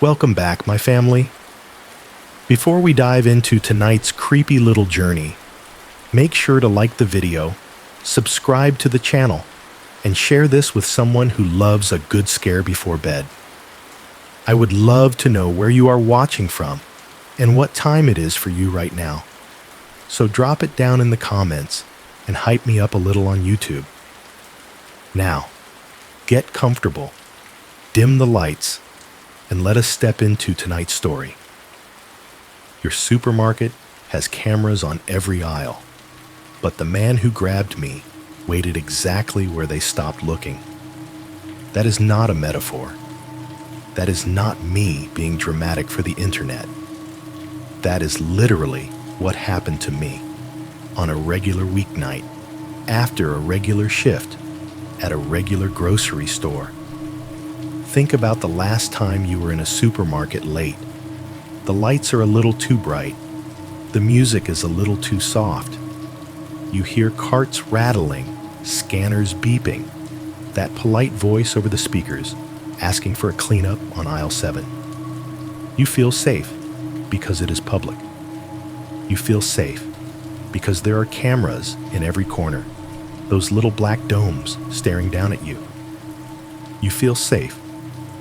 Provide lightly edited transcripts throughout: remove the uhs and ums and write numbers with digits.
Welcome back, my family. Before we dive into tonight's creepy little journey, make sure to like the video, subscribe to the channel, and share this with someone who loves a good scare before bed. I would love to know where you are watching from and what time it is for you right now. So drop it down in the comments and hype me up a little on YouTube. Now, get comfortable, dim the lights, and let us step into tonight's story. Your supermarket has cameras on every aisle, but the man who grabbed me waited exactly where they stopped looking. That is not a metaphor. That is not me being dramatic for the internet. That is literally what happened to me on a regular weeknight after a regular shift at a regular grocery store. Think about the last time you were in a supermarket late. The lights are a little too bright. The music is a little too soft. You hear carts rattling, scanners beeping, that polite voice over the speakers asking for a cleanup on aisle 7. You feel safe because it is public. You feel safe because there are cameras in every corner, those little black domes staring down at you. You feel safe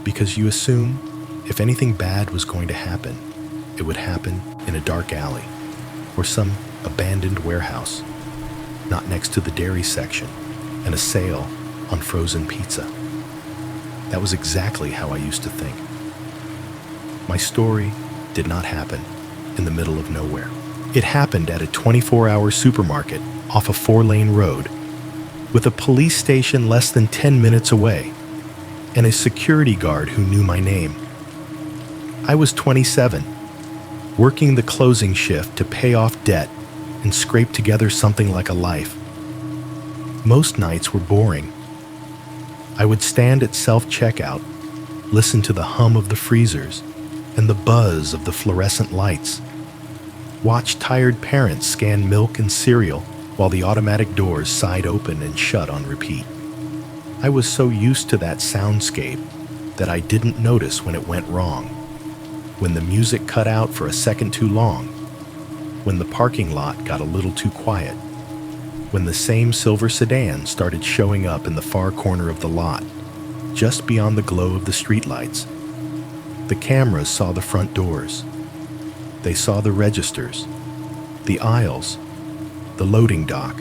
because you assume if anything bad was going to happen, it would happen in a dark alley or some abandoned warehouse, not next to the dairy section and a sale on frozen pizza. That was exactly how I used to think. My story did not happen in the middle of nowhere. It happened at a 24-hour supermarket off a 4-lane road with a police station less than 10 minutes away and a security guard who knew my name. I was 27, working the closing shift to pay off debt and scrape together something like a life. Most nights were boring. I would stand at self-checkout, listen to the hum of the freezers and the buzz of the fluorescent lights, watch tired parents scan milk and cereal while the automatic doors sighed open and shut on repeat. I was so used to that soundscape that I didn't notice when it went wrong, when the music cut out for a second too long, when the parking lot got a little too quiet, when the same silver sedan started showing up in the far corner of the lot, just beyond the glow of the streetlights. The cameras saw the front doors. They saw the registers, the aisles, the loading dock.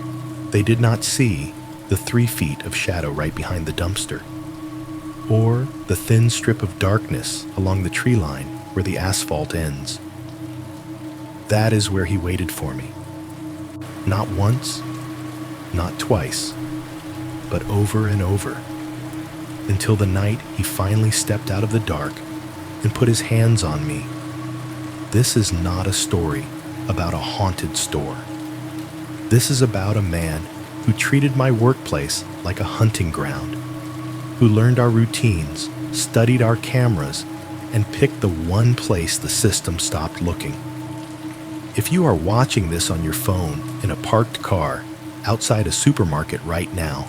They did not see the 3 feet of shadow right behind the dumpster, or the thin strip of darkness along the tree line where the asphalt ends. That is where he waited for me. Not once, not twice, but over and over, until the night he finally stepped out of the dark and put his hands on me. This is not a story about a haunted store. This is about a man who treated my workplace like a hunting ground, who learned our routines, studied our cameras, and picked the one place the system stopped looking. If you are watching this on your phone in a parked car outside a supermarket right now,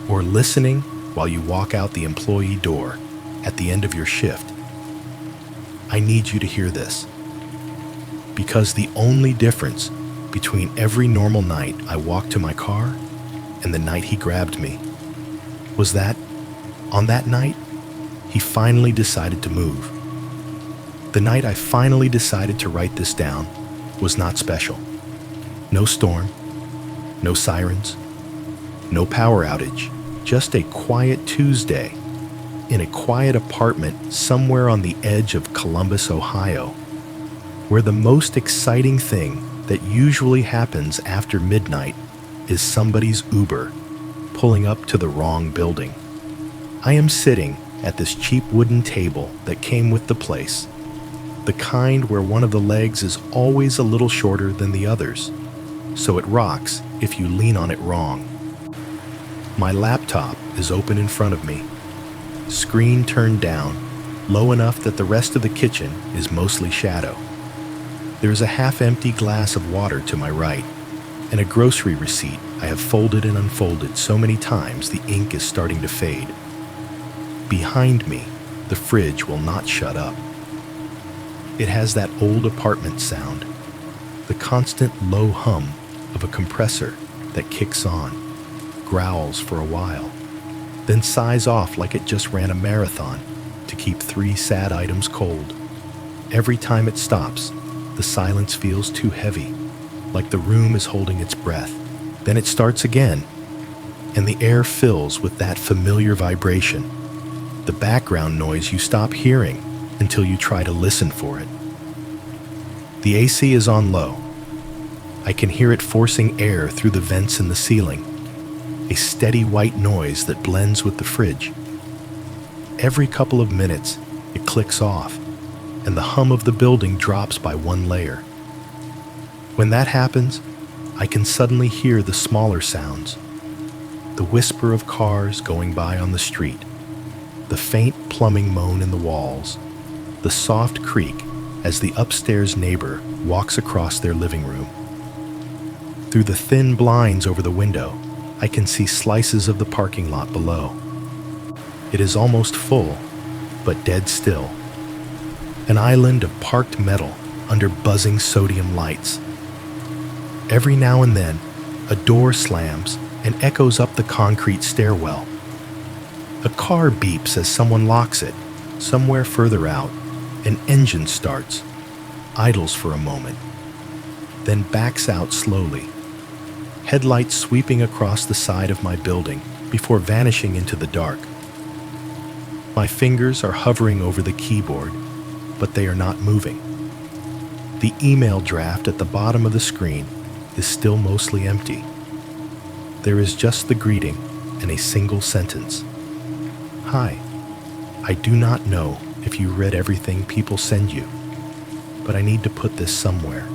or listening while you walk out the employee door at the end of your shift, I need you to hear this. Because the only difference between every normal night I walked to my car and the night he grabbed me was that, on that night, he finally decided to move. The night I finally decided to write this down was not special. No storm, no sirens, no power outage, just a quiet Tuesday in a quiet apartment somewhere on the edge of Columbus, Ohio, where the most exciting thing that usually happens after midnight is somebody's Uber pulling up to the wrong building. I am sitting at this cheap wooden table that came with the place, the kind where one of the legs is always a little shorter than the others, so it rocks if you lean on it wrong. My laptop is open in front of me, screen turned down, low enough that the rest of the kitchen is mostly shadow. There is a half-empty glass of water to my right, and a grocery receipt I have folded and unfolded so many times the ink is starting to fade. Behind me, the fridge will not shut up. It has that old apartment sound, the constant low hum of a compressor that kicks on, growls for a while, then sighs off like it just ran a marathon to keep 3 sad items cold. Every time it stops, the silence feels too heavy, like the room is holding its breath. Then it starts again, and the air fills with that familiar vibration, the background noise you stop hearing until you try to listen for it. The AC is on low. I can hear it forcing air through the vents in the ceiling, a steady white noise that blends with the fridge. Every couple of minutes, it clicks off, and the hum of the building drops by 1 layer. When that happens, I can suddenly hear the smaller sounds, the whisper of cars going by on the street, the faint plumbing moan in the walls, the soft creak as the upstairs neighbor walks across their living room. Through the thin blinds over the window, I can see slices of the parking lot below. It is almost full, but dead still. An island of parked metal under buzzing sodium lights. Every now and then, a door slams and echoes up the concrete stairwell. A car beeps as someone locks it. Somewhere further out, an engine starts, idles for a moment, then backs out slowly, headlights sweeping across the side of my building before vanishing into the dark. My fingers are hovering over the keyboard, but they are not moving. The email draft at the bottom of the screen is still mostly empty. There is just the greeting and a single sentence. Hi, I do not know if you read everything people send you, but I need to put this somewhere.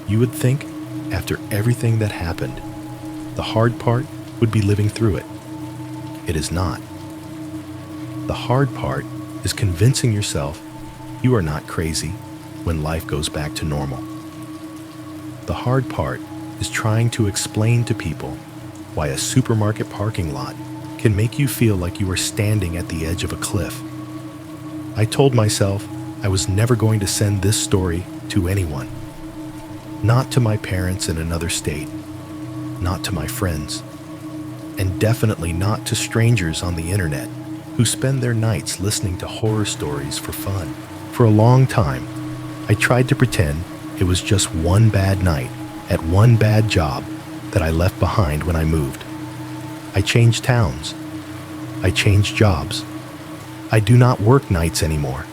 You would think, after everything that happened, the hard part would be living through it. It is not. The hard part is convincing yourself you are not crazy when life goes back to normal. The hard part is trying to explain to people why a supermarket parking lot can make you feel like you are standing at the edge of a cliff. I told myself I was never going to send this story to anyone. Not to my parents in another state, not to my friends, and definitely not to strangers on the internet who spend their nights listening to horror stories for fun. For a long time, I tried to pretend it was just one bad night at one bad job that I left behind when I moved. I changed towns. I changed jobs. I do not work nights anymore.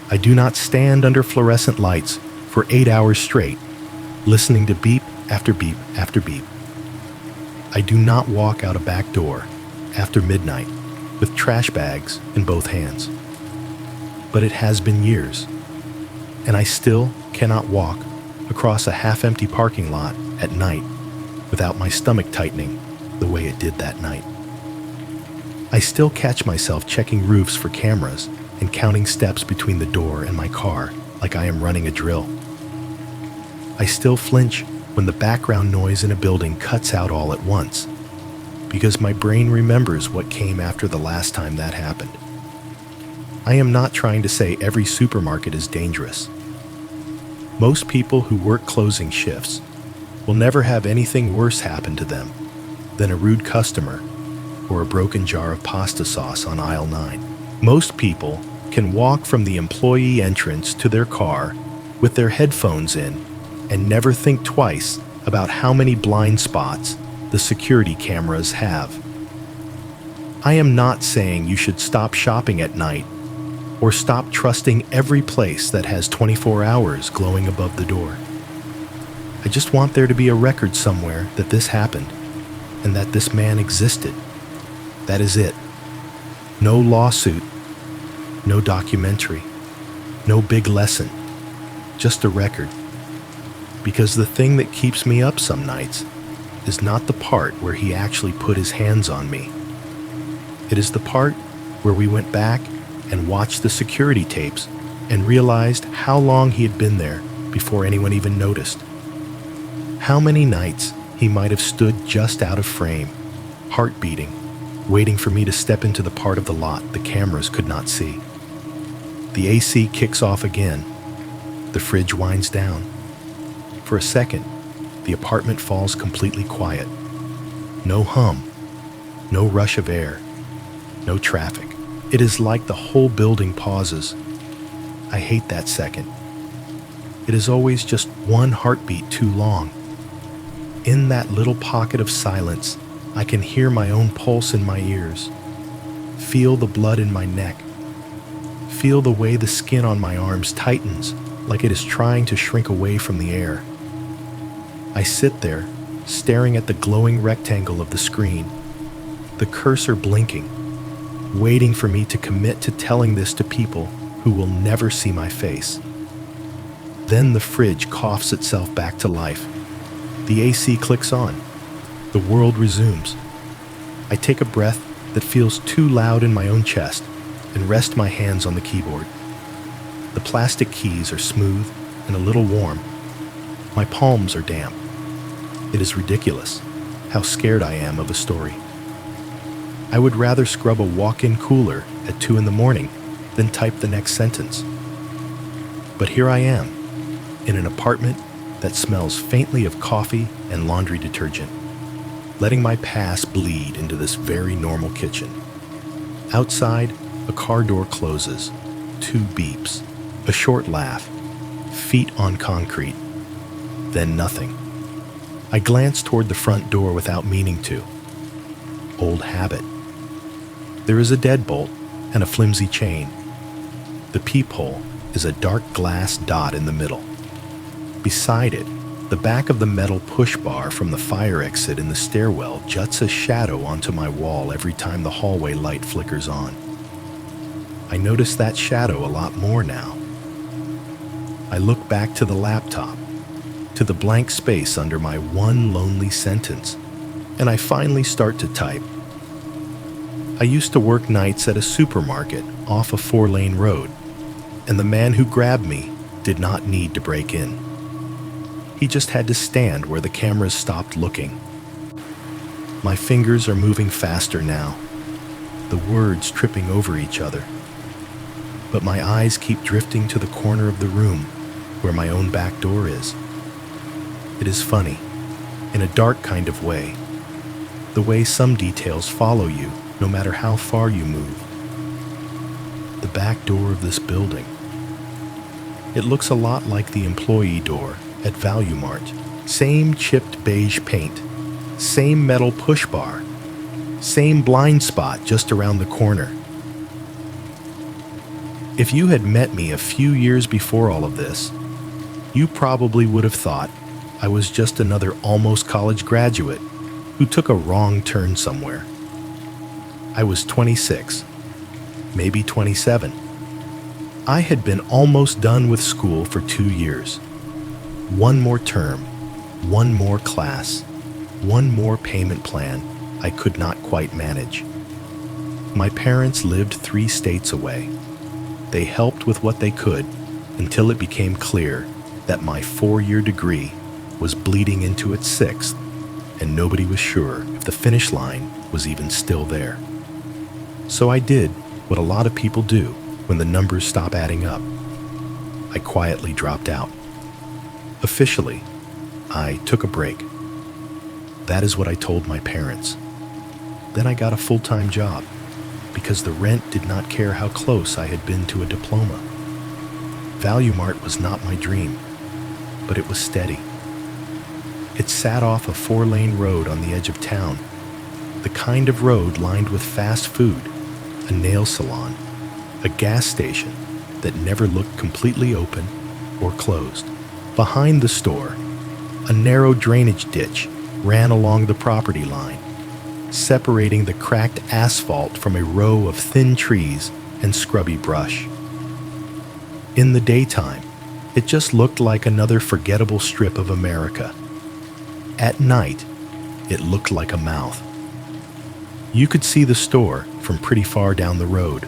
I do not stand under fluorescent lights for 8 hours straight, listening to beep after beep after beep. I do not walk out a back door after midnight with trash bags in both hands. But it has been years, and I still cannot walk across a half-empty parking lot at night without my stomach tightening the way it did that night. I still catch myself checking roofs for cameras and counting steps between the door and my car like I am running a drill. I still flinch when the background noise in a building cuts out all at once, because my brain remembers what came after the last time that happened. I am not trying to say every supermarket is dangerous. Most people who work closing shifts will never have anything worse happen to them than a rude customer or a broken jar of pasta sauce on aisle 9. Most people can walk from the employee entrance to their car with their headphones in and never think twice about how many blind spots the security cameras have. I am not saying you should stop shopping at night or stop trusting every place that has 24 hours glowing above the door. I just want there to be a record somewhere that this happened and that this man existed. That is it. No lawsuit, no documentary, no big lesson, just a record. Because the thing that keeps me up some nights is not the part where he actually put his hands on me. It is the part where we went back and watched the security tapes and realized how long he had been there before anyone even noticed. How many nights he might have stood just out of frame, heart beating, waiting for me to step into the part of the lot the cameras could not see. The AC kicks off again. The fridge winds down. For a second, the apartment falls completely quiet. No hum, no rush of air, no traffic. It is like the whole building pauses. I hate that second. It is always just one heartbeat too long. In that little pocket of silence, I can hear my own pulse in my ears, feel the blood in my neck, feel the way the skin on my arms tightens like it is trying to shrink away from the air. I sit there, staring at the glowing rectangle of the screen, the cursor blinking, waiting for me to commit to telling this to people who will never see my face. Then the fridge coughs itself back to life. The AC clicks on. The world resumes. I take a breath that feels too loud in my own chest and rest my hands on the keyboard. The plastic keys are smooth and a little warm. My palms are damp. It is ridiculous how scared I am of a story. I would rather scrub a walk-in cooler at 2 a.m. than type the next sentence. But here I am, in an apartment that smells faintly of coffee and laundry detergent, letting my past bleed into this very normal kitchen. Outside, a car door closes, 2 beeps, a short laugh, feet on concrete, then nothing. I glance toward the front door without meaning to. Old habit. There is a deadbolt and a flimsy chain. The peephole is a dark glass dot in the middle. Beside it, the back of the metal push bar from the fire exit in the stairwell juts a shadow onto my wall every time the hallway light flickers on. I notice that shadow a lot more now. I look back to the laptop, to the blank space under my one lonely sentence, and I finally start to type. I used to work nights at a supermarket off a 4-lane road, and the man who grabbed me did not need to break in. He just had to stand where the cameras stopped looking. My fingers are moving faster now, the words tripping over each other. But my eyes keep drifting to the corner of the room where my own back door is. It is funny, in a dark kind of way, the way some details follow you no matter how far you move. The back door of this building. It looks a lot like the employee door at Value Mart. Same chipped beige paint, same metal push bar, same blind spot just around the corner. If you had met me a few years before all of this, you probably would have thought I was just another almost college graduate who took a wrong turn somewhere. I was 26, maybe 27. I had been almost done with school for 2 years. One more term, one more class, one more payment plan I could not quite manage. My parents lived 3 states away. They helped with what they could until it became clear that my 4-year degree was bleeding into its 6th, and nobody was sure if the finish line was even still there. So I did what a lot of people do when the numbers stop adding up. I quietly dropped out. Officially, I took a break. That is what I told my parents. Then I got a full-time job because the rent did not care how close I had been to a diploma. Value Mart was not my dream, but it was steady. It sat off a 4-lane road on the edge of town, the kind of road lined with fast food, a nail salon, a gas station that never looked completely open or closed. Behind the store, a narrow drainage ditch ran along the property line, separating the cracked asphalt from a row of thin trees and scrubby brush. In the daytime, it just looked like another forgettable strip of America. At night, it looked like a mouth. You could see the store from pretty far down the road.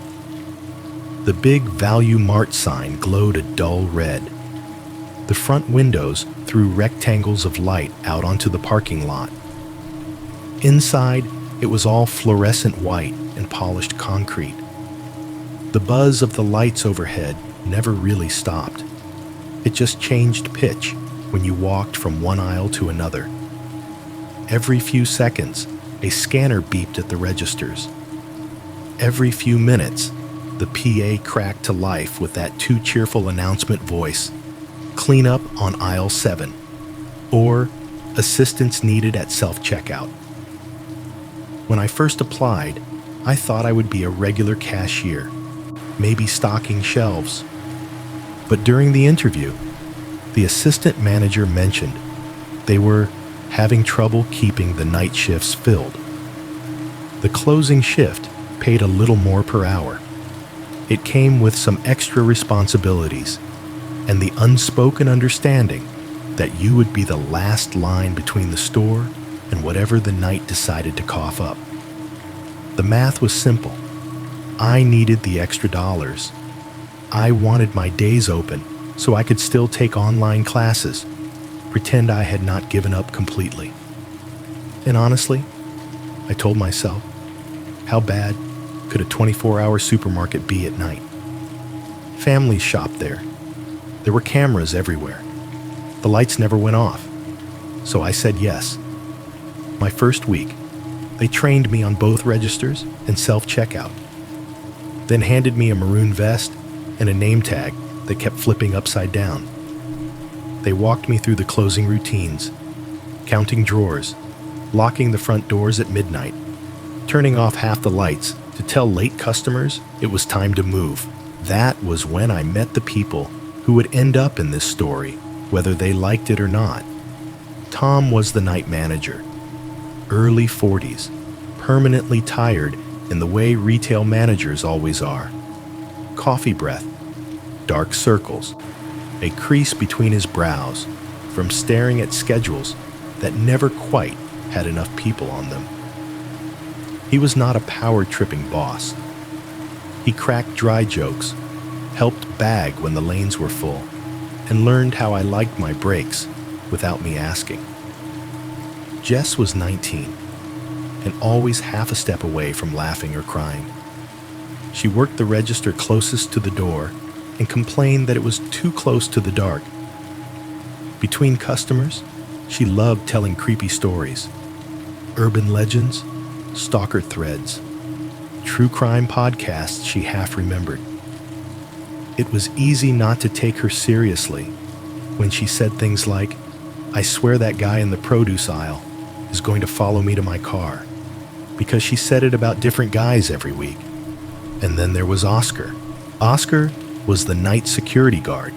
The big Value Mart sign glowed a dull red. The front windows threw rectangles of light out onto the parking lot. Inside, It was all fluorescent white and polished concrete. The buzz of the lights overhead never really stopped. It just changed pitch when you walked from one aisle to another. Every few seconds, a scanner beeped at the registers. Every few minutes, the PA cracked to life with that too cheerful announcement voice, "Clean up on aisle 7," or "Assistance needed at self-checkout." When I first applied, I thought I would be a regular cashier, maybe stocking shelves. But during the interview, the assistant manager mentioned they were having trouble keeping the night shifts filled. The closing shift paid a little more per hour. It came with some extra responsibilities and the unspoken understanding that you would be the last line between the store and whatever the night decided to cough up. The math was simple. I needed the extra dollars. I wanted my days open so I could still take online classes, pretend I had not given up completely. And honestly, I told myself, how bad could a 24-hour supermarket be at night? Families shopped there. There were cameras everywhere. The lights never went off. So I said yes. My first week, they trained me on both registers and self-checkout, then handed me a maroon vest and a name tag that kept flipping upside down. They walked me through the closing routines, counting drawers, locking the front doors at midnight, turning off half the lights to tell late customers it was time to move. That was when I met the people who would end up in this story, whether they liked it or not. Tom was the night manager, early 40s, permanently tired in the way retail managers always are. Coffee breath, dark circles, a crease between his brows from staring at schedules that never quite had enough people on them. He was not a power-tripping boss. He cracked dry jokes, helped bag when the lanes were full, and learned how I liked my breaks without me asking. Jess was 19 and always half a step away from laughing or crying. She worked the register closest to the door and complained that it was too close to the dark. Between customers, she loved telling creepy stories, urban legends, stalker threads, true crime podcasts she half remembered. It was easy not to take her seriously when she said things like, "I swear that guy in the produce aisle is going to follow me to my car," because she said it about different guys every week. And then there was Oscar. Oscar was the night security guard.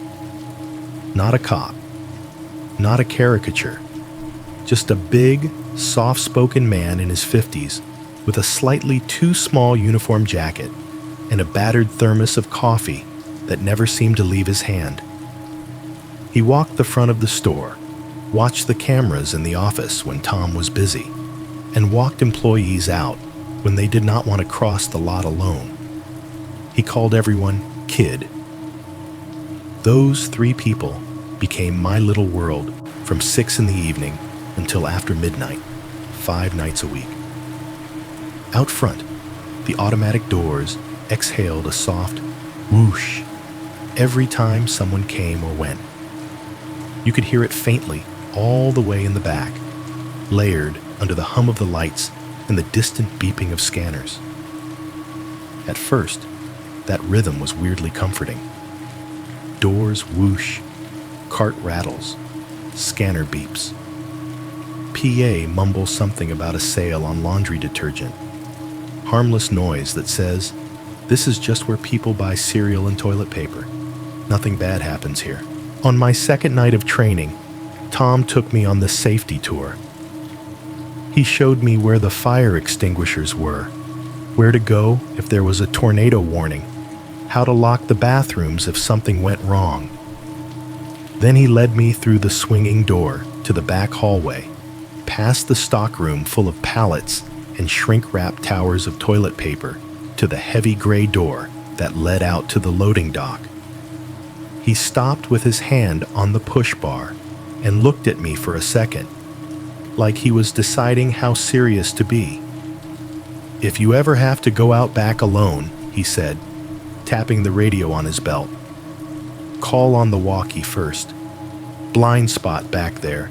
Not a cop, not a caricature, just a big, soft-spoken man in his 50s with a slightly too small uniform jacket and a battered thermos of coffee that never seemed to leave his hand. He walked the front of the store, watched the cameras in the office when Tom was busy, and walked employees out when they did not want to cross the lot alone. He called everyone Kid. Those 3 people became my little world from 6 in the evening until after midnight, 5 nights a week. Out front, the automatic doors exhaled a soft whoosh every time someone came or went. You could hear it faintly all the way in the back, layered under the hum of the lights and the distant beeping of scanners. At first, that rhythm was weirdly comforting. Doors whoosh, cart rattles, scanner beeps. PA mumbles something about a sale on laundry detergent. Harmless noise that says, "This is just where people buy cereal and toilet paper. Nothing bad happens here." On my second night of training, Tom took me on the safety tour. He showed me where the fire extinguishers were, where to go if there was a tornado warning, how to lock the bathrooms if something went wrong. Then he led me through the swinging door to the back hallway, past the stockroom full of pallets and shrink-wrapped towers of toilet paper, to the heavy gray door that led out to the loading dock. He stopped with his hand on the push bar and looked at me for a second, like he was deciding how serious to be. "If you ever have to go out back alone," he said, tapping the radio on his belt, "call on the walkie first. Blind spot back there."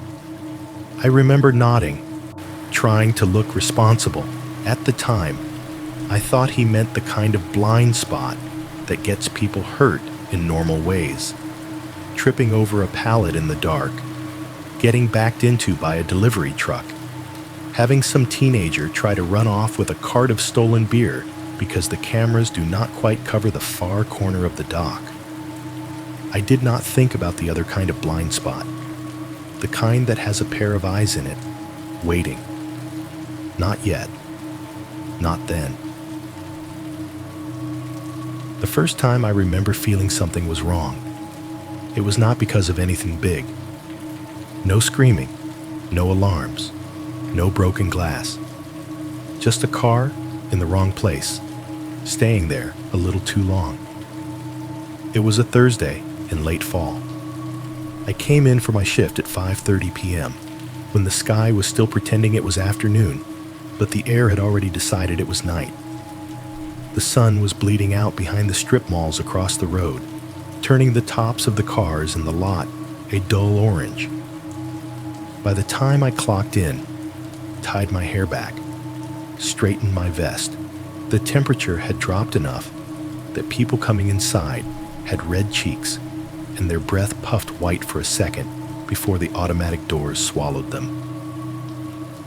I remember nodding, trying to look responsible. At the time, I thought he meant the kind of blind spot that gets people hurt in normal ways. Tripping over a pallet in the dark, getting backed into by a delivery truck, having some teenager try to run off with a cart of stolen beer because the cameras do not quite cover the far corner of the dock. I did not think about the other kind of blind spot, the kind that has a pair of eyes in it, waiting. Not yet. Not then. The first time I remember feeling something was wrong, it was not because of anything big. No screaming, no alarms, no broken glass. Just a car in the wrong place, staying there a little too long. It was a Thursday in late fall. I came in for my shift at 5:30 p.m. when the sky was still pretending it was afternoon, but the air had already decided it was night. The sun was bleeding out behind the strip malls across the road, turning the tops of the cars in the lot a dull orange. By the time I clocked in, tied my hair back, straightened my vest, the temperature had dropped enough that people coming inside had red cheeks and their breath puffed white for a second before the automatic doors swallowed them.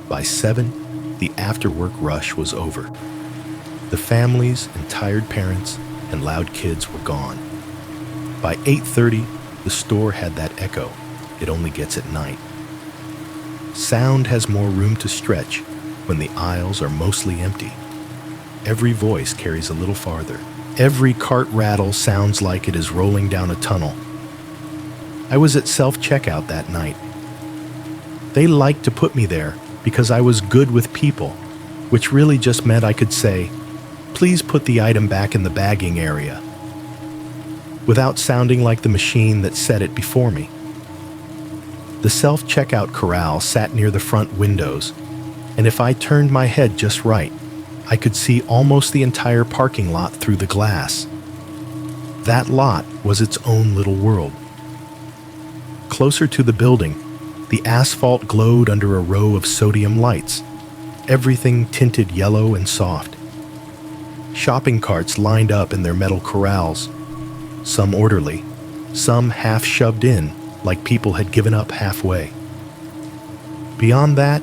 By 7, the after-work rush was over. The families and tired parents and loud kids were gone. By 8:30, the store had that echo it only gets at night. Sound has more room to stretch when the aisles are mostly empty. Every voice carries a little farther. Every cart rattle sounds like it is rolling down a tunnel. I was at self-checkout that night. They liked to put me there because I was good with people, which really just meant I could say, "Please put the item back in the bagging area," without sounding like the machine that said it before me. The self-checkout corral sat near the front windows, and if I turned my head just right, I could see almost the entire parking lot through the glass. That lot was its own little world. Closer to the building, the asphalt glowed under a row of sodium lights, everything tinted yellow and soft. Shopping carts lined up in their metal corrals, some orderly, some half shoved in like people had given up halfway. Beyond that,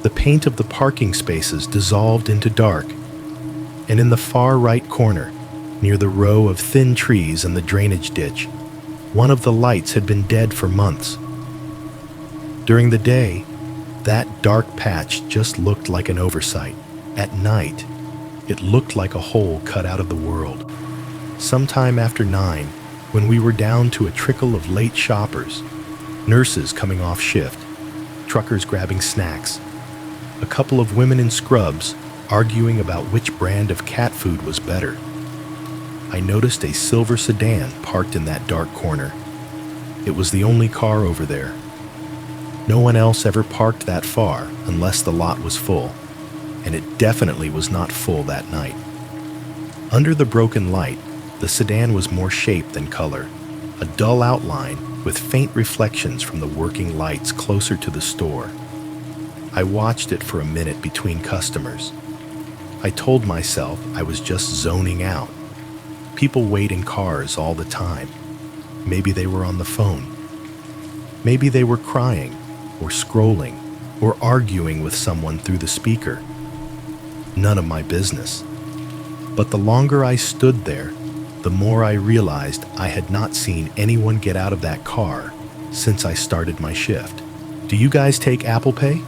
the paint of the parking spaces dissolved into dark, and in the far right corner, near the row of thin trees and the drainage ditch, one of the lights had been dead for months. During the day, that dark patch just looked like an oversight. At night, it looked like a hole cut out of the world. Sometime after 9, when we were down to a trickle of late shoppers, nurses coming off shift, truckers grabbing snacks, a couple of women in scrubs arguing about which brand of cat food was better, I noticed a silver sedan parked in that dark corner. It was the only car over there. No one else ever parked that far unless the lot was full, and it definitely was not full that night. Under the broken light, the sedan was more shape than color, a dull outline with faint reflections from the working lights closer to the store. I watched it for a minute between customers. I told myself I was just zoning out. People wait in cars all the time. Maybe they were on the phone. Maybe they were crying, or scrolling, or arguing with someone through the speaker. None of my business. But the longer I stood there, the more I realized I had not seen anyone get out of that car since I started my shift. "Do you guys take Apple Pay?"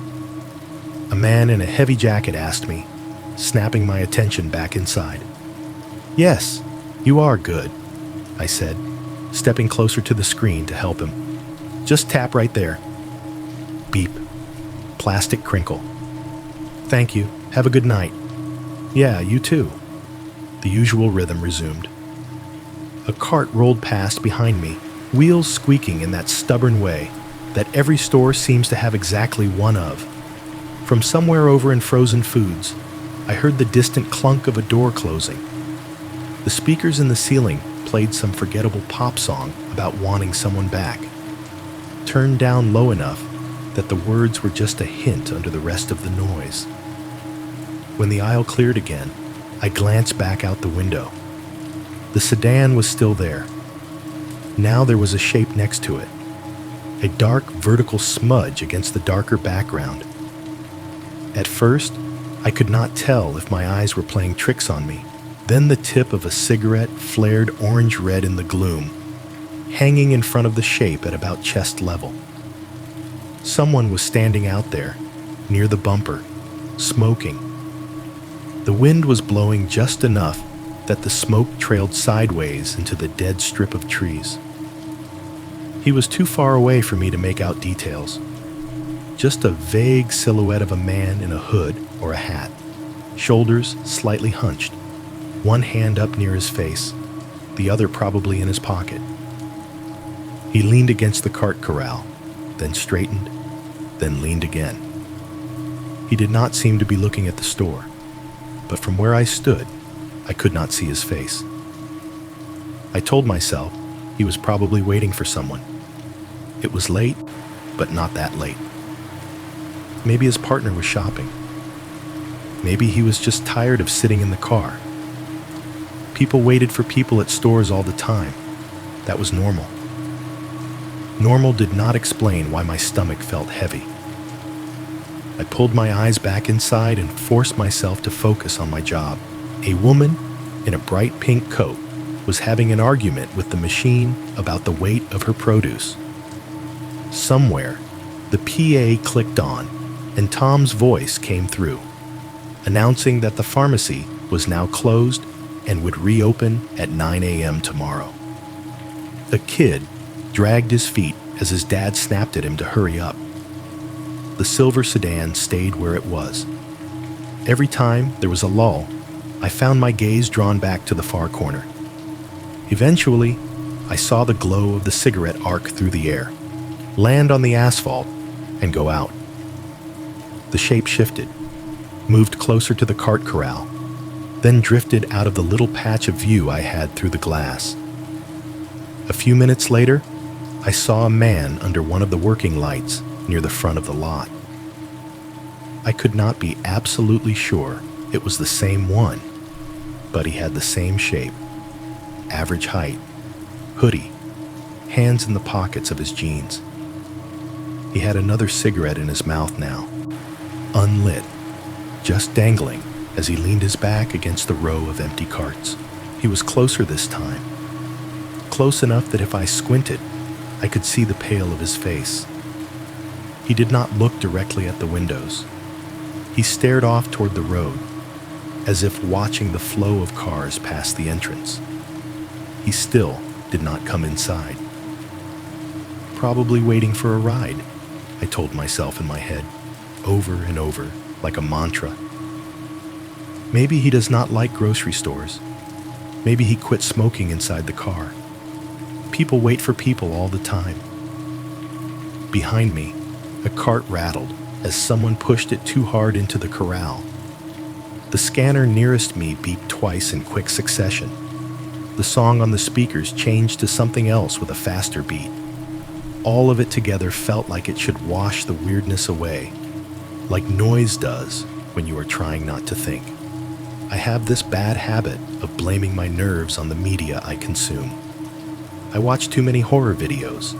A man in a heavy jacket asked me, snapping my attention back inside. "Yes, you are good," I said, stepping closer to the screen to help him. "Just tap right there." Beep. Plastic crinkle. "Thank you. Have a good night." "Yeah, you too." The usual rhythm resumed. A cart rolled past behind me, wheels squeaking in that stubborn way that every store seems to have exactly one of. From somewhere over in frozen foods, I heard the distant clunk of a door closing. The speakers in the ceiling played some forgettable pop song about wanting someone back, turned down low enough that the words were just a hint under the rest of the noise. When the aisle cleared again, I glanced back out the window. The sedan was still there. Now there was a shape next to it, a dark vertical smudge against the darker background. At first, I could not tell if my eyes were playing tricks on me. Then the tip of a cigarette flared orange-red in the gloom, hanging in front of the shape at about chest level. Someone was standing out there, near the bumper, smoking. The wind was blowing just enough that the smoke trailed sideways into the dead strip of trees. He was too far away for me to make out details. Just a vague silhouette of a man in a hood or a hat, shoulders slightly hunched, one hand up near his face, the other probably in his pocket. He leaned against the cart corral, then straightened, then leaned again. He did not seem to be looking at the store, but from where I stood, I could not see his face. I told myself he was probably waiting for someone. It was late, but not that late. Maybe his partner was shopping. Maybe he was just tired of sitting in the car. People waited for people at stores all the time. That was normal. Normal did not explain why my stomach felt heavy. I pulled my eyes back inside and forced myself to focus on my job. A woman in a bright pink coat was having an argument with the machine about the weight of her produce. Somewhere, the PA clicked on, and Tom's voice came through, announcing that the pharmacy was now closed and would reopen at 9 a.m. tomorrow. A kid dragged his feet as his dad snapped at him to hurry up. The silver sedan stayed where it was. Every time there was a lull, I found my gaze drawn back to the far corner. Eventually, I saw the glow of the cigarette arc through the air, land on the asphalt, and go out. The shape shifted, moved closer to the cart corral, then drifted out of the little patch of view I had through the glass. A few minutes later, I saw a man under one of the working lights near the front of the lot. I could not be absolutely sure it was the same one, but he had the same shape, average height, hoodie, hands in the pockets of his jeans. He had another cigarette in his mouth now, unlit, just dangling as he leaned his back against the row of empty carts. He was closer this time, close enough that if I squinted, I could see the pale of his face. He did not look directly at the windows. He stared off toward the road, as if watching the flow of cars past the entrance. He still did not come inside. Probably waiting for a ride, I told myself in my head, over and over, like a mantra. Maybe he does not like grocery stores. Maybe he quit smoking inside the car. People wait for people all the time. Behind me, a cart rattled as someone pushed it too hard into the corral. The scanner nearest me beeped twice in quick succession. The song on the speakers changed to something else with a faster beat. All of it together felt like it should wash the weirdness away, like noise does when you are trying not to think. I have this bad habit of blaming my nerves on the media I consume. I watch too many horror videos,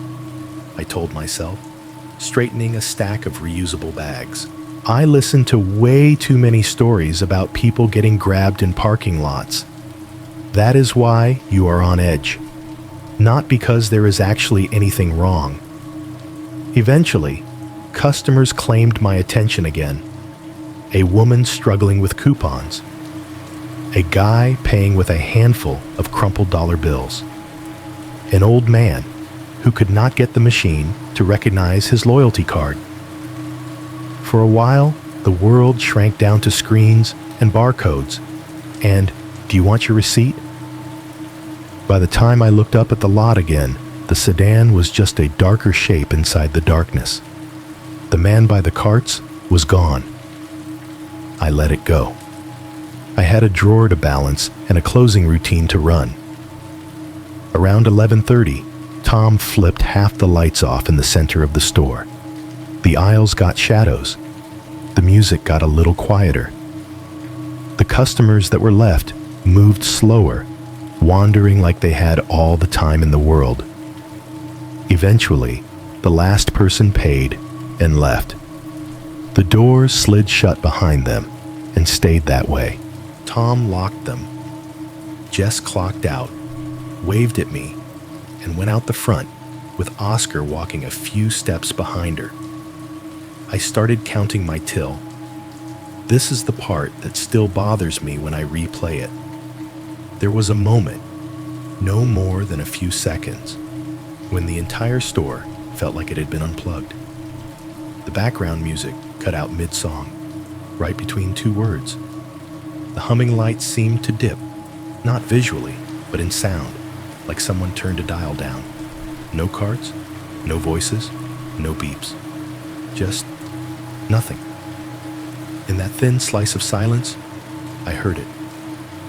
I told myself, straightening a stack of reusable bags. I listen to way too many stories about people getting grabbed in parking lots. That is why you are on edge, not because there is actually anything wrong. Eventually, customers claimed my attention again. A woman struggling with coupons. A guy paying with a handful of crumpled dollar bills. An old man who could not get the machine to recognize his loyalty card. For a while, the world shrank down to screens and barcodes, and, "Do you want your receipt?" By the time I looked up at the lot again, the sedan was just a darker shape inside the darkness. The man by the carts was gone. I let it go. I had a drawer to balance and a closing routine to run. Around 11:30, Tom flipped half the lights off in the center of the store. The aisles got shadows. The music got a little quieter. The customers that were left moved slower, wandering like they had all the time in the world. Eventually, the last person paid and left. The doors slid shut behind them and stayed that way. Tom locked them. Jess clocked out, waved at me, and went out the front with Oscar walking a few steps behind her. I started counting my till. This is the part that still bothers me when I replay it. There was a moment, no more than a few seconds, when the entire store felt like it had been unplugged. The background music cut out mid-song, right between two words. The humming lights seemed to dip, not visually, but in sound, like someone turned a dial down. No cards, no voices, no beeps. Just nothing. In that thin slice of silence, I heard it.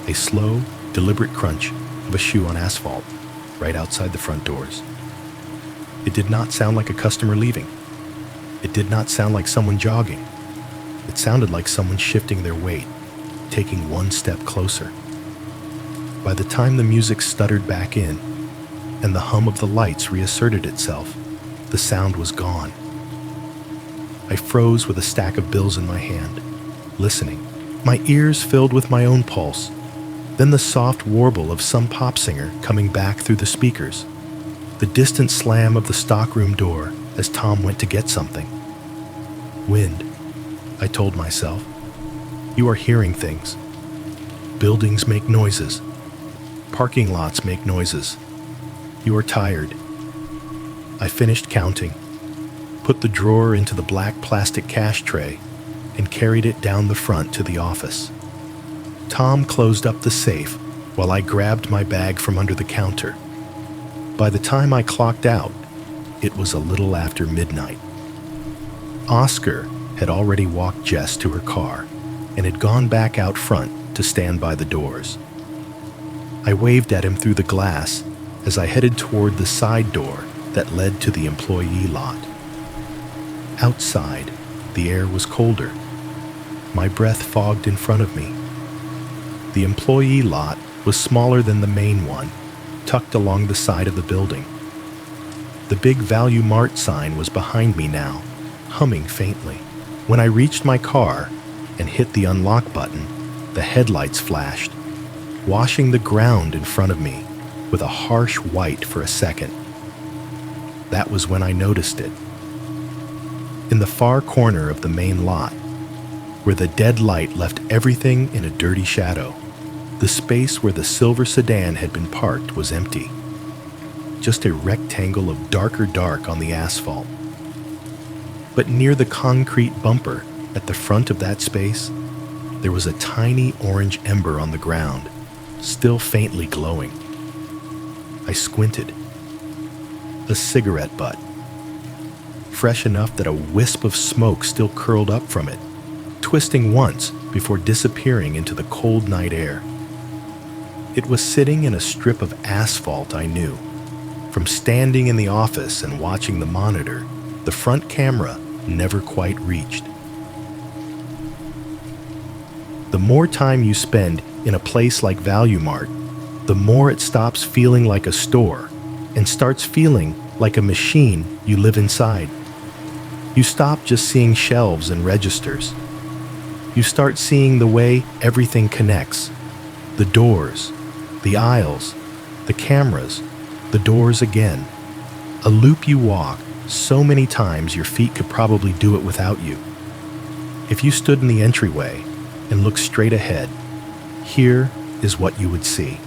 A slow, deliberate crunch of a shoe on asphalt, right outside the front doors. It did not sound like a customer leaving. It did not sound like someone jogging. It sounded like someone shifting their weight, taking one step closer. By the time the music stuttered back in, and the hum of the lights reasserted itself, the sound was gone. I froze with a stack of bills in my hand, listening, my ears filled with my own pulse, then the soft warble of some pop singer coming back through the speakers, the distant slam of the stockroom door as Tom went to get something. Wind, I told myself. You are hearing things. Buildings make noises. Parking lots make noises. You are tired. I finished counting, put the drawer into the black plastic cash tray, and carried it down the front to the office. Tom closed up the safe while I grabbed my bag from under the counter. By the time I clocked out, it was a little after midnight. Oscar had already walked Jess to her car and had gone back out front to stand by the doors. I waved at him through the glass as I headed toward the side door that led to the employee lot. Outside, the air was colder. My breath fogged in front of me. The employee lot was smaller than the main one, tucked along the side of the building. The big Value Mart sign was behind me now, humming faintly. When I reached my car and hit the unlock button, the headlights flashed, washing the ground in front of me with a harsh white for a second. That was when I noticed it. In the far corner of the main lot, where the dead light left everything in a dirty shadow, the space where the silver sedan had been parked was empty. Just a rectangle of darker dark on the asphalt. But near the concrete bumper at the front of that space, there was a tiny orange ember on the ground, still faintly glowing. I squinted. A cigarette butt, fresh enough that a wisp of smoke still curled up from it, twisting once before disappearing into the cold night air. It was sitting in a strip of asphalt I knew. From standing in the office and watching the monitor, the front camera never quite reached. The more time you spend in a place like Value Mart, the more it stops feeling like a store and starts feeling like a machine you live inside. You stop just seeing shelves and registers. You start seeing the way everything connects. The doors, the aisles, the cameras, the doors again. A loop you walk so many times your feet could probably do it without you. If you stood in the entryway and looked straight ahead, here is what you would see.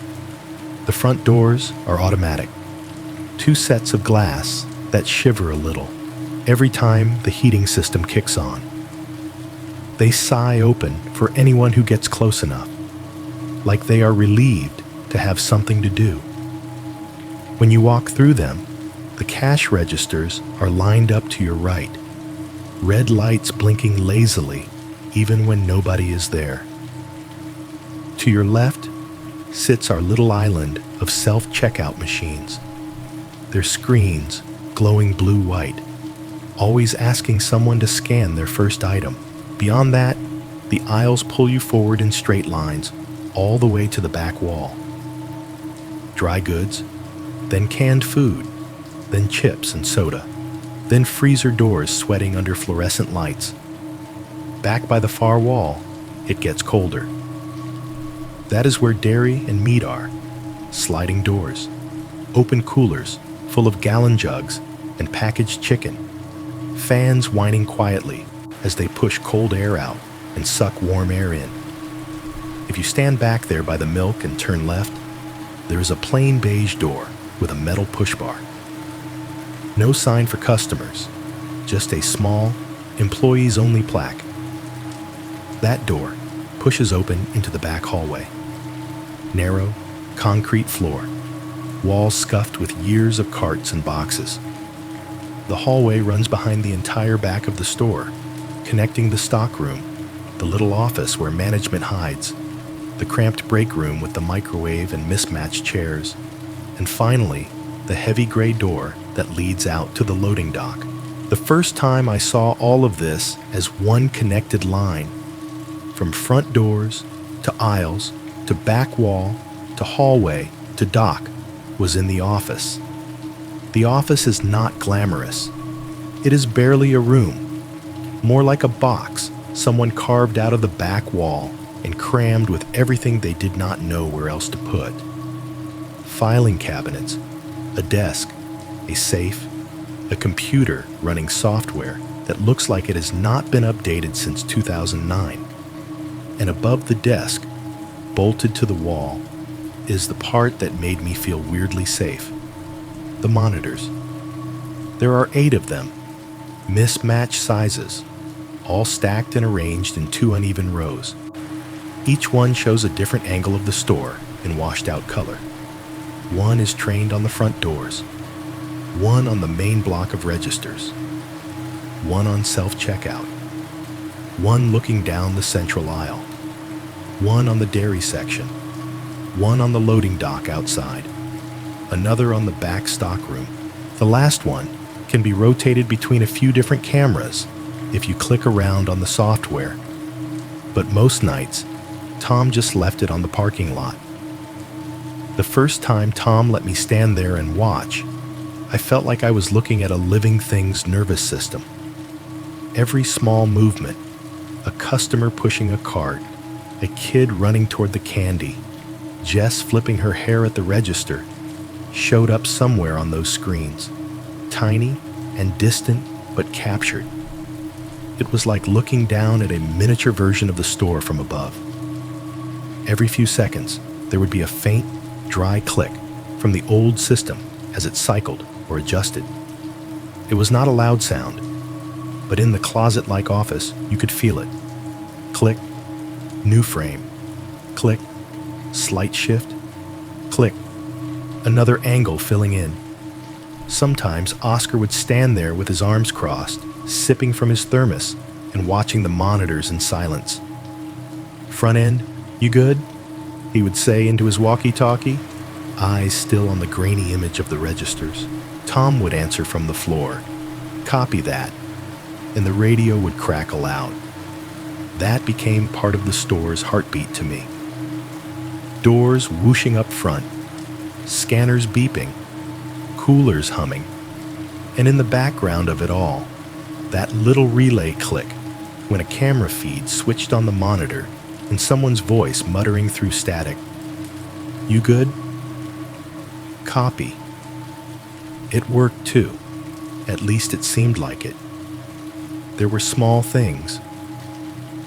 The front doors are automatic. 2 sets of glass that shiver a little every time the heating system kicks on. They sigh open for anyone who gets close enough, like they are relieved to have something to do. When you walk through them, the cash registers are lined up to your right, red lights blinking lazily even when nobody is there. To your left sits our little island of self-checkout machines. Their screens glowing blue-white, always asking someone to scan their first item. Beyond that, the aisles pull you forward in straight lines all the way to the back wall. Dry goods, then canned food, then chips and soda, then freezer doors sweating under fluorescent lights. Back by the far wall, it gets colder. That is where dairy and meat are, sliding doors, open coolers full of gallon jugs and packaged chicken, fans whining quietly as they push cold air out and suck warm air in. If you stand back there by the milk and turn left, there is a plain beige door with a metal push bar. No sign for customers, just a small, employees-only plaque. That door pushes open into the back hallway. Narrow, concrete floor, walls scuffed with years of carts and boxes. The hallway runs behind the entire back of the store, connecting the stock room, the little office where management hides, the cramped break room with the microwave and mismatched chairs, and finally, the heavy gray door that leads out to the loading dock. The first time I saw all of this as one connected line, from front doors to aisles to back wall to hallway to dock, was in the office. The office is not glamorous. It is barely a room, more like a box someone carved out of the back wall and crammed with everything they did not know where else to put. Filing cabinets, a desk, a safe, a computer running software that looks like it has not been updated since 2009. And above the desk, bolted to the wall, is the part that made me feel weirdly safe. The monitors. There are 8 of them, mismatched sizes, all stacked and arranged in 2 uneven rows. Each one shows a different angle of the store in washed-out color. One is trained on the front doors, one on the main block of registers, one on self-checkout, one looking down the central aisle, one on the dairy section, one on the loading dock outside, another on the back stockroom. The last one can be rotated between a few different cameras if you click around on the software. But most nights, Tom just left it on the parking lot. The first time Tom let me stand there and watch, I felt like I was looking at a living thing's nervous system. Every small movement, a customer pushing a cart, a kid running toward the candy, Jess flipping her hair at the register, showed up somewhere on those screens, tiny and distant but captured. It was like looking down at a miniature version of the store from above. Every few seconds, there would be a faint, dry click from the old system as it cycled or adjusted. It was not a loud sound, but in the closet-like office, you could feel it. Click, new frame, click, slight shift, click, another angle filling in. Sometimes Oscar would stand there with his arms crossed, sipping from his thermos and watching the monitors in silence. "Front end, you good?" he would say into his walkie-talkie, eyes still on the grainy image of the registers. Tom would answer from the floor, "Copy that," and the radio would crackle out. That became part of the store's heartbeat to me. Doors whooshing up front, scanners beeping, coolers humming, and in the background of it all, that little relay click when a camera feed switched on the monitor and someone's voice muttering through static. "You good?" "Copy." It worked too. At least it seemed like it. There were small things,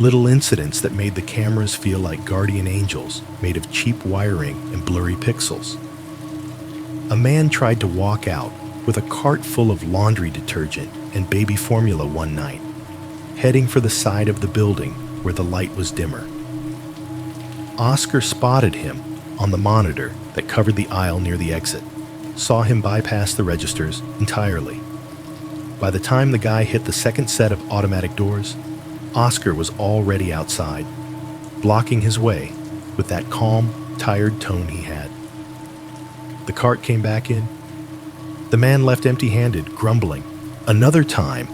little incidents that made the cameras feel like guardian angels made of cheap wiring and blurry pixels. A man tried to walk out with a cart full of laundry detergent and baby formula one night, heading for the side of the building where the light was dimmer. Oscar spotted him on the monitor that covered the aisle near the exit, saw him bypass the registers entirely. By the time the guy hit the second set of automatic doors, Oscar was already outside, blocking his way with that calm, tired tone he had. The cart came back in. The man left empty-handed, grumbling. Another time,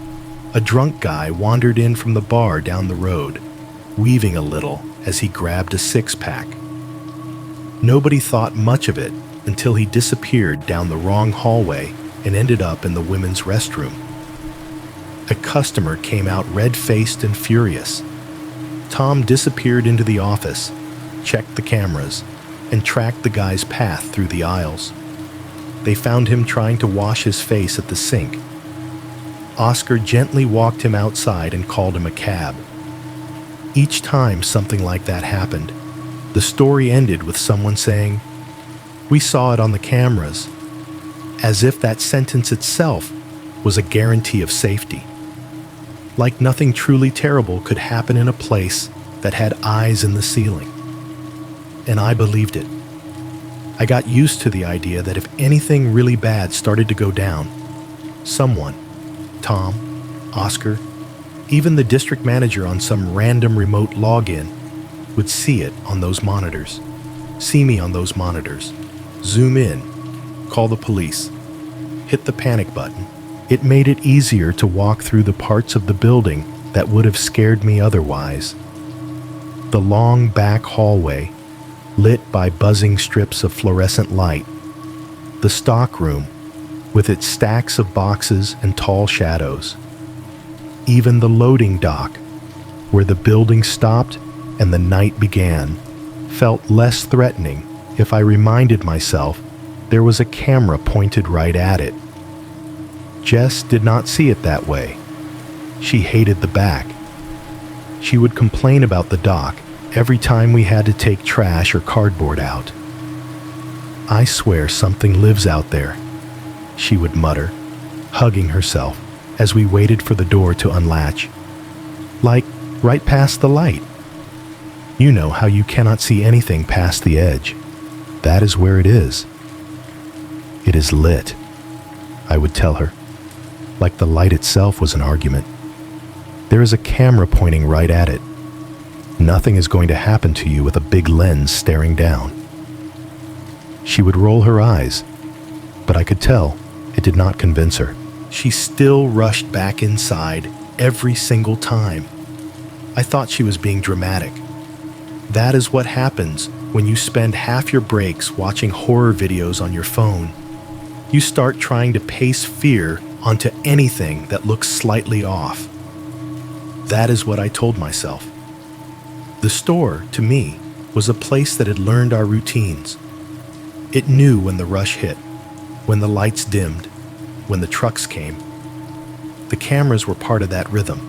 a drunk guy wandered in from the bar down the road, weaving a little as he grabbed a six-pack. Nobody thought much of it until he disappeared down the wrong hallway and ended up in the women's restroom. A customer came out red-faced and furious. Tom disappeared into the office, checked the cameras, and tracked the guy's path through the aisles. They found him trying to wash his face at the sink. Oscar gently walked him outside and called him a cab. Each time something like that happened, the story ended with someone saying, "We saw it on the cameras," as if that sentence itself was a guarantee of safety. Like nothing truly terrible could happen in a place that had eyes in the ceiling. And I believed it. I got used to the idea that if anything really bad started to go down, someone, Tom, Oscar, even the district manager on some random remote login, would see it on those monitors, see me on those monitors, zoom in, call the police, hit the panic button. It made it easier to walk through the parts of the building that would have scared me otherwise. The long back hallway, lit by buzzing strips of fluorescent light. The stockroom, with its stacks of boxes and tall shadows. Even the loading dock, where the building stopped and the night began, felt less threatening if I reminded myself there was a camera pointed right at it. Jess did not see it that way. She hated the back. She would complain about the dock every time we had to take trash or cardboard out. "I swear something lives out there," she would mutter, hugging herself as we waited for the door to unlatch. "Like right past the light. You know how you cannot see anything past the edge. That is where it is. It is lit," I would tell her, like the light itself was an argument. "There is a camera pointing right at it. Nothing is going to happen to you with a big lens staring down." She would roll her eyes, but I could tell it did not convince her. She still rushed back inside every single time. I thought she was being dramatic. That is what happens when you spend half your breaks watching horror videos on your phone. You start trying to paste fear onto anything that looks slightly off. That is what I told myself. The store, to me, was a place that had learned our routines. It knew when the rush hit, when the lights dimmed, when the trucks came. The cameras were part of that rhythm.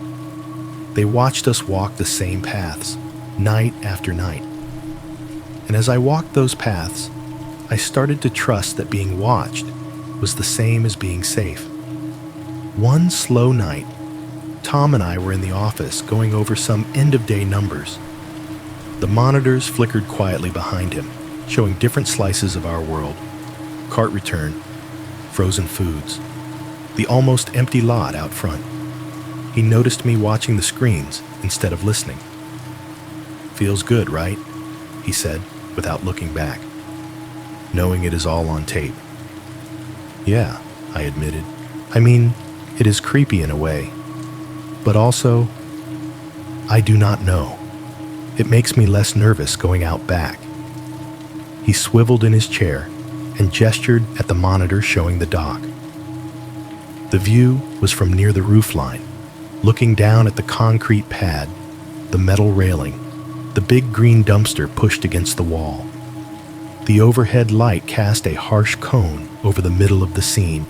They watched us walk the same paths, night after night. And as I walked those paths, I started to trust that being watched was the same as being safe. One slow night, Tom and I were in the office going over some end-of-day numbers. The monitors flickered quietly behind him, showing different slices of our world. Cart return, frozen foods, the almost empty lot out front. He noticed me watching the screens instead of listening. "Feels good, right?" he said, without looking back, knowing it is all on tape. "Yeah," I admitted. "I mean, it is creepy in a way, but also, I do not know. It makes me less nervous going out back." He swiveled in his chair and gestured at the monitor showing the dock. The view was from near the roofline, looking down at the concrete pad, the metal railing, the big green dumpster pushed against the wall. The overhead light cast a harsh cone over the middle of the scene.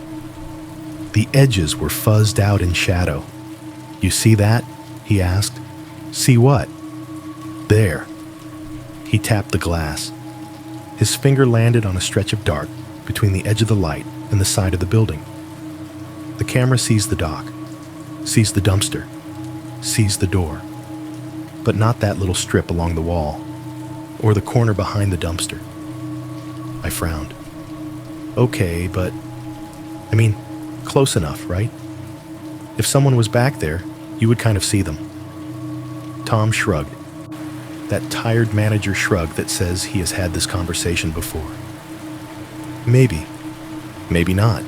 The edges were fuzzed out in shadow. "You see that?" he asked. "See what?" "There." He tapped the glass. His finger landed on a stretch of dark between the edge of the light and the side of the building. The camera sees the dock, sees the dumpster, sees the door, but not that little strip along the wall, or the corner behind the dumpster. I frowned. "Okay, but, I mean, close enough, right? If someone was back there, you would kind of see them." Tom shrugged. That tired manager shrug that says he has had this conversation before. Maybe. Maybe not.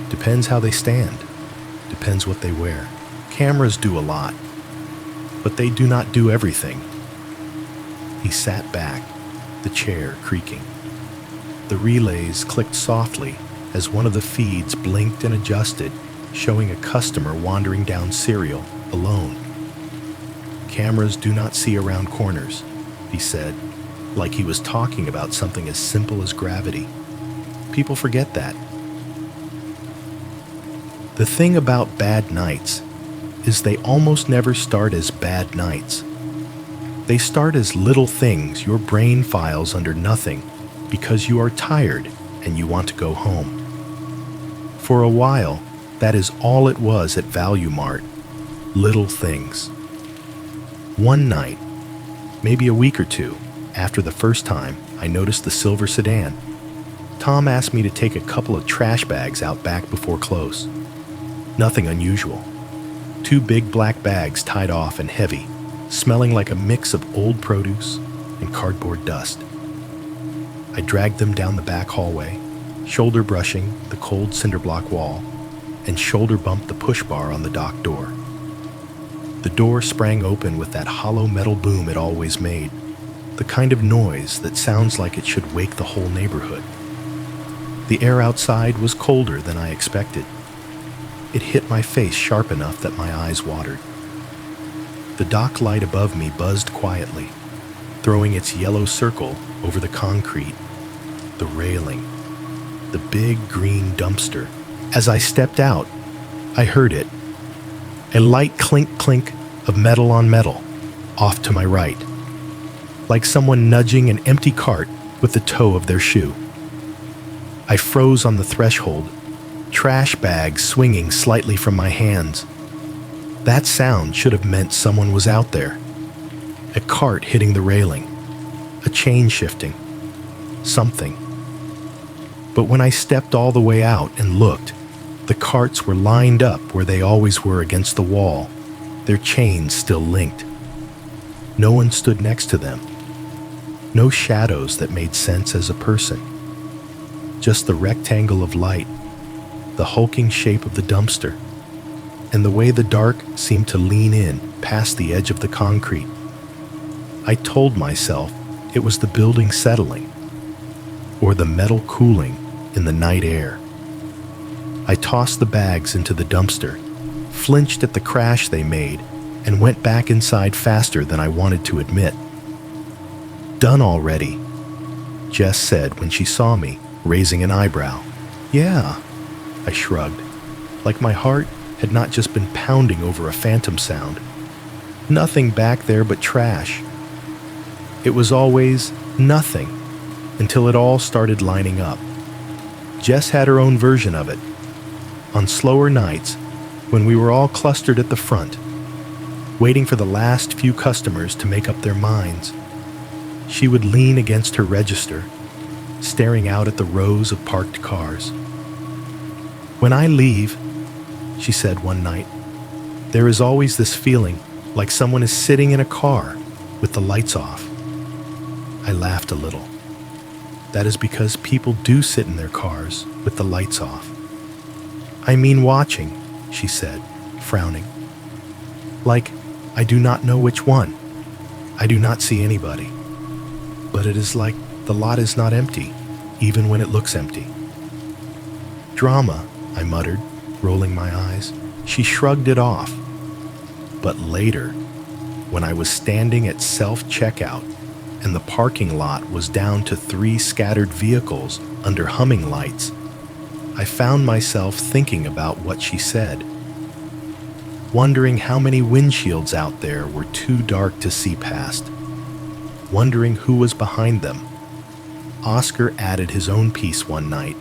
Depends how they stand. Depends what they wear. Cameras do a lot, but they do not do everything. He sat back, the chair creaking. The relays clicked softly as one of the feeds blinked and adjusted, showing a customer wandering down cereal alone. Cameras do not see around corners, he said, like he was talking about something as simple as gravity. People forget that. The thing about bad nights is they almost never start as bad nights. They start as little things your brain files under nothing because you are tired and you want to go home. For a while, that is all it was at Value Mart, little things. One night, maybe a week or two after the first time I noticed the silver sedan, Tom asked me to take a couple of trash bags out back before close. Nothing unusual. 2 big black bags tied off and heavy, smelling like a mix of old produce and cardboard dust. I dragged them down the back hallway, shoulder brushing the cold cinder block wall, and shoulder bumped the push bar on the dock door. The door sprang open with that hollow metal boom it always made, the kind of noise that sounds like it should wake the whole neighborhood. The air outside was colder than I expected. It hit my face sharp enough that my eyes watered. The dock light above me buzzed quietly, throwing its yellow circle over the concrete, the railing, the big green dumpster. As I stepped out, I heard it. A light clink-clink of metal on metal, off to my right, like someone nudging an empty cart with the toe of their shoe. I froze on the threshold, trash bags swinging slightly from my hands. That sound should have meant someone was out there. A cart hitting the railing, a chain shifting, something. But when I stepped all the way out and looked, the carts were lined up where they always were against the wall, their chains still linked. No one stood next to them. No shadows that made sense as a person. Just the rectangle of light, the hulking shape of the dumpster, and the way the dark seemed to lean in past the edge of the concrete. I told myself it was the building settling, or the metal cooling in the night air. I tossed the bags into the dumpster, flinched at the crash they made, and went back inside faster than I wanted to admit. "Done already," Jess said when she saw me, raising an eyebrow. "Yeah," I shrugged, like my heart had not just been pounding over a phantom sound. Nothing back there but trash. It was always nothing until it all started lining up. Jess had her own version of it. On slower nights, when we were all clustered at the front, waiting for the last few customers to make up their minds, she would lean against her register, staring out at the rows of parked cars. "When I leave," she said one night, "there is always this feeling like someone is sitting in a car with the lights off." I laughed a little. "That is because people do sit in their cars with the lights off." "I mean watching," she said, frowning. "Like, I do not know which one. I do not see anybody. But it is like the lot is not empty, even when it looks empty." "Drama," I muttered, rolling my eyes. She shrugged it off. But later, when I was standing at self-checkout and the parking lot was down to 3 scattered vehicles under humming lights, I found myself thinking about what she said, wondering how many windshields out there were too dark to see past, wondering who was behind them. Oscar added his own piece one night,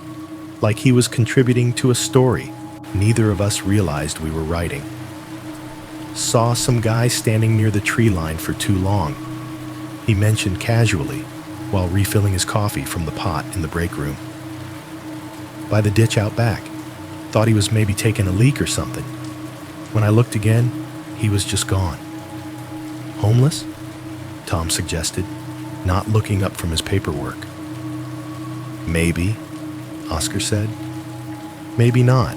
like he was contributing to a story neither of us realized we were writing. "Saw some guy standing near the tree line for too long," he mentioned casually while refilling his coffee from the pot in the break room. "By the ditch out back. Thought he was maybe taking a leak or something. When I looked again, he was just gone." "Homeless?" Tom suggested, not looking up from his paperwork. Maybe, Oscar said. Maybe not.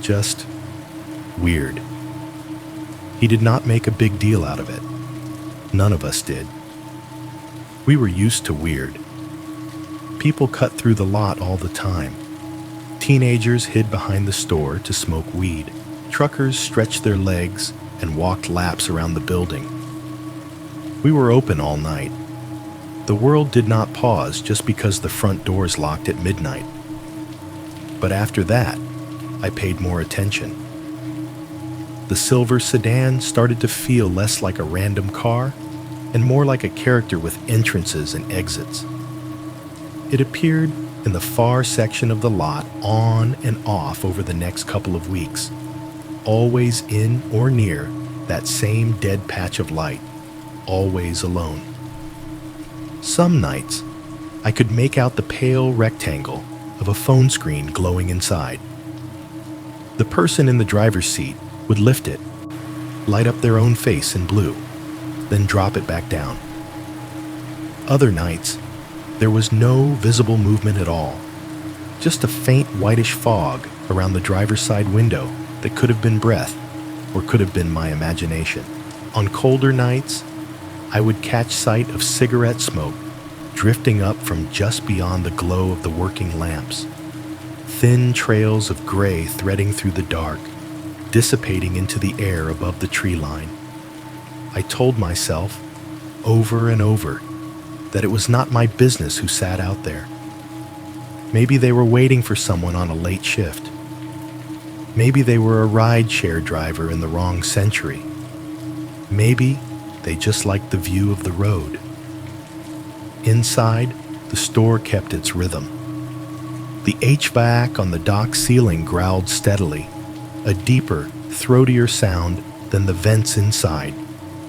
Just weird. He did not make a big deal out of it. None of us did. We were used to weird. People cut through the lot all the time. Teenagers hid behind the store to smoke weed. Truckers stretched their legs and walked laps around the building. We were open all night. The world did not pause just because the front doors locked at midnight. But after that, I paid more attention. The silver sedan started to feel less like a random car and more like a character with entrances and exits. It appeared in the far section of the lot on and off over the next couple of weeks, always in or near that same dead patch of light, always alone. Some nights, I could make out the pale rectangle of a phone screen glowing inside. The person in the driver's seat would lift it, light up their own face in blue, then drop it back down. Other nights, there was no visible movement at all, just a faint whitish fog around the driver's side window that could have been breath or could have been my imagination. On colder nights, I would catch sight of cigarette smoke drifting up from just beyond the glow of the working lamps, thin trails of gray threading through the dark, dissipating into the air above the tree line. I told myself, over and over, that it was not my business who sat out there. Maybe they were waiting for someone on a late shift. Maybe they were a ride-share driver in the wrong century. Maybe they just liked the view of the road. Inside, the store kept its rhythm. The HVAC on the dock ceiling growled steadily, a deeper, throatier sound than the vents inside,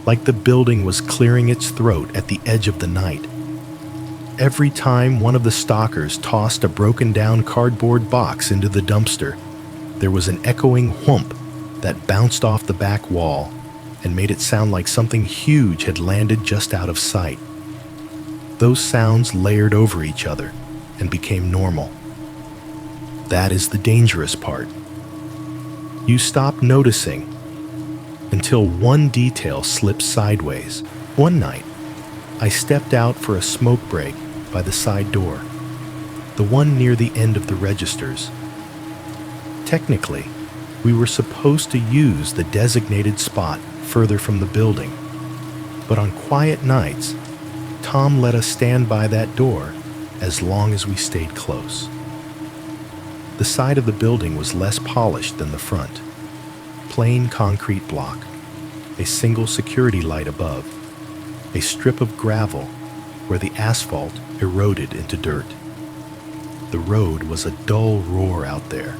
like the building was clearing its throat at the edge of the night. Every time one of the stalkers tossed a broken-down cardboard box into the dumpster, there was an echoing whoomp that bounced off the back wall and made it sound like something huge had landed just out of sight. Those sounds layered over each other and became normal. That is the dangerous part. You stop noticing until one detail slips sideways. One night, I stepped out for a smoke break by the side door, the one near the end of the registers. Technically, we were supposed to use the designated spot further from the building, but on quiet nights, Tom let us stand by that door as long as we stayed close. The side of the building was less polished than the front. Plain concrete block, a single security light above, a strip of gravel where the asphalt eroded into dirt. The road was a dull roar out there,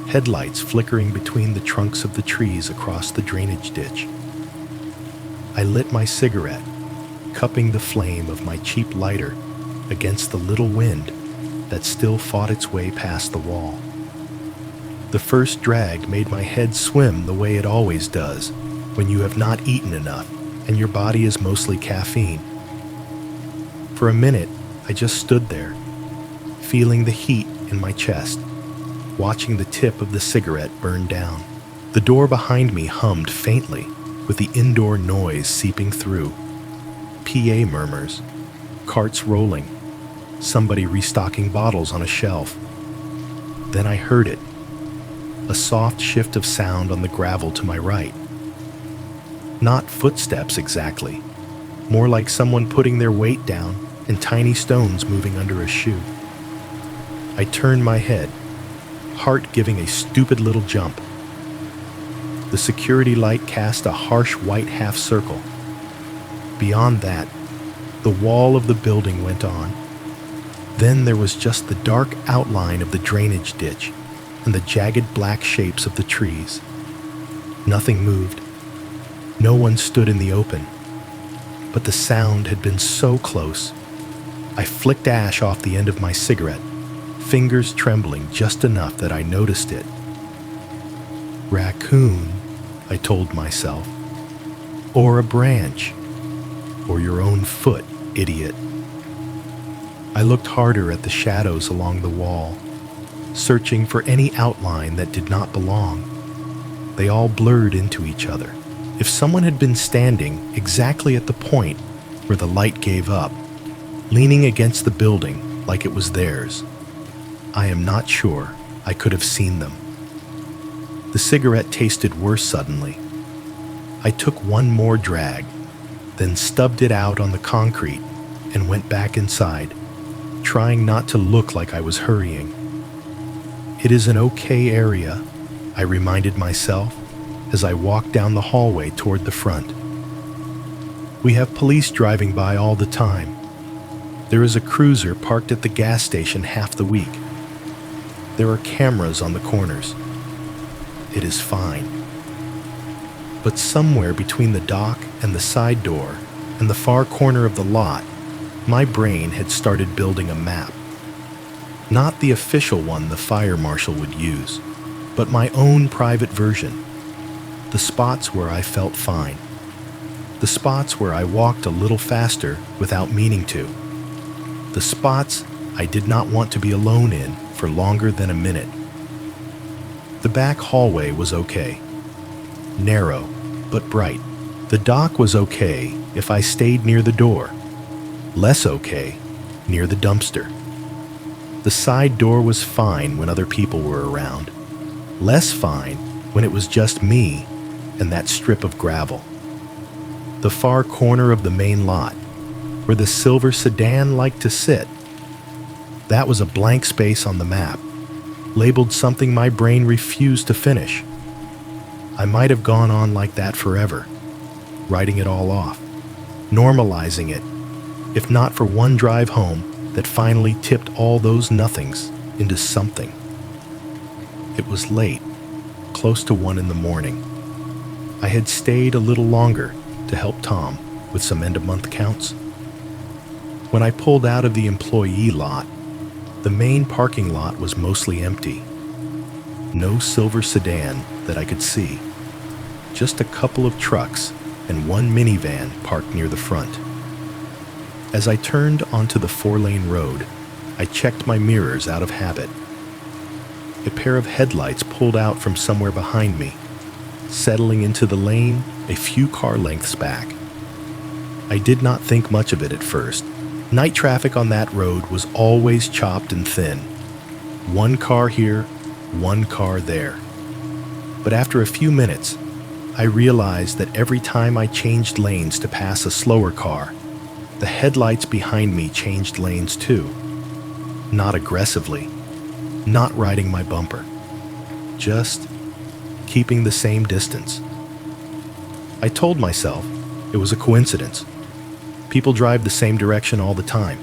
headlights flickering between the trunks of the trees across the drainage ditch. I lit my cigarette, cupping the flame of my cheap lighter against the little wind that still fought its way past the wall. The first drag made my head swim the way it always does when you have not eaten enough and your body is mostly caffeine. For a minute, I just stood there, feeling the heat in my chest, watching the tip of the cigarette burn down. The door behind me hummed faintly with the indoor noise seeping through. PA murmurs, carts rolling, somebody restocking bottles on a shelf. Then I heard it, a soft shift of sound on the gravel to my right. Not footsteps exactly, more like someone putting their weight down and tiny stones moving under a shoe. I turned my head, heart giving a stupid little jump. The security light cast a harsh white half circle. Beyond that, the wall of the building went on. Then there was just the dark outline of the drainage ditch and the jagged black shapes of the trees. Nothing moved. No one stood in the open. But the sound had been so close. I flicked ash off the end of my cigarette, fingers trembling just enough that I noticed it. Raccoon, I told myself. Or a branch. or your own foot, idiot. I looked harder at the shadows along the wall, searching for any outline that did not belong. They all blurred into each other. If someone had been standing exactly at the point where the light gave up, leaning against the building like it was theirs, I am not sure I could have seen them. The cigarette tasted worse suddenly. I took one more drag, then stubbed it out on the concrete and went back inside, trying not to look like I was hurrying. It is an okay area, I reminded myself as I walked down the hallway toward the front. We have police driving by all the time. There is a cruiser parked at the gas station half the week. There are cameras on the corners. It is fine. But somewhere between the dock and the side door and the far corner of the lot, my brain had started building a map. Not the official one the fire marshal would use, but my own private version. The spots where I felt fine. The spots where I walked a little faster without meaning to. The spots I did not want to be alone in for longer than a minute. The back hallway was okay. Narrow, but bright. The dock was okay if I stayed near the door. Less okay near the dumpster. The side door was fine when other people were around. Less fine when it was just me and that strip of gravel. The far corner of the main lot, where the silver sedan liked to sit. That was a blank space on the map, labeled something my brain refused to finish. I might have gone on like that forever, writing it all off, normalizing it, if not for one drive home that finally tipped all those nothings into something. It was late, close to 1 a.m. I had stayed a little longer to help Tom with some end-of-month counts. When I pulled out of the employee lot, the main parking lot was mostly empty. No silver sedan that I could see. Just a couple of trucks and one minivan parked near the front. As I turned onto the 4-lane road, I checked my mirrors out of habit. A pair of headlights pulled out from somewhere behind me, settling into the lane a few car lengths back. I did not think much of it at first. Night traffic on that road was always chopped and thin. One car here, one car there. But after a few minutes, I realized that every time I changed lanes to pass a slower car, the headlights behind me changed lanes too. Not aggressively, not riding my bumper, just keeping the same distance. I told myself it was a coincidence. People drive the same direction all the time.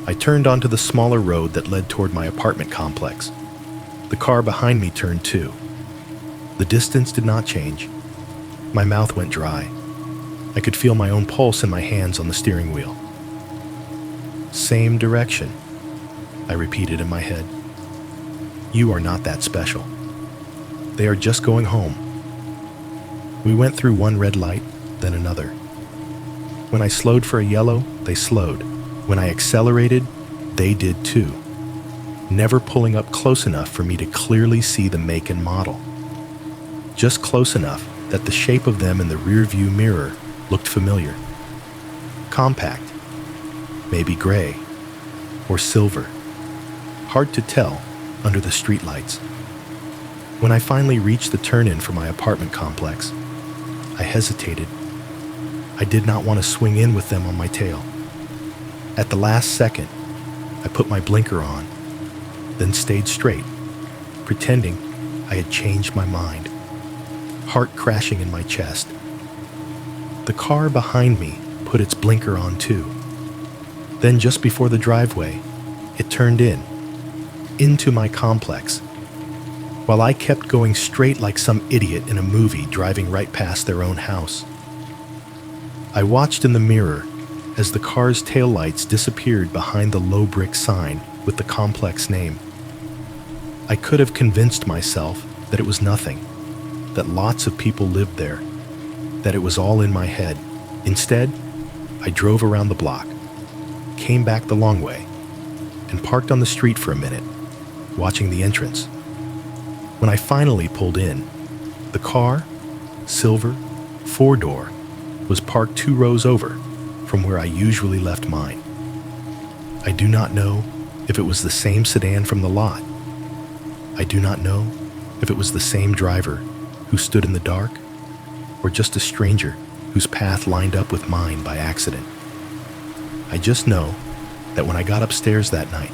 I turned onto the smaller road that led toward my apartment complex. The car behind me turned too. The distance did not change. My mouth went dry. I could feel my own pulse in my hands on the steering wheel. Same direction, I repeated in my head. You are not that special. They are just going home. We went through one red light, then another. When I slowed for a yellow, they slowed. When I accelerated, they did too, never pulling up close enough for me to clearly see the make and model. Just close enough that the shape of them in the rearview mirror looked familiar. Compact, maybe gray, or silver. Hard to tell under the streetlights. When I finally reached the turn-in for my apartment complex, I hesitated. I did not want to swing in with them on my tail. At the last second, I put my blinker on, then stayed straight, pretending I had changed my mind, heart crashing in my chest. The car behind me put its blinker on too. Then just before the driveway, it turned into my complex, while I kept going straight like some idiot in a movie driving right past their own house. I watched in the mirror as the car's taillights disappeared behind the low brick sign with the complex name. I could have convinced myself that it was nothing, that lots of people lived there, that it was all in my head. Instead, I drove around the block, came back the long way, and parked on the street for a minute, watching the entrance. When I finally pulled in, the car, silver, 4-door, was parked 2 rows over from where I usually left mine. I do not know if it was the same sedan from the lot. I do not know if it was the same driver who stood in the dark or just a stranger whose path lined up with mine by accident. I just know that when I got upstairs that night,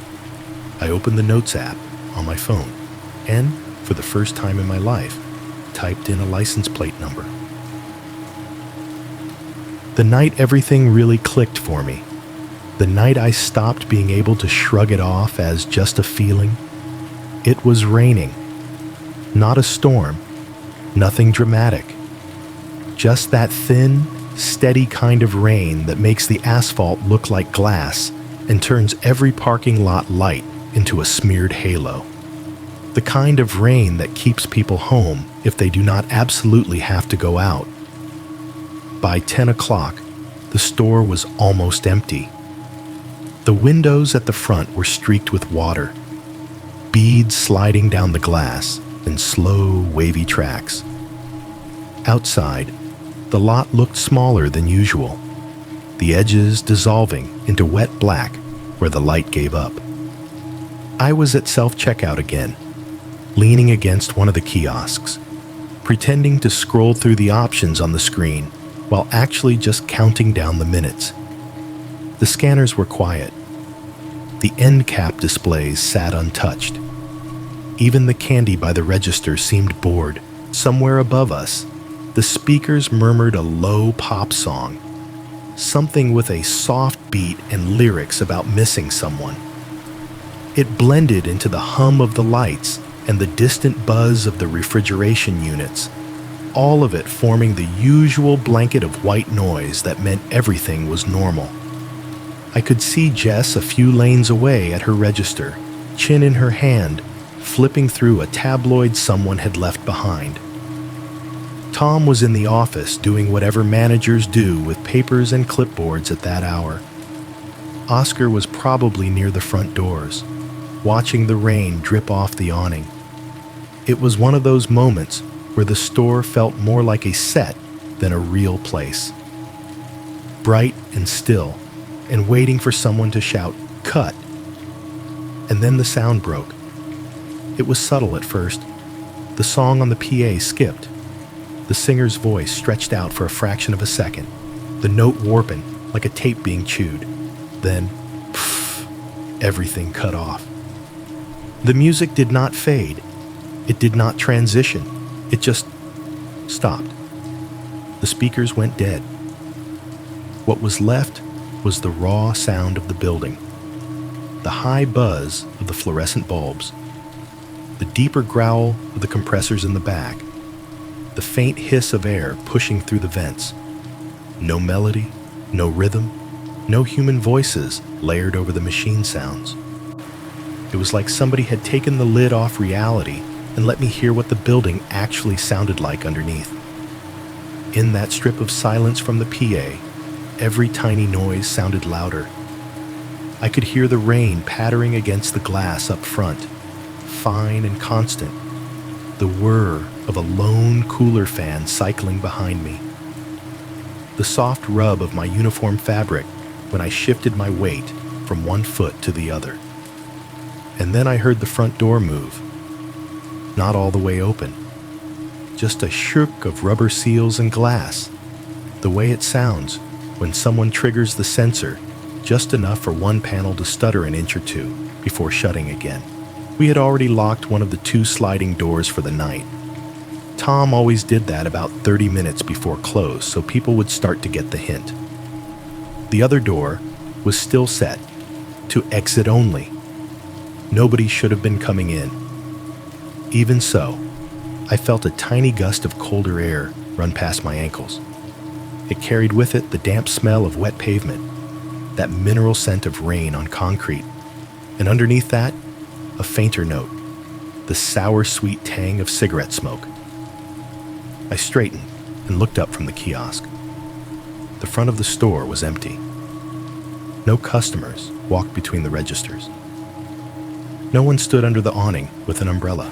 I opened the Notes app on my phone and, for the first time in my life, typed in a license plate number. The night everything really clicked for me, the night I stopped being able to shrug it off as just a feeling, it was raining. Not a storm, nothing dramatic. Just that thin, steady kind of rain that makes the asphalt look like glass and turns every parking lot light into a smeared halo. The kind of rain that keeps people home if they do not absolutely have to go out. By 10 o'clock, the store was almost empty. The windows at the front were streaked with water, beads sliding down the glass in slow, wavy tracks. Outside, the lot looked smaller than usual, the edges dissolving into wet black where the light gave up. I was at self-checkout again, leaning against one of the kiosks, pretending to scroll through the options on the screen while actually just counting down the minutes. The scanners were quiet. The end cap displays sat untouched. Even the candy by the register seemed bored. Somewhere above us, the speakers murmured a low pop song, something with a soft beat and lyrics about missing someone. It blended into the hum of the lights and the distant buzz of the refrigeration units, all of it forming the usual blanket of white noise that meant everything was normal. I could see Jess a few lanes away at her register, chin in her hand, flipping through a tabloid someone had left behind. Tom was in the office doing whatever managers do with papers and clipboards at that hour. Oscar was probably near the front doors, watching the rain drip off the awning. It was one of those moments where the store felt more like a set than a real place. Bright and still, and waiting for someone to shout, "Cut!" And then the sound broke. It was subtle at first. The song on the PA skipped. The singer's voice stretched out for a fraction of a second, the note warping like a tape being chewed. Then, pff, everything cut off. The music did not fade. It did not transition. It just stopped. The speakers went dead. What was left was the raw sound of the building, the high buzz of the fluorescent bulbs, the deeper growl of the compressors in the back, the faint hiss of air pushing through the vents. No melody, no rhythm, no human voices layered over the machine sounds. It was like somebody had taken the lid off reality and let me hear what the building actually sounded like underneath. In that strip of silence from the PA, every tiny noise sounded louder. I could hear the rain pattering against the glass up front, fine and constant, the whir of a lone cooler fan cycling behind me, the soft rub of my uniform fabric when I shifted my weight from one foot to the other. And then I heard the front door move, not all the way open, just a shook of rubber seals and glass, the way it sounds when someone triggers the sensor just enough for one panel to stutter an inch or two before shutting again. We had already locked one of the 2 sliding doors for the night. Tom always did that about 30 minutes before close so people would start to get the hint. The other door was still set to exit only. Nobody should have been coming in. Even so, I felt a tiny gust of colder air run past my ankles. It carried with it the damp smell of wet pavement, that mineral scent of rain on concrete, and underneath that, a fainter note, the sour-sweet tang of cigarette smoke. I straightened and looked up from the kiosk. The front of the store was empty. No customers walked between the registers. No one stood under the awning with an umbrella.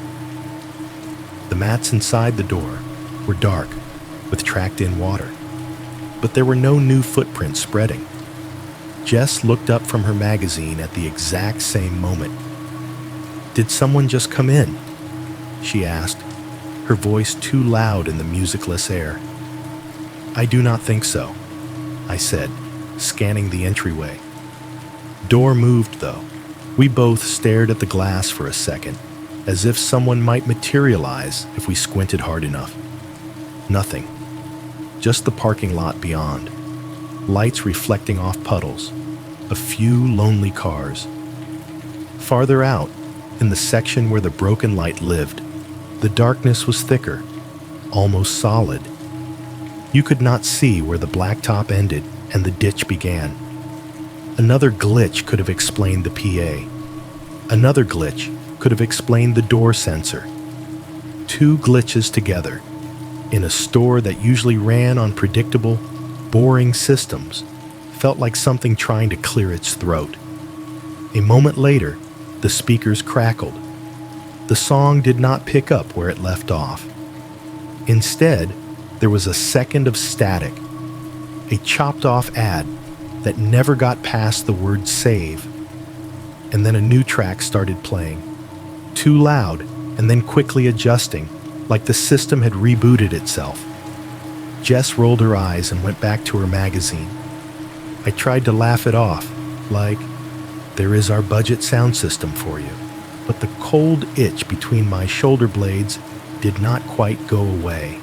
The mats inside the door were dark with tracked-in water, but there were no new footprints spreading. Jess looked up from her magazine at the exact same moment. "Did someone just come in?" she asked, her voice too loud in the musicless air. "I do not think so," I said, scanning the entryway. Door moved, though. We both stared at the glass for a second, as if someone might materialize if we squinted hard enough. Nothing. Just the parking lot beyond. Lights reflecting off puddles. A few lonely cars. Farther out, in the section where the broken light lived, the darkness was thicker, almost solid. You could not see where the blacktop ended and the ditch began. Another glitch could have explained the PA. Another glitch could have explained the door sensor. Two glitches together, in a store that usually ran on predictable, boring systems, felt like something trying to clear its throat. A moment later, the speakers crackled. The song did not pick up where it left off. Instead, there was a second of static, a chopped-off ad that never got past the word save, and then a new track started playing, too loud and then quickly adjusting, like the system had rebooted itself. Jess rolled her eyes and went back to her magazine. I tried to laugh it off, like, "There is our budget sound system for you," but the cold itch between my shoulder blades did not quite go away.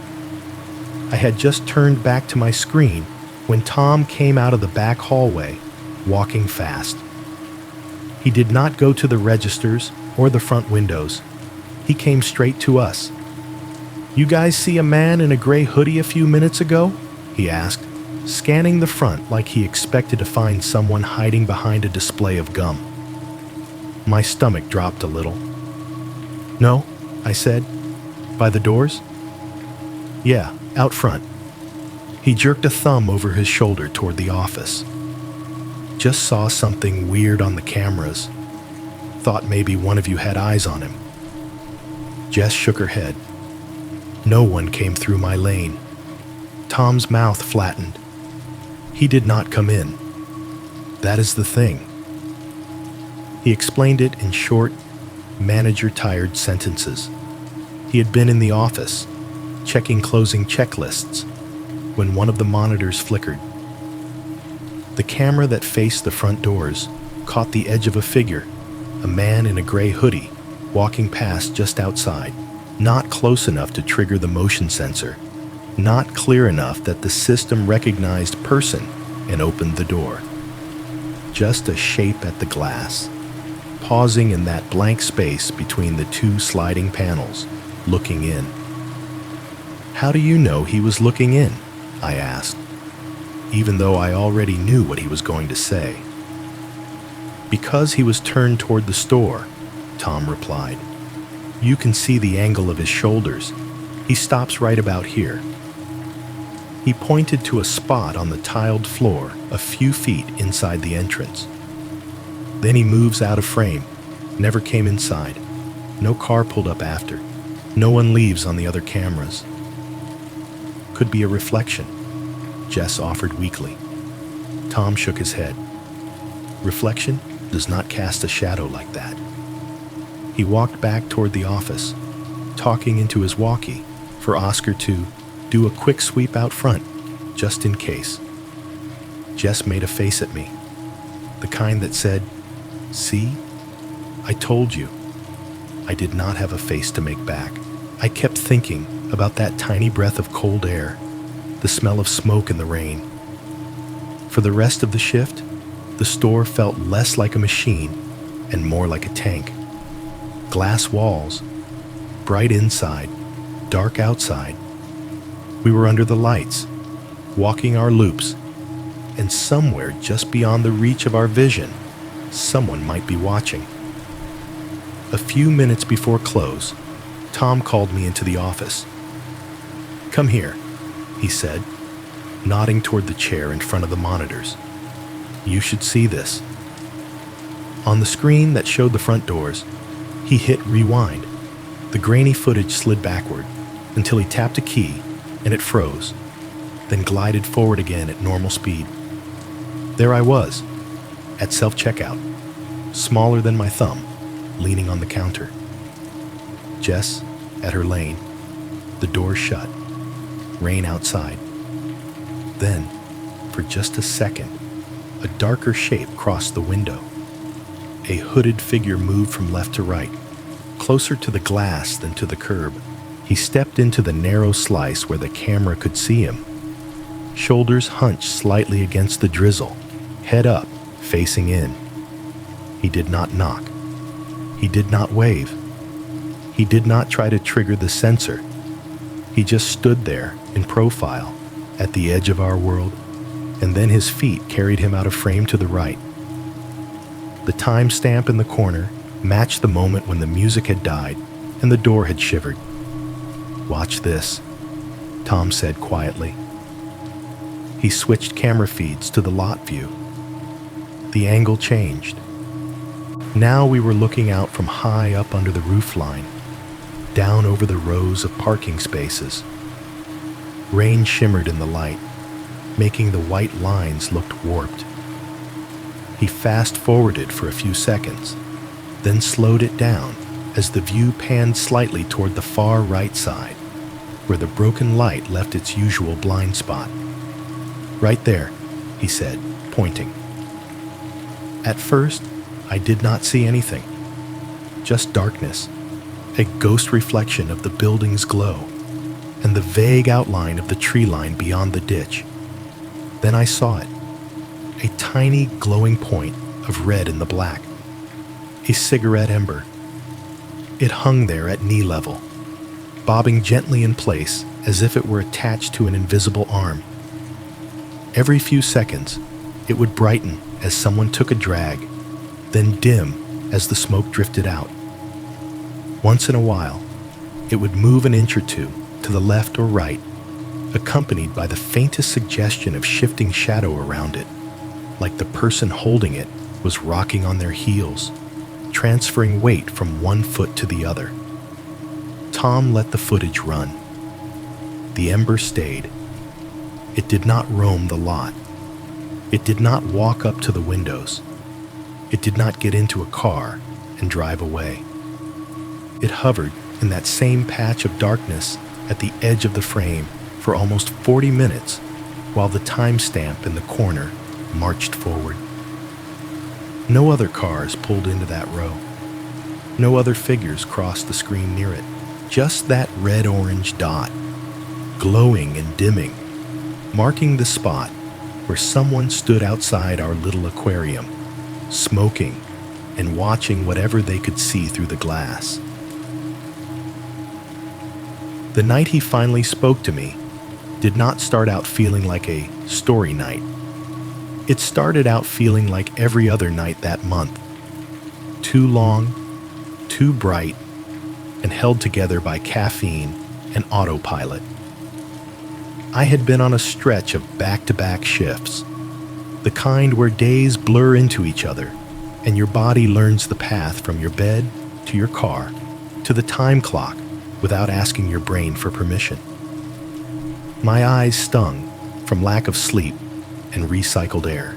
I had just turned back to my screen when Tom came out of the back hallway, walking fast. He did not go to the registers or the front windows. He came straight to us. "You guys see a man in a gray hoodie a few minutes ago?" he asked, scanning the front like he expected to find someone hiding behind a display of gum. My stomach dropped a little. "No," I said. "By the doors?" "Yeah, out front." He jerked a thumb over his shoulder toward the office. "Just saw something weird on the cameras. Thought maybe one of you had eyes on him." Jess shook her head. No one came through my lane. Tom's mouth flattened. He did not come in. That is the thing. He explained it in short, manager-tired sentences. He had been in the office, checking closing checklists, when one of the monitors flickered. The camera that faced the front doors caught the edge of a figure, a man in a gray hoodie, walking past just outside, not close enough to trigger the motion sensor, not clear enough that the system recognized person and opened the door. Just a shape at the glass, pausing in that blank space between the two sliding panels, looking in. "How do you know he was looking in?" I asked, even though I already knew what he was going to say. "Because he was turned toward the store," Tom replied. "You can see the angle of his shoulders. He stops right about here." He pointed to a spot on the tiled floor a few feet inside the entrance. Then he moves out of frame, never came inside. No car pulled up after. No one leaves on the other cameras. "Could be a reflection," Jess offered weakly. Tom shook his head. "Reflection does not cast a shadow like that." He walked back toward the office, talking into his walkie for Oscar to do a quick sweep out front, just in case. Jess made a face at me, the kind that said, "See? I told you." I did not have a face to make back. I kept thinking about that tiny breath of cold air, the smell of smoke in the rain. For the rest of the shift, the store felt less like a machine and more like a tank. Glass walls, bright inside, dark outside. We were under the lights, walking our loops, and somewhere just beyond the reach of our vision, someone might be watching. A few minutes before close, Tom called me into the office. "Come here," he said. nodding toward the chair in front of the monitors. "You should see this." On the screen that showed the front doors, he hit rewind. The grainy footage slid backward until he tapped a key and it froze, then glided forward again at normal speed. There I was, at self-checkout, smaller than my thumb, leaning on the counter. Jess, at her lane, the door shut, rain outside. Then, for just a second, a darker shape crossed the window. A hooded figure moved from left to right, closer to the glass than to the curb. He stepped into the narrow slice where the camera could see him. Shoulders hunched slightly against the drizzle, head up, facing in. He did not knock. He did not wave. He did not try to trigger the sensor. He just stood there, in profile, at the edge of our world, and then his feet carried him out of frame to the right. The timestamp in the corner matched the moment when the music had died and the door had shivered. "Watch this," Tom said quietly. He switched camera feeds to the lot view. The angle changed. Now we were looking out from high up under the roofline, down over the rows of parking spaces. Rain shimmered in the light, making the white lines look warped. He fast-forwarded for a few seconds, then slowed it down as the view panned slightly toward the far right side, where the broken light left its usual blind spot. "Right there," he said, pointing. At first, I did not see anything, just darkness, a ghost reflection of the building's glow, and the vague outline of the tree line beyond the ditch. Then I saw it, a tiny glowing point of red in the black, a cigarette ember. It hung there at knee level, bobbing gently in place as if it were attached to an invisible arm. Every few seconds, it would brighten as someone took a drag, then dim as the smoke drifted out. Once in a while, it would move an inch or two to the left or right, accompanied by the faintest suggestion of shifting shadow around it, like the person holding it was rocking on their heels, transferring weight from one foot to the other. Tom let the footage run. The ember stayed. It did not roam the lot. It did not walk up to the windows. It did not get into a car and drive away. It hovered in that same patch of darkness at the edge of the frame for almost 40 minutes while the timestamp in the corner marched forward. No other cars pulled into that row. No other figures crossed the screen near it. Just that red-orange dot, glowing and dimming, marking the spot where someone stood outside our little aquarium, smoking and watching whatever they could see through the glass. The night he finally spoke to me did not start out feeling like a story night. It started out feeling like every other night that month. Too long, too bright, and held together by caffeine and autopilot. I had been on a stretch of back-to-back shifts, the kind where days blur into each other and your body learns the path from your bed to your car to the time clock without asking your brain for permission. My eyes stung from lack of sleep and recycled air.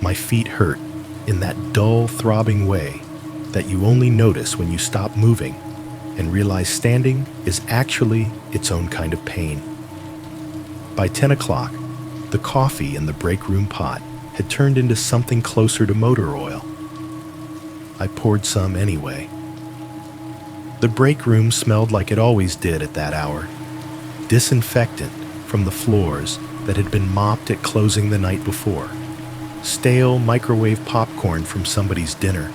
My feet hurt in that dull, throbbing way that you only notice when you stop moving and realize standing is actually its own kind of pain. By 10 o'clock, the coffee in the break room pot had turned into something closer to motor oil. I poured some anyway. The break room smelled like it always did at that hour, disinfectant from the floors that had been mopped at closing the night before, stale microwave popcorn from somebody's dinner,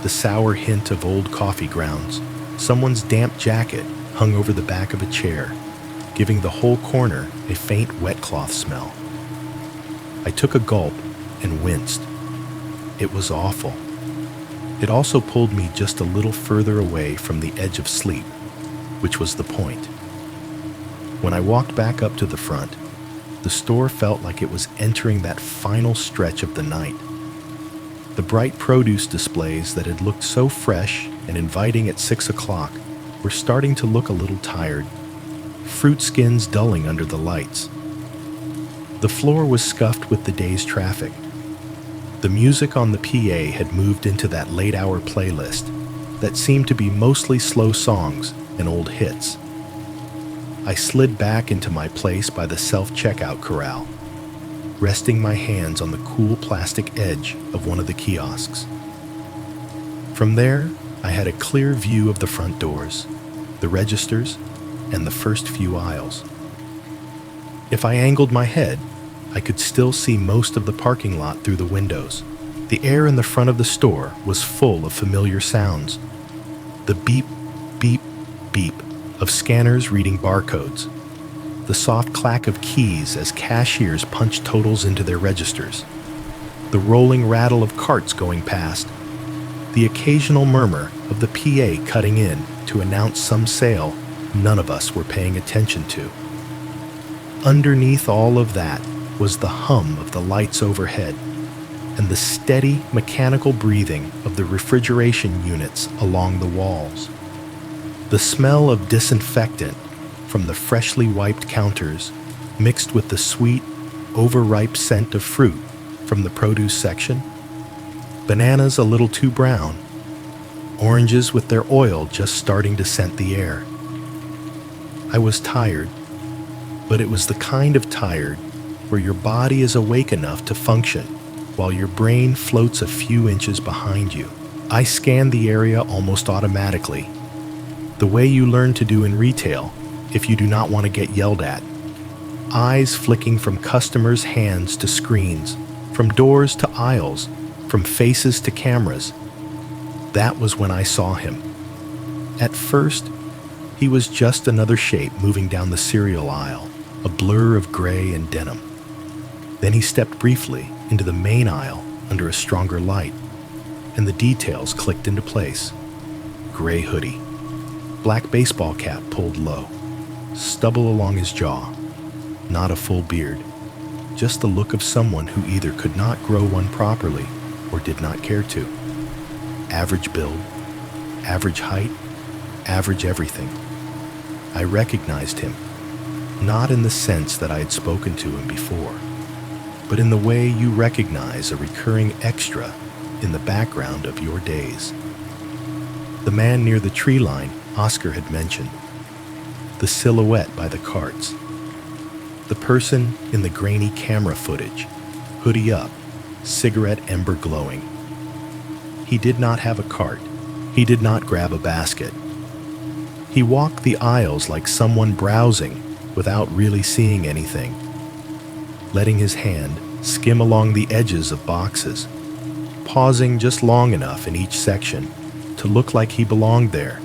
the sour hint of old coffee grounds, someone's damp jacket hung over the back of a chair, giving the whole corner a faint wet cloth smell. I took a gulp and winced. It was awful. It also pulled me just a little further away from the edge of sleep, which was the point. When I walked back up to the front, the store felt like it was entering that final stretch of the night. The bright produce displays that had looked so fresh and inviting at 6 o'clock were starting to look a little tired, fruit skins dulling under the lights. The floor was scuffed with the day's traffic. The music on the PA had moved into that late-hour playlist that seemed to be mostly slow songs and old hits. I slid back into my place by the self-checkout corral, resting my hands on the cool plastic edge of one of the kiosks. From there, I had a clear view of the front doors, the registers, and the first few aisles. If I angled my head, I could still see most of the parking lot through the windows. The air in the front of the store was full of familiar sounds. The beep, beep, beep of scanners reading barcodes. The soft clack of keys as cashiers punched totals into their registers. The rolling rattle of carts going past. The occasional murmur of the PA cutting in to announce some sale none of us were paying attention to. Underneath all of that was the hum of the lights overhead and the steady mechanical breathing of the refrigeration units along the walls. The smell of disinfectant from the freshly wiped counters mixed with the sweet, overripe scent of fruit from the produce section. Bananas a little too brown. Oranges with their oil just starting to scent the air. I was tired, but it was the kind of tired where your body is awake enough to function while your brain floats a few inches behind you. I scanned the area almost automatically, the way you learn to do in retail if you do not want to get yelled at. Eyes flicking from customers' hands to screens, from doors to aisles, from faces to cameras. That was when I saw him. At first, he was just another shape moving down the cereal aisle, a blur of gray and denim. Then he stepped briefly into the main aisle under a stronger light, and the details clicked into place. Gray hoodie, black baseball cap pulled low, stubble along his jaw, not a full beard, just the look of someone who either could not grow one properly or did not care to. Average build, average height, average everything. I recognized him, not in the sense that I had spoken to him before, but in the way you recognize a recurring extra in the background of your days. The man near the tree line Oscar had mentioned. The silhouette by the carts. The person in the grainy camera footage, hoodie up, cigarette ember glowing. He did not have a cart. He did not grab a basket. He walked the aisles like someone browsing without really seeing anything, letting his hand skim along the edges of boxes, pausing just long enough in each section to look like he belonged there,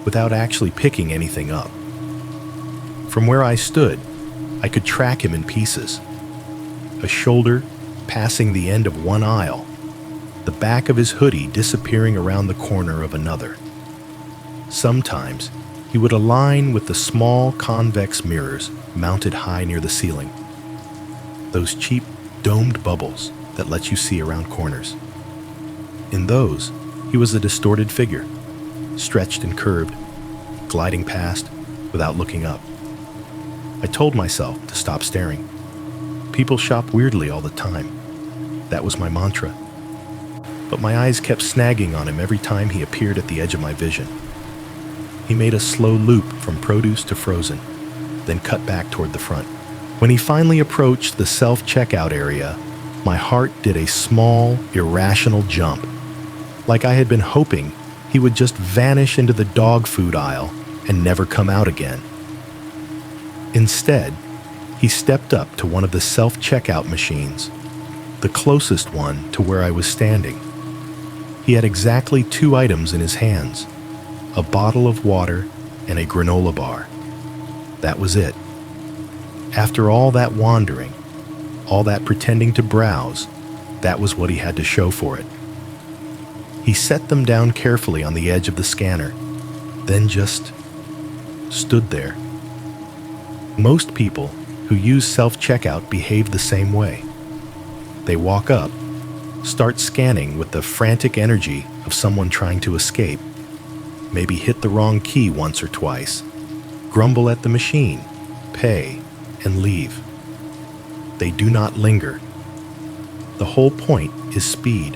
without actually picking anything up. From where I stood, I could track him in pieces. A shoulder passing the end of one aisle, the back of his hoodie disappearing around the corner of another. Sometimes, he would align with the small convex mirrors mounted high near the ceiling. Those cheap, domed bubbles that let you see around corners. In those, he was a distorted figure, stretched and curved, gliding past without looking up. I told myself to stop staring. People shop weirdly all the time. That was my mantra. But my eyes kept snagging on him every time he appeared at the edge of my vision. He made a slow loop from produce to frozen, then cut back toward the front. When he finally approached the self-checkout area, my heart did a small, irrational jump, like I had been hoping he would just vanish into the dog food aisle and never come out again. Instead, he stepped up to one of the self-checkout machines, the closest one to where I was standing. He had exactly 2 items in his hands, a bottle of water and a granola bar. That was it. After all that wandering, all that pretending to browse, that was what he had to show for it. He set them down carefully on the edge of the scanner, then just stood there. Most people who use self-checkout behave the same way. They walk up, start scanning with the frantic energy of someone trying to escape, maybe hit the wrong key once or twice, grumble at the machine, pay, and leave. They do not linger. The whole point is speed.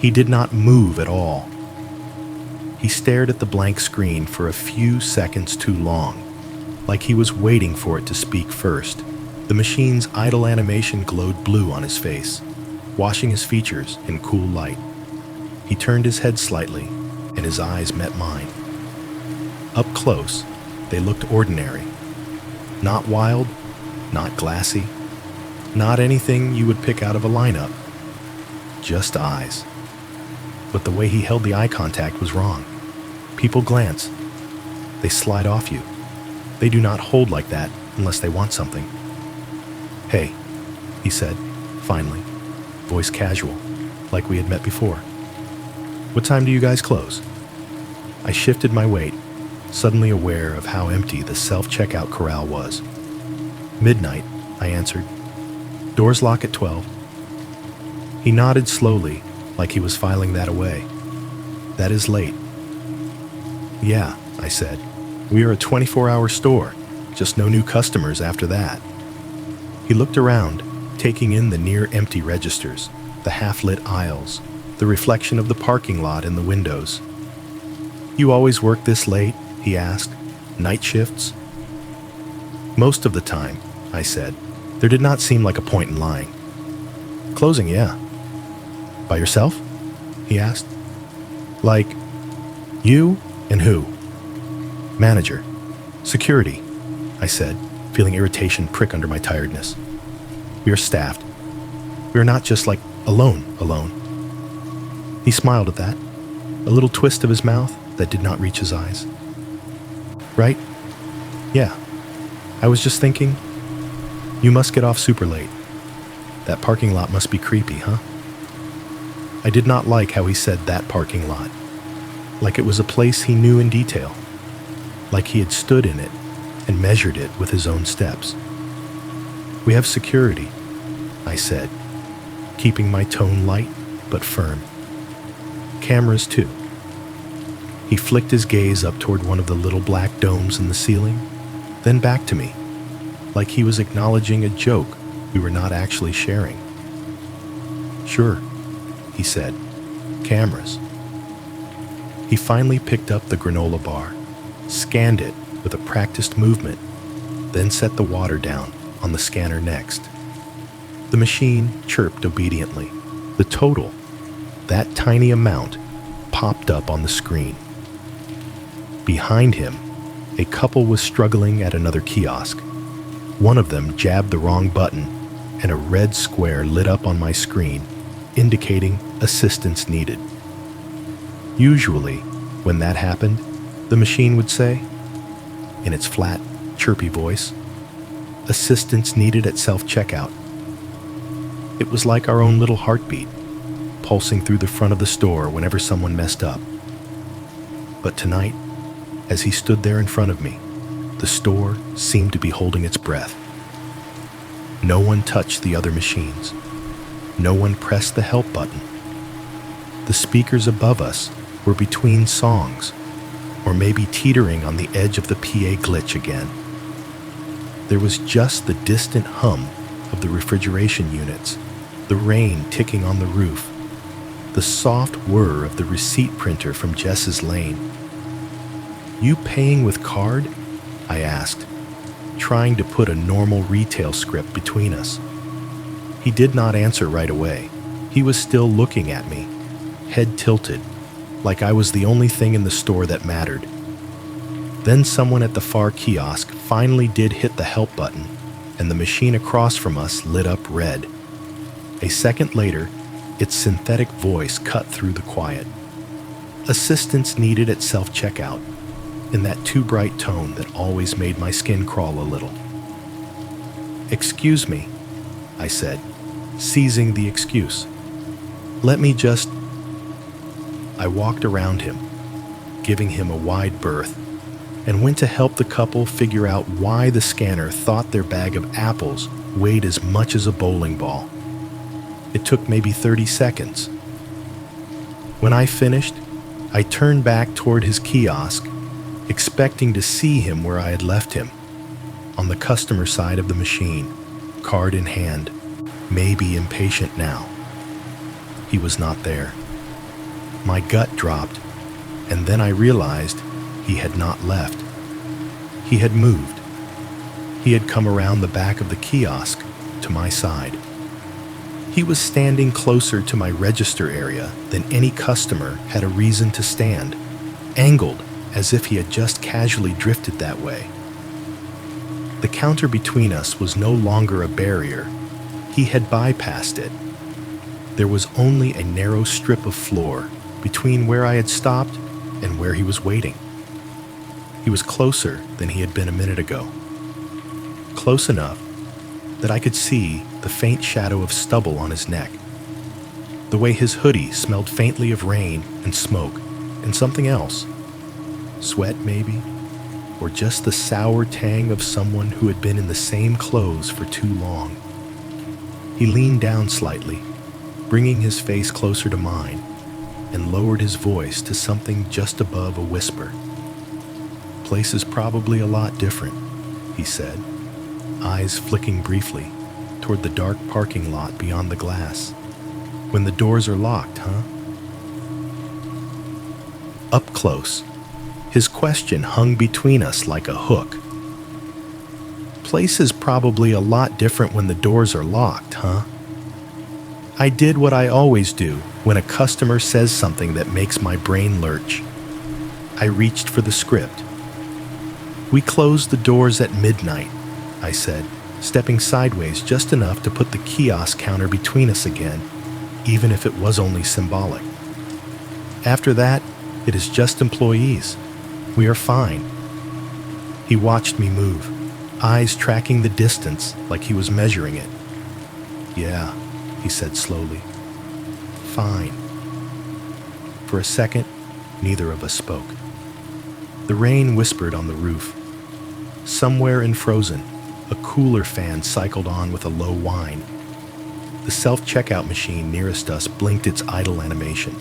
He did not move at all. He stared at the blank screen for a few seconds too long, like he was waiting for it to speak first. The machine's idle animation glowed blue on his face, washing his features in cool light. He turned his head slightly, and his eyes met mine. Up close, they looked ordinary. Not wild, not glassy, not anything you would pick out of a lineup. Just eyes. But the way he held the eye contact was wrong. People glance. They slide off you. They do not hold like that unless they want something. "Hey," he said, finally, voice casual, like we had met before. "What time do you guys close?" I shifted my weight, suddenly aware of how empty the self-checkout corral was. "Midnight," I answered. "Doors lock at 12. He nodded slowly, like he was filing that away. "That is late." "Yeah," I said. "We are a 24-hour store, just no new customers after that." He looked around, taking in the near-empty registers, the half-lit aisles, the reflection of the parking lot in the windows. "You always work this late?" he asked. "Night shifts?" "Most of the time," I said. There did not seem like a point in lying. "Closing, yeah." "By yourself?" he asked. "Like, you and who?" "Manager. Security," I said, feeling irritation prick under my tiredness. "We are staffed. We are not just like alone. He smiled at that, a little twist of his mouth that did not reach his eyes. "Right? Yeah. I was just thinking, you must get off super late. That parking lot must be creepy, huh?" I did not like how he said that parking lot, like it was a place he knew in detail, like he had stood in it and measured it with his own steps. "We have security," I said, keeping my tone light but firm. "Cameras, too." He flicked his gaze up toward one of the little black domes in the ceiling, then back to me, like he was acknowledging a joke we were not actually sharing. "Sure," he said. "Cameras." He finally picked up the granola bar, scanned it with a practiced movement, then set the water down on the scanner next. The machine chirped obediently. The total, that tiny amount, popped up on the screen. Behind him, a couple was struggling at another kiosk. One of them jabbed the wrong button, and a red square lit up on my screen, indicating assistance needed. Usually, when that happened, the machine would say, in its flat, chirpy voice, "Assistance needed at self-checkout." It was like our own little heartbeat, pulsing through the front of the store whenever someone messed up. But tonight, as he stood there in front of me, the store seemed to be holding its breath. No one touched the other machines. No one pressed the help button. The speakers above us were between songs, or maybe teetering on the edge of the PA glitch again. There was just the distant hum of the refrigeration units, the rain ticking on the roof, the soft whir of the receipt printer from Jess's lane. "You paying with card?" I asked, trying to put a normal retail script between us. He did not answer right away. He was still looking at me, head tilted, like I was the only thing in the store that mattered. Then someone at the far kiosk finally did hit the help button, and the machine across from us lit up red. A second later, its synthetic voice cut through the quiet. "Assistance needed at self-checkout," in that too bright tone that always made my skin crawl a little. "Excuse me," I said, seizing the excuse. "Let me just..." I walked around him, giving him a wide berth, and went to help the couple figure out why the scanner thought their bag of apples weighed as much as a bowling ball. It took maybe 30 seconds. When I finished, I turned back toward his kiosk, expecting to see him where I had left him, on the customer side of the machine, card in hand, maybe impatient now. He was not there. My gut dropped, and then I realized he had not left. He had moved. He had come around the back of the kiosk to my side. He was standing closer to my register area than any customer had a reason to stand, angled as if he had just casually drifted that way. The counter between us was no longer a barrier. He had bypassed it. There was only a narrow strip of floor between where I had stopped and where he was waiting. He was closer than he had been a minute ago. Close enough that I could see the faint shadow of stubble on his neck. The way his hoodie smelled faintly of rain and smoke and something else. Sweat, maybe? Or just the sour tang of someone who had been in the same clothes for too long. He leaned down slightly, bringing his face closer to mine, and lowered his voice to something just above a whisper. "Place is probably a lot different," he said, eyes flicking briefly toward the dark parking lot beyond the glass. "When the doors are locked, huh?" Up close, his question hung between us like a hook. "Place is probably a lot different when the doors are locked, huh?" I did what I always do when a customer says something that makes my brain lurch. I reached for the script. "We close the doors at midnight," I said, stepping sideways just enough to put the kiosk counter between us again, even if it was only symbolic. "After that, it is just employees. We are fine." He watched me move, eyes tracking the distance like he was measuring it. "Yeah," he said slowly. "Fine." For a second, neither of us spoke. The rain whispered on the roof. Somewhere in Frozen, a cooler fan cycled on with a low whine. The self-checkout machine nearest us blinked its idle animation,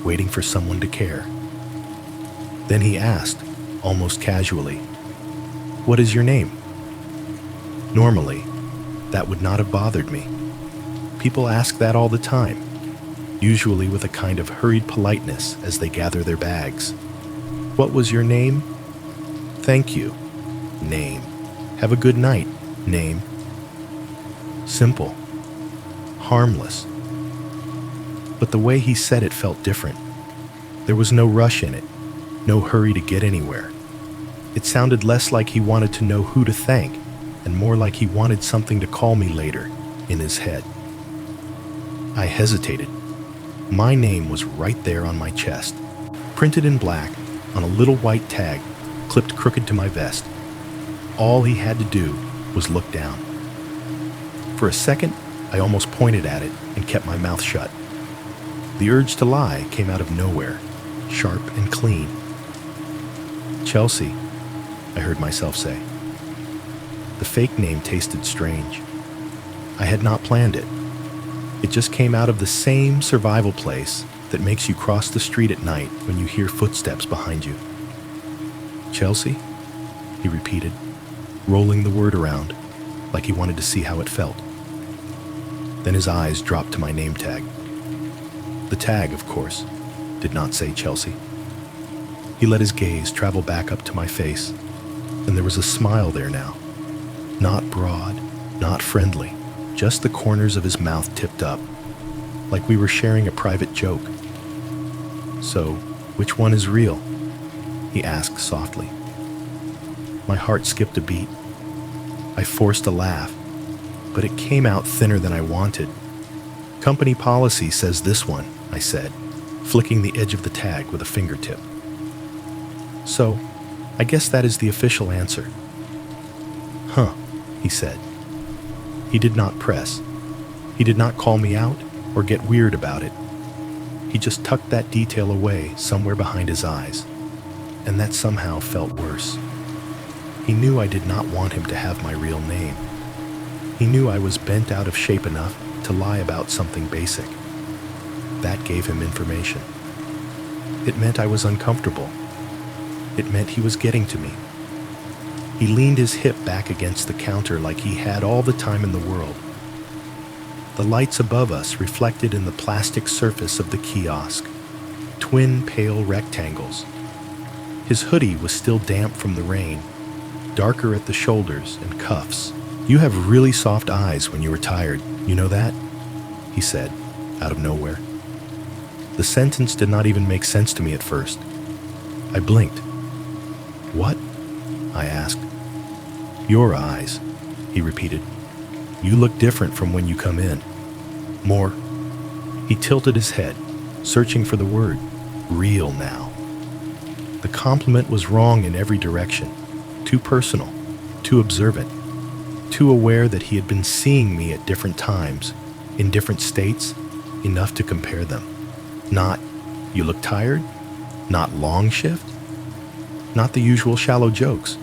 waiting for someone to care. Then he asked, almost casually, "What is your name?" Normally, that would not have bothered me. People ask that all the time, usually with a kind of hurried politeness as they gather their bags. "What was your name?" "Thank you." Name. "Have a good night." Name. Simple. Harmless. But the way he said it felt different. There was no rush in it, no hurry to get anywhere. It sounded less like he wanted to know who to thank and more like he wanted something to call me later in his head. I hesitated. My name was right there on my chest, printed in black on a little white tag clipped crooked to my vest. All he had to do was look down. For a second, I almost pointed at it and kept my mouth shut. The urge to lie came out of nowhere, sharp and clean. "Chelsea," I heard myself say. The fake name tasted strange. I had not planned it. It just came out of the same survival place that makes you cross the street at night when you hear footsteps behind you. "Chelsea?" he repeated, rolling the word around like he wanted to see how it felt. Then his eyes dropped to my name tag. The tag, of course, did not say Chelsea. He let his gaze travel back up to my face, and there was a smile there now. Not broad, not friendly, just the corners of his mouth tipped up, like we were sharing a private joke. "So, which one is real?" he asked softly. My heart skipped a beat. I forced a laugh, but it came out thinner than I wanted. "Company policy says this one," I said, flicking the edge of the tag with a fingertip. "So, I guess that is the official answer." "Huh," he said. He did not press. He did not call me out or get weird about it. He just tucked that detail away somewhere behind his eyes. and that somehow felt worse. He knew I did not want him to have my real name. He knew I was bent out of shape enough to lie about something basic. That gave him information. It meant I was uncomfortable. It meant he was getting to me. He leaned his hip back against the counter like he had all the time in the world. The lights above us reflected in the plastic surface of the kiosk, twin pale rectangles. His hoodie was still damp from the rain, darker at the shoulders and cuffs. "You have really soft eyes when you are tired, you know that?" he said, out of nowhere. The sentence did not even make sense to me at first. I blinked. "What?" I asked. "Your eyes," he repeated. "You look different from when you come in. More." He tilted his head, searching for the word, "real" now. The compliment was wrong in every direction. Too personal, too observant, too aware that he had been seeing me at different times, in different states, enough to compare them. Not, "You look tired?" Not long shift? Not the usual shallow jokes.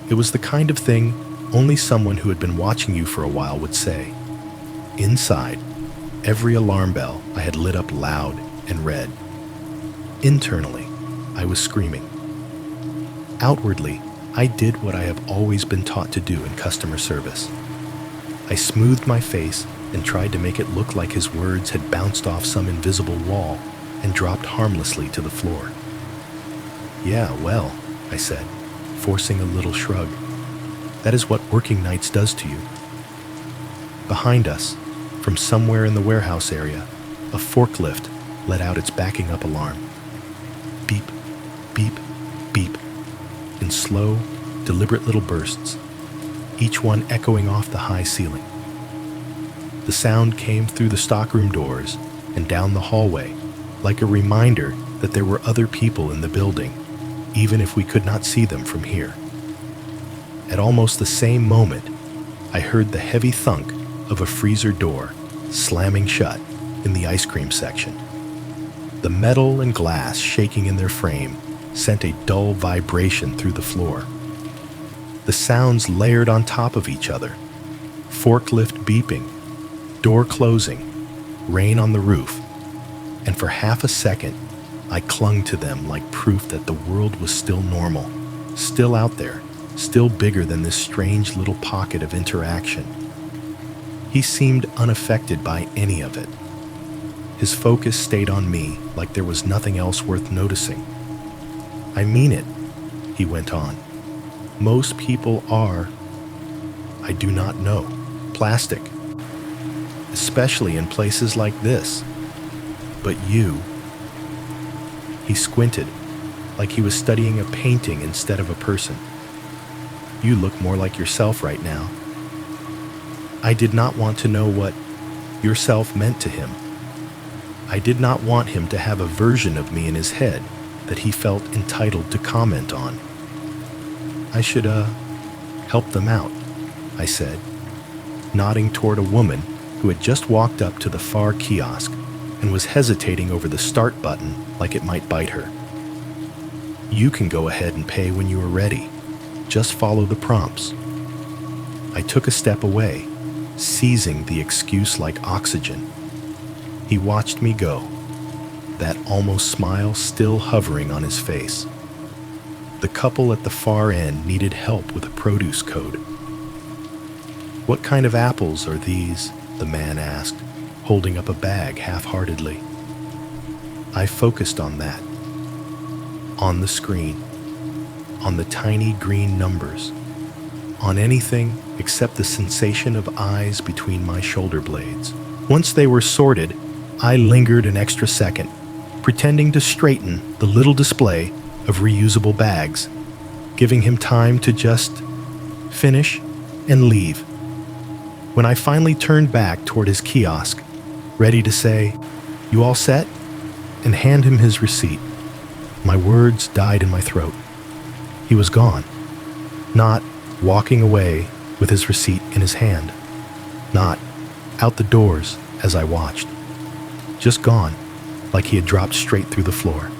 It was the kind of thing only someone who had been watching you for a while would say. Inside, every alarm bell I had lit up loud and red. Internally, I was screaming. Outwardly, I did what I have always been taught to do in customer service. I smoothed my face and tried to make it look like his words had bounced off some invisible wall and dropped harmlessly to the floor. "Yeah, well," I said, forcing a little shrug. "That is what working nights does to you." Behind us, from somewhere in the warehouse area, a forklift let out its backing up alarm. Beep, beep, beep, in slow, deliberate little bursts, each one echoing off the high ceiling. The sound came through the stockroom doors and down the hallway, like a reminder that there were other people in the building, even if we could not see them from here. At almost the same moment, I heard the heavy thunk of a freezer door slamming shut in the ice cream section. The metal and glass shaking in their frame sent a dull vibration through the floor. The sounds layered on top of each other. Forklift beeping, door closing, rain on the roof, and for half a second, I clung to them like proof that the world was still normal, still out there, still bigger than this strange little pocket of interaction. He seemed unaffected by any of it. His focus stayed on me like there was nothing else worth noticing. "I mean it," he went on. "Most people are, I do not know, plastic, especially in places like this. But you..." He squinted, like he was studying a painting instead of a person. "You look more like yourself right now." I did not want to know what yourself meant to him. I did not want him to have a version of me in his head that he felt entitled to comment on. "I should, help them out," I said, nodding toward a woman who had just walked up to the far kiosk and was hesitating over the start button like it might bite her. "You can go ahead and pay when you are ready. Just follow the prompts." I took a step away, seizing the excuse like oxygen. He watched me go, that almost smile still hovering on his face. The couple at the far end needed help with a produce code. "What kind of apples are these?" the man asked, holding up a bag half-heartedly. I focused on that. On the screen. On the tiny green numbers. On anything except the sensation of eyes between my shoulder blades. Once they were sorted, I lingered an extra second, pretending to straighten the little display of reusable bags, giving him time to just finish and leave. When I finally turned back toward his kiosk, ready to say, "You all set?" and hand him his receipt, my words died in my throat. He was gone, not walking away with his receipt in his hand, not out the doors as I watched, just gone like he had dropped straight through the floor.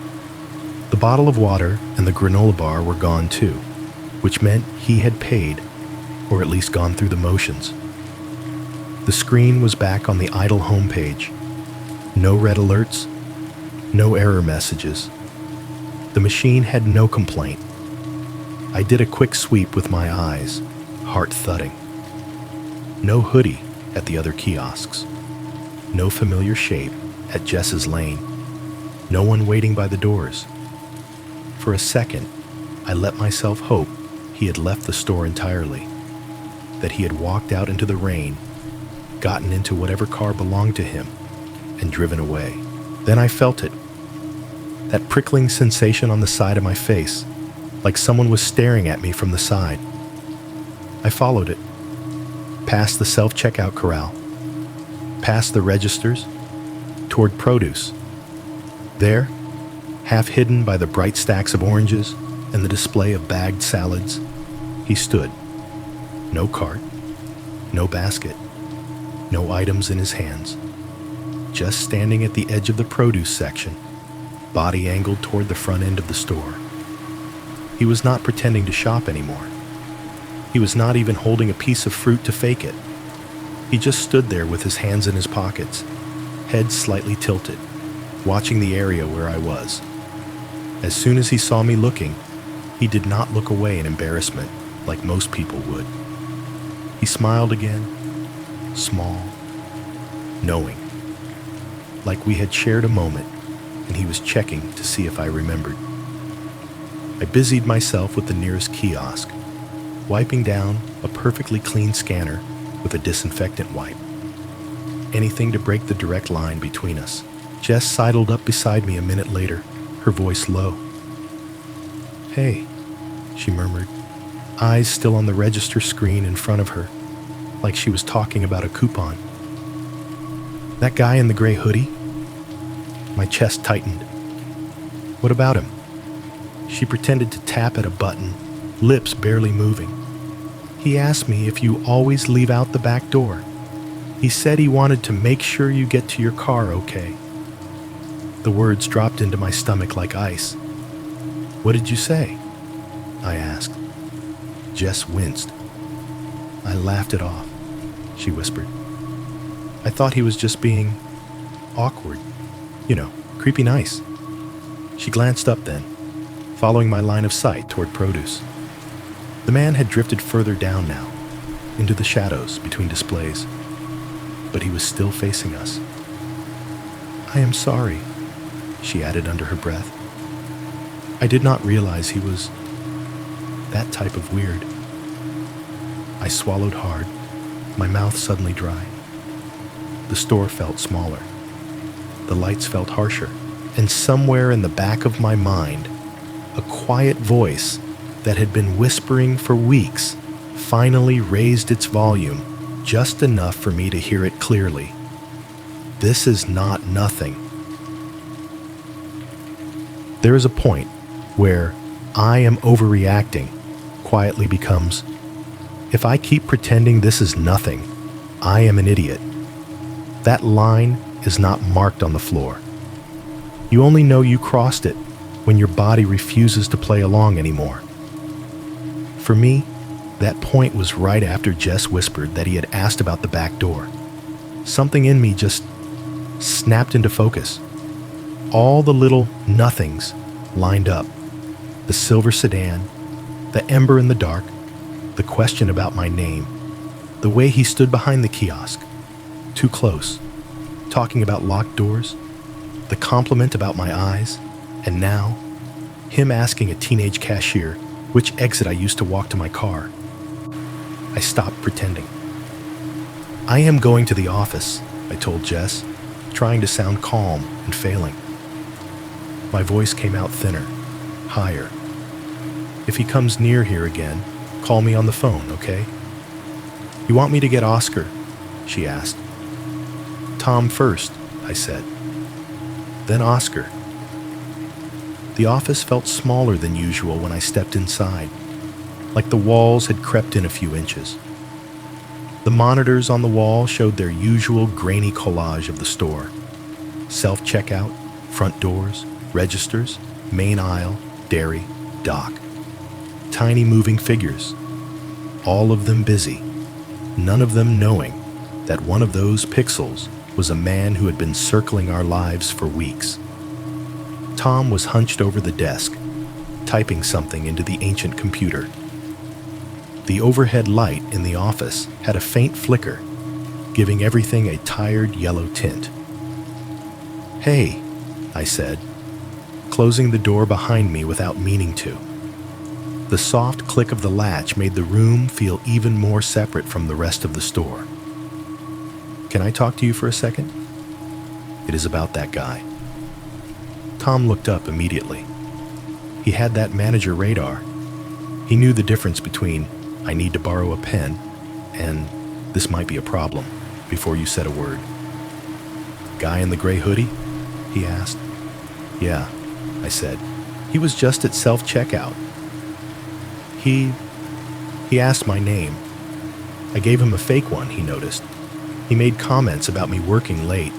The bottle of water and the granola bar were gone too, which meant he had paid, or at least gone through the motions. The screen was back on the idle homepage. No red alerts, no error messages. The machine had no complaint. I did a quick sweep with my eyes, heart thudding. No hoodie at the other kiosks. No familiar shape at Jess's lane. No one waiting by the doors. For a second, I let myself hope he had left the store entirely, that he had walked out into the rain, gotten into whatever car belonged to him, and driven away. Then I felt it, that prickling sensation on the side of my face, like someone was staring at me from the side. I followed it, past the self-checkout corral, past the registers, toward produce. There, half hidden by the bright stacks of oranges and the display of bagged salads, he stood. No cart, no basket, no items in his hands. Just standing at the edge of the produce section, body angled toward the front end of the store. He was not pretending to shop anymore. He was not even holding a piece of fruit to fake it. He just stood there with his hands in his pockets, head slightly tilted, watching the area where I was. As soon as he saw me looking, he did not look away in embarrassment like most people would. He smiled again, small, knowing, like we had shared a moment and he was checking to see if I remembered. I busied myself with the nearest kiosk, wiping down a perfectly clean scanner with a disinfectant wipe. Anything to break the direct line between us. Jess sidled up beside me a minute later, her voice low. "Hey," she murmured, eyes still on the register screen in front of her, like she was talking about a coupon. "That guy in the gray hoodie?" My chest tightened. "What about him?" She pretended to tap at a button, lips barely moving. "He asked me if you always leave out the back door. He said he wanted to make sure you get to your car okay." The words dropped into my stomach like ice. "What did you say?" I asked. Jess winced. "I laughed it off," she whispered. "I thought he was just being awkward. Creepy nice." She glanced up then, following my line of sight toward produce. The man had drifted further down now, into the shadows between displays, but he was still facing us. "I am sorry," she added under her breath. I did not realize he was that type of weird. I swallowed hard, my mouth suddenly dry. The store felt smaller. The lights felt harsher, and somewhere in the back of my mind, a quiet voice that had been whispering for weeks finally raised its volume just enough for me to hear it clearly. "This is not nothing." There is a point where "I am overreacting" quietly becomes, "If I keep pretending this is nothing, I am an idiot." That line is not marked on the floor. You only know you crossed it when your body refuses to play along anymore. For me, that point was right after Jess whispered that he had asked about the back door. Something in me just snapped into focus. All the little nothings lined up. The silver sedan, the ember in the dark, the question about my name, the way he stood behind the kiosk, too close, talking about locked doors, the compliment about my eyes, and now, him asking a teenage cashier which exit I used to walk to my car. I stopped pretending. "I am going to the office," I told Jess, trying to sound calm and failing. My voice came out thinner, higher. "If he comes near here again, call me on the phone, okay?" "You want me to get Oscar?" she asked. "Tom first," I said. Then Oscar. The office felt smaller than usual when I stepped inside, like the walls had crept in a few inches. The monitors on the wall showed their usual grainy collage of the store. Self-checkout, front doors, registers, main aisle, dairy, dock. Tiny moving figures, all of them busy, none of them knowing that one of those pixels was a man who had been circling our lives for weeks. Tom was hunched over the desk, typing something into the ancient computer. The overhead light in the office had a faint flicker, giving everything a tired yellow tint. "Hey," I said, closing the door behind me without meaning to. The soft click of the latch made the room feel even more separate from the rest of the store. "Can I talk to you for a second?" "It is about that guy." Tom looked up immediately. He had that manager radar. He knew the difference between "I need to borrow a pen" and "this might be a problem" before you said a word. "Guy in the gray hoodie?" he asked. "Yeah," I said. "He was just at self-checkout. He asked my name. I gave him a fake one, he noticed. He made comments about me working late,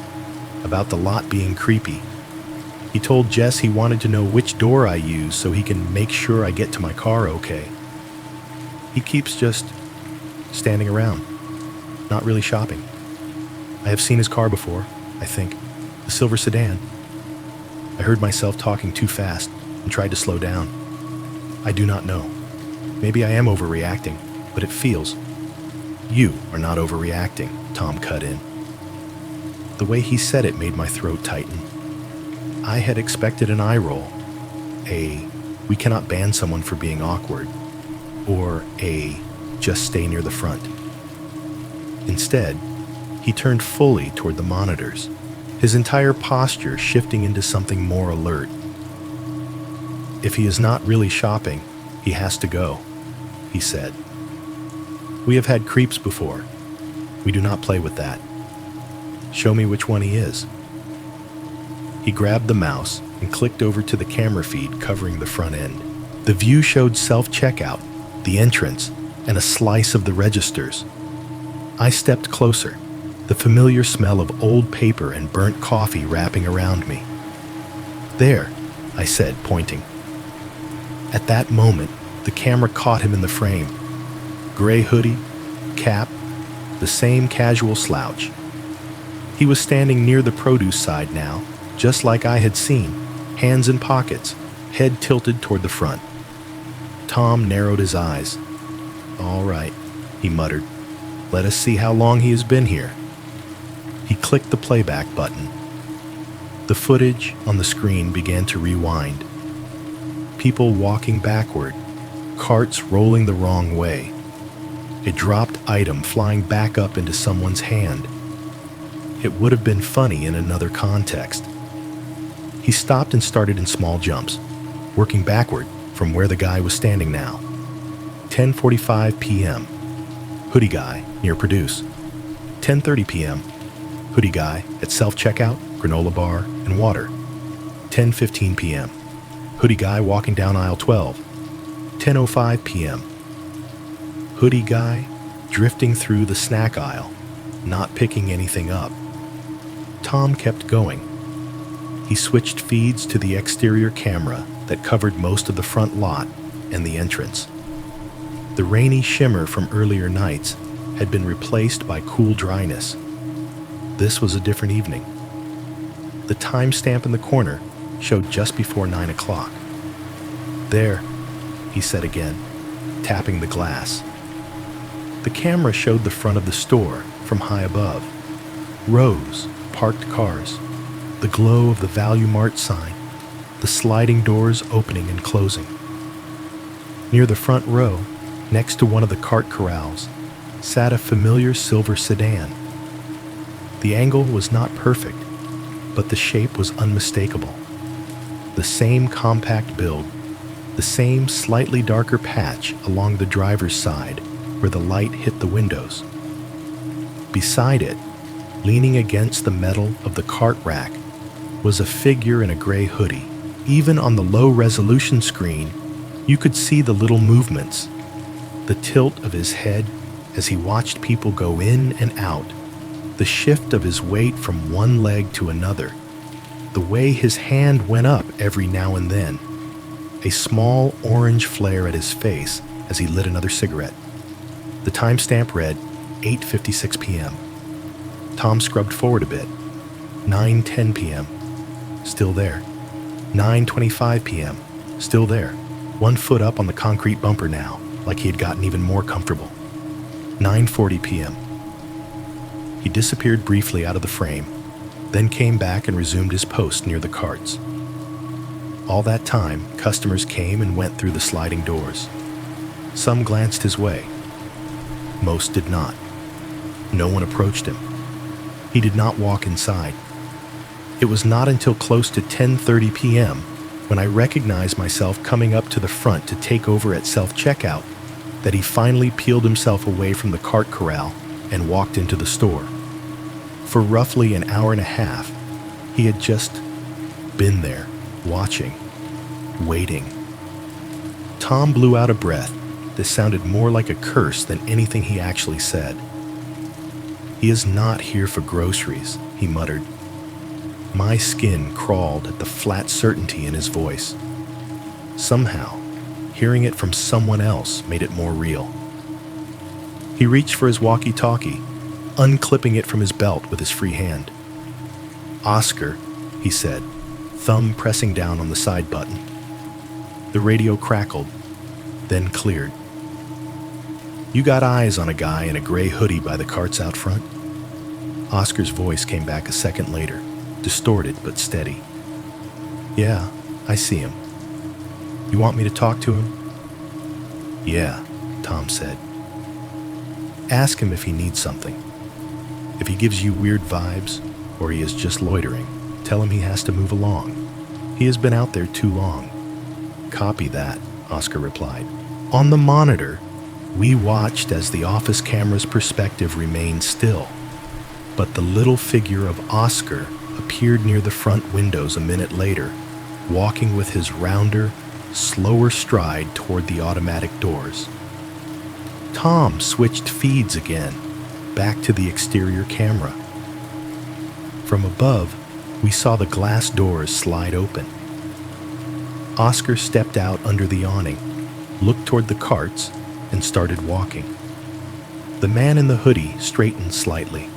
about the lot being creepy. He told Jess he wanted to know which door I use so he can make sure I get to my car okay. He keeps just standing around, not really shopping. I have seen his car before, I think, the silver sedan. I heard myself talking too fast and tried to slow down. I do not know. Maybe I am overreacting, but it feels. You are not overreacting, Tom cut in. The way he said it made my throat tighten. I had expected an eye roll, we cannot ban someone for being awkward, or just stay near the front. Instead, he turned fully toward the monitors, his entire posture shifting into something more alert. If he is not really shopping, he has to go, he said. We have had creeps before. We do not play with that. Show me which one he is. He grabbed the mouse and clicked over to the camera feed covering the front end. The view showed self-checkout, the entrance, and a slice of the registers. I stepped closer, the familiar smell of old paper and burnt coffee wrapping around me. There, I said, pointing. At that moment, the camera caught him in the frame. Gray hoodie, cap, the same casual slouch. He was standing near the produce side now, just like I had seen, hands in pockets, head tilted toward the front. Tom narrowed his eyes. All right, he muttered. Let us see how long he has been here. He clicked the playback button. The footage on the screen began to rewind. People walking backward, carts rolling the wrong way, a dropped item flying back up into someone's hand. It would have been funny in another context. He stopped and started in small jumps, working backward from where the guy was standing now. 10:45 p.m. Hoodie guy near produce. 10:30 p.m. Hoodie guy at self-checkout, granola bar, and water. 10:15 p.m. Hoodie guy walking down aisle 12. 10:05 p.m. Hoodie guy drifting through the snack aisle, not picking anything up. Tom kept going. He switched feeds to the exterior camera that covered most of the front lot and the entrance. The rainy shimmer from earlier nights had been replaced by cool dryness. This was a different evening. The timestamp in the corner showed just before 9 o'clock. There, he said again, tapping the glass. The camera showed the front of the store from high above. Rows, parked cars, the glow of the Value Mart sign, the sliding doors opening and closing. Near the front row, next to one of the cart corrals, sat a familiar silver sedan. The angle was not perfect, but the shape was unmistakable. The same compact build, the same slightly darker patch along the driver's side where the light hit the windows. Beside it, leaning against the metal of the cart rack, was a figure in a gray hoodie. Even on the low-resolution screen, you could see the little movements, the tilt of his head as he watched people go in and out, the shift of his weight from one leg to another, the way his hand went up every now and then, a small orange flare at his face as he lit another cigarette. The timestamp read 8:56 p.m. Tom scrubbed forward a bit. 9:10 p.m. Still there. 9:25 p.m. Still there. 1 foot up on the concrete bumper now, like he had gotten even more comfortable. 9:40 p.m. He disappeared briefly out of the frame, then came back and resumed his post near the carts. All that time, customers came and went through the sliding doors. Some glanced his way. Most did not. No one approached him. He did not walk inside. It was not until close to 10:30 p.m. when I recognized myself coming up to the front to take over at self-checkout that he finally peeled himself away from the cart corral and walked into the store. For roughly an hour and a half, he had just been there, watching, waiting. Tom blew out a breath that sounded more like a curse than anything he actually said. "He is not here for groceries," he muttered. My skin crawled at the flat certainty in his voice. Somehow, hearing it from someone else made it more real. He reached for his walkie-talkie, unclipping it from his belt with his free hand. "Oscar," he said, thumb pressing down on the side button. The radio crackled, then cleared. "You got eyes on a guy in a gray hoodie by the carts out front?" Oscar's voice came back a second later, distorted but steady. "Yeah, I see him. You want me to talk to him?" "Yeah," Tom said. "Ask him if he needs something. If he gives you weird vibes, or he is just loitering, tell him he has to move along. He has been out there too long." "Copy that," Oscar replied. On the monitor, we watched as the office camera's perspective remained still, but the little figure of Oscar appeared near the front windows a minute later, walking with his rounder, slower stride toward the automatic doors. Tom switched feeds again, back to the exterior camera. From above, we saw the glass doors slide open. Oscar stepped out under the awning, looked toward the carts, and started walking. The man in the hoodie straightened slightly.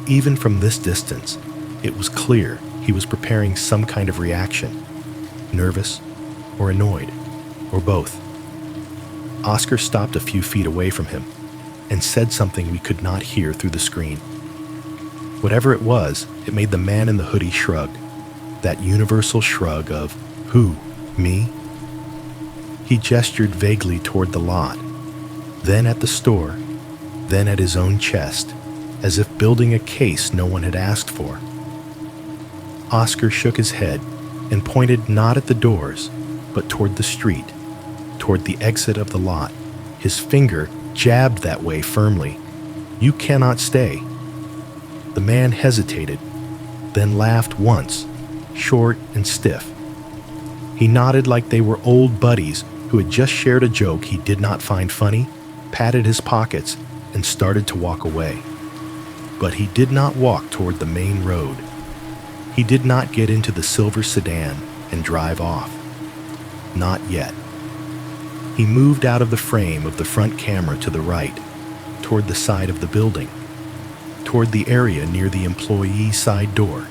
Even from this distance, it was clear he was preparing some kind of reaction, nervous or annoyed, or both. Oscar stopped a few feet away from him and said something we could not hear through the screen. Whatever it was, it made the man in the hoodie shrug, that universal shrug of, "Who, me?" He gestured vaguely toward the lot, then at the store, then at his own chest, as if building a case no one had asked for. Oscar shook his head and pointed not at the doors, but toward the street, toward the exit of the lot, his finger jabbed that way firmly. "You cannot stay." The man hesitated, then laughed once, short and stiff. He nodded like they were old buddies who had just shared a joke he did not find funny, patted his pockets, and started to walk away. But he did not walk toward the main road. He did not get into the silver sedan and drive off. Not yet. He moved out of the frame of the front camera to the right, toward the side of the building, toward the area near the employee side door,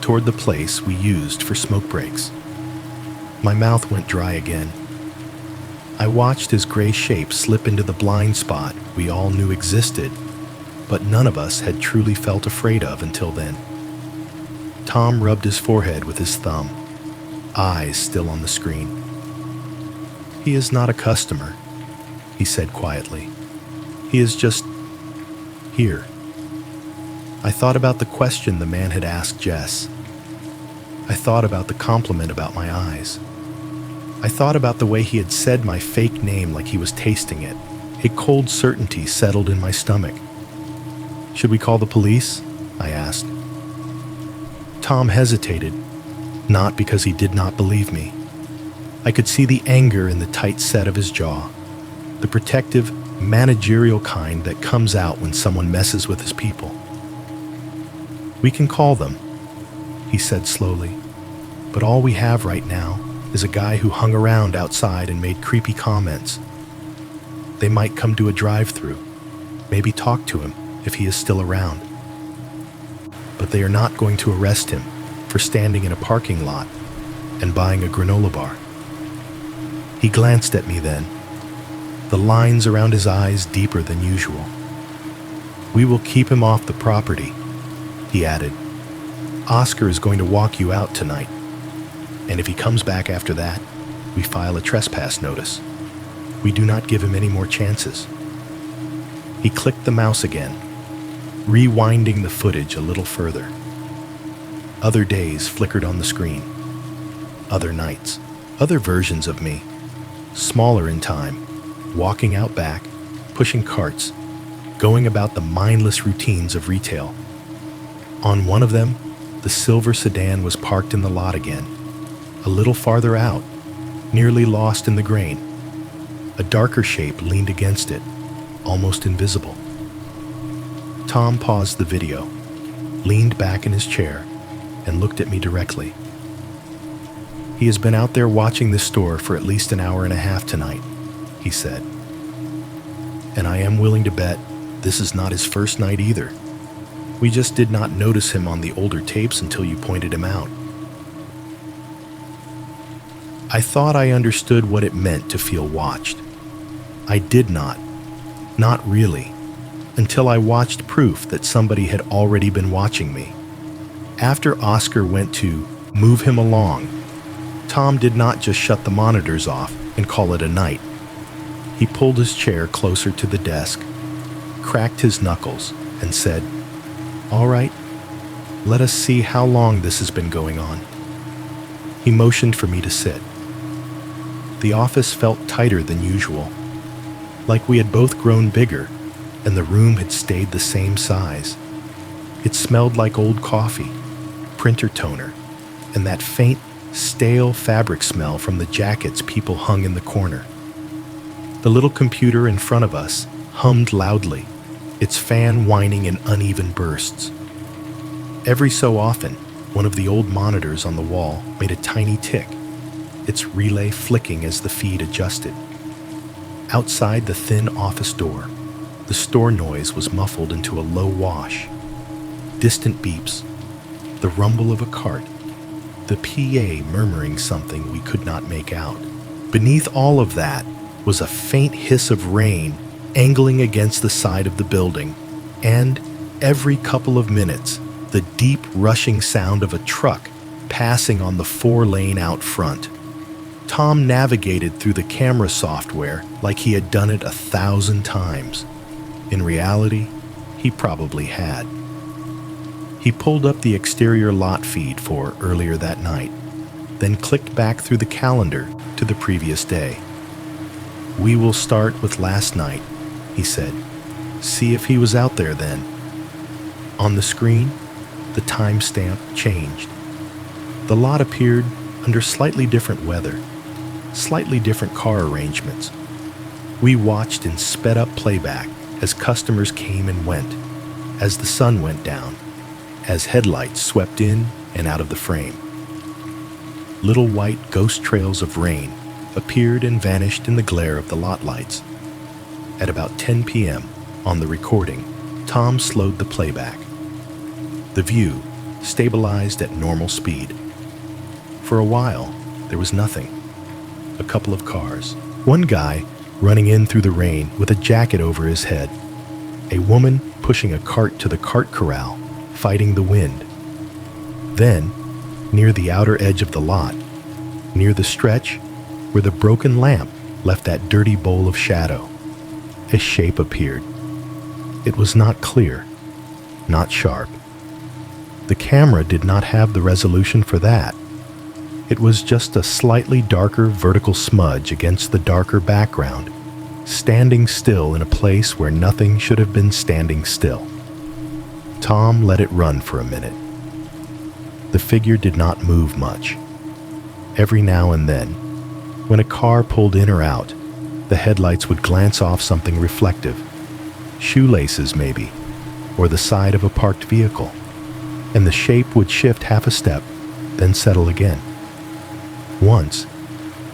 toward the place we used for smoke breaks. My mouth went dry again. I watched his gray shape slip into the blind spot we all knew existed, but none of us had truly felt afraid of until then. Tom rubbed his forehead with his thumb, eyes still on the screen. "He is not a customer," he said quietly. "He is just here." I thought about the question the man had asked Jess. I thought about the compliment about my eyes. I thought about the way he had said my fake name like he was tasting it. A cold certainty settled in my stomach. "Should we call the police?" I asked. Tom hesitated, not because he did not believe me. I could see the anger in the tight set of his jaw, the protective, managerial kind that comes out when someone messes with his people. "We can call them," he said slowly. "But all we have right now is a guy who hung around outside and made creepy comments. They might come to a drive-thru, maybe talk to him if he is still around. But they are not going to arrest him for standing in a parking lot and buying a granola bar." He glanced at me then, the lines around his eyes deeper than usual. "We will keep him off the property," he added. "Oscar is going to walk you out tonight. And if he comes back after that, we file a trespass notice. We do not give him any more chances." He clicked the mouse again, rewinding the footage a little further. Other days flickered on the screen. Other nights, other versions of me, smaller in time, walking out back, pushing carts, going about the mindless routines of retail. On one of them, the silver sedan was parked in the lot again, a little farther out, nearly lost in the grain. A darker shape leaned against it, almost invisible. Tom paused the video, leaned back in his chair, and looked at me directly. "He has been out there watching this store for at least an hour and a half tonight," he said. "And I am willing to bet this is not his first night either. We just did not notice him on the older tapes until you pointed him out." I thought I understood what it meant to feel watched. I did not really, until I watched proof that somebody had already been watching me. After Oscar went to move him along, Tom did not just shut the monitors off and call it a night. He pulled his chair closer to the desk, cracked his knuckles, and said, "All right, let us see how long this has been going on." He motioned for me to sit. The office felt tighter than usual, like we had both grown bigger and the room had stayed the same size. It smelled like old coffee, printer toner, and that faint, stale fabric smell from the jackets people hung in the corner. The little computer in front of us hummed loudly, its fan whining in uneven bursts. Every so often, one of the old monitors on the wall made a tiny tick, its relay flicking as the feed adjusted. Outside the thin office door, the store noise was muffled into a low wash. Distant beeps, the rumble of a cart, the PA murmuring something we could not make out. Beneath all of that was a faint hiss of rain angling against the side of the building, and every couple of minutes, the deep rushing sound of a truck passing on the 4-lane out front. Tom navigated through the camera software like he had done it 1,000 times. In reality, he probably had. He pulled up the exterior lot feed for earlier that night, then clicked back through the calendar to the previous day. "We will start with last night," he said. "See if he was out there then." On the screen, the timestamp changed. The lot appeared under slightly different weather, slightly different car arrangements. We watched in sped-up playback as customers came and went, as the sun went down, as headlights swept in and out of the frame. Little white ghost trails of rain appeared and vanished in the glare of the lot lights. At about 10 p.m. on the recording, Tom slowed the playback. The view stabilized at normal speed. For a while, there was nothing. A couple of cars. One guy running in through the rain with a jacket over his head. A woman pushing a cart to the cart corral, fighting the wind. Then, near the outer edge of the lot, near the stretch where the broken lamp left that dirty bowl of shadow, a shape appeared. It was not clear, not sharp. The camera did not have the resolution for that. It was just a slightly darker vertical smudge against the darker background, standing still in a place where nothing should have been standing still. Tom let it run for a minute. The figure did not move much. Every now and then, when a car pulled in or out, the headlights would glance off something reflective, shoelaces maybe, or the side of a parked vehicle. and the shape would shift half a step, then settle again. Once,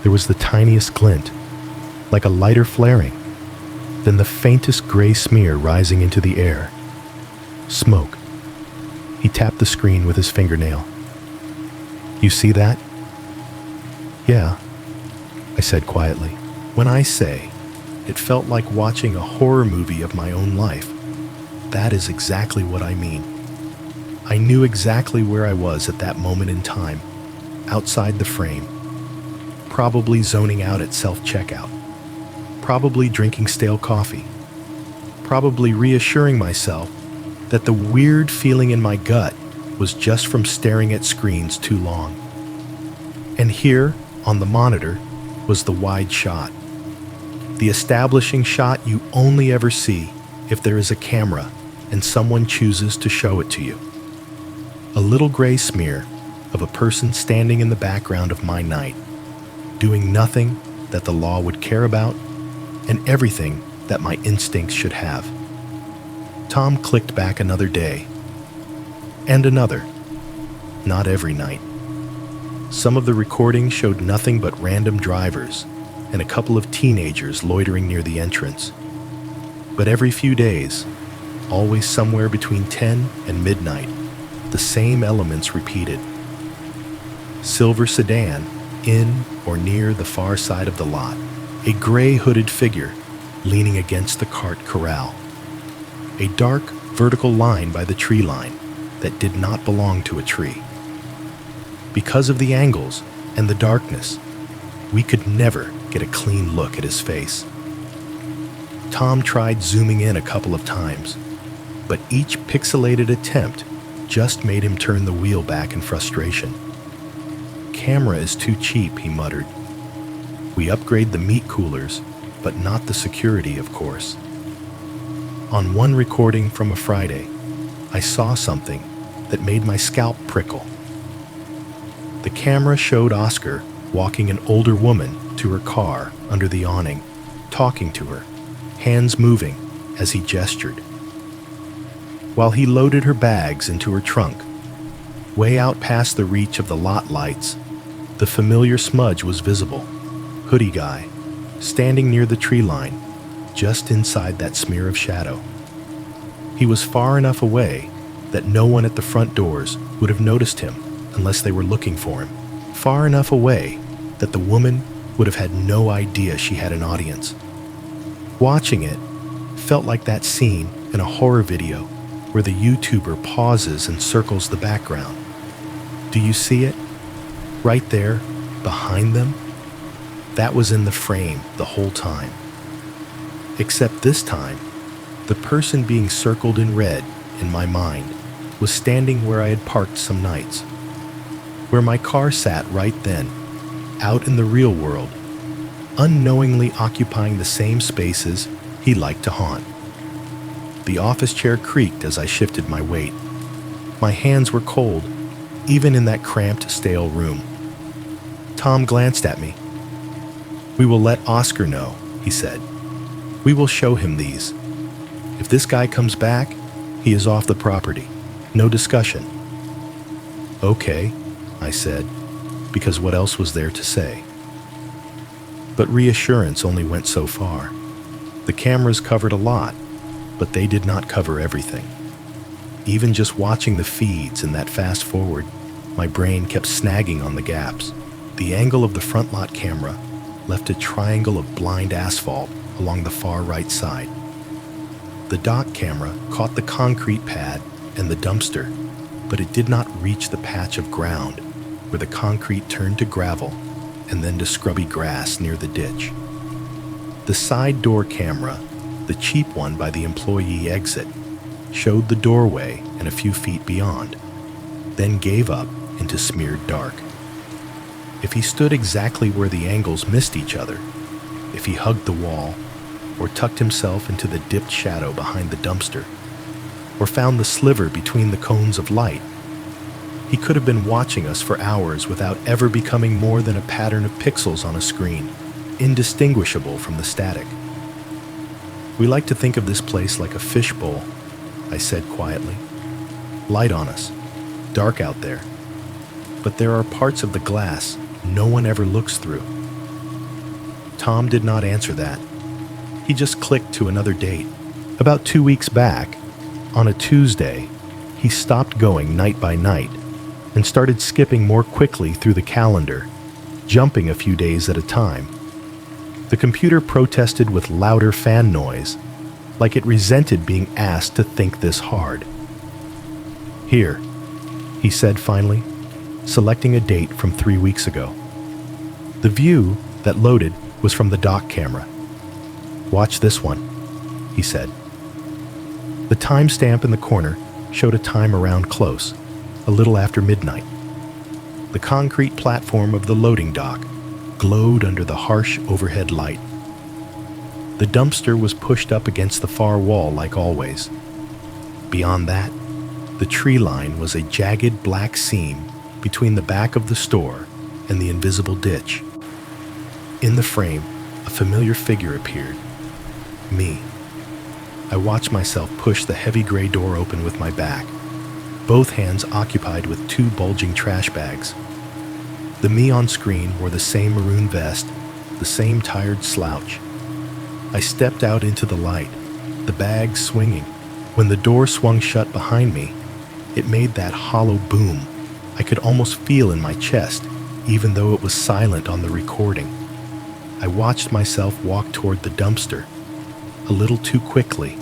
there was the tiniest glint, like a lighter flaring, then the faintest gray smear rising into the air. Smoke. He tapped the screen with his fingernail. "You see that?" "Yeah," I said quietly. When I say it felt like watching a horror movie of my own life, that is exactly what I mean. I knew exactly where I was at that moment in time, outside the frame, probably zoning out at self-checkout, probably drinking stale coffee, probably reassuring myself that the weird feeling in my gut was just from staring at screens too long. And here, on the monitor, was the wide shot. The establishing shot you only ever see if there is a camera and someone chooses to show it to you. A little gray smear of a person standing in the background of my night, doing nothing that the law would care about and everything that my instincts should have. Tom clicked back another day. And another. Not every night. Some of the recordings showed nothing but random drivers and a couple of teenagers loitering near the entrance. But every few days, always somewhere between 10 and midnight, the same elements repeated. Silver sedan in or near the far side of the lot. A gray hooded figure leaning against the cart corral. A dark vertical line by the tree line that did not belong to a tree. Because of the angles and the darkness, we could never get a clean look at his face. Tom tried zooming in a couple of times, but each pixelated attempt just made him turn the wheel back in frustration. "Camera is too cheap," he muttered. "We upgrade the meat coolers, but not the security, of course." On one recording from a Friday, I saw something that made my scalp prickle. The camera showed Oscar walking an older woman to her car under the awning, talking to her, hands moving as he gestured. While he loaded her bags into her trunk, way out past the reach of the lot lights, the familiar smudge was visible. Hoodie guy, standing near the tree line, just inside that smear of shadow. He was far enough away that no one at the front doors would have noticed him unless they were looking for him. Far enough away that the woman would have had no idea she had an audience. Watching it felt like that scene in a horror video where the YouTuber pauses and circles the background. Do you see it? Right there, behind them? That was in the frame the whole time. Except this time, the person being circled in red in my mind was standing where I had parked some nights, where my car sat right then, out in the real world, unknowingly occupying the same spaces he liked to haunt. The office chair creaked as I shifted my weight. My hands were cold, even in that cramped, stale room. Tom glanced at me. "We will let Oscar know," he said. "We will show him these. If this guy comes back, he is off the property. No discussion." "Okay," I said, because what else was there to say? But reassurance only went so far. The cameras covered a lot, but they did not cover everything. Even just watching the feeds in that fast forward, my brain kept snagging on the gaps. The angle of the front lot camera left a triangle of blind asphalt along the far right side. The dock camera caught the concrete pad and the dumpster, but it did not reach the patch of ground where the concrete turned to gravel and then to scrubby grass near the ditch. The side door camera, the cheap one by the employee exit, showed the doorway and a few feet beyond, then gave up into smeared dark. If he stood exactly where the angles missed each other, if he hugged the wall, or tucked himself into the dipped shadow behind the dumpster, or found the sliver between the cones of light, he could have been watching us for hours without ever becoming more than a pattern of pixels on a screen, indistinguishable from the static. "We like to think of this place like a fishbowl," I said quietly. "Light on us, dark out there, but there are parts of the glass no one ever looks through. Tom did not answer that. He just clicked to another date. About 2 weeks back, on a Tuesday, he stopped going night by night and started skipping more quickly through the calendar, jumping a few days at a time. The computer protested with louder fan noise, like it resented being asked to think this hard. "Here," he said finally, selecting a date from 3 weeks ago. The view that loaded was from the dock camera. "Watch this one," he said. The timestamp in the corner showed a time around close, a little after midnight. The concrete platform of the loading dock glowed under the harsh overhead light. The dumpster was pushed up against the far wall like always. Beyond that, the tree line was a jagged black seam between the back of the store and the invisible ditch. In the frame, a familiar figure appeared. Me. I watched myself push the heavy gray door open with my back, both hands occupied with 2 bulging trash bags. The me on screen wore the same maroon vest, the same tired slouch. I stepped out into the light, the bags swinging. When the door swung shut behind me, it made that hollow boom I could almost feel in my chest, even though it was silent on the recording. I watched myself walk toward the dumpster, a little too quickly,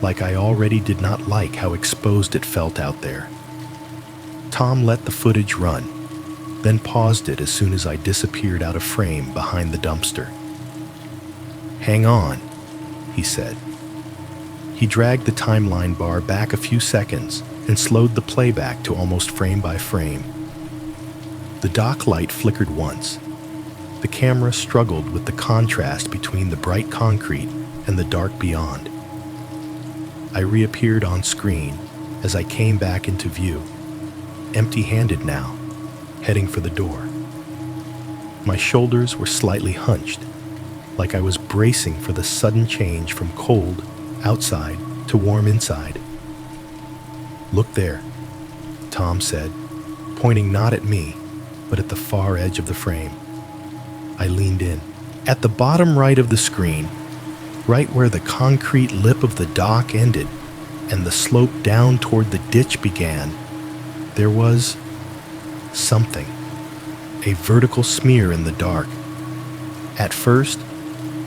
like I already did not like how exposed it felt out there. Tom let the footage run, then paused it as soon as I disappeared out of frame behind the dumpster. "Hang on," he said. He dragged the timeline bar back a few seconds and slowed the playback to almost frame by frame. The dock light flickered once. The camera struggled with the contrast between the bright concrete and the dark beyond. I reappeared on screen as I came back into view, empty-handed now, heading for the door. My shoulders were slightly hunched, like I was bracing for the sudden change from cold outside to warm inside. "Look there," Tom said, pointing not at me, but at the far edge of the frame. I leaned in. At the bottom right of the screen, right where the concrete lip of the dock ended and the slope down toward the ditch began, there was something, a vertical smear in the dark. At first,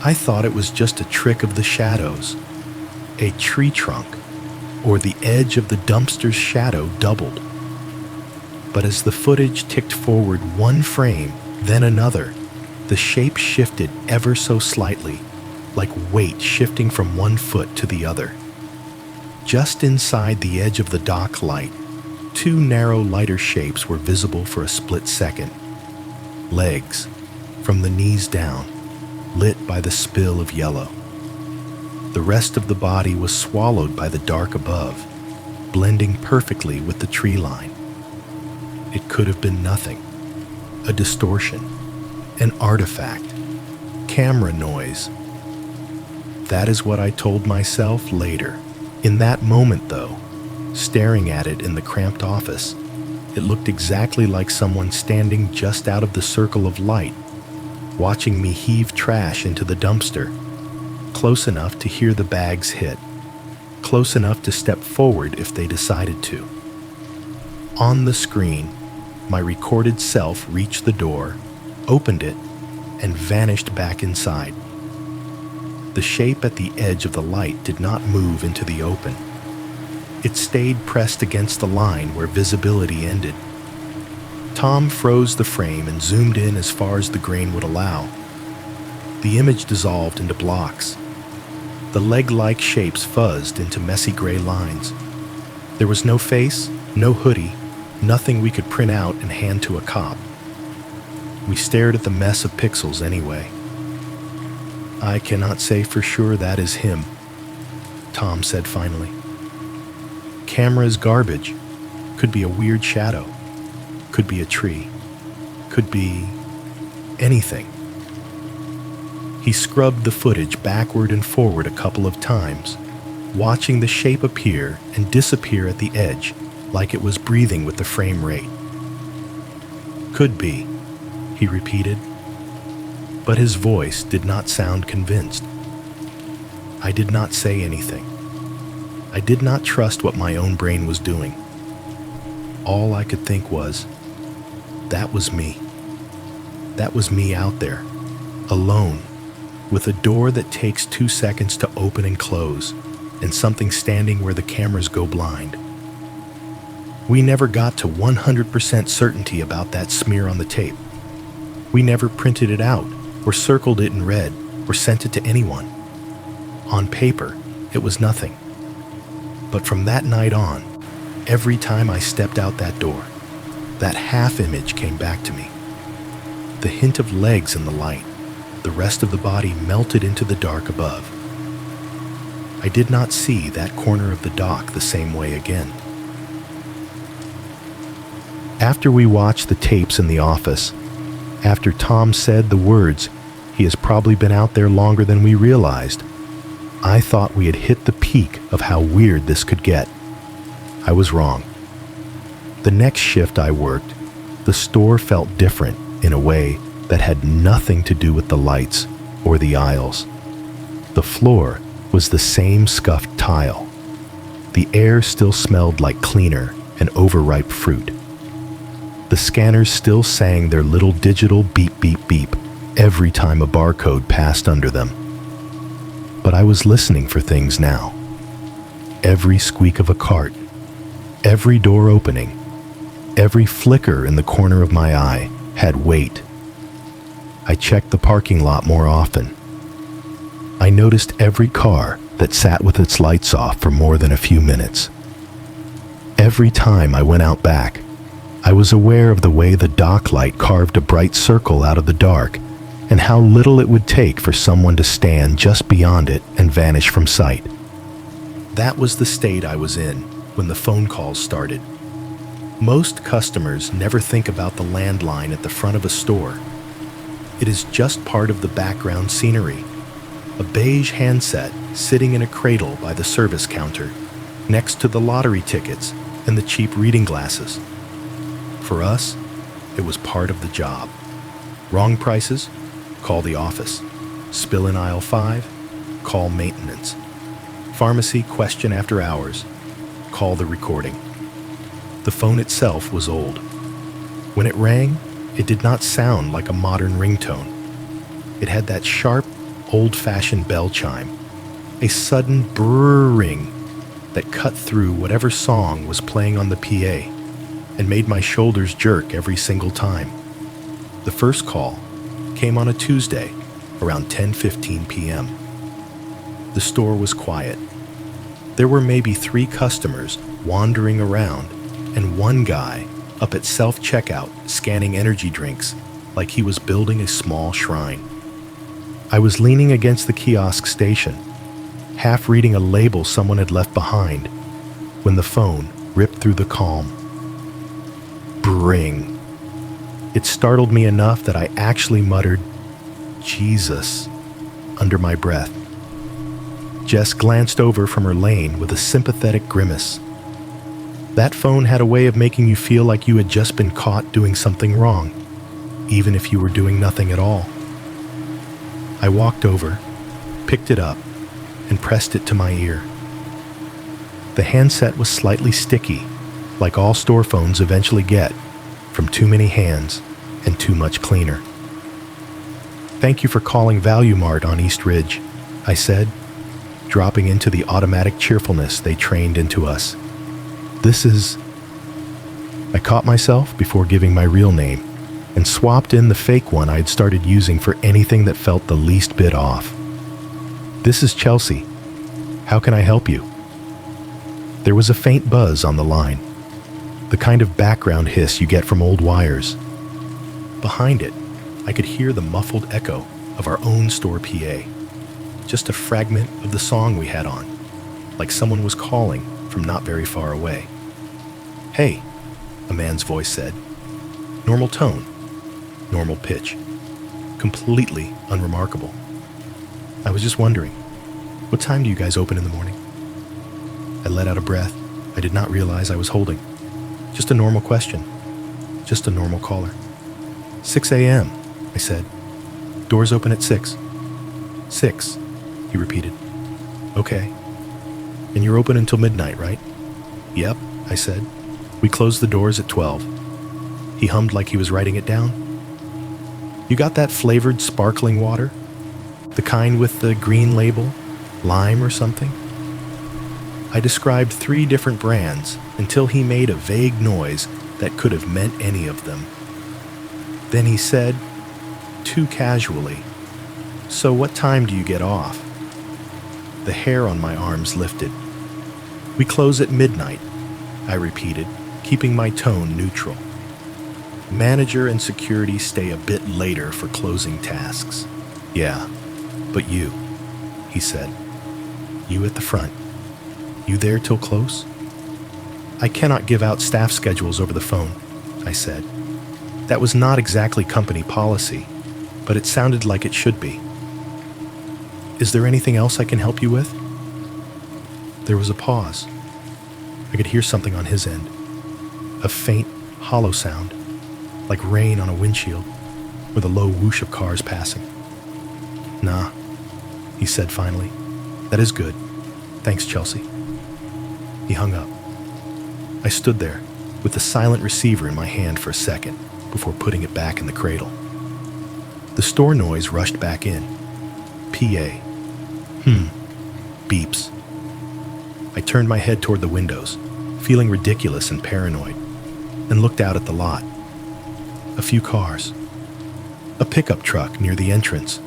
I thought it was just a trick of the shadows, a tree trunk, or the edge of the dumpster's shadow doubled. But as the footage ticked forward one frame, then another, the shape shifted ever so slightly, like weight shifting from one foot to the other. Just inside the edge of the dock light, 2 narrow lighter shapes were visible for a split second. Legs, from the knees down, lit by the spill of yellow. The rest of the body was swallowed by the dark above, blending perfectly with the tree line. It could have been nothing. A distortion, an artifact, camera noise. That is what I told myself later. In that moment, though, staring at it in the cramped office, it looked exactly like someone standing just out of the circle of light, watching me heave trash into the dumpster, close enough to hear the bags hit, close enough to step forward if they decided to. On the screen, my recorded self reached the door, opened it, and vanished back inside. The shape at the edge of the light did not move into the open. It stayed pressed against the line where visibility ended. Tom froze the frame and zoomed in as far as the grain would allow. The image dissolved into blocks. The leg-like shapes fuzzed into messy gray lines. There was no face, no hoodie, nothing we could print out and hand to a cop. We stared at the mess of pixels anyway. "I cannot say for sure that is him," Tom said finally. "Camera is garbage. Could be a weird shadow. Could be a tree. Could be anything." He scrubbed the footage backward and forward a couple of times, watching the shape appear and disappear at the edge, like it was breathing with the frame rate. "Could be," he repeated, but his voice did not sound convinced. I did not say anything. I did not trust what my own brain was doing. All I could think was, that was me. That was me out there, alone, with a door that takes 2 seconds to open and close, and something standing where the cameras go blind. We never got to 100% certainty about that smear on the tape. We never printed it out, or circled it in red, or sent it to anyone. On paper, it was nothing. But from that night on, every time I stepped out that door, that half image came back to me. The hint of legs in the light, the rest of the body melted into the dark above. I did not see that corner of the dock the same way again. After we watched the tapes in the office, after Tom said the words, "He has probably been out there longer than we realized," I thought we had hit the peak of how weird this could get. I was wrong. The next shift I worked, the store felt different in a way that had nothing to do with the lights or the aisles. The floor was the same scuffed tile. The air still smelled like cleaner and overripe fruit. The scanners still sang their little digital beep beep beep every time a barcode passed under them. But I was listening for things now. Every squeak of a cart, every door opening, every flicker in the corner of my eye had weight. I checked the parking lot more often. I noticed every car that sat with its lights off for more than a few minutes. Every time I went out back, I was aware of the way the dock light carved a bright circle out of the dark, and how little it would take for someone to stand just beyond it and vanish from sight. That was the state I was in when the phone calls started. Most customers never think about the landline at the front of a store. It is just part of the background scenery. A beige handset sitting in a cradle by the service counter, next to the lottery tickets and the cheap reading glasses. For us, it was part of the job. Wrong prices? Call the office. Spill in aisle 5? Call maintenance. Pharmacy question after hours? Call the recording. The phone itself was old. When it rang, it did not sound like a modern ringtone. It had that sharp, old-fashioned bell chime, a sudden brrrring that cut through whatever song was playing on the PA and made my shoulders jerk every single time. The first call came on a Tuesday around 10:15 p.m. The store was quiet. There were maybe 3 customers wandering around and one guy up at self-checkout scanning energy drinks like he was building a small shrine. I was leaning against the kiosk station, half reading a label someone had left behind, when the phone ripped through the calm. Bring. It startled me enough that I actually muttered, "Jesus," under my breath. Jess glanced over from her lane with a sympathetic grimace. That phone had a way of making you feel like you had just been caught doing something wrong, even if you were doing nothing at all. I walked over, picked it up, and pressed it to my ear. The handset was slightly sticky, like all store phones eventually get, from too many hands and too much cleaner. "Thank you for calling Value Mart on East Ridge," I said, dropping into the automatic cheerfulness they trained into us. "This is..." I caught myself before giving my real name and swapped in the fake one I'd started using for anything that felt the least bit off. "This is Chelsea. How can I help you?" There was a faint buzz on the line, the kind of background hiss you get from old wires. Behind it, I could hear the muffled echo of our own store PA, just a fragment of the song we had on, like someone was calling from not very far away. "Hey," a man's voice said. Normal tone, normal pitch, completely unremarkable. "I was just wondering, what time do you guys open in the morning?" I let out a breath I did not realize I was holding. Just a normal question. Just a normal caller. 6 a.m., I said. Doors open at 6. 6, he repeated. Okay. And you're open until midnight, right? Yep, I said. We closed the doors at 12. He hummed like he was writing it down. You got that flavored sparkling water? The kind with the green label? Lime or something? I described 3 different brands until he made a vague noise that could have meant any of them. Then he said, too casually, so what time do you get off? The hair on my arms lifted. We close at midnight, I repeated, keeping my tone neutral. Manager and security stay a bit later for closing tasks. Yeah, but you, he said. You at the front. You there till close? I cannot give out staff schedules over the phone, I said. That was not exactly company policy, but it sounded like it should be. Is there anything else I can help you with? There was a pause. I could hear something on his end. A faint, hollow sound, like rain on a windshield, with a low whoosh of cars passing. Nah, he said finally. That is good. Thanks, Chelsea. He hung up. I stood there, with the silent receiver in my hand for a second, before putting it back in the cradle. The store noise rushed back in. PA. Beeps. I turned my head toward the windows, feeling ridiculous and paranoid, and looked out at the lot. A few cars. A pickup truck near the entrance.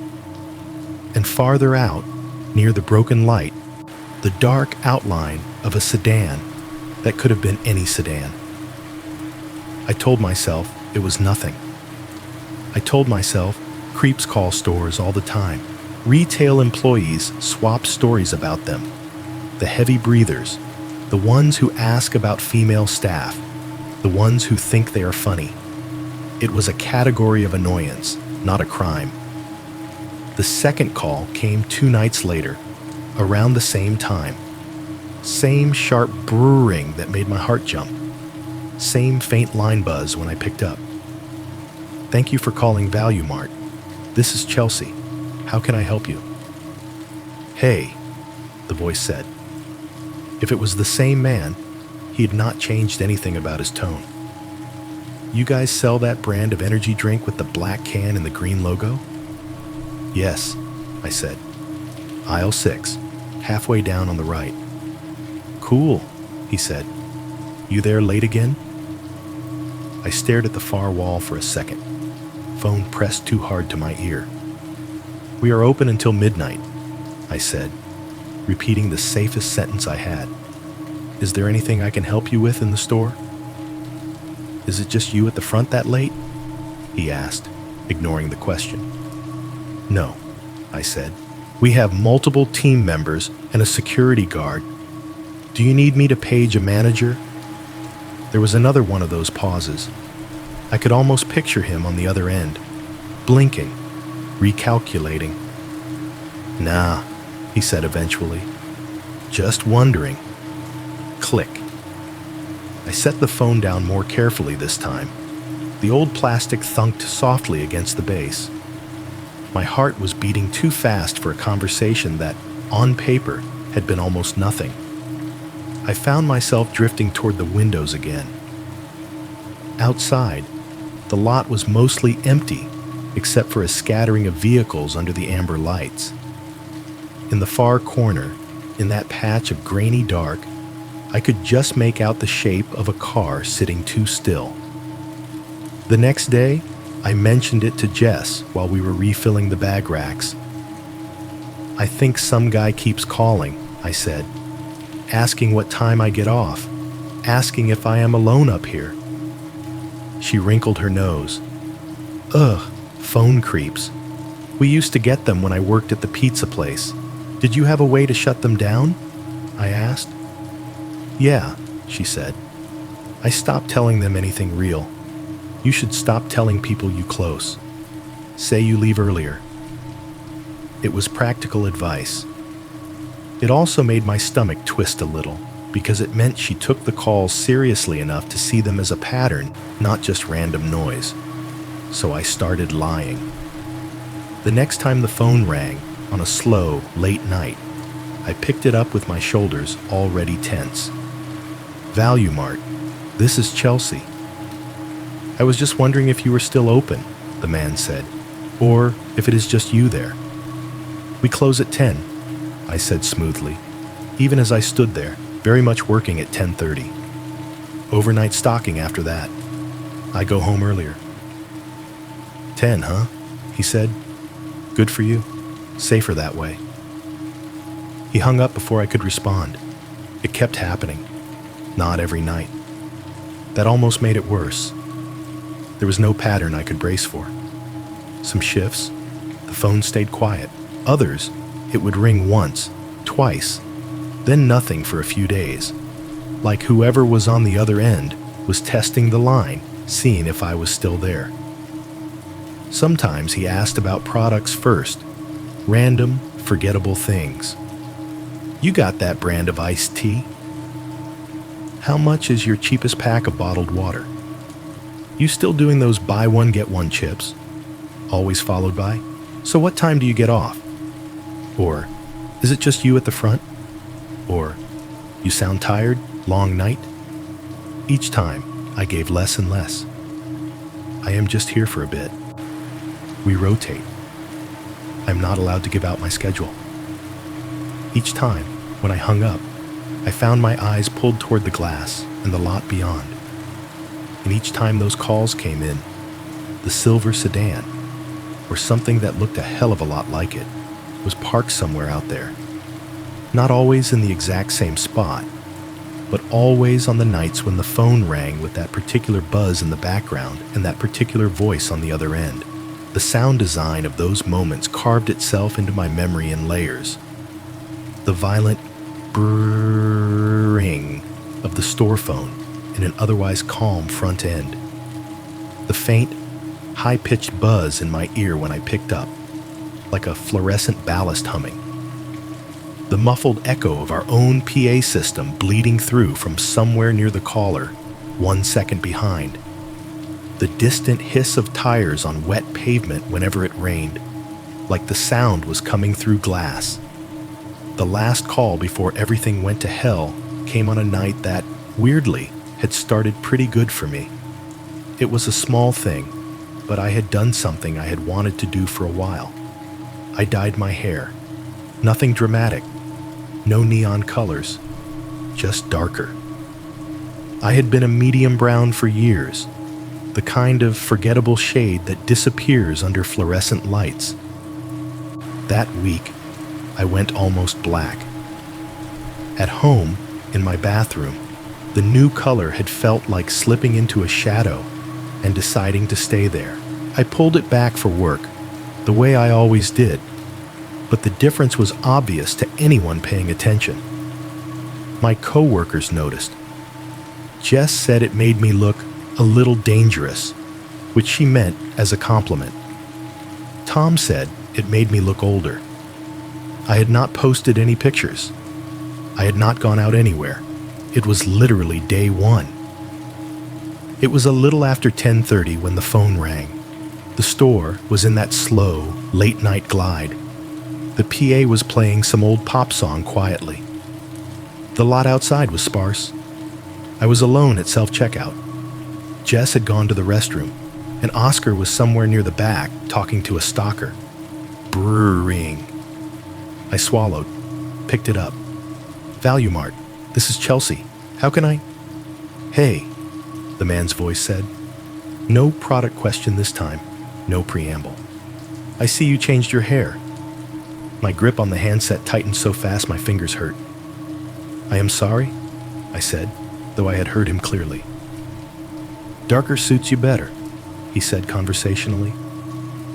And farther out, near the broken light, the dark outline of a sedan that could have been any sedan. I told myself it was nothing. I told myself creeps call stores all the time. Retail employees swap stories about them. The heavy breathers, the ones who ask about female staff, the ones who think they are funny. It was a category of annoyance, not a crime. The second call came 2 nights later, around the same time. Same sharp brrring that made my heart jump. Same faint line buzz when I picked up. Thank you for calling Value Mart. This is Chelsea. How can I help you? Hey, the voice said. If it was the same man, he had not changed anything about his tone. You guys sell that brand of energy drink with the black can and the green logo? Yes, I said. Aisle 6, halfway down on the right. Cool, he said. You there late again? I stared at the far wall for a second, phone pressed too hard to my ear. We are open until midnight, I said, repeating the safest sentence I had. Is there anything I can help you with in the store? Is it just you at the front that late? He asked, ignoring the question. No, I said. We have multiple team members and a security guard. Do you need me to page a manager? There was another one of those pauses. I could almost picture him on the other end, blinking, recalculating. Nah, he said eventually. Just wondering. Click. I set the phone down more carefully this time. The old plastic thunked softly against the base. My heart was beating too fast for a conversation that, on paper, had been almost nothing. I found myself drifting toward the windows again. Outside, the lot was mostly empty, except for a scattering of vehicles under the amber lights. In the far corner, in that patch of grainy dark, I could just make out the shape of a car sitting too still. The next day, I mentioned it to Jess while we were refilling the bag racks. I think some guy keeps calling, I said, asking what time I get off, asking if I am alone up here. She wrinkled her nose. Ugh, phone creeps. We used to get them when I worked at the pizza place. Did you have a way to shut them down? I asked. Yeah, she said. I stopped telling them anything real. You should stop telling people you close. Say you leave earlier. It was practical advice. It also made my stomach twist a little. because it meant she took the calls seriously enough to see them as a pattern, not just random noise. So I started lying. The next time the phone rang, on a slow, late night, I picked it up with my shoulders already tense. "Value Mart, this is Chelsea." "I was just wondering if you were still open," the man said, "or if it is just you there." "We close at 10, I said smoothly, even as I stood there, very much working at 10:30. "Overnight stocking after that. I go home earlier." "10, huh?" he said. "Good for you. Safer that way." He hung up before I could respond. It kept happening. Not every night. That almost made it worse. There was no pattern I could brace for. Some shifts, the phone stayed quiet. Others, it would ring once, twice, then nothing for a few days. Like whoever was on the other end was testing the line, seeing if I was still there. Sometimes he asked about products first, random, forgettable things. "You got that brand of iced tea?" "How much is your cheapest pack of bottled water?" "You still doing those buy one get one chips?" Always followed by, "So what time do you get off?" Or, "Is it just you at the front?" Or, "You sound tired? Long night?" Each time, I gave less and less. "I am just here for a bit. We rotate. I'm not allowed to give out my schedule." Each time, when I hung up, I found my eyes pulled toward the glass and the lot beyond. And each time those calls came in, the silver sedan, or something that looked a hell of a lot like it, was parked somewhere out there. Not always in the exact same spot, but always on the nights when the phone rang with that particular buzz in the background and that particular voice on the other end. The sound design of those moments carved itself into my memory in layers. The violent brrrring of the store phone in an otherwise calm front end. The faint, high-pitched buzz in my ear when I picked up, like a fluorescent ballast humming. The muffled echo of our own PA system bleeding through from somewhere near the caller, 1 second behind. The distant hiss of tires on wet pavement whenever it rained, like the sound was coming through glass. The last call before everything went to hell came on a night that, weirdly, had started pretty good for me. It was a small thing, but I had done something I had wanted to do for a while. I dyed my hair. Nothing dramatic. No neon colors. Just darker. I had been a medium brown for years, the kind of forgettable shade that disappears under fluorescent lights. That week, I went almost black. At home, in my bathroom, the new color had felt like slipping into a shadow and deciding to stay there. I pulled it back for work, the way I always did, but the difference was obvious to anyone paying attention. My coworkers noticed. Jess said it made me look a little dangerous, which she meant as a compliment. Tom said it made me look older. I had not posted any pictures. I had not gone out anywhere. It was literally day one. It was a little after 10:30 when the phone rang. The store was in that slow, late-night glide. The PA was playing some old pop song quietly. The lot outside was sparse. I was alone at self-checkout. Jess had gone to the restroom, and Oscar was somewhere near the back talking to a stalker. Brrrring. I swallowed, picked it up. "Value Mart, this is Chelsea. How can I—" "Hey," the man's voice said. No product question this time, no preamble. "I see you changed your hair." My grip on the handset tightened so fast my fingers hurt. "I am sorry," I said, though I had heard him clearly. "Darker suits you better," he said conversationally.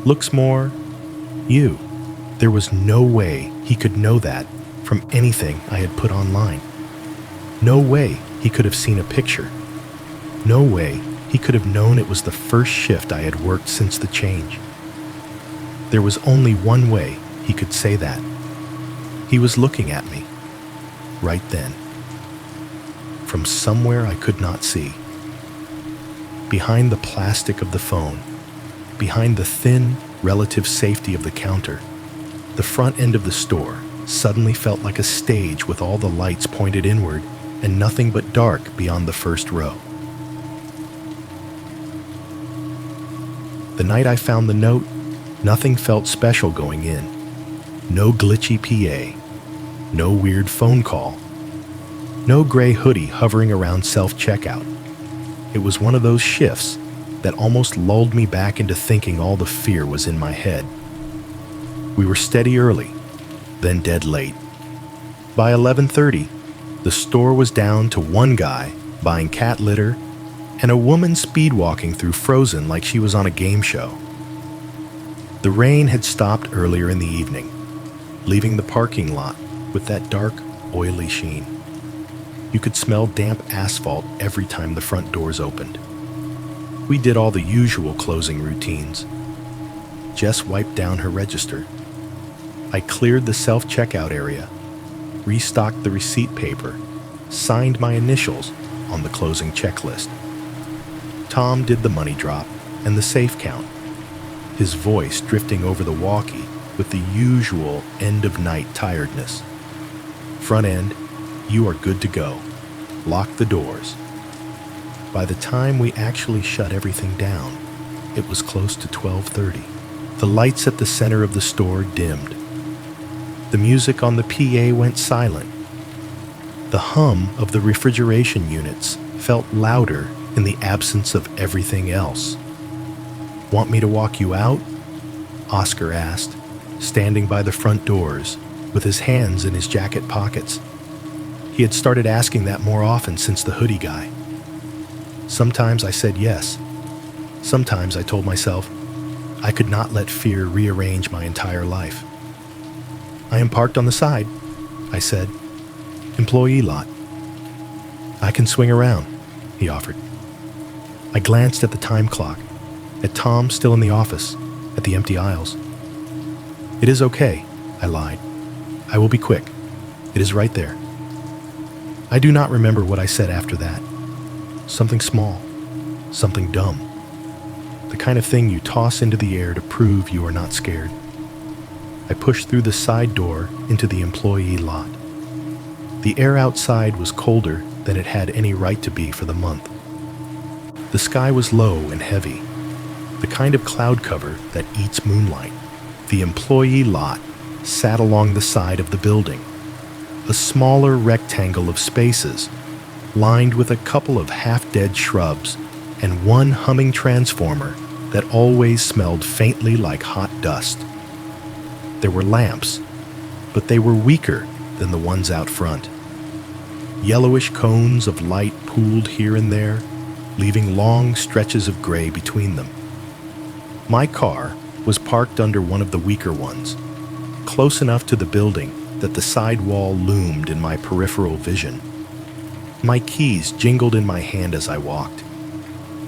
"Looks more you." There was no way he could know that from anything I had put online. No way he could have seen a picture. No way he could have known it was the first shift I had worked since the change. There was only one way he could say that. He was looking at me. Right then. from somewhere I could not see. Behind the plastic of the phone, behind the thin, relative safety of the counter, the front end of the store suddenly felt like a stage with all the lights pointed inward and nothing but dark beyond the first row. The night I found the note, nothing felt special going in. No glitchy PA, no weird phone call, no gray hoodie hovering around self-checkout. It was one of those shifts that almost lulled me back into thinking all the fear was in my head. We were steady early, then dead late. By 11:30, the store was down to one guy buying cat litter and a woman speed walking through Frozen like she was on a game show. The rain had stopped earlier in the evening, leaving the parking lot with that dark, oily sheen. You could smell damp asphalt every time the front doors opened. We did all the usual closing routines. Jess wiped down her register. I cleared the self-checkout area, restocked the receipt paper, signed my initials on the closing checklist. Tom did the money drop and the safe count, his voice drifting over the walkie with the usual end-of-night tiredness. Front end, you are good to go. Lock the doors. By the time we actually shut everything down, it was close to 12:30. The lights at the center of the store dimmed. The music on the PA went silent. The hum of the refrigeration units felt louder in the absence of everything else. "Want me to walk you out?" Oscar asked, standing by the front doors with his hands in his jacket pockets. He had started asking that more often since the hoodie guy. Sometimes I said yes. Sometimes I told myself I could not let fear rearrange my entire life. "I am parked on the side," I said. "Employee lot." "I can swing around," he offered. I glanced at the time clock, at Tom still in the office, at the empty aisles. "It is okay," I lied. "I will be quick. It is right there." I do not remember what I said after that. Something small, something dumb. The kind of thing you toss into the air to prove you are not scared. I pushed through the side door into the employee lot. The air outside was colder than it had any right to be for the month. The sky was low and heavy, the kind of cloud cover that eats moonlight. The employee lot sat along the side of the building, a smaller rectangle of spaces lined with a couple of half-dead shrubs and one humming transformer that always smelled faintly like hot dust. There were lamps, but they were weaker than the ones out front. Yellowish cones of light pooled here and there, leaving long stretches of gray between them. My car was parked under one of the weaker ones, close enough to the building that the side wall loomed in my peripheral vision. My keys jingled in my hand as I walked.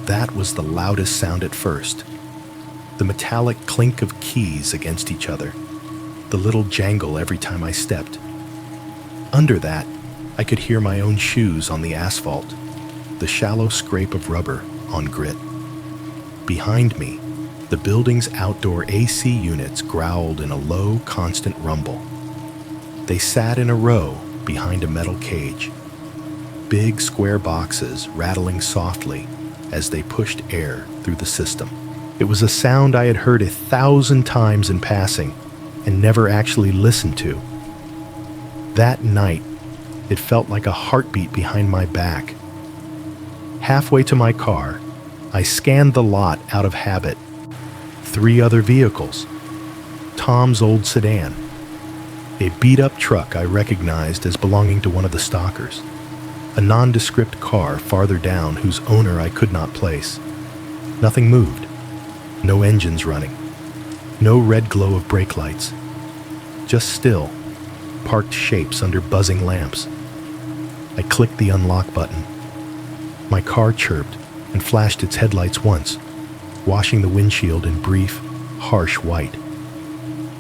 That was the loudest sound at first. The metallic clink of keys against each other, the little jangle every time I stepped. Under that, I could hear my own shoes on the asphalt, the shallow scrape of rubber on grit. Behind me, the building's outdoor AC units growled in a low, constant rumble. They sat in a row behind a metal cage, big square boxes rattling softly as they pushed air through the system. It was a sound I had heard 1,000 times in passing and never actually listened to. That night, it felt like a heartbeat behind my back. Halfway to my car, I scanned the lot out of habit. 3 other vehicles. Tom's old sedan. A beat-up truck I recognized as belonging to one of the stalkers. A nondescript car farther down whose owner I could not place. Nothing moved. No engines running. No red glow of brake lights. Just still, parked shapes under buzzing lamps. I clicked the unlock button. My car chirped and flashed its headlights once, washing the windshield in brief, harsh white.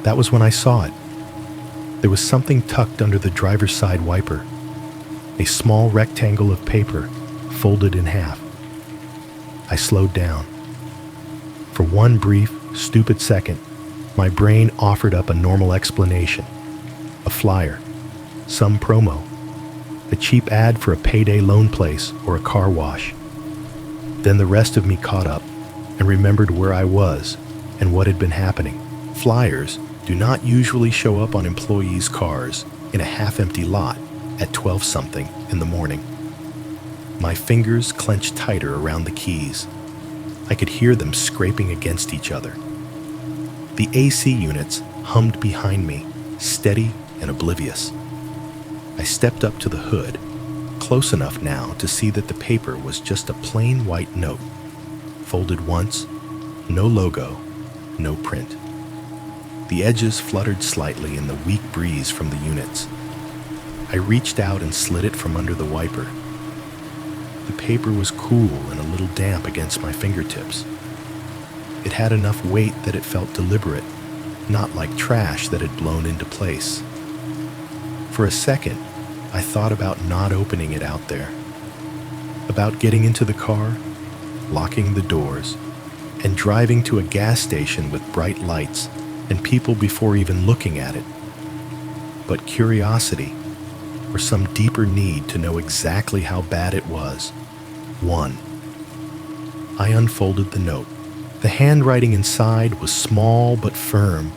That was when I saw it. There was something tucked under the driver's side wiper. a small rectangle of paper folded in half. I slowed down. For one brief, stupid second, my brain offered up a normal explanation. A flyer, some promo, a cheap ad for a payday loan place or a car wash. Then the rest of me caught up and remembered where I was and what had been happening. Flyers do not usually show up on employees' cars in a half-empty lot at 12-something in the morning. My fingers clenched tighter around the keys. I could hear them scraping against each other. The AC units hummed behind me, steady and oblivious. I stepped up to the hood, close enough now to see that the paper was just a plain white note, folded once, no logo, no print. The edges fluttered slightly in the weak breeze from the units. I reached out and slid it from under the wiper. The paper was cool and a little damp against my fingertips. It had enough weight that it felt deliberate, not like trash that had blown into place. For a second, I thought about not opening it out there, about getting into the car, locking the doors, and driving to a gas station with bright lights and people before even looking at it. But curiosity, or some deeper need to know exactly how bad it was, won. I unfolded the note. The handwriting inside was small but firm,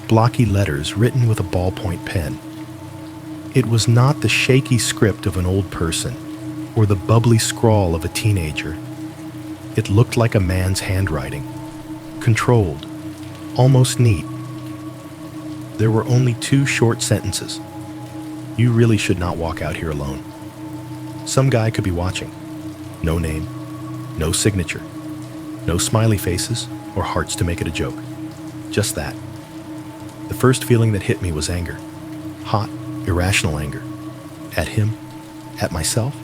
blocky letters written with a ballpoint pen. It was not the shaky script of an old person or the bubbly scrawl of a teenager. It looked like a man's handwriting, controlled, almost neat. There were only 2 short sentences. You really should not walk out here alone. Some guy could be watching. No name, no signature, no smiley faces or hearts to make it a joke. Just that. The first feeling that hit me was anger. Hot, irrational anger. At him, at myself,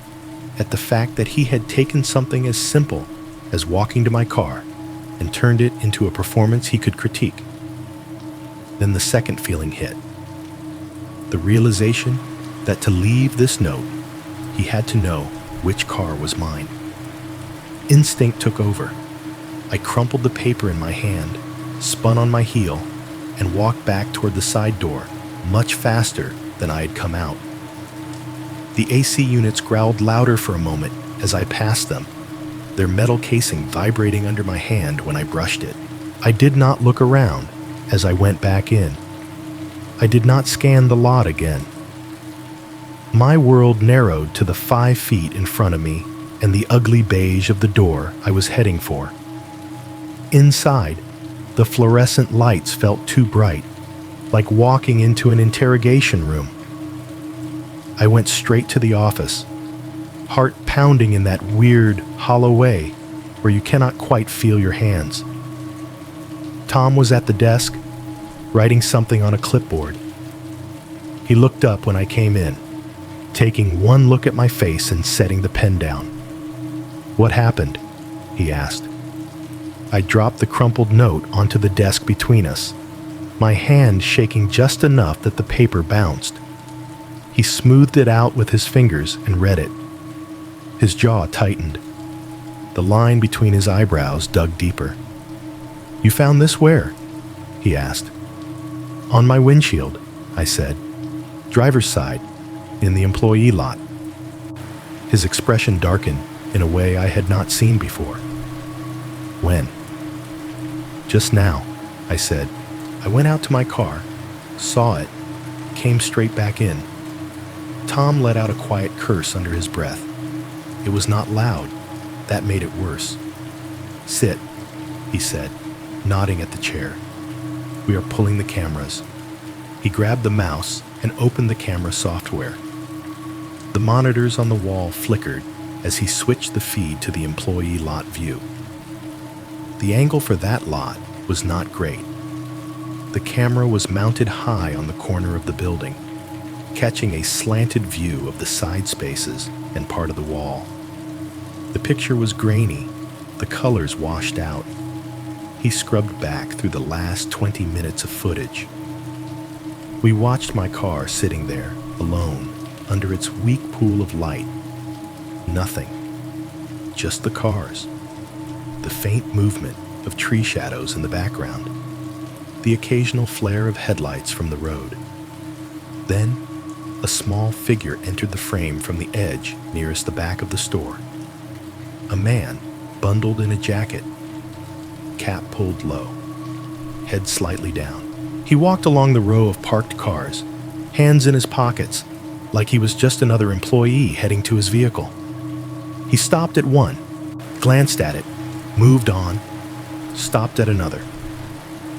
at the fact that he had taken something as simple as walking to my car and turned it into a performance he could critique. Then the second feeling hit. The realization that to leave this note, he had to know which car was mine. Instinct took over. I crumpled the paper in my hand, spun on my heel, and walked back toward the side door, much faster than I had come out. The AC units growled louder for a moment as I passed them, their metal casing vibrating under my hand when I brushed it. I did not look around as I went back in. I did not scan the lot again. My world narrowed to the 5 feet in front of me and the ugly beige of the door I was heading for. Inside, the fluorescent lights felt too bright, like walking into an interrogation room. I went straight to the office, heart pounding in that weird, hollow way where you cannot quite feel your hands. Tom was at the desk, writing something on a clipboard. He looked up when I came in, taking one look at my face and setting the pen down. "What happened?" he asked. I dropped the crumpled note onto the desk between us, my hand shaking just enough that the paper bounced. He smoothed it out with his fingers and read it. His jaw tightened. The line between his eyebrows dug deeper. "You found this where?" he asked. "On my windshield," I said. "Driver's side, in the employee lot." His expression darkened in a way I had not seen before. "When?" "Just now," I said. I went out to my car, saw it, came straight back in. Tom let out a quiet curse under his breath. It was not loud. That made it worse. "Sit," he said, nodding at the chair. "We are pulling the cameras." He grabbed the mouse and opened the camera software. The monitors on the wall flickered as he switched the feed to the employee lot view. The angle for that lot was not great. The camera was mounted high on the corner of the building, catching a slanted view of the side spaces and part of the wall. The picture was grainy, the colors washed out. He scrubbed back through the last 20 minutes of footage. We watched my car sitting there, alone, under its weak pool of light. Nothing. Just the cars. The faint movement of tree shadows in the background. The occasional flare of headlights from the road. Then, a small figure entered the frame from the edge nearest the back of the store. A man, bundled in a jacket, cap pulled low, head slightly down. He walked along the row of parked cars, hands in his pockets, like he was just another employee heading to his vehicle. He stopped at one, glanced at it, moved on, stopped at another,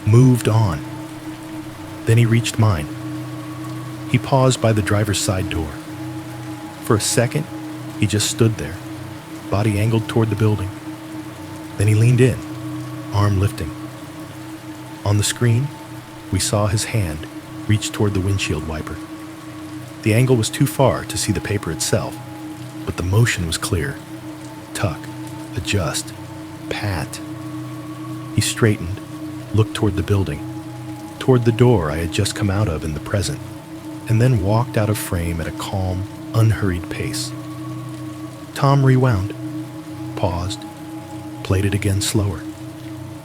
moved on. Then he reached mine. He paused by the driver's side door. For a second, he just stood there, body angled toward the building. Then he leaned in, arm lifting. On the screen, we saw his hand reach toward the windshield wiper. The angle was too far to see the paper itself, but the motion was clear. Tuck, adjust, pat. He straightened, looked toward the building, toward the door I had just come out of in the present, and then walked out of frame at a calm, unhurried pace. Tom rewound, paused, played it again slower.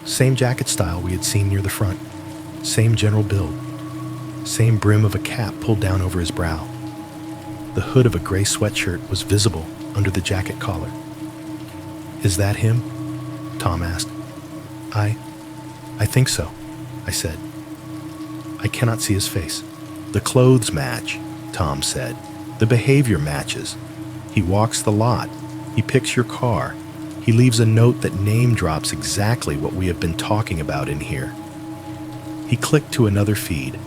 Same jacket style we had seen near the front, same general build, same brim of a cap pulled down over his brow. The hood of a gray sweatshirt was visible under the jacket collar. "Is that him?" Tom asked. I think so," I said. "I cannot see his face." "The clothes match," Tom said. "The behavior matches. He walks the lot. He picks your car. He leaves a note that name drops exactly what we have been talking about in here." He clicked to another feed,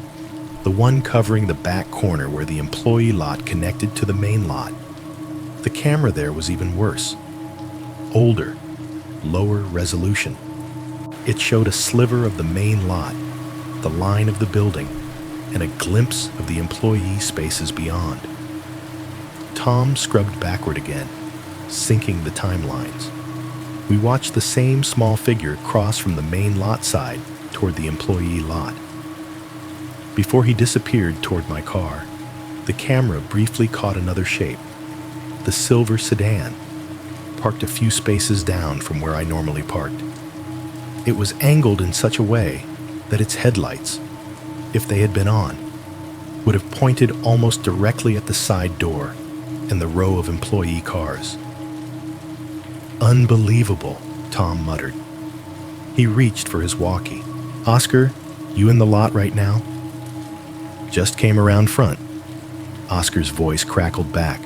the one covering the back corner where the employee lot connected to the main lot. The camera there was even worse. Older, lower resolution. It showed a sliver of the main lot, the line of the building, and a glimpse of the employee spaces beyond. Tom scrubbed backward again, syncing the timelines. We watched the same small figure cross from the main lot side toward the employee lot. Before he disappeared toward my car, the camera briefly caught another shape, the silver sedan, parked a few spaces down from where I normally parked. It was angled in such a way that its headlights, if they had been on, would have pointed almost directly at the side door and the row of employee cars. "Unbelievable," Tom muttered. He reached for his walkie. "Oscar, you in the lot right now?" "Just came around front." Oscar's voice crackled back.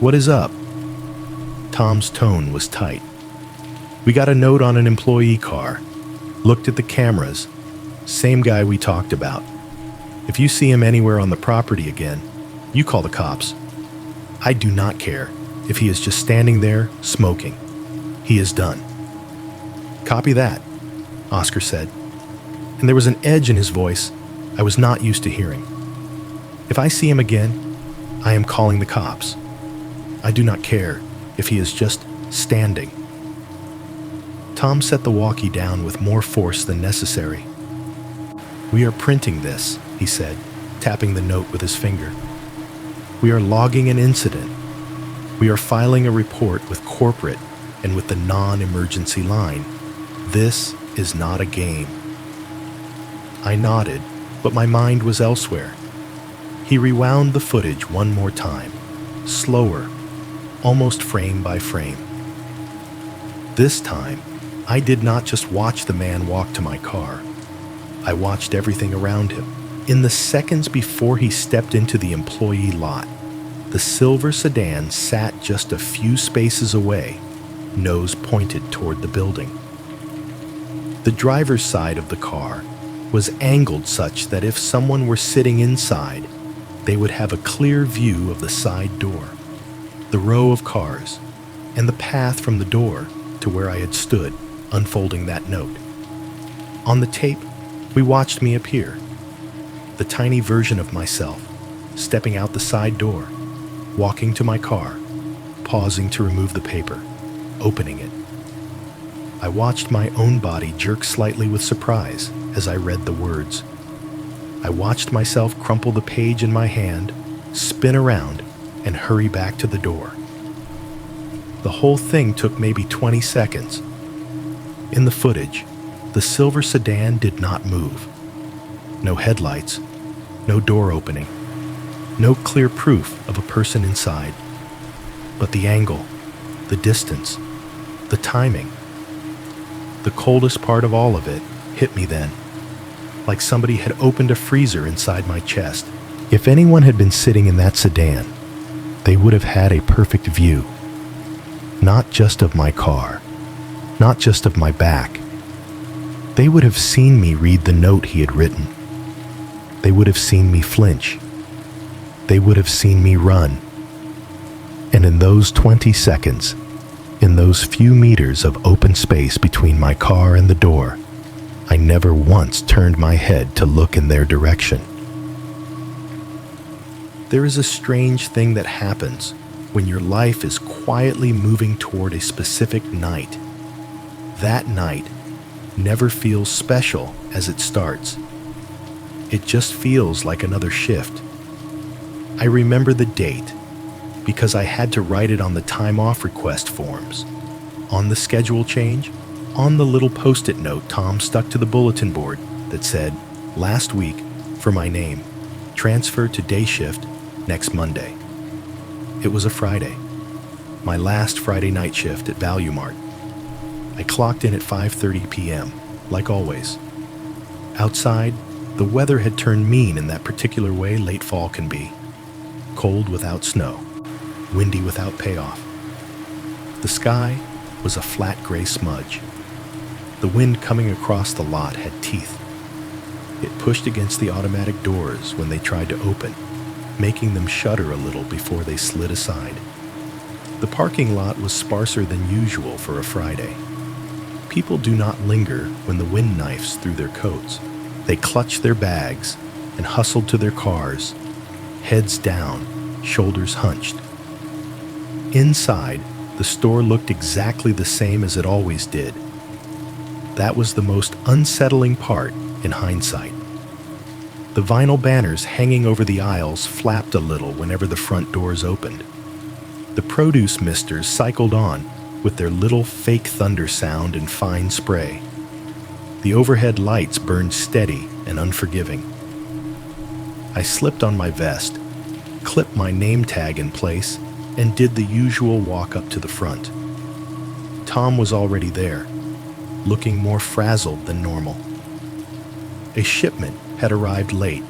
"What is up?" Tom's tone was tight. "We got a note on an employee car. Looked at the cameras. Same guy we talked about. If you see him anywhere on the property again, you call the cops. I do not care if he is just standing there smoking. He is done." "Copy that," Oscar said, and there was an edge in his voice I was not used to hearing. "If I see him again, I am calling the cops. I do not care if he is just standing." Tom set the walkie down with more force than necessary. "We are printing this," he said, tapping the note with his finger. "We are logging an incident. We are filing a report with corporate and with the non-emergency line. This is not a game." I nodded, but my mind was elsewhere. He rewound the footage one more time, slower, almost frame by frame. This time, I did not just watch the man walk to my car. I watched everything around him. In the seconds before he stepped into the employee lot, the silver sedan sat just a few spaces away, nose pointed toward the building. The driver's side of the car was angled such that if someone were sitting inside, they would have a clear view of the side door, the row of cars, and the path from the door to where I had stood, unfolding that note. On the tape, we watched me appear, the tiny version of myself, stepping out the side door, walking to my car, pausing to remove the paper, opening it. I watched my own body jerk slightly with surprise as I read the words. I watched myself crumple the page in my hand, spin around, and hurry back to the door. The whole thing took maybe 20 seconds. In the footage, the silver sedan did not move. No headlights, no door opening, no clear proof of a person inside. But the angle, the distance, the timing. The coldest part of all of it hit me then, like somebody had opened a freezer inside my chest. If anyone had been sitting in that sedan, they would have had a perfect view. Not just of my car, not just of my back. They would have seen me read the note he had written. They would have seen me flinch. They would have seen me run. And in those 20 seconds, in those few meters of open space between my car and the door, I never once turned my head to look in their direction. There is a strange thing that happens when your life is quietly moving toward a specific night. That night never feels special as it starts. It just feels like another shift. I remember the date because I had to write it on the time off request forms, on the schedule change, on the little post-it note Tom stuck to the bulletin board that said, "Last week, for my name, transfer to day shift next Monday." It was a Friday, my last Friday night shift at Value Mart. I clocked in at 5:30 p.m., like always. Outside, the weather had turned mean in that particular way late fall can be. Cold without snow, windy without payoff. The sky was a flat gray smudge. The wind coming across the lot had teeth. It pushed against the automatic doors when they tried to open, making them shudder a little before they slid aside. The parking lot was sparser than usual for a Friday. People do not linger when the wind knifes through their coats. They clutched their bags and hustled to their cars, heads down, shoulders hunched. Inside, the store looked exactly the same as it always did. That was the most unsettling part in hindsight. The vinyl banners hanging over the aisles flapped a little whenever the front doors opened. The produce misters cycled on with their little fake thunder sound and fine spray. The overhead lights burned steady and unforgiving. I slipped on my vest, clipped my name tag in place, and did the usual walk up to the front. Tom was already there, looking more frazzled than normal. A shipment had arrived late,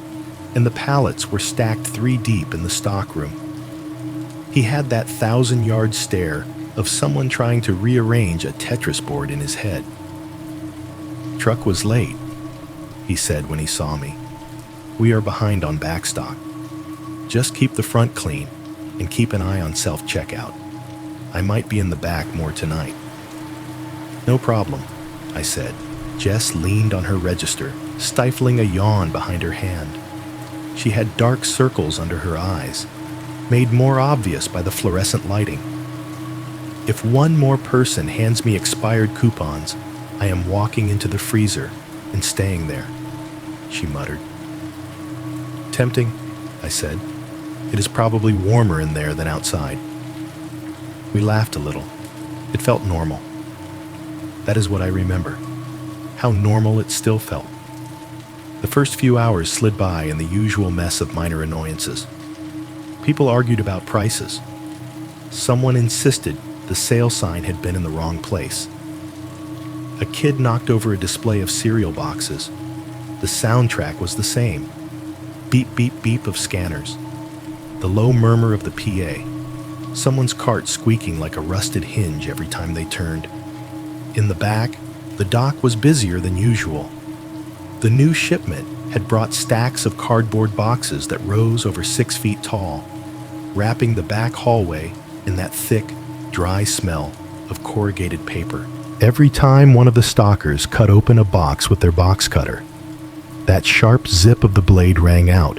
and the pallets were stacked 3 deep in the stockroom. He had that 1,000-yard stare of someone trying to rearrange a Tetris board in his head. "Truck was late," he said when he saw me. "We are behind on backstock. Just keep the front clean and keep an eye on self-checkout. I might be in the back more tonight." "No problem," I said. Jess leaned on her register, stifling a yawn behind her hand. She had dark circles under her eyes, made more obvious by the fluorescent lighting. "If one more person hands me expired coupons, I am walking into the freezer and staying there," she muttered. "Tempting," I said. "It is probably warmer in there than outside." We laughed a little. It felt normal. That is what I remember. How normal it still felt. The first few hours slid by in the usual mess of minor annoyances. People argued about prices. Someone insisted the sale sign had been in the wrong place. A kid knocked over a display of cereal boxes. The soundtrack was the same. Beep, beep, beep of scanners. The low murmur of the PA. Someone's cart squeaking like a rusted hinge every time they turned. In the back, the dock was busier than usual. The new shipment had brought stacks of cardboard boxes that rose over 6 feet tall, wrapping the back hallway in that thick, dry smell of corrugated paper. Every time one of the stockers cut open a box with their box cutter, that sharp zip of the blade rang out,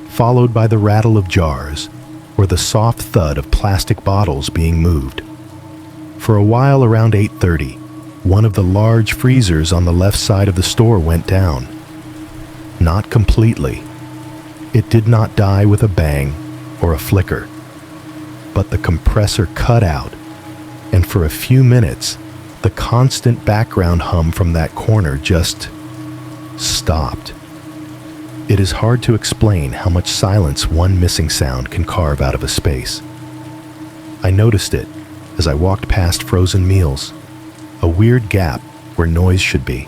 followed by the rattle of jars or the soft thud of plastic bottles being moved. For a while around 8:30, one of the large freezers on the left side of the store went down. Not completely, It did not die with a bang or a flicker, but the compressor cut out, and for a few minutes, the constant background hum from that corner just stopped. It is hard to explain how much silence one missing sound can carve out of a space. I noticed it as I walked past frozen meals, a weird gap where noise should be.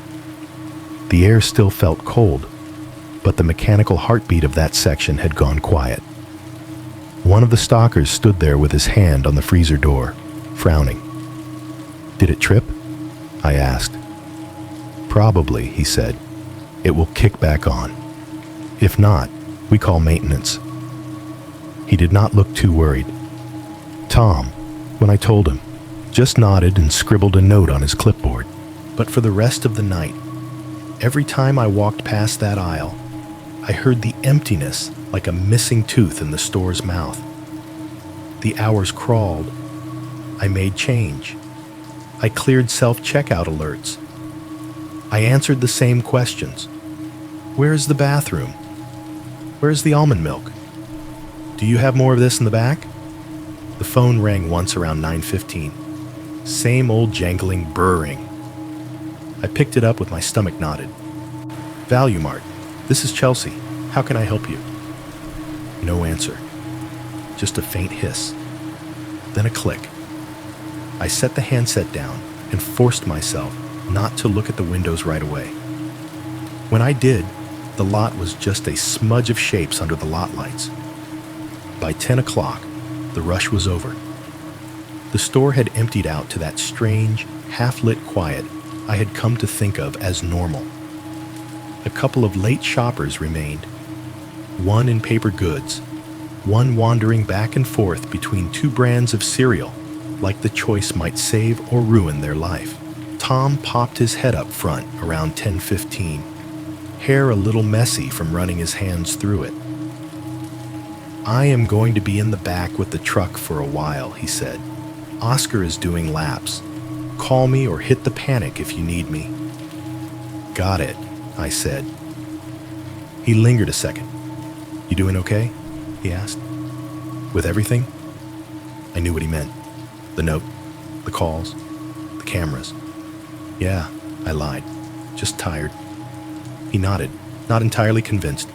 The air still felt cold, but the mechanical heartbeat of that section had gone quiet. One of the stalkers stood there with his hand on the freezer door, frowning. "Did it trip?" I asked. "Probably," he said. "It will kick back on. If not, we call maintenance." He did not look too worried. Tom, when I told him, just nodded and scribbled a note on his clipboard. But for the rest of the night, every time I walked past that aisle, I heard the emptiness like a missing tooth in the store's mouth. The hours crawled. I made change. I cleared self-checkout alerts. I answered the same questions. Where's the bathroom? Where's the almond milk? Do you have more of this in the back? The phone rang once around 9:15. Same old jangling burring. I picked it up with my stomach knotted. "Value Mart, this is Chelsea. How can I help you?" No answer. Just a faint hiss. Then a click. I set the handset down and forced myself not to look at the windows right away. When I did, the lot was just a smudge of shapes under the lot lights. By 10 o'clock, the rush was over. The store had emptied out to that strange, half-lit quiet I had come to think of as normal. A couple of late shoppers remained, one in paper goods, one wandering back and forth between two brands of cereal, like the choice might save or ruin their life. Tom popped his head up front around 10:15, hair a little messy from running his hands through it. "I am going to be in the back with the truck for a while," he said. "Oscar is doing laps. Call me or hit the panic if you need me." "Got it," I said. He lingered a second. "You doing okay?" he asked. "With everything?" I knew what he meant. The note, the calls, the cameras. "Yeah," I lied. "Just tired." He nodded, not entirely convinced,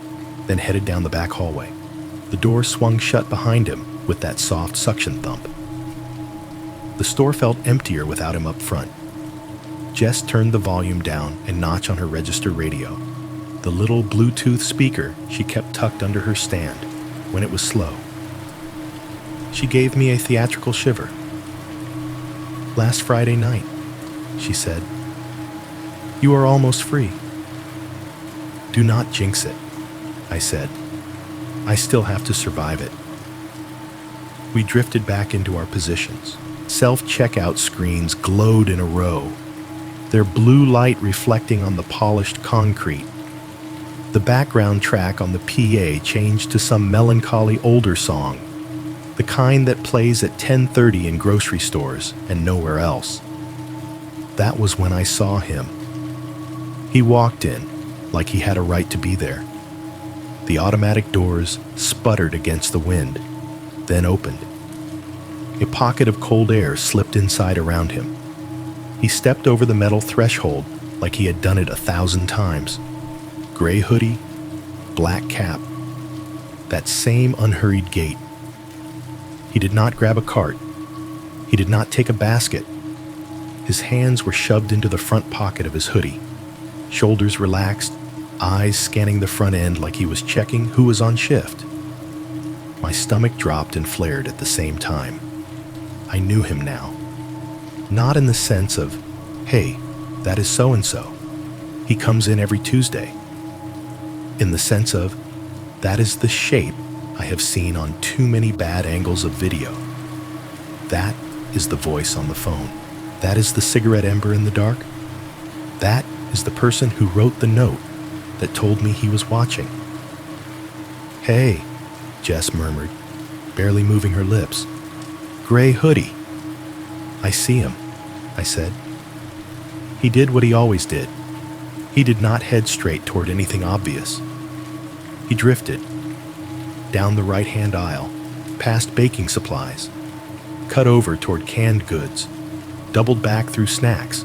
then headed down the back hallway. The door swung shut behind him with that soft suction thump. The store felt emptier without him up front. Jess turned the volume down a notch on her register radio, the little Bluetooth speaker she kept tucked under her stand when it was slow. She gave me a theatrical shiver. "Last Friday night," she said. "You are almost free." "Do not jinx it," I said. "I still have to survive it." We drifted back into our positions. Self-checkout screens glowed in a row, their blue light reflecting on the polished concrete. The background track on the PA changed to some melancholy older song, the kind that plays at 10:30 in grocery stores and nowhere else. That was when I saw him. He walked in like he had a right to be there. The automatic doors sputtered against the wind, then opened. A pocket of cold air slipped inside around him. He stepped over the metal threshold like he had done it 1,000 times. Gray hoodie, black cap, that same unhurried gait. He did not grab a cart. He did not take a basket. His hands were shoved into the front pocket of his hoodie, shoulders relaxed, eyes scanning the front end like he was checking who was on shift. My stomach dropped and flared at the same time. I knew him now. Not in the sense of, "Hey, that is so-and-so. He comes in every Tuesday." In the sense of, that is the shape I have seen on too many bad angles of video. That is the voice on the phone. That is the cigarette ember in the dark. That is the person who wrote the note that told me he was watching. "Hey," Jess murmured, barely moving her lips. "Gray hoodie." "I see him," I said. He did what he always did. He did not head straight toward anything obvious. He drifted, down the right-hand aisle, past baking supplies, cut over toward canned goods, doubled back through snacks.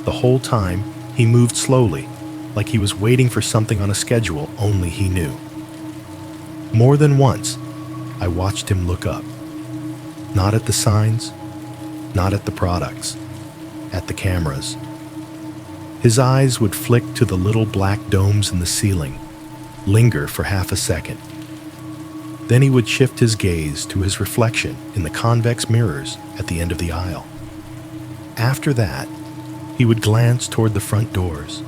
The whole time, he moved slowly, like he was waiting for something on a schedule only he knew. More than once, I watched him look up. Not at the signs, not at the products, at the cameras. His eyes would flick to the little black domes in the ceiling, linger for half a second. Then he would shift his gaze to his reflection in the convex mirrors at the end of the aisle. After that, he would glance toward the front doors,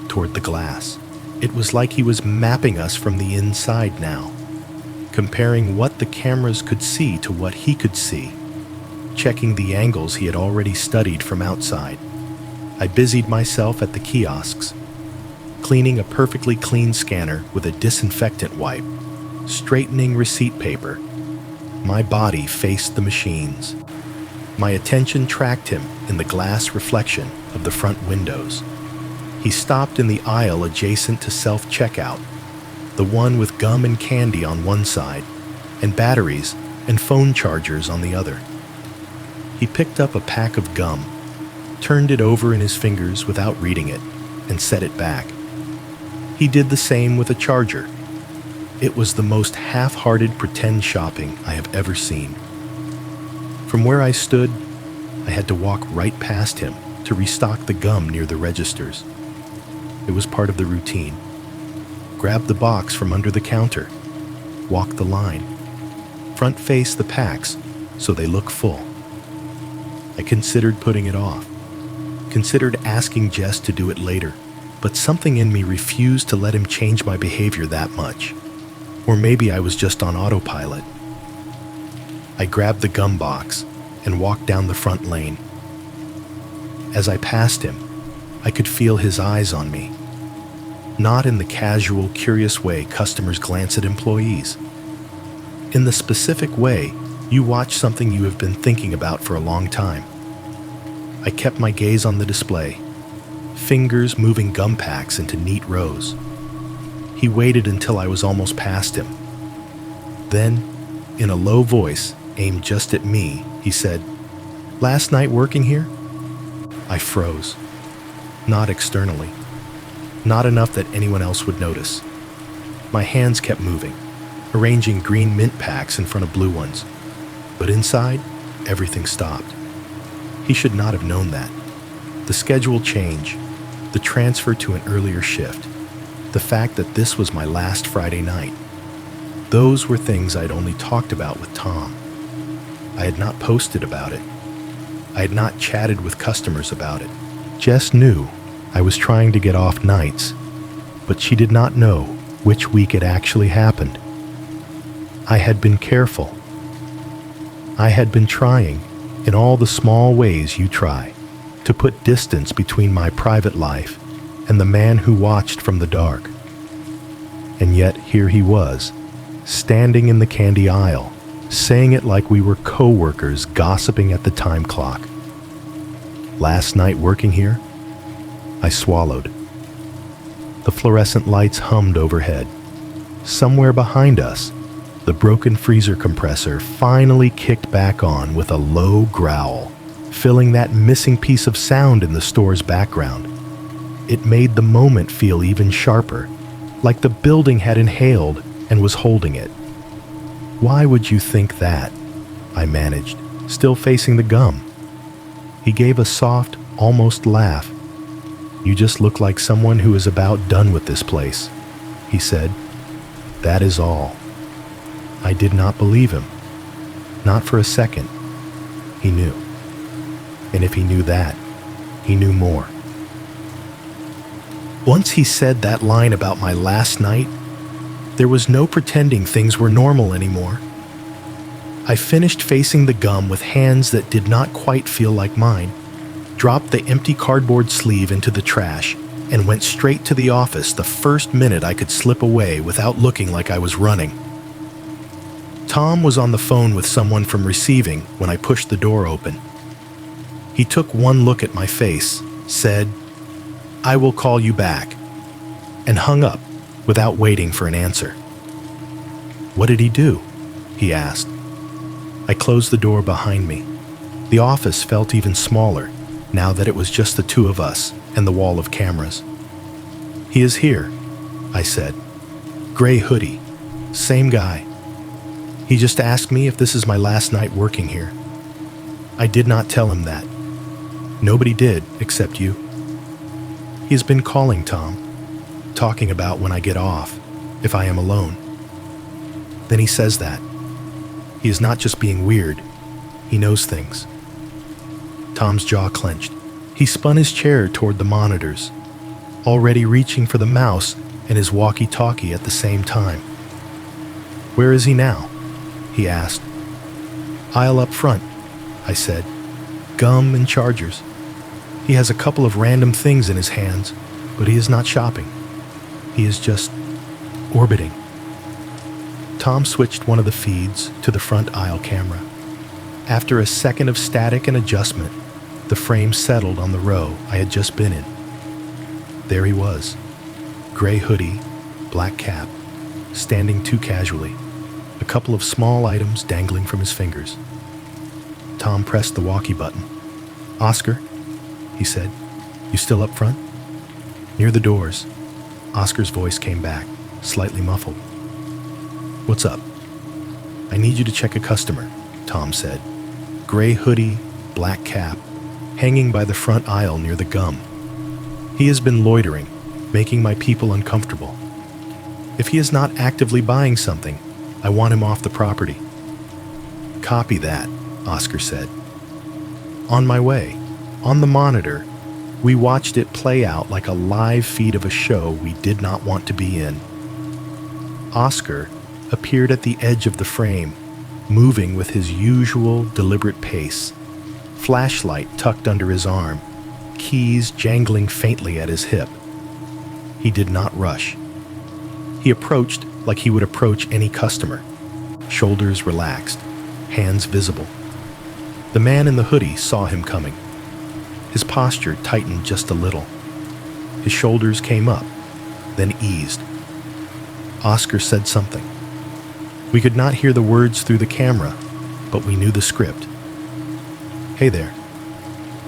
toward the glass. It was like he was mapping us from the inside now, comparing what the cameras could see to what he could see, checking the angles he had already studied from outside. I busied myself at the kiosks, cleaning a perfectly clean scanner with a disinfectant wipe, straightening receipt paper. My body faced the machines. My attention tracked him in the glass reflection of the front windows. He stopped in the aisle adjacent to self-checkout, the one with gum and candy on one side, and batteries and phone chargers on the other. He picked up a pack of gum, turned it over in his fingers without reading it, and set it back. He did the same with a charger. It was the most half-hearted pretend shopping I have ever seen. From where I stood, I had to walk right past him to restock the gum near the registers. It was part of the routine. Grab the box from under the counter, walk the line, front face the packs so they look full. I considered putting it off, considered asking Jess to do it later, but something in me refused to let him change my behavior that much. Or maybe I was just on autopilot. I grabbed the gum box and walked down the front lane. As I passed him, I could feel his eyes on me. Not in the casual, curious way customers glance at employees. In the specific way you watch something you have been thinking about for a long time. I kept my gaze on the display, fingers moving gum packs into neat rows. He waited until I was almost past him. Then, in a low voice aimed just at me, he said, "Last night working here?" I froze. Not externally. Not enough that anyone else would notice. My hands kept moving, arranging green mint packs in front of blue ones. But inside, everything stopped. He should not have known that. The schedule change, the transfer to an earlier shift, the fact that this was my last Friday night. Those were things I'd only talked about with Tom. I had not posted about it. I had not chatted with customers about it. Jess knew I was trying to get off nights, but she did not know which week it actually happened. I had been careful. I had been trying, in all the small ways you try, to put distance between my private life and the man who watched from the dark. And yet here he was, standing in the candy aisle, saying it like we were co-workers gossiping at the time clock. Last night working here? I swallowed. The fluorescent lights hummed overhead. Somewhere behind us, the broken freezer compressor finally kicked back on with a low growl, filling that missing piece of sound in the store's background. It made the moment feel even sharper, like the building had inhaled and was holding it. "Why would you think that?" I managed, still facing the gum. He gave a soft, almost laugh. "You just look like someone who is about done with this place," he said. "That is all." I did not believe him. Not for a second. He knew. And if he knew that, he knew more. Once he said that line about my last night, there was no pretending things were normal anymore. I finished facing the gum with hands that did not quite feel like mine, dropped the empty cardboard sleeve into the trash, and went straight to the office the first minute I could slip away without looking like I was running. Tom was on the phone with someone from receiving when I pushed the door open. He took one look at my face, said, "I will call you back," and hung up without waiting for an answer. "What did he do?" he asked. I closed the door behind me. The office felt even smaller now that it was just the two of us and the wall of cameras. "He is here," I said. "Gray hoodie. Same guy. He just asked me if this is my last night working here." I did not tell him that. Nobody did except you. "He has been calling, Tom, talking about when I get off, if I am alone." Then he says that. He is not just being weird. He knows things. Tom's jaw clenched. He spun his chair toward the monitors, already reaching for the mouse and his walkie-talkie at the same time. "Where is he now?" he asked. "Aisle up front," I said. "Gum and chargers. He has a couple of random things in his hands, but he is not shopping. He is just orbiting." Tom switched one of the feeds to the front aisle camera. After a second of static and adjustment, the frame settled on the row I had just been in. There he was, gray hoodie, black cap, standing too casually, a couple of small items dangling from his fingers. Tom pressed the walkie button. "Oscar," he said, "you still up front?" Near the doors, Oscar's voice came back, slightly muffled. "What's up?" "I need you to check a customer," Tom said. Gray hoodie, black cap, hanging by the front aisle near the gum. "He has been loitering, making my people uncomfortable. If he is not actively buying something, I want him off the property." "Copy that," Oscar said. On my way, on the monitor, we watched it play out like a live feed of a show we did not want to be in. Oscar appeared at the edge of the frame, moving with his usual deliberate pace, flashlight tucked under his arm, keys jangling faintly at his hip. He did not rush. He approached like he would approach any customer, shoulders relaxed, hands visible. The man in the hoodie saw him coming. His posture tightened just a little. His shoulders came up, then eased. Oscar said something. We could not hear the words through the camera, but we knew the script. "Hey there.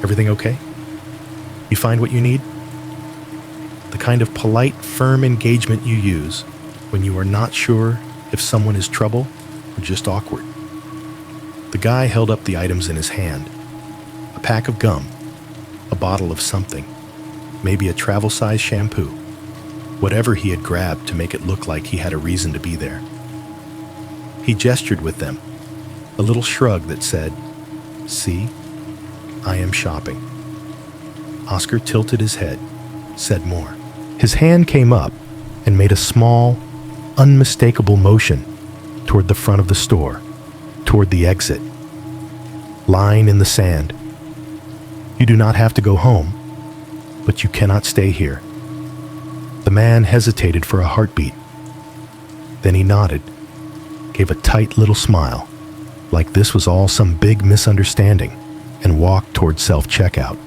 Everything okay? You find what you need?" The kind of polite, firm engagement you use when you are not sure if someone is trouble or just awkward. The guy held up the items in his hand. A pack of gum, a bottle of something, maybe a travel-size shampoo, whatever he had grabbed to make it look like he had a reason to be there. He gestured with them, a little shrug that said, "See, I am shopping." Oscar tilted his head, said more. His hand came up and made a small, unmistakable motion toward the front of the store, toward the exit. Line in the sand. "You do not have to go home, but you cannot stay here." The man hesitated for a heartbeat. Then he nodded, gave a tight little smile, like this was all some big misunderstanding, and walked toward self-checkout.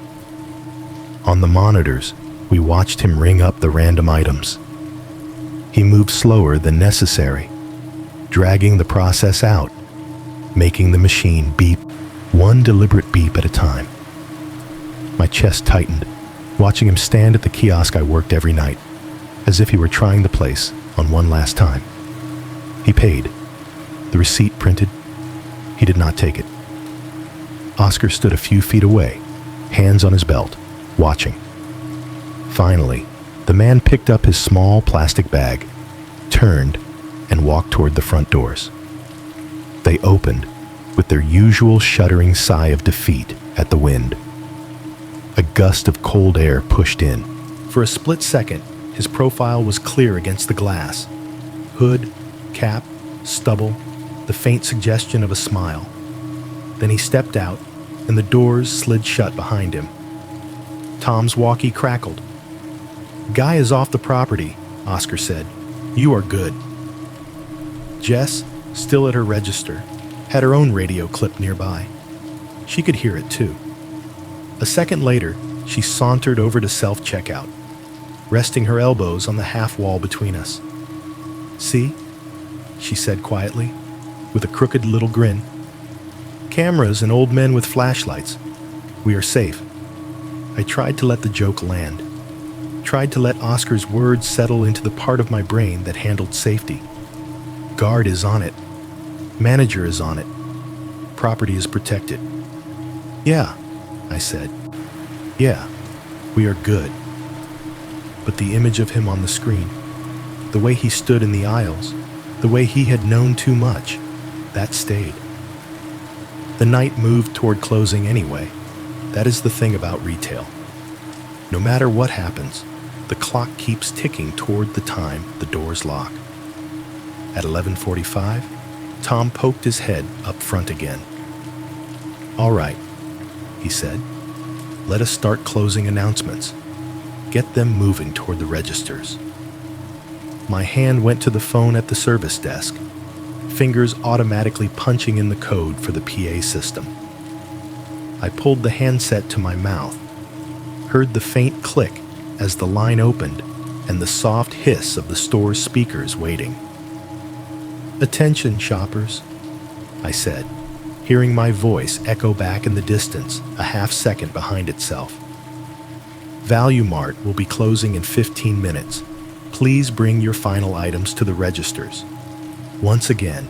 On the monitors, we watched him ring up the random items. He moved slower than necessary, dragging the process out, making the machine beep, one deliberate beep at a time. My chest tightened, watching him stand at the kiosk I worked every night, as if he were trying the place on one last time. He paid. The receipt printed. He did not take it. Oscar stood a few feet away, hands on his belt, watching. Finally, the man picked up his small plastic bag, turned, and walked toward the front doors. They opened with their usual shuddering sigh of defeat at the wind. A gust of cold air pushed in. For a split second, his profile was clear against the glass. Hood, cap, stubble, the faint suggestion of a smile. Then he stepped out, and the doors slid shut behind him. Tom's walkie crackled. "Guy is off the property," Oscar said. "You are good." Jess, still at her register, had her own radio clip nearby. She could hear it too. A second later, she sauntered over to self-checkout, resting her elbows on the half wall between us. "See?" she said quietly, with a crooked little grin. Cameras and old men with flashlights. We are safe. I tried to let the joke land. Tried to let Oscar's words settle into the part of my brain that handled safety. Guard is on it. Manager is on it. Property is protected. Yeah, I said. Yeah, we are good. But the image of him on the screen, the way he stood in the aisles, the way he had known too much, that stayed. The night moved toward closing anyway. That is the thing about retail. No matter what happens, the clock keeps ticking toward the time the doors lock. At 11:45, Tom poked his head up front again. All right, he said. Let us start closing announcements. Get them moving toward the registers. My hand went to the phone at the service desk, fingers automatically punching in the code for the PA system. I pulled the handset to my mouth, heard the faint click as the line opened and the soft hiss of the store's speakers waiting. Attention, shoppers, I said, hearing my voice echo back in the distance a half second behind itself. Value Mart will be closing in 15 minutes. Please bring your final items to the registers. Once again,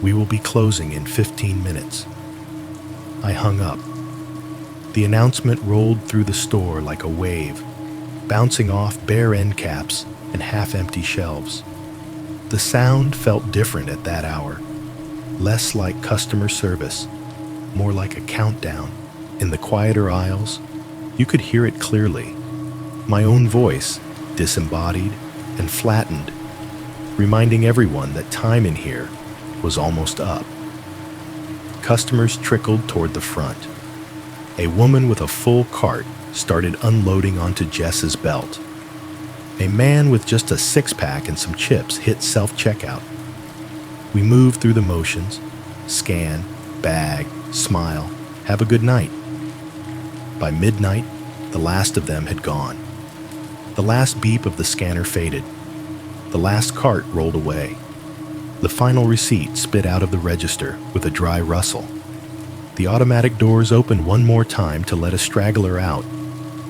we will be closing in 15 minutes. I hung up. The announcement rolled through the store like a wave, bouncing off bare end caps and half-empty shelves. The sound felt different at that hour, less like customer service, more like a countdown. In the quieter aisles, you could hear it clearly. My own voice, disembodied and flattened, reminding everyone that time in here was almost up. Customers trickled toward the front. A woman with a full cart started unloading onto Jess's belt. A man with just a six-pack and some chips hit self-checkout. We moved through the motions, scan, bag, smile, have a good night. By midnight, the last of them had gone. The last beep of the scanner faded. The last cart rolled away. The final receipt spit out of the register with a dry rustle. The automatic doors opened one more time to let a straggler out,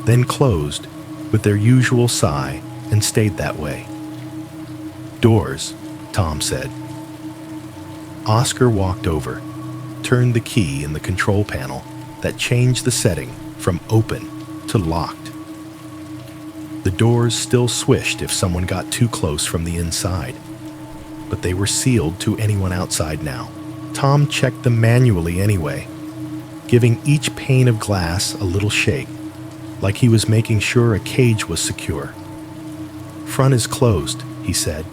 then closed with their usual sigh and stayed that way. Doors, Tom said. Oscar walked over, turned the key in the control panel that changed the setting from open to locked. The doors still swished if someone got too close from the inside, but they were sealed to anyone outside now. Tom checked them manually anyway, giving each pane of glass a little shake, like he was making sure a cage was secure. Front is closed, he said.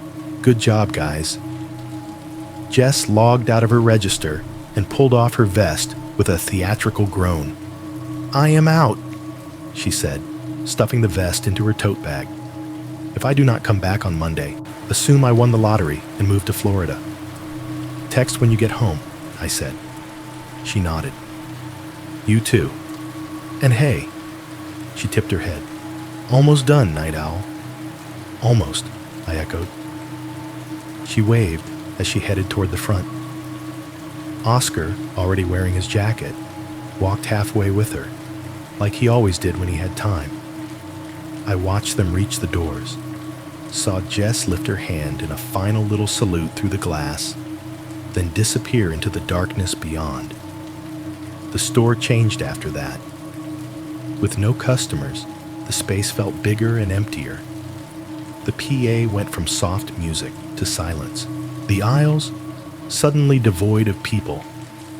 Good job, guys. Jess logged out of her register and pulled off her vest with a theatrical groan. I am out, she said, stuffing the vest into her tote bag. If I do not come back on Monday, assume I won the lottery and moved to Florida. Text when you get home, I said. She nodded. You too. And hey, she tipped her head. Almost done, Night Owl. Almost, I echoed. She waved as she headed toward the front. Oscar, already wearing his jacket, walked halfway with her, like he always did when he had time. I watched them reach the doors, saw Jess lift her hand in a final little salute through the glass, then disappear into the darkness beyond. The store changed after that. With no customers, the space felt bigger and emptier. The PA went from soft music to silence. The aisles, suddenly devoid of people,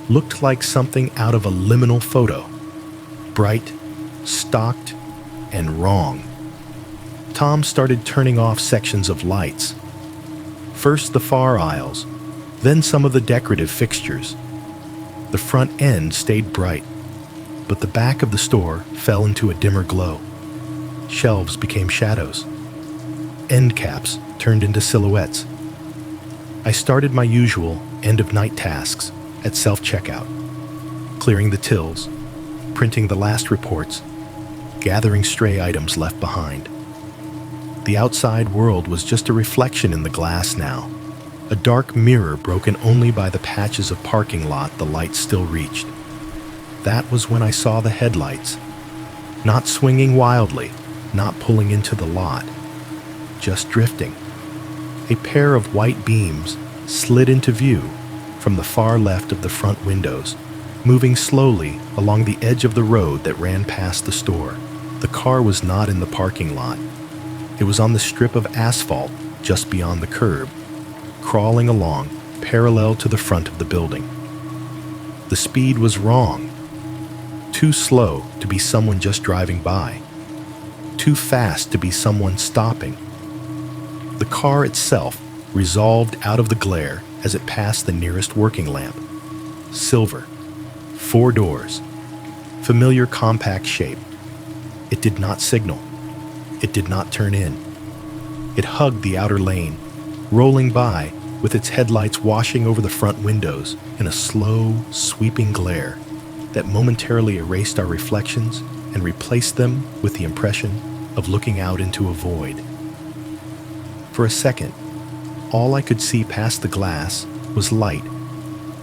looked like something out of a liminal photo. Bright, stocked, and wrong. Tom started turning off sections of lights. First the far aisles, then some of the decorative fixtures. The front end stayed bright, but the back of the store fell into a dimmer glow. Shelves became shadows. End caps turned into silhouettes. I started my usual end-of-night tasks at self-checkout, clearing the tills, printing the last reports, gathering stray items left behind. The outside world was just a reflection in the glass now, a dark mirror broken only by the patches of parking lot the light still reached. That was when I saw the headlights, not swinging wildly, not pulling into the lot, just drifting. A pair of white beams slid into view from the far left of the front windows, moving slowly along the edge of the road that ran past the store. The car was not in the parking lot. It was on the strip of asphalt just beyond the curb, crawling along parallel to the front of the building. The speed was wrong. Too slow to be someone just driving by. Too fast to be someone stopping. The car itself resolved out of the glare as it passed the nearest working lamp. Silver, 4 doors, familiar compact shape. It did not signal. It did not turn in. It hugged the outer lane, rolling by with its headlights washing over the front windows in a slow, sweeping glare that momentarily erased our reflections and replaced them with the impression of looking out into a void. For a second, all I could see past the glass was light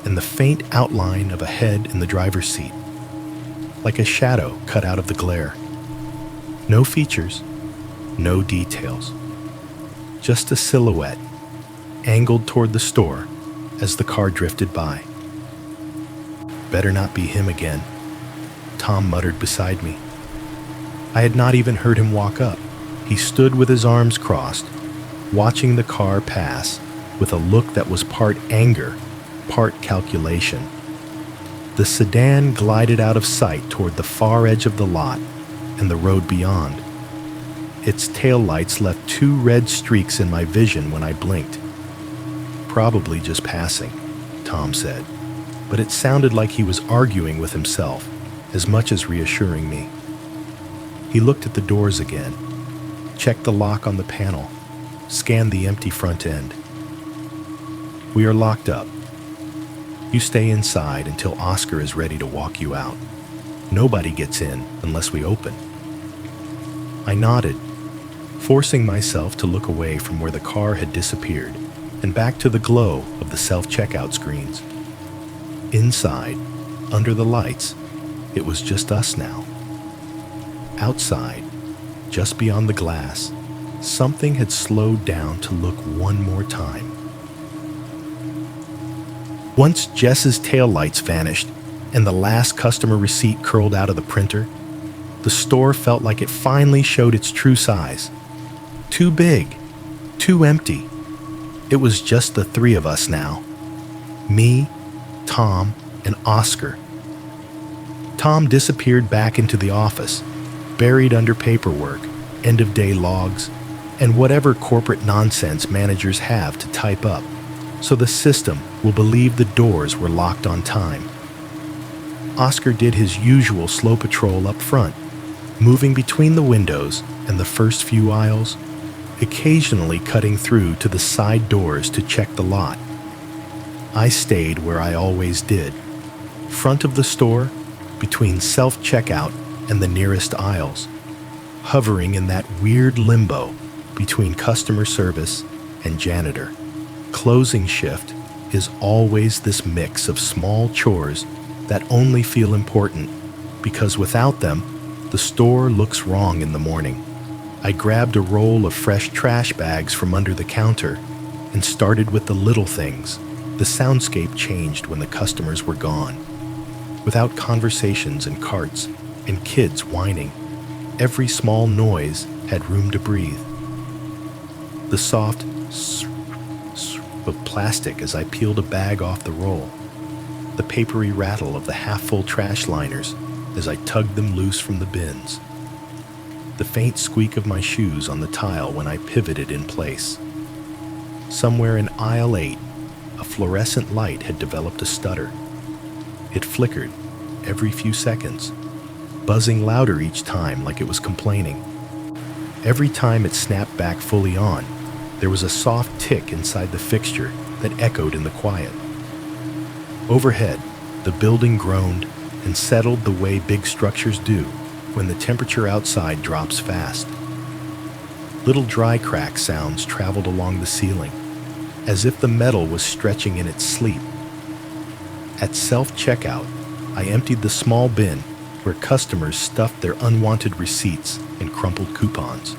and the faint outline of a head in the driver's seat, like a shadow cut out of the glare. No features, no details, just a silhouette angled toward the store as the car drifted by. Better not be him again, Tom muttered beside me. I had not even heard him walk up. He stood with his arms crossed, watching the car pass with a look that was part anger, part calculation. The sedan glided out of sight toward the far edge of the lot and the road beyond. Its taillights left 2 red streaks in my vision when I blinked. Probably just passing, Tom said, but it sounded like he was arguing with himself as much as reassuring me. He looked at the doors again, checked the lock on the panel, scanned the empty front end. We are locked up. You stay inside until Oscar is ready to walk you out. Nobody gets in unless we open. I nodded, forcing myself to look away from where the car had disappeared and back to the glow of the self-checkout screens. Inside, under the lights, it was just us now. Outside, just beyond the glass, something had slowed down to look one more time. Once Jess's taillights vanished and the last customer receipt curled out of the printer, the store felt like it finally showed its true size. Too big, too empty. It was just the 3 of us now. Me, Tom, and Oscar. Tom disappeared back into the office, buried under paperwork, end-of-day logs, and whatever corporate nonsense managers have to type up, so the system will believe the doors were locked on time. Oscar did his usual slow patrol up front, moving between the windows and the first few aisles, occasionally cutting through to the side doors to check the lot. I stayed where I always did, front of the store, between self-checkout and the nearest aisles, hovering in that weird limbo between customer service and janitor. Closing shift is always this mix of small chores that only feel important because without them, the store looks wrong in the morning. I grabbed a roll of fresh trash bags from under the counter and started with the little things. The soundscape changed when the customers were gone. Without conversations and carts and kids whining, every small noise had room to breathe. The soft of plastic as I peeled a bag off the roll, the papery rattle of the half-full trash liners as I tugged them loose from the bins, the faint squeak of my shoes on the tile when I pivoted in place. Somewhere in aisle 8, a fluorescent light had developed a stutter. It flickered every few seconds, buzzing louder each time like it was complaining. Every time it snapped back fully on, there was a soft tick inside the fixture that echoed in the quiet. Overhead, the building groaned and settled the way big structures do when the temperature outside drops fast. Little dry crack sounds traveled along the ceiling, as if the metal was stretching in its sleep. At self-checkout, I emptied the small bin where customers stuffed their unwanted receipts and crumpled coupons.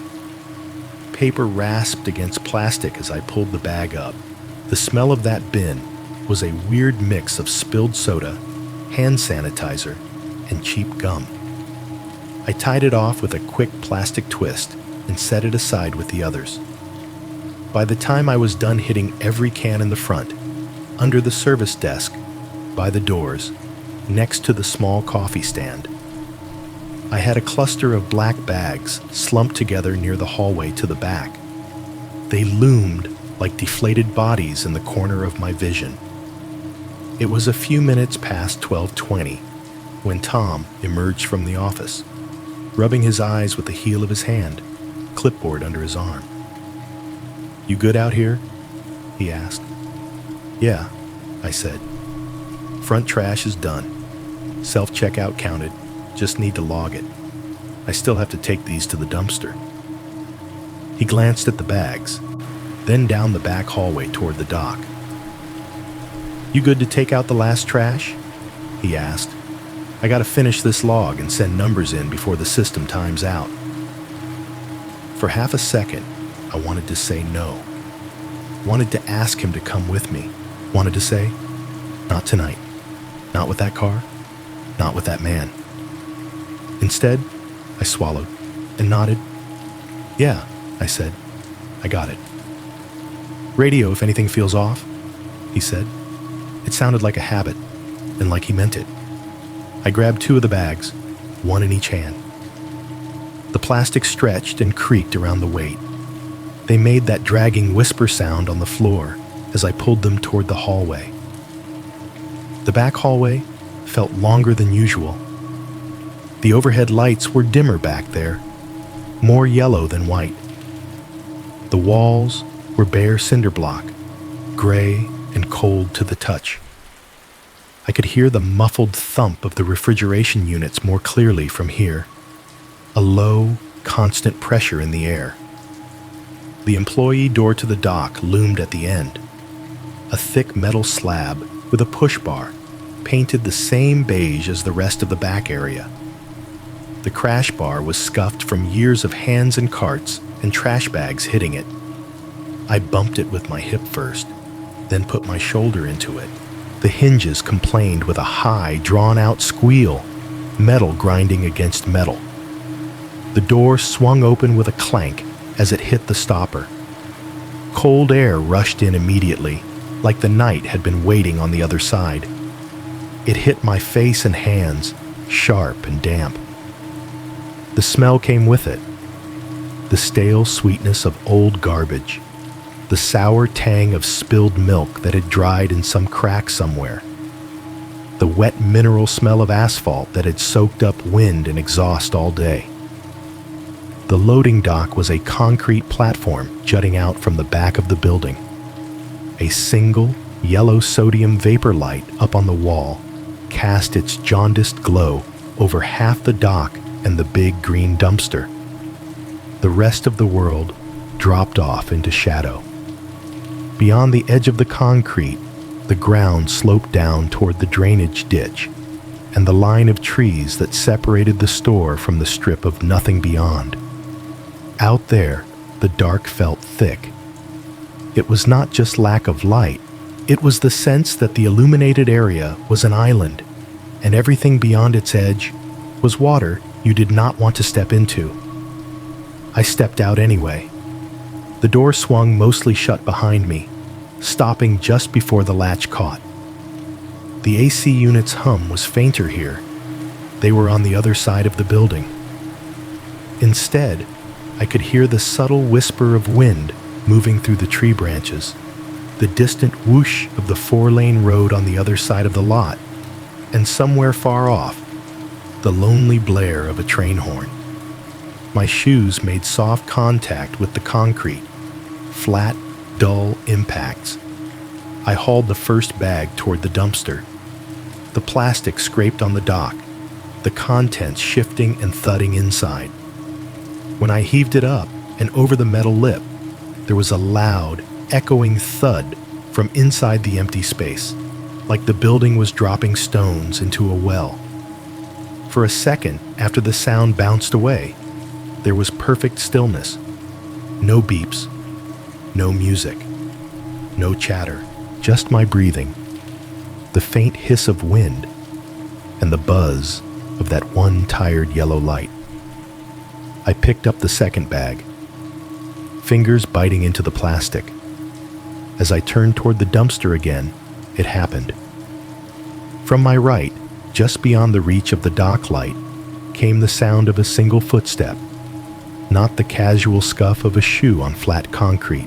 Paper rasped against plastic as I pulled the bag up. The smell of that bin was a weird mix of spilled soda, hand sanitizer, and cheap gum. I tied it off with a quick plastic twist and set it aside with the others. By the time I was done hitting every can in the front, under the service desk, by the doors, next to the small coffee stand, I had a cluster of black bags slumped together near the hallway to the back. They loomed like deflated bodies in the corner of my vision. It was a few minutes past 12:20 when Tom emerged from the office, rubbing his eyes with the heel of his hand, clipboard under his arm. "You good out here?" he asked. "Yeah," I said. "Front trash is done. Self-checkout counted. Just need to log it. I still have to take these to the dumpster." He glanced at the bags, then down the back hallway toward the dock. "You good to take out the last trash?" he asked. "I gotta finish this log and send numbers in before the system times out." For half a second, I wanted to say no. Wanted to ask him to come with me. Wanted to say, "Not tonight. Not with that car. Not with that man." Instead, I swallowed and nodded. "Yeah," I said. "I got it." "Radio if anything feels off," he said. It sounded like a habit, and like he meant it. I grabbed 2 of the bags, 1 in each hand. The plastic stretched and creaked around the weight. They made that dragging whisper sound on the floor as I pulled them toward the hallway. The back hallway felt longer than usual. The overhead lights were dimmer back there, more yellow than white. The walls were bare cinder block, gray and cold to the touch. I could hear the muffled thump of the refrigeration units more clearly from here, a low, constant pressure in the air. The employee door to the dock loomed at the end, a thick metal slab with a push bar painted the same beige as the rest of the back area. The crash bar was scuffed from years of hands and carts and trash bags hitting it. I bumped it with my hip first, then put my shoulder into it. The hinges complained with a high, drawn-out squeal, metal grinding against metal. The door swung open with a clank as it hit the stopper. Cold air rushed in immediately, like the night had been waiting on the other side. It hit my face and hands, sharp and damp. The smell came with it. The stale sweetness of old garbage. The sour tang of spilled milk that had dried in some crack somewhere. The wet mineral smell of asphalt that had soaked up wind and exhaust all day. The loading dock was a concrete platform jutting out from the back of the building. A single, yellow sodium vapor light up on the wall cast its jaundiced glow over half the dock and the big green dumpster. The rest of the world dropped off into shadow. Beyond the edge of the concrete, the ground sloped down toward the drainage ditch and the line of trees that separated the store from the strip of nothing beyond. Out there, the dark felt thick. It was not just lack of light, it was the sense that the illuminated area was an island, and everything beyond its edge was water you did not want to step into. I stepped out anyway. The door swung mostly shut behind me, stopping just before the latch caught. The AC unit's hum was fainter here. They were on the other side of the building. Instead, I could hear the subtle whisper of wind moving through the tree branches, the distant whoosh of the 4-lane road on the other side of the lot, and somewhere far off, the lonely blare of a train horn. My shoes made soft contact with the concrete, flat, dull impacts. I hauled the first bag toward the dumpster. The plastic scraped on the dock, the contents shifting and thudding inside. When I heaved it up and over the metal lip, there was a loud, echoing thud from inside the empty space, like the building was dropping stones into a well. For a second after the sound bounced away, there was perfect stillness. No beeps, no music, no chatter, just my breathing, the faint hiss of wind, and the buzz of that one tired yellow light. I picked up the second bag, fingers biting into the plastic. As I turned toward the dumpster again, it happened. From my right, just beyond the reach of the dock light, came the sound of a single footstep, not the casual scuff of a shoe on flat concrete.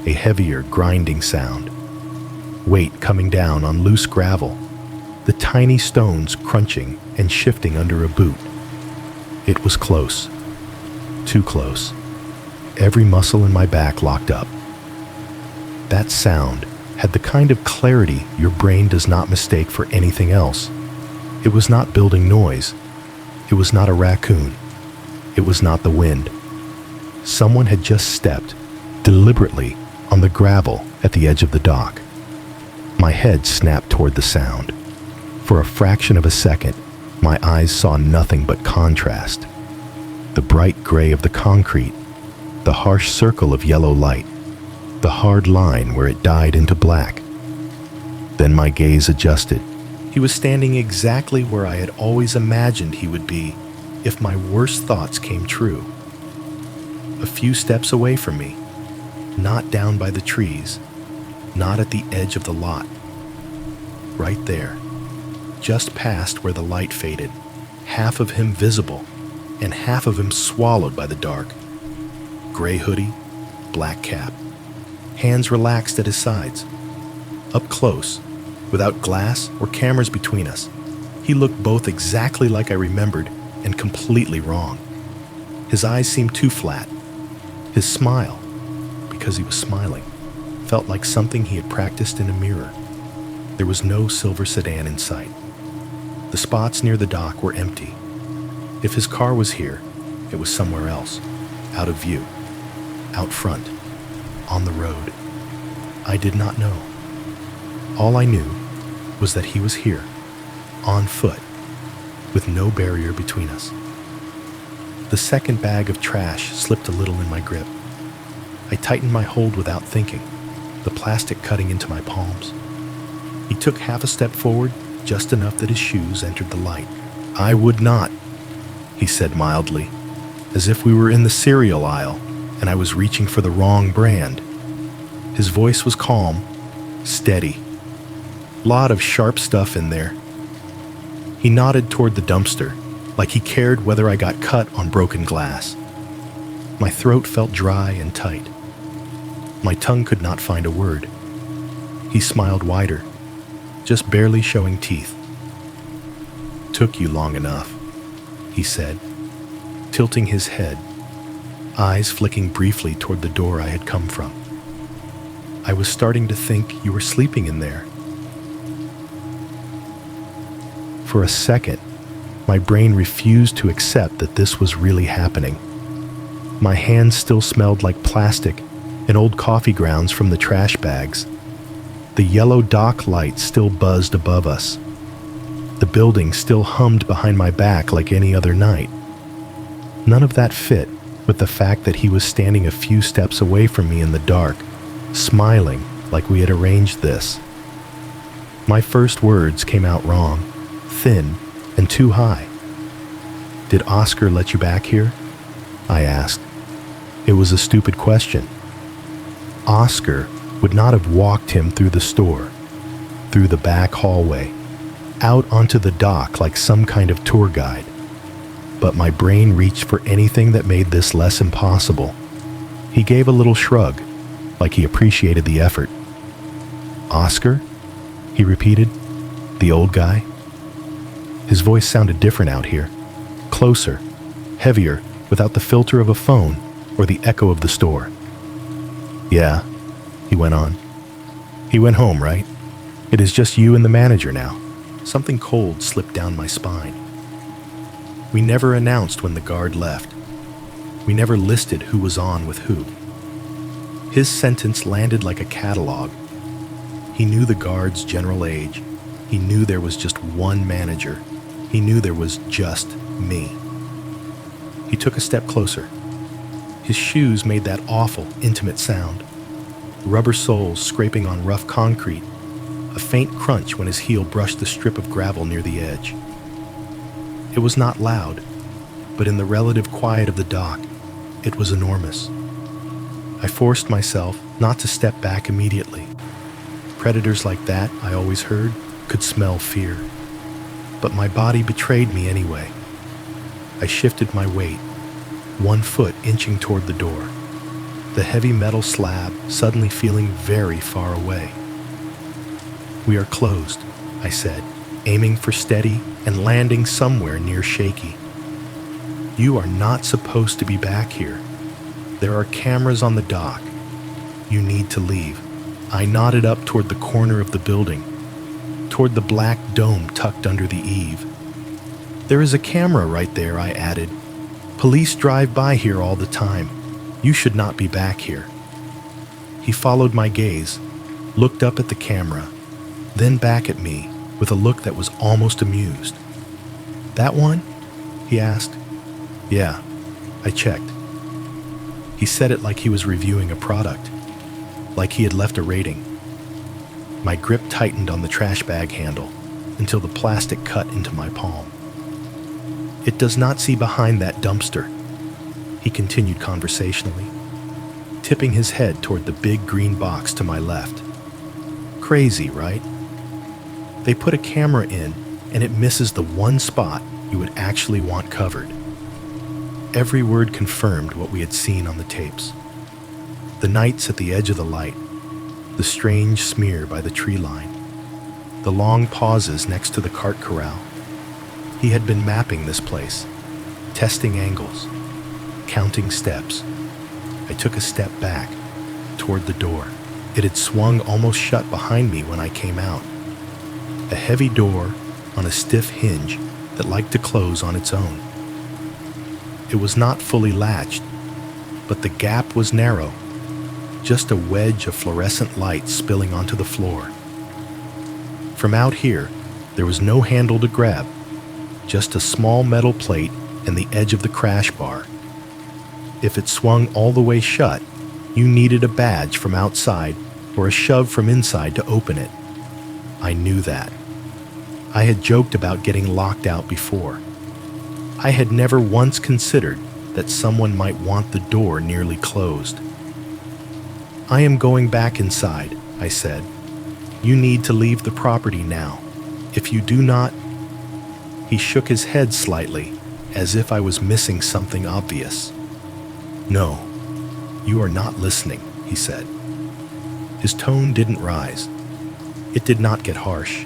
A heavier, grinding sound. Weight coming down on loose gravel, the tiny stones crunching and shifting under a boot. It was close. Too close. Every muscle in my back locked up. That sound had the kind of clarity your brain does not mistake for anything else. It was not building noise. It was not a raccoon. It was not the wind. Someone had just stepped, deliberately, on the gravel at the edge of the dock. My head snapped toward the sound. For a fraction of a second, my eyes saw nothing but contrast. The bright gray of the concrete, the harsh circle of yellow light, the hard line where it died into black. Then my gaze adjusted. He was standing exactly where I had always imagined he would be if my worst thoughts came true. A few steps away from me, not down by the trees, not at the edge of the lot. Right there, just past where the light faded, half of him visible and half of him swallowed by the dark. Gray hoodie, black cap, hands relaxed at his sides. Up close, without glass or cameras between us, he looked both exactly like I remembered and completely wrong. His eyes seemed too flat. His smile, because he was smiling, felt like something he had practiced in a mirror. There was no silver sedan in sight. The spots near the dock were empty. If his car was here, it was somewhere else, out of view, out front, on the road. I did not know. All I knew was that he was here, on foot, with no barrier between us. The second bag of trash slipped a little in my grip. I tightened my hold without thinking, the plastic cutting into my palms. He took half a step forward, just enough that his shoes entered the light. "I would not," he said mildly, as if we were in the cereal aisle and I was reaching for the wrong brand. His voice was calm, steady. Lot of sharp stuff in there. He nodded toward the dumpster, like he cared whether I got cut on broken glass. My throat felt dry and tight. My tongue could not find a word. He smiled wider, just barely showing teeth. "Took you long enough," he said, tilting his head, eyes flicking briefly toward the door I had come from. "I was starting to think you were sleeping in there." For a second, my brain refused to accept that this was really happening. My hands still smelled like plastic and old coffee grounds from the trash bags. The yellow dock light still buzzed above us. The building still hummed behind my back like any other night. None of that fit with the fact that he was standing a few steps away from me in the dark, smiling like we had arranged this. My first words came out wrong, thin and too high. "Did Oscar let you back here?" I asked. It was a stupid question. Oscar would not have walked him through the store, through the back hallway, out onto the dock like some kind of tour guide. But my brain reached for anything that made this less impossible. He gave a little shrug, like he appreciated the effort. "Oscar?" he repeated. "The old guy?" His voice sounded different out here, closer, heavier, without the filter of a phone or the echo of the store. "Yeah," he went on. "He went home, right? It is just you and the manager now." Something cold slipped down my spine. We never announced when the guard left. We never listed who was on with who. His sentence landed like a catalog. He knew the guard's general age. He knew there was just one manager. He knew there was just me. He took a step closer. His shoes made that awful, intimate sound. Rubber soles scraping on rough concrete, a faint crunch when his heel brushed the strip of gravel near the edge. It was not loud, but in the relative quiet of the dock, it was enormous. I forced myself not to step back immediately. Predators like that, I always heard, could smell fear. But my body betrayed me anyway. I shifted my weight, one foot inching toward the door, the heavy metal slab suddenly feeling very far away. "We are closed," I said, aiming for steady and landing somewhere near shaky. "You are not supposed to be back here. There are cameras on the dock. You need to leave." I nodded up toward the corner of the building, toward the black dome tucked under the eave. "There is a camera right there," I added. "Police drive by here all the time. You should not be back here." He followed my gaze, looked up at the camera, then back at me with a look that was almost amused. "That one?" he asked. "Yeah," I checked. He said it like he was reviewing a product, like he had left a rating. My grip tightened on the trash bag handle until the plastic cut into my palm. "It does not see behind that dumpster," he continued conversationally, tipping his head toward the big green box to my left. "Crazy, right? They put a camera in and it misses the one spot you would actually want covered." Every word confirmed what we had seen on the tapes. The nights at the edge of the light, the strange smear by the tree line, the long pauses next to the cart corral. He had been mapping this place, testing angles, counting steps. I took a step back, toward the door. It had swung almost shut behind me when I came out. A heavy door on a stiff hinge that liked to close on its own. It was not fully latched, but the gap was narrow, just a wedge of fluorescent light spilling onto the floor. From out here, there was no handle to grab, just a small metal plate and the edge of the crash bar. If it swung all the way shut, you needed a badge from outside or a shove from inside to open it. I knew that. I had joked about getting locked out before. I had never once considered that someone might want the door nearly closed. "I am going back inside," I said. "You need to leave the property now. If you do not..." He shook his head slightly, as if I was missing something obvious. "No, you are not listening," he said. His tone didn't rise. It did not get harsh.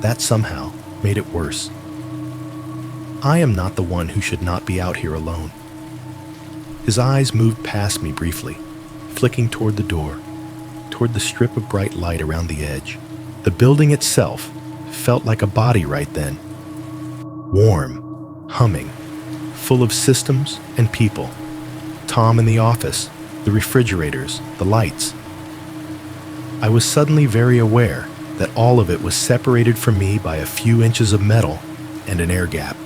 That somehow made it worse. "I am not the one who should not be out here alone." His eyes moved past me briefly, flicking toward the door, toward the strip of bright light around the edge. The building itself felt like a body right then. Warm, humming, full of systems and people. Tom in the office, the refrigerators, the lights. I was suddenly very aware that all of it was separated from me by a few inches of metal and an air gap.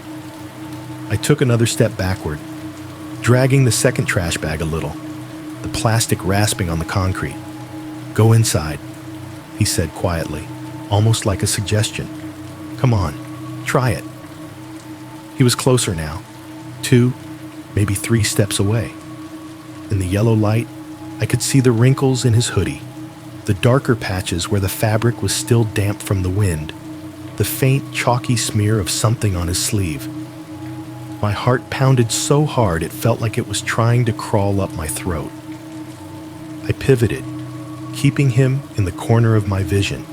I took another step backward, dragging the second trash bag a little, the plastic rasping on the concrete. "Go inside," he said quietly, almost like a suggestion. "Come on, try it." He was closer now, 2, maybe 3 steps away. In the yellow light, I could see the wrinkles in his hoodie, the darker patches where the fabric was still damp from the wind, the faint, chalky smear of something on his sleeve. My heart pounded so hard it felt like it was trying to crawl up my throat. I pivoted, keeping him in the corner of my vision,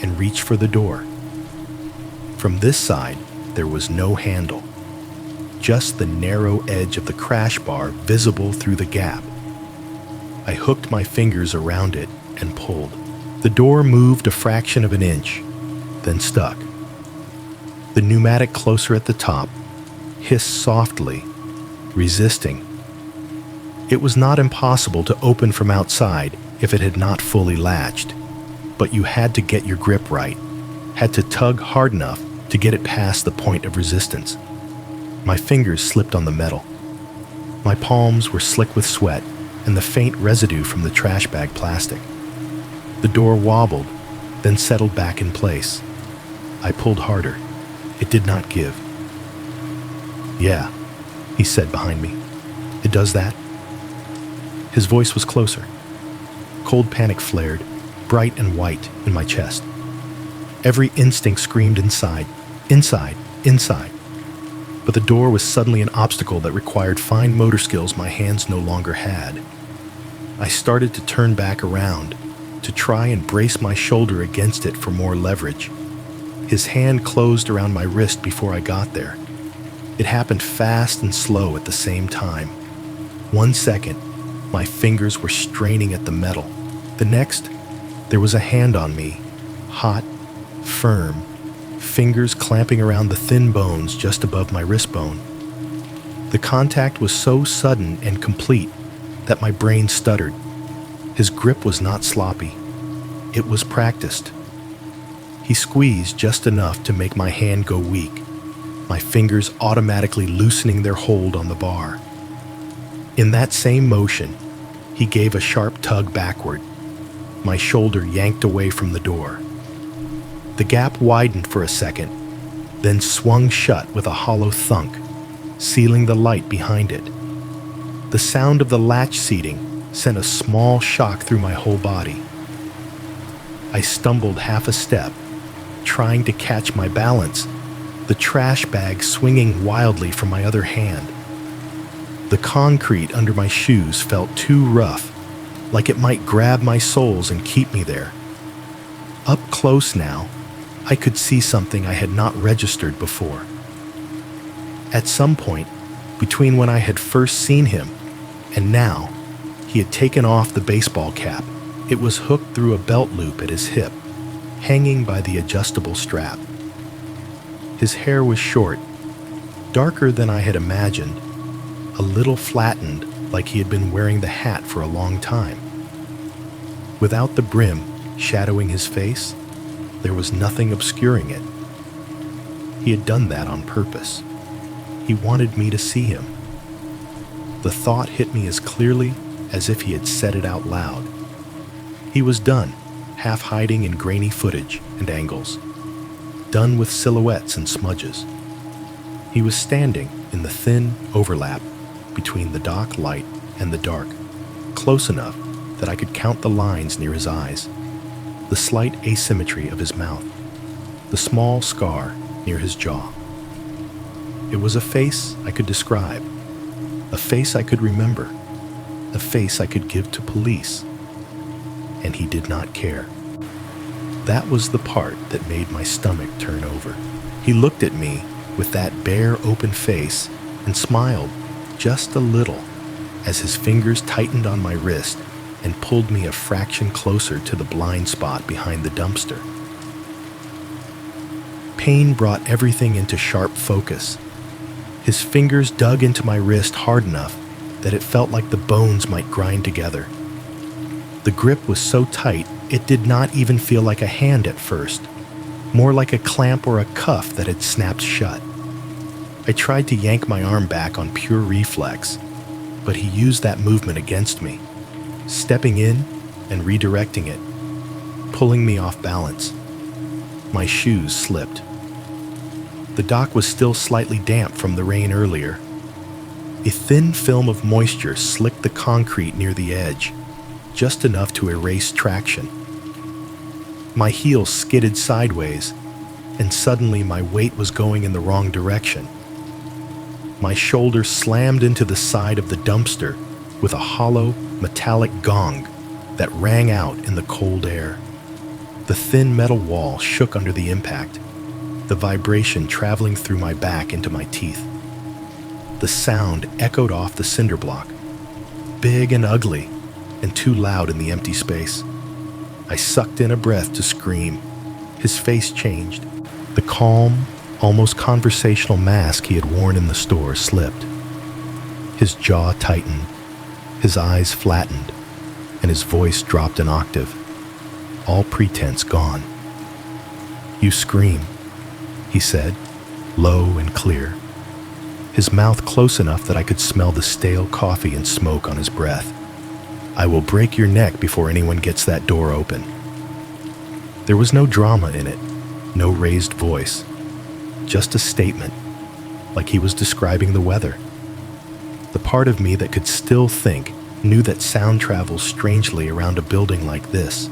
and reached for the door. From this side, there was no handle, just the narrow edge of the crash bar visible through the gap. I hooked my fingers around it and pulled. The door moved a fraction of an inch, then stuck. The pneumatic closer at the top hissed softly, resisting. It was not impossible to open from outside if it had not fully latched, but you had to get your grip right, had to tug hard enough to get it past the point of resistance. My fingers slipped on the metal. My palms were slick with sweat and the faint residue from the trash bag plastic. The door wobbled, then settled back in place. I pulled harder. It did not give. "Yeah," he said behind me. "It does that?" His voice was closer. Cold panic flared, bright and white, in my chest. Every instinct screamed inside, inside, inside. But the door was suddenly an obstacle that required fine motor skills my hands no longer had. I started to turn back around, to try and brace my shoulder against it for more leverage. His hand closed around my wrist before I got there. It happened fast and slow at the same time. 1 second, my fingers were straining at the metal. The next, there was a hand on me, hot, firm, fingers clamping around the thin bones just above my wrist bone. The contact was so sudden and complete that my brain stuttered. His grip was not sloppy. It was practiced. He squeezed just enough to make my hand go weak, my fingers automatically loosening their hold on the bar. In that same motion, he gave a sharp tug backward. My shoulder yanked away from the door. The gap widened for a second, then swung shut with a hollow thunk, sealing the light behind it. The sound of the latch seating sent a small shock through my whole body. I stumbled half a step, trying to catch my balance, the trash bag swinging wildly from my other hand. The concrete under my shoes felt too rough, like it might grab my soles and keep me there. Up close now, I could see something I had not registered before. At some point, between when I had first seen him and now, he had taken off the baseball cap. It was hooked through a belt loop at his hip, hanging by the adjustable strap. His hair was short, darker than I had imagined, a little flattened like he had been wearing the hat for a long time. Without the brim shadowing his face, there was nothing obscuring it. He had done that on purpose. He wanted me to see him. The thought hit me as clearly as if he had said it out loud. He was done, half hiding in grainy footage and angles, done with silhouettes and smudges. He was standing in the thin overlap between the dock light and the dark, close enough that I could count the lines near his eyes, the slight asymmetry of his mouth, the small scar near his jaw. It was a face I could describe, a face I could remember, a face I could give to police. And he did not care. That was the part that made my stomach turn over. He looked at me with that bare, open face and smiled just a little as his fingers tightened on my wrist and pulled me a fraction closer to the blind spot behind the dumpster. Pain brought everything into sharp focus. His fingers dug into my wrist hard enough that it felt like the bones might grind together. The grip was so tight, it did not even feel like a hand at first, more like a clamp or a cuff that had snapped shut. I tried to yank my arm back on pure reflex, but he used that movement against me, stepping in and redirecting it, pulling me off balance. My shoes slipped. The dock was still slightly damp from the rain earlier. A thin film of moisture slicked the concrete near the edge, just enough to erase traction. My heels skidded sideways, and suddenly my weight was going in the wrong direction. My shoulder slammed into the side of the dumpster with a hollow, metallic gong that rang out in the cold air. The thin metal wall shook under the impact, the vibration traveling through my back into my teeth. The sound echoed off the cinder block, big and ugly, and too loud in the empty space. I sucked in a breath to scream. His face changed. The calm, almost conversational mask he had worn in the store slipped. His jaw tightened. His eyes flattened, and his voice dropped an octave. All pretense gone. "You scream," he said, low and clear, his mouth close enough that I could smell the stale coffee and smoke on his breath. "I will break your neck before anyone gets that door open." There was no drama in it, no raised voice, just a statement, like he was describing the weather. The part of me that could still think knew that sound travels strangely around a building like this.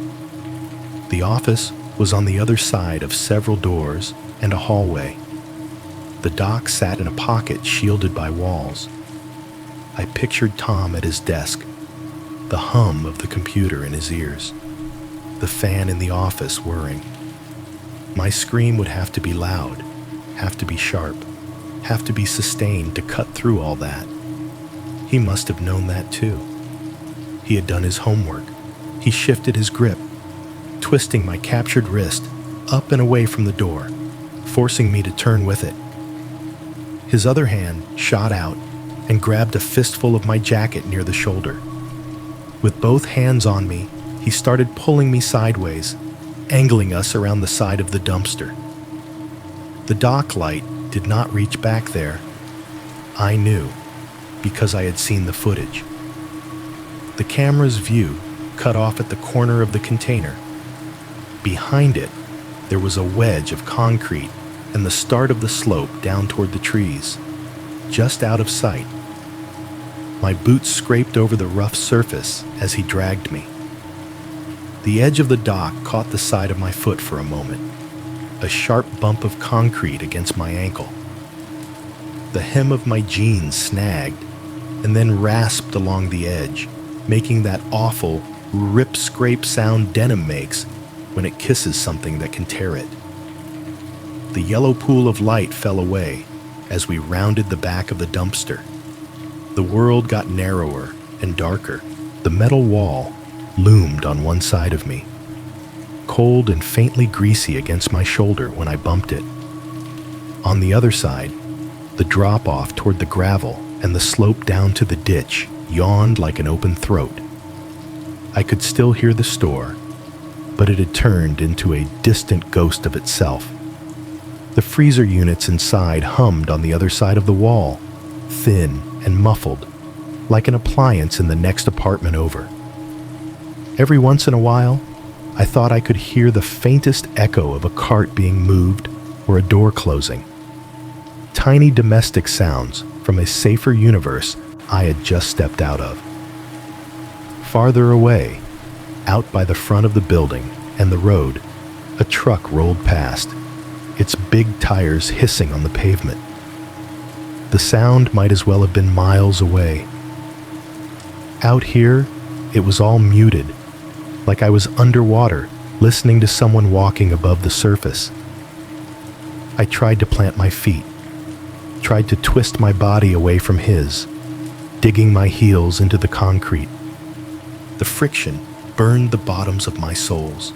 The office was on the other side of several doors and a hallway. The doc sat in a pocket shielded by walls. I pictured Tom at his desk, the hum of the computer in his ears, the fan in the office whirring. My scream would have to be loud, have to be sharp, have to be sustained to cut through all that. He must have known that too. He had done his homework. He shifted his grip, twisting my captured wrist up and away from the door, forcing me to turn with it. His other hand shot out and grabbed a fistful of my jacket near the shoulder. With both hands on me, he started pulling me sideways, angling us around the side of the dumpster. The dock light did not reach back there. I knew, because I had seen the footage. The camera's view cut off at the corner of the container. Behind it, there was a wedge of concrete and the start of the slope down toward the trees, just out of sight. My boots scraped over the rough surface as he dragged me. The edge of the dock caught the side of my foot for a moment, a sharp bump of concrete against my ankle. The hem of my jeans snagged and then rasped along the edge, making that awful rip-scrape sound denim makes when it kisses something that can tear it. The yellow pool of light fell away as we rounded the back of the dumpster. The world got narrower and darker. The metal wall loomed on one side of me, cold and faintly greasy against my shoulder when I bumped it. On the other side, the drop-off toward the gravel and the slope down to the ditch yawned like an open throat. I could still hear the store, but it had turned into a distant ghost of itself. The freezer units inside hummed on the other side of the wall, thin and muffled, like an appliance in the next apartment over. Every once in a while, I thought I could hear the faintest echo of a cart being moved or a door closing. Tiny domestic sounds from a safer universe I had just stepped out of. Farther away, out by the front of the building and the road, a truck rolled past, its big tires hissing on the pavement. The sound might as well have been miles away. Out here, it was all muted, like I was underwater, listening to someone walking above the surface. I tried to plant my feet, tried to twist my body away from his, digging my heels into the concrete. The friction burned the bottoms of my soles.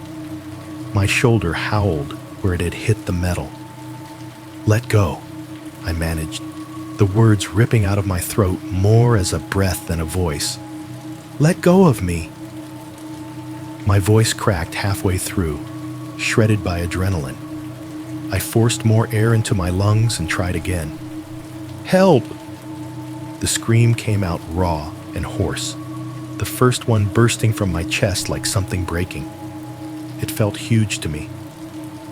My shoulder howled where it had hit the metal. "Let go," I managed, the words ripping out of my throat more as a breath than a voice. "Let go of me." My voice cracked halfway through, shredded by adrenaline. I forced more air into my lungs and tried again. "Help!" The scream came out raw and hoarse, the first one bursting from my chest like something breaking. It felt huge to me,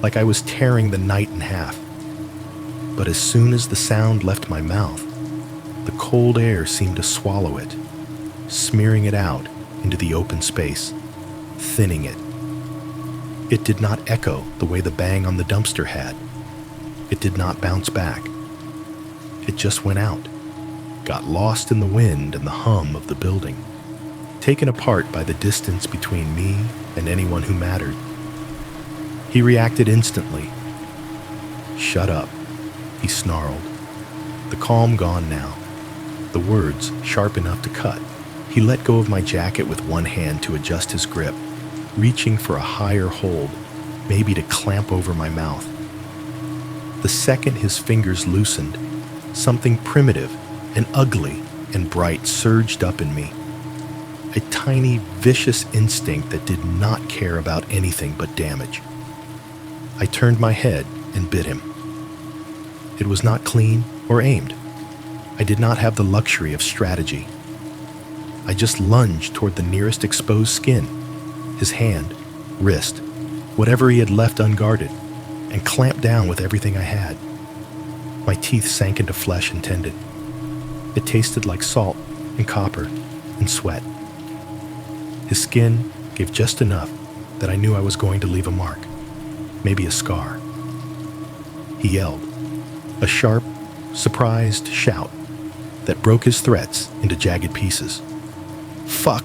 like I was tearing the night in half. But as soon as the sound left my mouth, the cold air seemed to swallow it, smearing it out into the open space, thinning it. It did not echo the way the bang on the dumpster had. It did not bounce back. It just went out, got lost in the wind and the hum of the building, taken apart by the distance between me and anyone who mattered. He reacted instantly. "Shut up," he snarled. The calm gone now, the words sharp enough to cut. He let go of my jacket with one hand to adjust his grip, reaching for a higher hold, maybe to clamp over my mouth. The second his fingers loosened, something primitive and ugly and bright surged up in me, a tiny, vicious instinct that did not care about anything but damage. I turned my head and bit him. It was not clean or aimed. I did not have the luxury of strategy. I just lunged toward the nearest exposed skin, his hand, wrist, whatever he had left unguarded, and clamped down with everything I had. My teeth sank into flesh and tendon. It tasted like salt and copper and sweat. His skin gave just enough that I knew I was going to leave a mark, maybe a scar. He yelled, a sharp, surprised shout that broke his threats into jagged pieces. Fuck!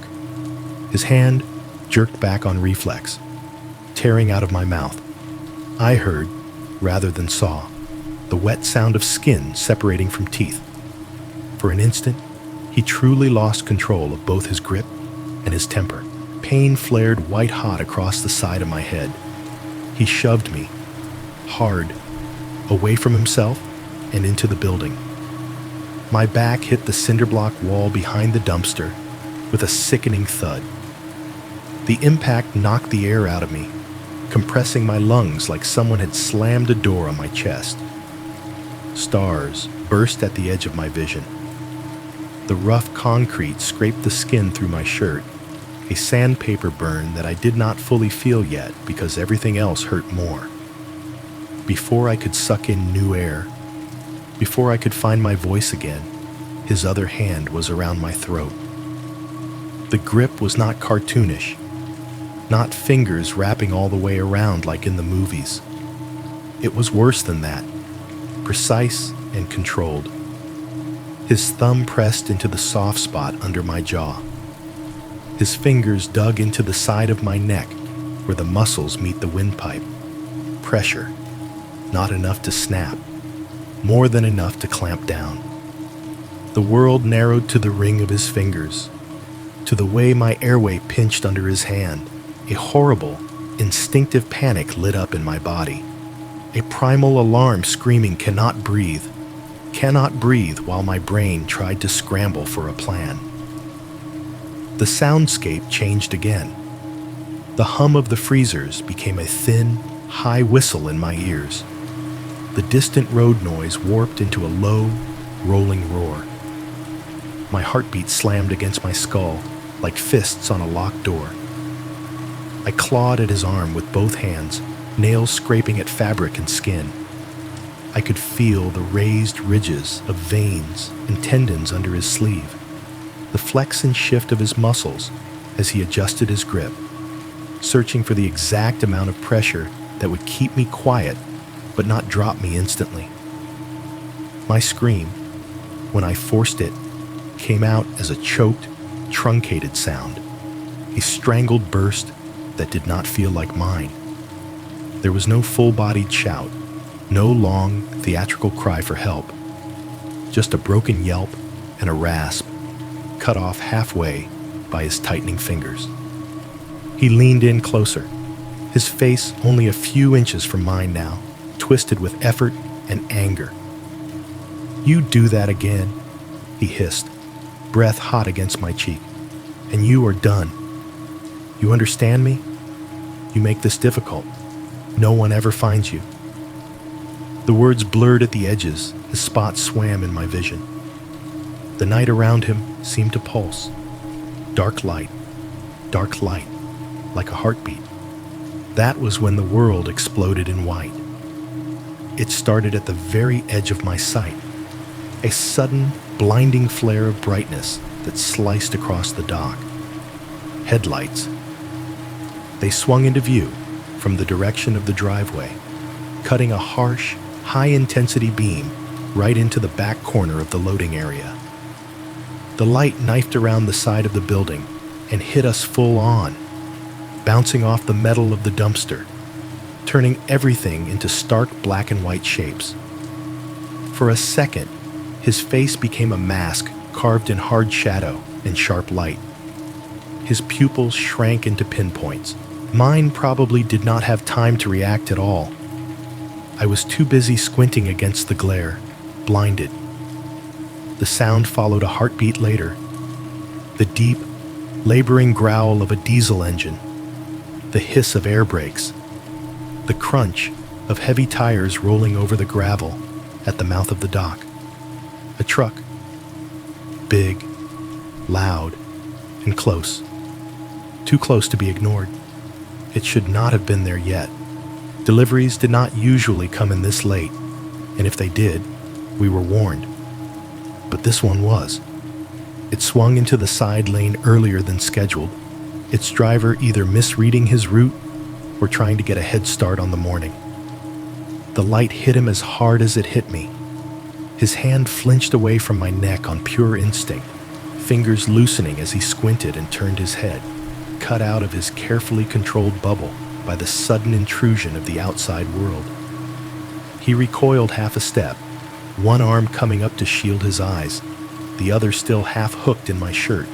His hand jerked back on reflex, tearing out of my mouth. I heard, rather than saw, the wet sound of skin separating from teeth. For an instant, he truly lost control of both his grip and his temper. Pain flared white-hot across the side of my head. He shoved me, hard, away from himself and into the building. My back hit the cinder block wall behind the dumpster with a sickening thud. The impact knocked the air out of me, compressing my lungs like someone had slammed a door on my chest. Stars burst at the edge of my vision. The rough concrete scraped the skin through my shirt, a sandpaper burn that I did not fully feel yet because everything else hurt more. Before I could suck in new air, before I could find my voice again, his other hand was around my throat. The grip was not cartoonish, not fingers wrapping all the way around like in the movies. It was worse than that, precise and controlled. His thumb pressed into the soft spot under my jaw. His fingers dug into the side of my neck where the muscles meet the windpipe. Pressure, not enough to snap, more than enough to clamp down. The world narrowed to the ring of his fingers, to the way my airway pinched under his hand. A horrible, instinctive panic lit up in my body. A primal alarm screaming, cannot breathe while my brain tried to scramble for a plan. The soundscape changed again. The hum of the freezers became a thin, high whistle in my ears. The distant road noise warped into a low, rolling roar. My heartbeat slammed against my skull like fists on a locked door. I clawed at his arm with both hands, nails scraping at fabric and skin. I could feel the raised ridges of veins and tendons under his sleeve, the flex and shift of his muscles as he adjusted his grip, searching for the exact amount of pressure that would keep me quiet but not drop me instantly. My scream, when I forced it, came out as a choked, truncated sound, a strangled burst that did not feel like mine. There was no full-bodied shout, no long, theatrical cry for help, just a broken yelp and a rasp, cut off halfway by his tightening fingers. He leaned in closer, his face only a few inches from mine now, twisted with effort and anger. "You do that again," he hissed, breath hot against my cheek, "and you are done. You understand me? You make this difficult. No one ever finds you." The words blurred at the edges as spots swam in my vision. The night around him seemed to pulse. Dark light, like a heartbeat. That was when the world exploded in white. It started at the very edge of my sight, a sudden, blinding flare of brightness that sliced across the dock. Headlights. They swung into view from the direction of the driveway, cutting a harsh, high-intensity beam right into the back corner of the loading area. The light knifed around the side of the building and hit us full on, bouncing off the metal of the dumpster, turning everything into stark black and white shapes. For a second, his face became a mask carved in hard shadow and sharp light. His pupils shrank into pinpoints. Mine probably did not have time to react at all. I was too busy squinting against the glare, blinded. The sound followed a heartbeat later, the deep, laboring growl of a diesel engine, the hiss of air brakes, the crunch of heavy tires rolling over the gravel at the mouth of the dock. A truck. Big, loud, and close. Too close to be ignored. It should not have been there yet. Deliveries did not usually come in this late, and if they did, we were warned. But this one was. It swung into the side lane earlier than scheduled, its driver either misreading his route or trying to get a head start on the morning. The light hit him as hard as it hit me. His hand flinched away from my neck on pure instinct, fingers loosening as he squinted and turned his head, cut out of his carefully controlled bubble by the sudden intrusion of the outside world. He recoiled half a step, one arm coming up to shield his eyes, the other still half hooked in my shirt.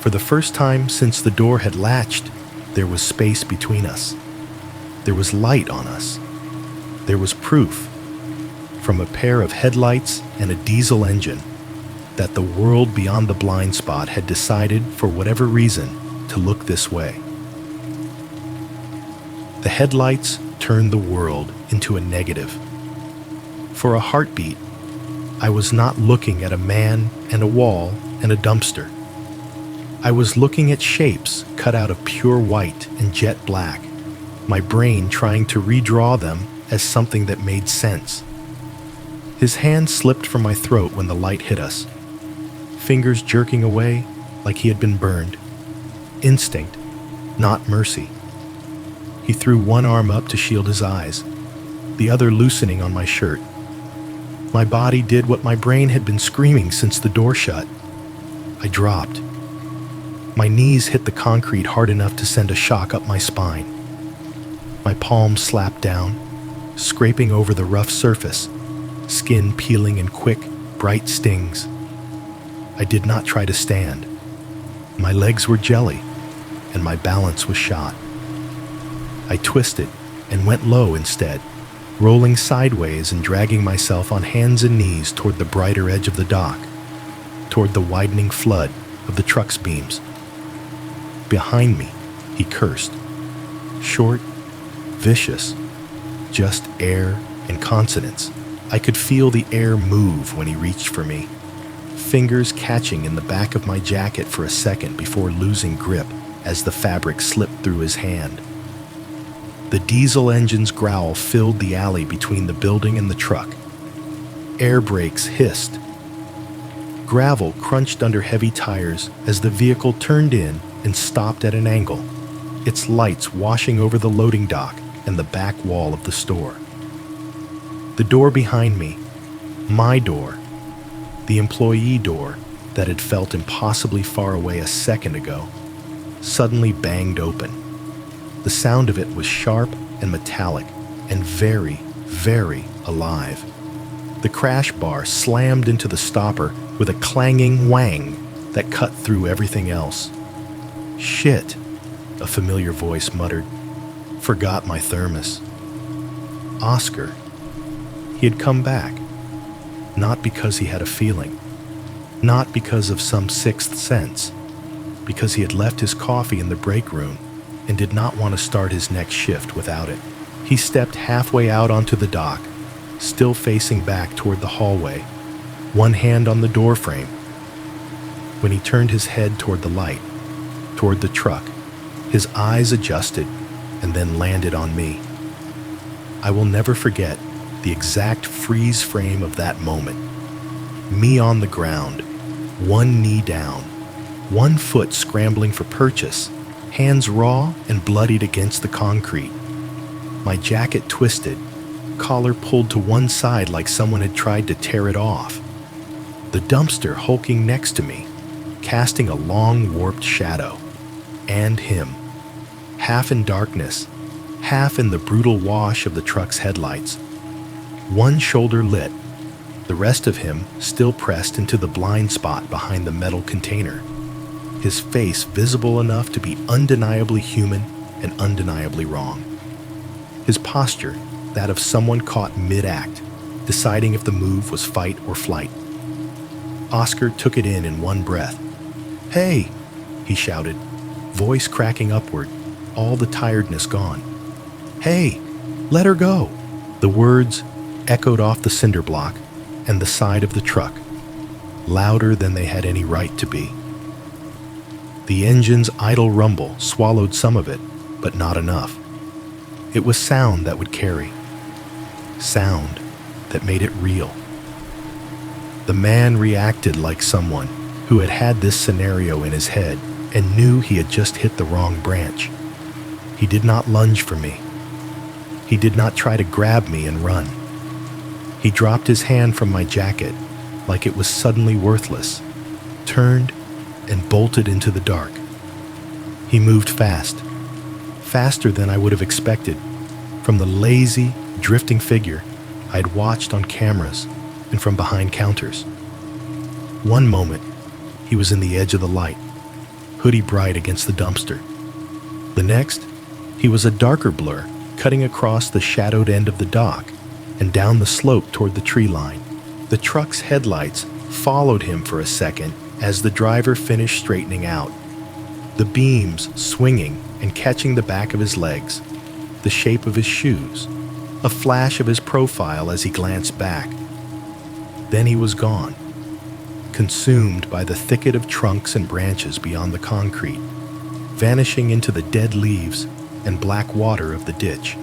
For the first time since the door had latched, there was space between us. There was light on us. There was proof, from a pair of headlights and a diesel engine, that the world beyond the blind spot had decided, for whatever reason, to look this way. The headlights turned the world into a negative. For a heartbeat, I was not looking at a man and a wall and a dumpster. I was looking at shapes cut out of pure white and jet black, my brain trying to redraw them as something that made sense. His hand slipped from my throat when the light hit us, fingers jerking away like he had been burned. Instinct, not mercy. He threw one arm up to shield his eyes, the other loosening on my shirt. My body did what my brain had been screaming since the door shut. I dropped. My knees hit the concrete hard enough to send a shock up my spine. My palms slapped down, scraping over the rough surface, skin peeling in quick, bright stings. I did not try to stand. My legs were jelly, and my balance was shot. I twisted and went low instead, rolling sideways and dragging myself on hands and knees toward the brighter edge of the dock, toward the widening flood of the truck's beams. Behind me, he cursed. Short, vicious, just air and consonants. I could feel the air move when he reached for me, fingers catching in the back of my jacket for a second before losing grip as the fabric slipped through his hand. The diesel engine's growl filled the alley between the building and the truck. Air brakes hissed. Gravel crunched under heavy tires as the vehicle turned in and stopped at an angle, its lights washing over the loading dock and the back wall of the store. The door behind me, my door, the employee door that had felt impossibly far away a second ago, suddenly banged open. The sound of it was sharp and metallic and very, very alive. The crash bar slammed into the stopper with a clanging whang that cut through everything else. "Shit," a familiar voice muttered. "Forgot my thermos." Oscar. He had come back. Not because he had a feeling. Not because of some sixth sense. Because he had left his coffee in the break room and did not want to start his next shift without it. He stepped halfway out onto the dock, still facing back toward the hallway, one hand on the door frame. When he turned his head toward the light, toward the truck, his eyes adjusted and then landed on me. I will never forget the exact freeze frame of that moment. Me on the ground, one knee down, one foot scrambling for purchase, hands raw and bloodied against the concrete. My jacket twisted, collar pulled to one side like someone had tried to tear it off. The dumpster hulking next to me, casting a long warped shadow. And him, half in darkness, half in the brutal wash of the truck's headlights. One shoulder lit, the rest of him still pressed into the blind spot behind the metal container, his face visible enough to be undeniably human and undeniably wrong. His posture, that of someone caught mid-act, deciding if the move was fight or flight. Oscar took it in one breath. "Hey," he shouted, voice cracking upward, all the tiredness gone. Hey, let her go! The words echoed off the cinder block and the side of the truck, louder than they had any right to be. The engine's idle rumble swallowed some of it, but not enough. It was sound that would carry. Sound that made it real. The man reacted like someone who had had this scenario in his head and knew he had just hit the wrong branch. He did not lunge for me. He did not try to grab me and run. He dropped his hand from my jacket like it was suddenly worthless, turned, and bolted into the dark. He moved fast, faster than I would have expected, from the lazy, drifting figure I'd watched on cameras and from behind counters. One moment, he was in the edge of the light, hoodie bright against the dumpster. The next, he was a darker blur cutting across the shadowed end of the dock and down the slope toward the tree line. The truck's headlights followed him for a second as the driver finished straightening out, the beams swinging and catching the back of his legs, the shape of his shoes, a flash of his profile as he glanced back. Then he was gone, consumed by the thicket of trunks and branches beyond the concrete, vanishing into the dead leaves and black water of the ditch.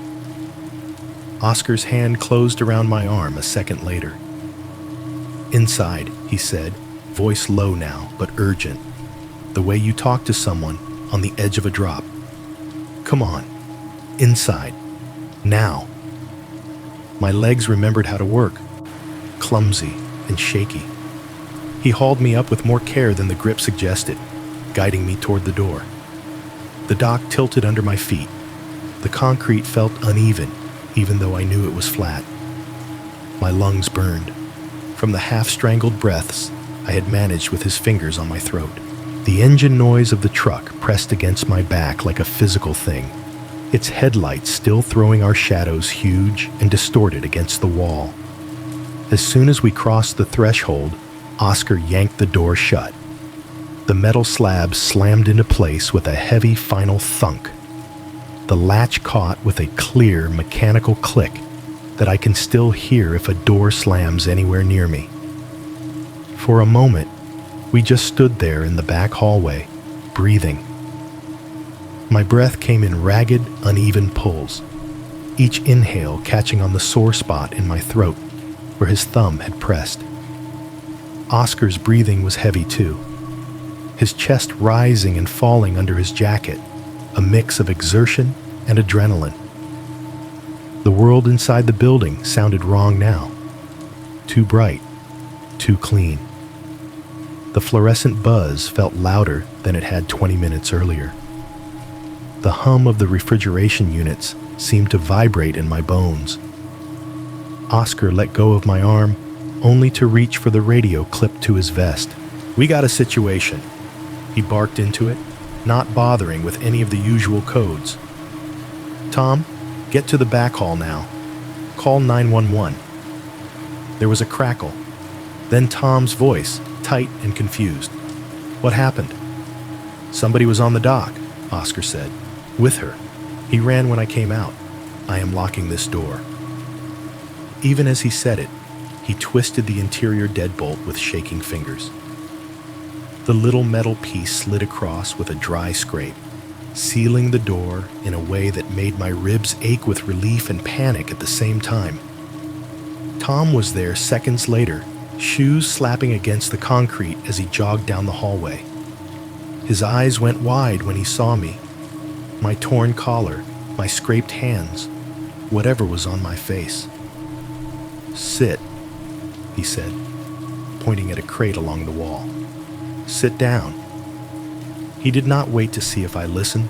Oscar's hand closed around my arm a second later. Inside, he said, voice low now, but urgent, the way you talk to someone on the edge of a drop. Come on, inside, now. My legs remembered how to work, clumsy and shaky. He hauled me up with more care than the grip suggested, guiding me toward the door. The dock tilted under my feet. The concrete felt uneven, even though I knew it was flat. My lungs burned from the half-strangled breaths I had managed with his fingers on my throat. The engine noise of the truck pressed against my back like a physical thing, its headlights still throwing our shadows huge and distorted against the wall. As soon as we crossed the threshold, Oscar yanked the door shut. The metal slab slammed into place with a heavy final thunk. The latch caught with a clear mechanical click that I can still hear if a door slams anywhere near me. For a moment, we just stood there in the back hallway, breathing. My breath came in ragged, uneven pulls, each inhale catching on the sore spot in my throat where his thumb had pressed. Oscar's breathing was heavy too, his chest rising and falling under his jacket, a mix of exertion and adrenaline. The world inside the building sounded wrong now. Too bright, too clean. The fluorescent buzz felt louder than it had 20 minutes earlier. The hum of the refrigeration units seemed to vibrate in my bones. Oscar let go of my arm, only to reach for the radio clipped to his vest. "We got a situation," he barked into it, not bothering with any of the usual codes. "Tom, get to the back hall now. Call 911. There was a crackle. Then Tom's voice, tight and confused. "What happened?" "Somebody was on the dock," Oscar said. "With her. He ran when I came out. I am locking this door." Even as he said it, he twisted the interior deadbolt with shaking fingers. The little metal piece slid across with a dry scrape, sealing the door in a way that made my ribs ache with relief and panic at the same time. Tom was there seconds later, shoes slapping against the concrete as he jogged down the hallway. His eyes went wide when he saw me. My torn collar, my scraped hands, whatever was on my face. "Sit," he said, pointing at a crate along the wall. "Sit down." He did not wait to see if I listened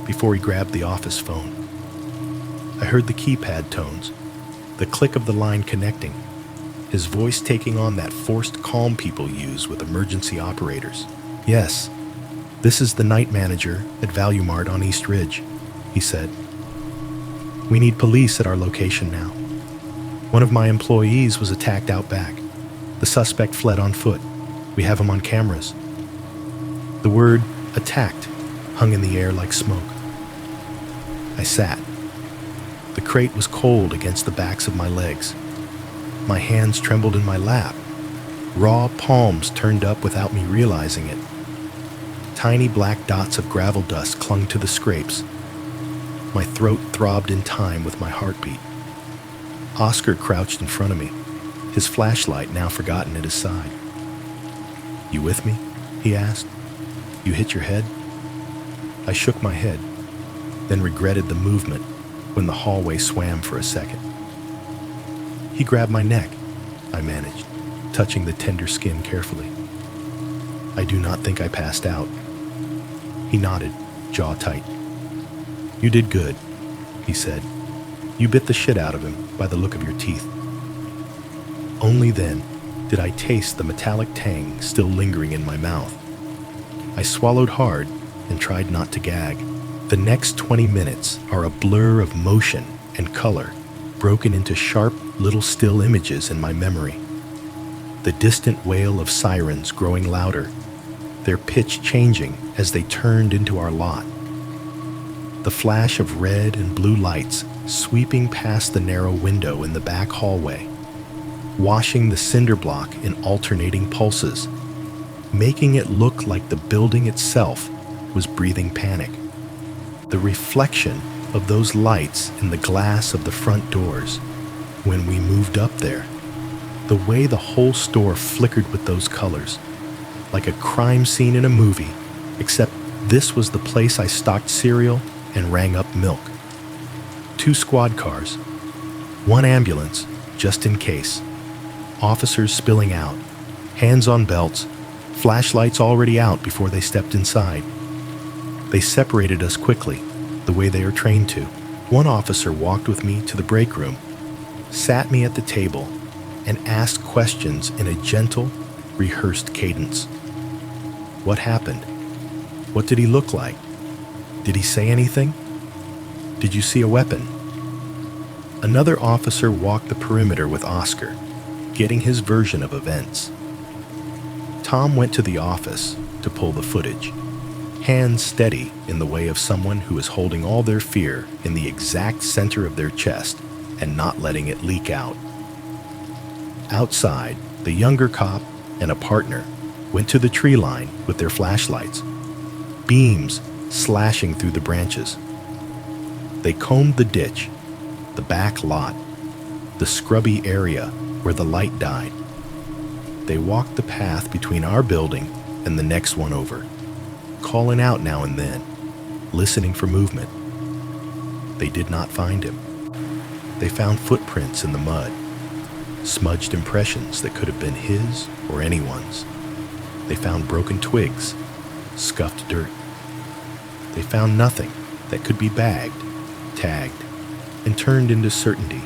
before he grabbed the office phone. I heard the keypad tones, the click of the line connecting, his voice taking on that forced calm people use with emergency operators. "Yes, this is the night manager at Value Mart on East Ridge," he said. "We need police at our location now. One of my employees was attacked out back. The suspect fled on foot. We have him on cameras." The word attacked, hung in the air like smoke. I sat. The crate was cold against the backs of my legs. My hands trembled in my lap. Raw palms turned up without me realizing it. Tiny black dots of gravel dust clung to the scrapes. My throat throbbed in time with my heartbeat. Oscar crouched in front of me, his flashlight now forgotten at his side. "You with me?" he asked. "You hit your head?" I shook my head, then regretted the movement when the hallway swam for a second. He grabbed my neck, I managed, touching the tender skin carefully. "I do not think I passed out." He nodded, jaw tight. "You did good," he said. "You bit the shit out of him by the look of your teeth." Only then did I taste the metallic tang still lingering in my mouth. I swallowed hard and tried not to gag. The next 20 minutes are a blur of motion and color, broken into sharp little still images in my memory. The distant wail of sirens growing louder, their pitch changing as they turned into our lot. The flash of red and blue lights sweeping past the narrow window in the back hallway, washing the cinder block in alternating pulses, making it look like the building itself was breathing panic. The reflection of those lights in the glass of the front doors when we moved up there, the way the whole store flickered with those colors, like a crime scene in a movie, except this was the place I stocked cereal and rang up milk. 2 squad cars, 1 ambulance, just in case, officers spilling out, hands on belts, flashlights already out before they stepped inside. They separated us quickly, the way they are trained to. One officer walked with me to the break room, sat me at the table, and asked questions in a gentle, rehearsed cadence. What happened? What did he look like? Did he say anything? Did you see a weapon? Another officer walked the perimeter with Oscar, getting his version of events. Tom went to the office to pull the footage, hands steady in the way of someone who is holding all their fear in the exact center of their chest and not letting it leak out. Outside, the younger cop and a partner went to the tree line with their flashlights, beams slashing through the branches. They combed the ditch, the back lot, the scrubby area where the light died. They walked the path between our building and the next one over, calling out now and then, listening for movement. They did not find him. They found footprints in the mud, smudged impressions that could have been his or anyone's. They found broken twigs, scuffed dirt. They found nothing that could be bagged, tagged, and turned into certainty.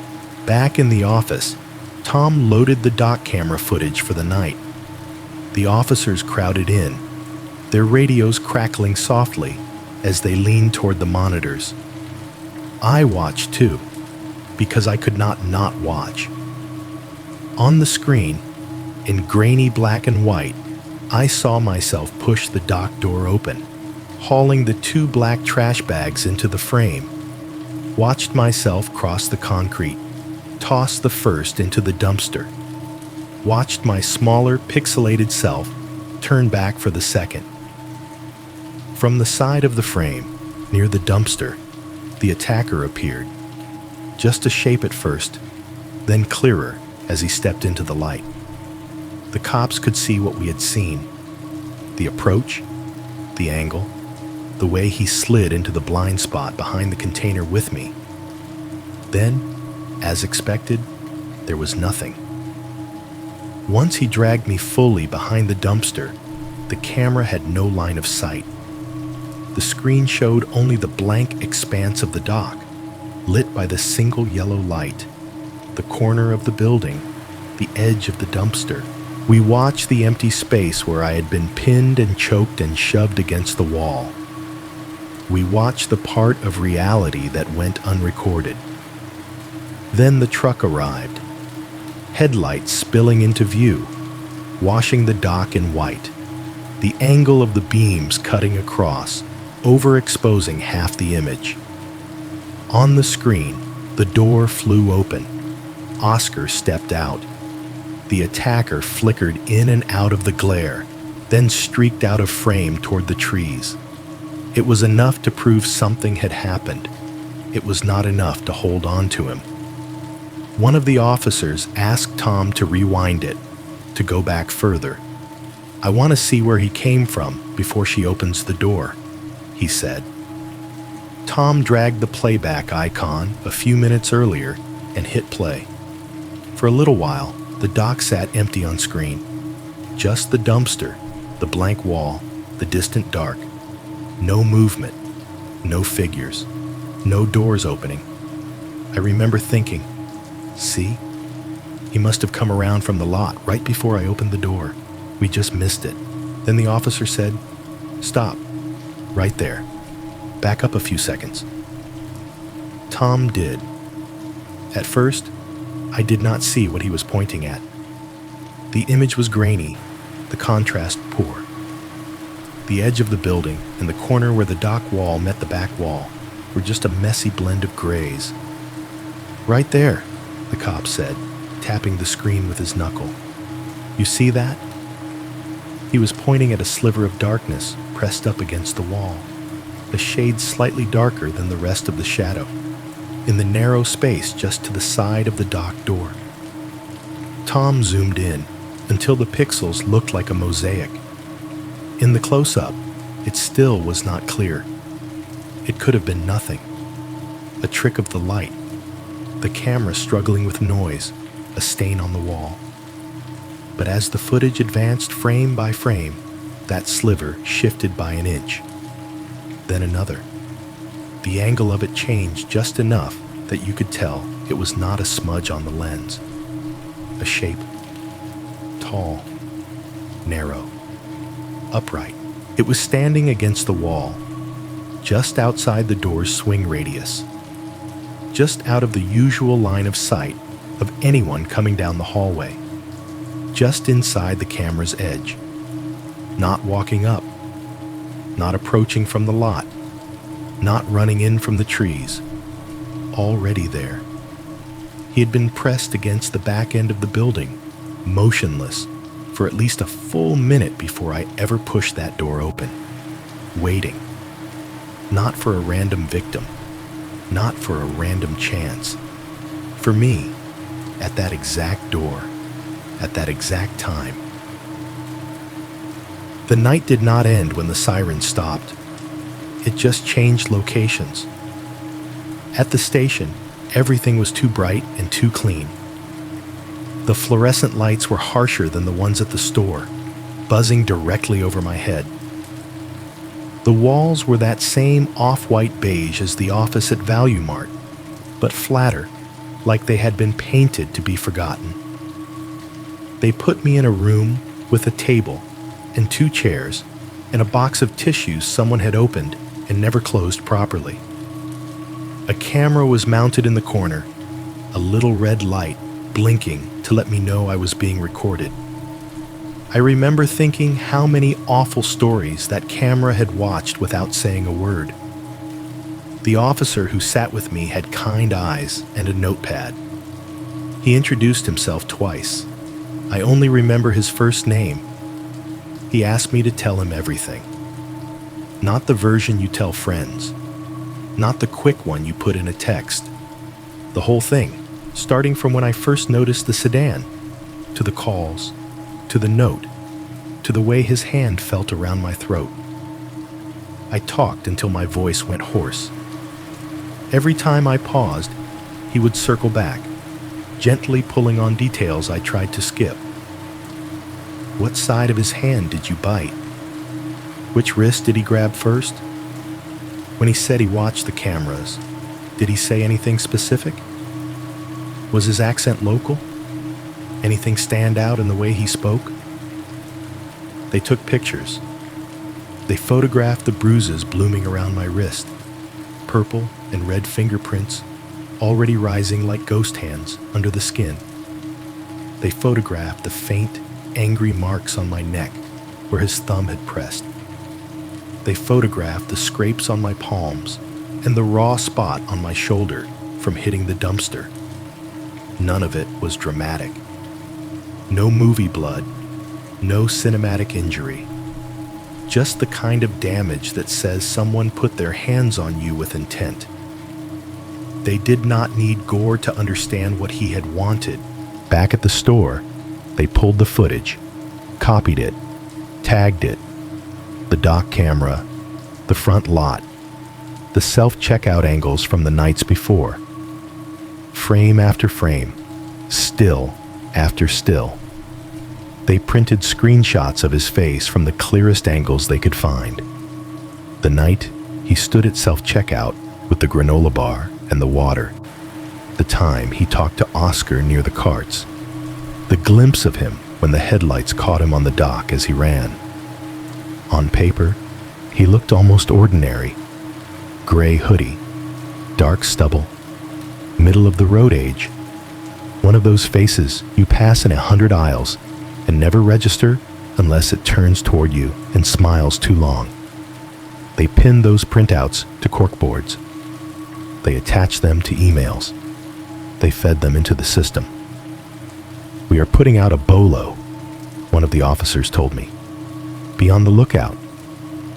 Back in the office, Tom loaded the dock camera footage for the night. The officers crowded in, their radios crackling softly as they leaned toward the monitors. I watched too, because I could not watch. On the screen, in grainy black and white, I saw myself push the dock door open, hauling the 2 black trash bags into the frame, watched myself cross the concrete, toss the first into the dumpster, watched my smaller, pixelated self turn back for the second. From the side of the frame, near the dumpster, the attacker appeared, just a shape at first, then clearer as he stepped into the light. The cops could see what we had seen, the approach, the angle, the way he slid into the blind spot behind the container with me. Then, as expected, there was nothing. Once he dragged me fully behind the dumpster, the camera had no line of sight. The screen showed only the blank expanse of the dock, lit by the single yellow light, the corner of the building, the edge of the dumpster. We watched the empty space where I had been pinned and choked and shoved against the wall. We watched the part of reality that went unrecorded. Then the truck arrived, headlights spilling into view, washing the dock in white, the angle of the beams cutting across, overexposing half the image. On the screen, the door flew open. Oscar stepped out. The attacker flickered in and out of the glare, then streaked out of frame toward the trees. It was enough to prove something had happened. It was not enough to hold on to him. One of the officers asked Tom to rewind it, to go back further. "I want to see where he came from before she opens the door," he said. Tom dragged the playback icon a few minutes earlier and hit play. For a little while, the dock sat empty on screen. Just the dumpster, the blank wall, the distant dark. No movement, no figures, no doors opening. I remember thinking, "See? He must have come around from the lot right before I opened the door. We just missed it." Then the officer said, "Stop, right there. Back up a few seconds." Tom did. At first, I did not see what he was pointing at. The image was grainy, the contrast poor. The edge of the building and the corner where the dock wall met the back wall were just a messy blend of grays. "Right there," the cop said, tapping the screen with his knuckle. "You see that?" He was pointing at a sliver of darkness pressed up against the wall, a shade slightly darker than the rest of the shadow, in the narrow space just to the side of the dock door. Tom zoomed in until the pixels looked like a mosaic. In the close-up, it still was not clear. It could have been nothing. A trick of the light, the camera struggling with noise, a stain on the wall. But as the footage advanced frame by frame, that sliver shifted by an inch. Then another. The angle of it changed just enough that you could tell it was not a smudge on the lens. A shape. Tall. Narrow. Upright. It was standing against the wall, just outside the door's swing radius, just out of the usual line of sight of anyone coming down the hallway, just inside the camera's edge, not walking up, not approaching from the lot, not running in from the trees, already there. He had been pressed against the back end of the building, motionless, for at least a full minute before I ever pushed that door open, waiting, not for a random victim, not for a random chance, for me, at that exact door, at that exact time. The night did not end when the siren stopped. It just changed locations. At the station, everything was too bright and too clean. The fluorescent lights were harsher than the ones at the store, buzzing directly over my head. The walls were that same off-white beige as the office at Value Mart, but flatter, like they had been painted to be forgotten. They put me in a room with a table and 2 chairs and a box of tissues someone had opened and never closed properly. A camera was mounted in the corner, a little red light blinking to let me know I was being recorded. I remember thinking how many awful stories that camera had watched without saying a word. The officer who sat with me had kind eyes and a notepad. He introduced himself twice. I only remember his first name. He asked me to tell him everything. Not the version you tell friends. Not the quick one you put in a text. The whole thing, starting from when I first noticed the sedan, to the calls, to the note, to the way his hand felt around my throat. I talked until my voice went hoarse. Every time I paused, he would circle back, gently pulling on details I tried to skip. What side of his hand did you bite? Which wrist did he grab first? When he said he watched the cameras, did he say anything specific? Was his accent local? Anything stand out in the way he spoke? They took pictures. They photographed the bruises blooming around my wrist, purple and red fingerprints already rising like ghost hands under the skin. They photographed the faint, angry marks on my neck where his thumb had pressed. They photographed the scrapes on my palms and the raw spot on my shoulder from hitting the dumpster. None of it was dramatic. No movie blood, no cinematic injury. Just the kind of damage that says someone put their hands on you with intent. They did not need gore to understand what he had wanted. Back at the store, they pulled the footage, copied it, tagged it, the dock camera, the front lot, the self-checkout angles from the nights before. Frame after frame, still after still. They printed screenshots of his face from the clearest angles they could find. The night he stood at self-checkout with the granola bar and the water. The time he talked to Oscar near the carts. The glimpse of him when the headlights caught him on the dock as he ran. On paper, he looked almost ordinary. Gray hoodie, dark stubble, middle of the road age. One of those faces you pass in 100 aisles and never register unless it turns toward you and smiles too long. They pinned those printouts to corkboards. They attached them to emails. They fed them into the system. "We are putting out a bolo," one of the officers told me. "Be on the lookout.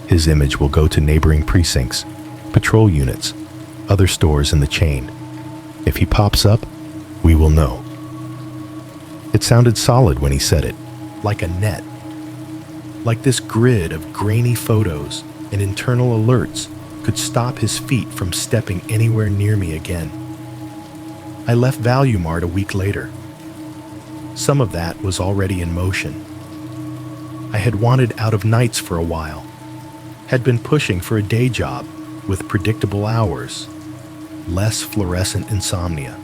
His image will go to neighboring precincts, patrol units, other stores in the chain. If he pops up, we will know." It sounded solid when he said it, like a net. Like this grid of grainy photos and internal alerts could stop his feet from stepping anywhere near me again. I left Value Mart a week later. Some of that was already in motion. I had wanted out of nights for a while, had been pushing for a day job with predictable hours, less fluorescent insomnia.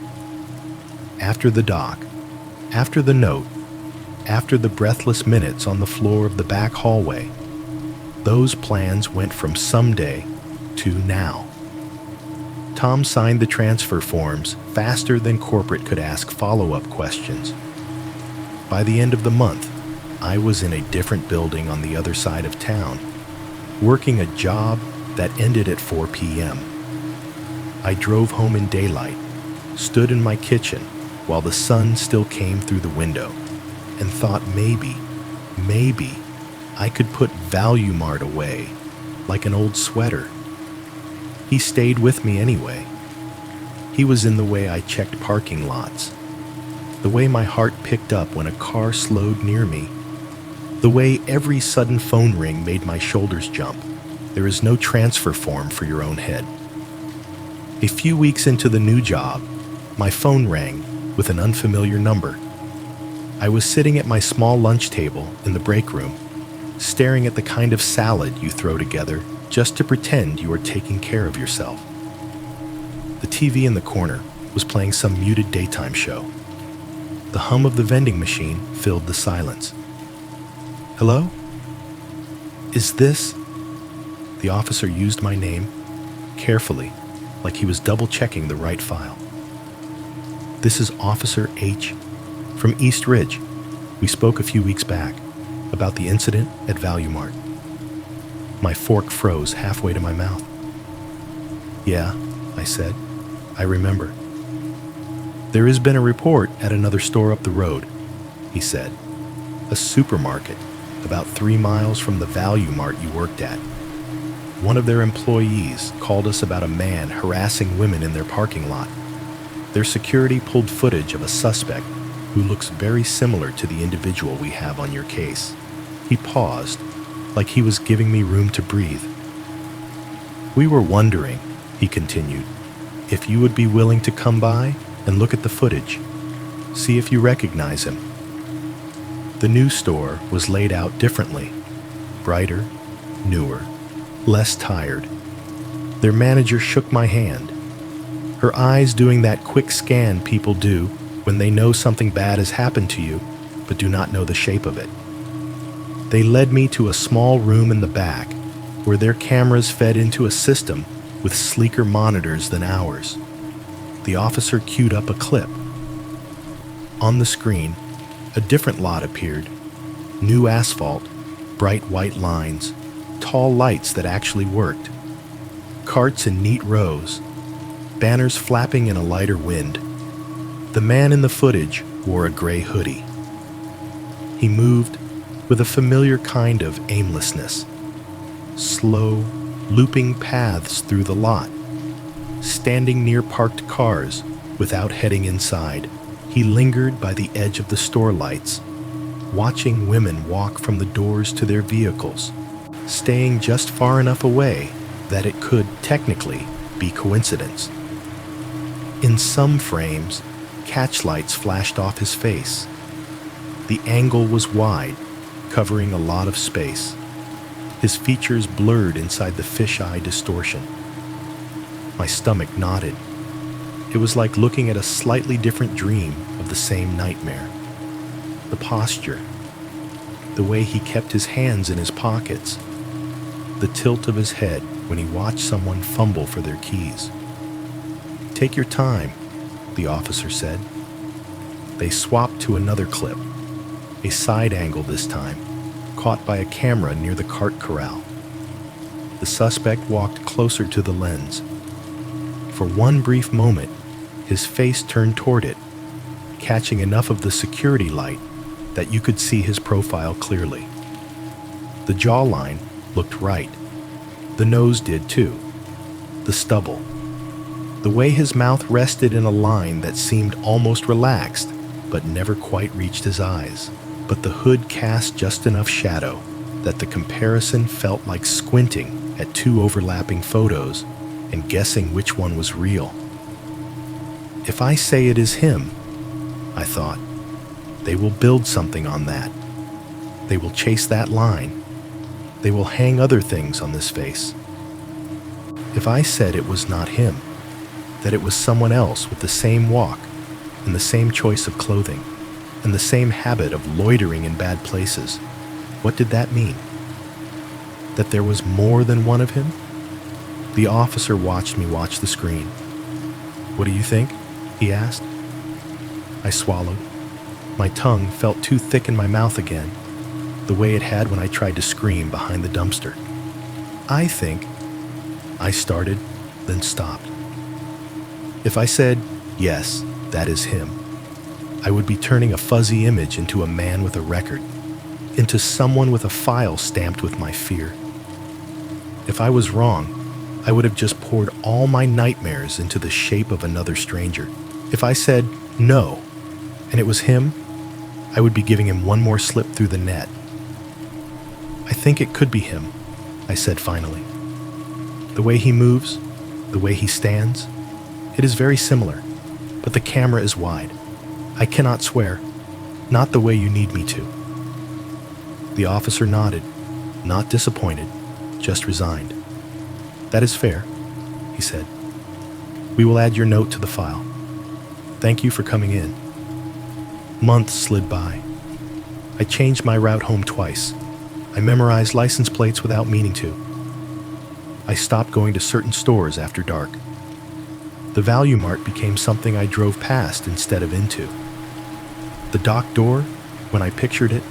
After the dock, after the note, after the breathless minutes on the floor of the back hallway, those plans went from someday to now. Tom signed the transfer forms faster than corporate could ask follow-up questions. By the end of the month, I was in a different building on the other side of town, working a job that ended at 4 p.m. I drove home in daylight, stood in my kitchen while the sun still came through the window, and thought maybe I could put Value Mart away like an old sweater. He stayed with me anyway. He was in the way I checked parking lots, the way my heart picked up when a car slowed near me, the way every sudden phone ring made my shoulders jump. There is no transfer form for your own head. A few weeks into the new job, my phone rang with an unfamiliar number. I was sitting at my small lunch table in the break room, staring at the kind of salad you throw together just to pretend you are taking care of yourself. The TV in the corner was playing some muted daytime show. The hum of the vending machine filled the silence. "Hello? Is this?" The officer used my name carefully, like he was double-checking the right file. "This is Officer H. from East Ridge. We spoke a few weeks back about the incident at Value Mart." My fork froze halfway to my mouth. "Yeah," I said. "I remember." "There has been a report at another store up the road," he said. "A supermarket about 3 miles from the Value Mart you worked at. One of their employees called us about a man harassing women in their parking lot. Their security pulled footage of a suspect who looks very similar to the individual we have on your case." He paused, like he was giving me room to breathe. "We were wondering," he continued, "if you would be willing to come by and look at the footage, see if you recognize him." The new store was laid out differently, brighter, newer, less tired. Their manager shook my hand, her eyes doing that quick scan people do when they know something bad has happened to you but do not know the shape of it. They led me to a small room in the back where their cameras fed into a system with sleeker monitors than ours. The officer queued up a clip. On the screen, a different lot appeared. New asphalt, bright white lines, tall lights that actually worked, carts in neat rows, banners flapping in a lighter wind. The man in the footage wore a gray hoodie. He moved with a familiar kind of aimlessness, slow, looping paths through the lot, standing near parked cars without heading inside. He lingered by the edge of the store lights, watching women walk from the doors to their vehicles, staying just far enough away that it could technically be coincidence. In some frames, catchlights flashed off his face. The angle was wide, covering a lot of space. His features blurred inside the fisheye distortion. My stomach knotted. It was like looking at a slightly different dream of the same nightmare. The posture, the way he kept his hands in his pockets, the tilt of his head when he watched someone fumble for their keys. "Take your time," the officer said. They swapped to another clip, a side angle this time, caught by a camera near the cart corral. The suspect walked closer to the lens. For one brief moment, his face turned toward it, catching enough of the security light that you could see his profile clearly. The jawline looked right. The nose did too. The stubble. The way his mouth rested in a line that seemed almost relaxed, but never quite reached his eyes. But the hood cast just enough shadow that the comparison felt like squinting at two overlapping photos and guessing which one was real. If I say it is him, I thought, they will build something on that. They will chase that line. They will hang other things on this face. If I said it was not him, that it was someone else with the same walk and the same choice of clothing and the same habit of loitering in bad places, what did that mean? That there was more than one of him? The officer watched me watch the screen. "What do you think?" he asked. I swallowed. My tongue felt too thick in my mouth again, the way it had when I tried to scream behind the dumpster. "I think," I started, then stopped. If I said, "Yes, that is him," I would be turning a fuzzy image into a man with a record, into someone with a file stamped with my fear. If I was wrong, I would have just poured all my nightmares into the shape of another stranger. If I said no, and it was him, I would be giving him one more slip through the net. "I think it could be him," I said finally. "The way he moves, the way he stands, it is very similar, but the camera is wide. I cannot swear, not the way you need me to." The officer nodded, not disappointed, just resigned. "That is fair," he said. "We will add your note to the file. Thank you for coming in." Months slid by. I changed my route home twice. I memorized license plates without meaning to. I stopped going to certain stores after dark. The Value Mart became something I drove past instead of into. The dock door, when I pictured it,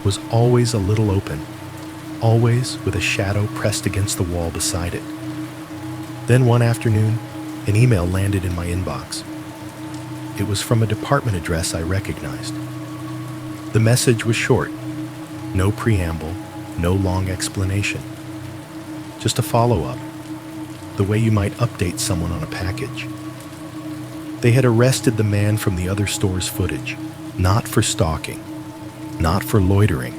was always a little open, always with a shadow pressed against the wall beside it. Then one afternoon, an email landed in my inbox. It was from a department address I recognized. The message was short, no preamble, no long explanation. Just a follow-up, the way you might update someone on a package. They had arrested the man from the other store's footage, not for stalking, not for loitering,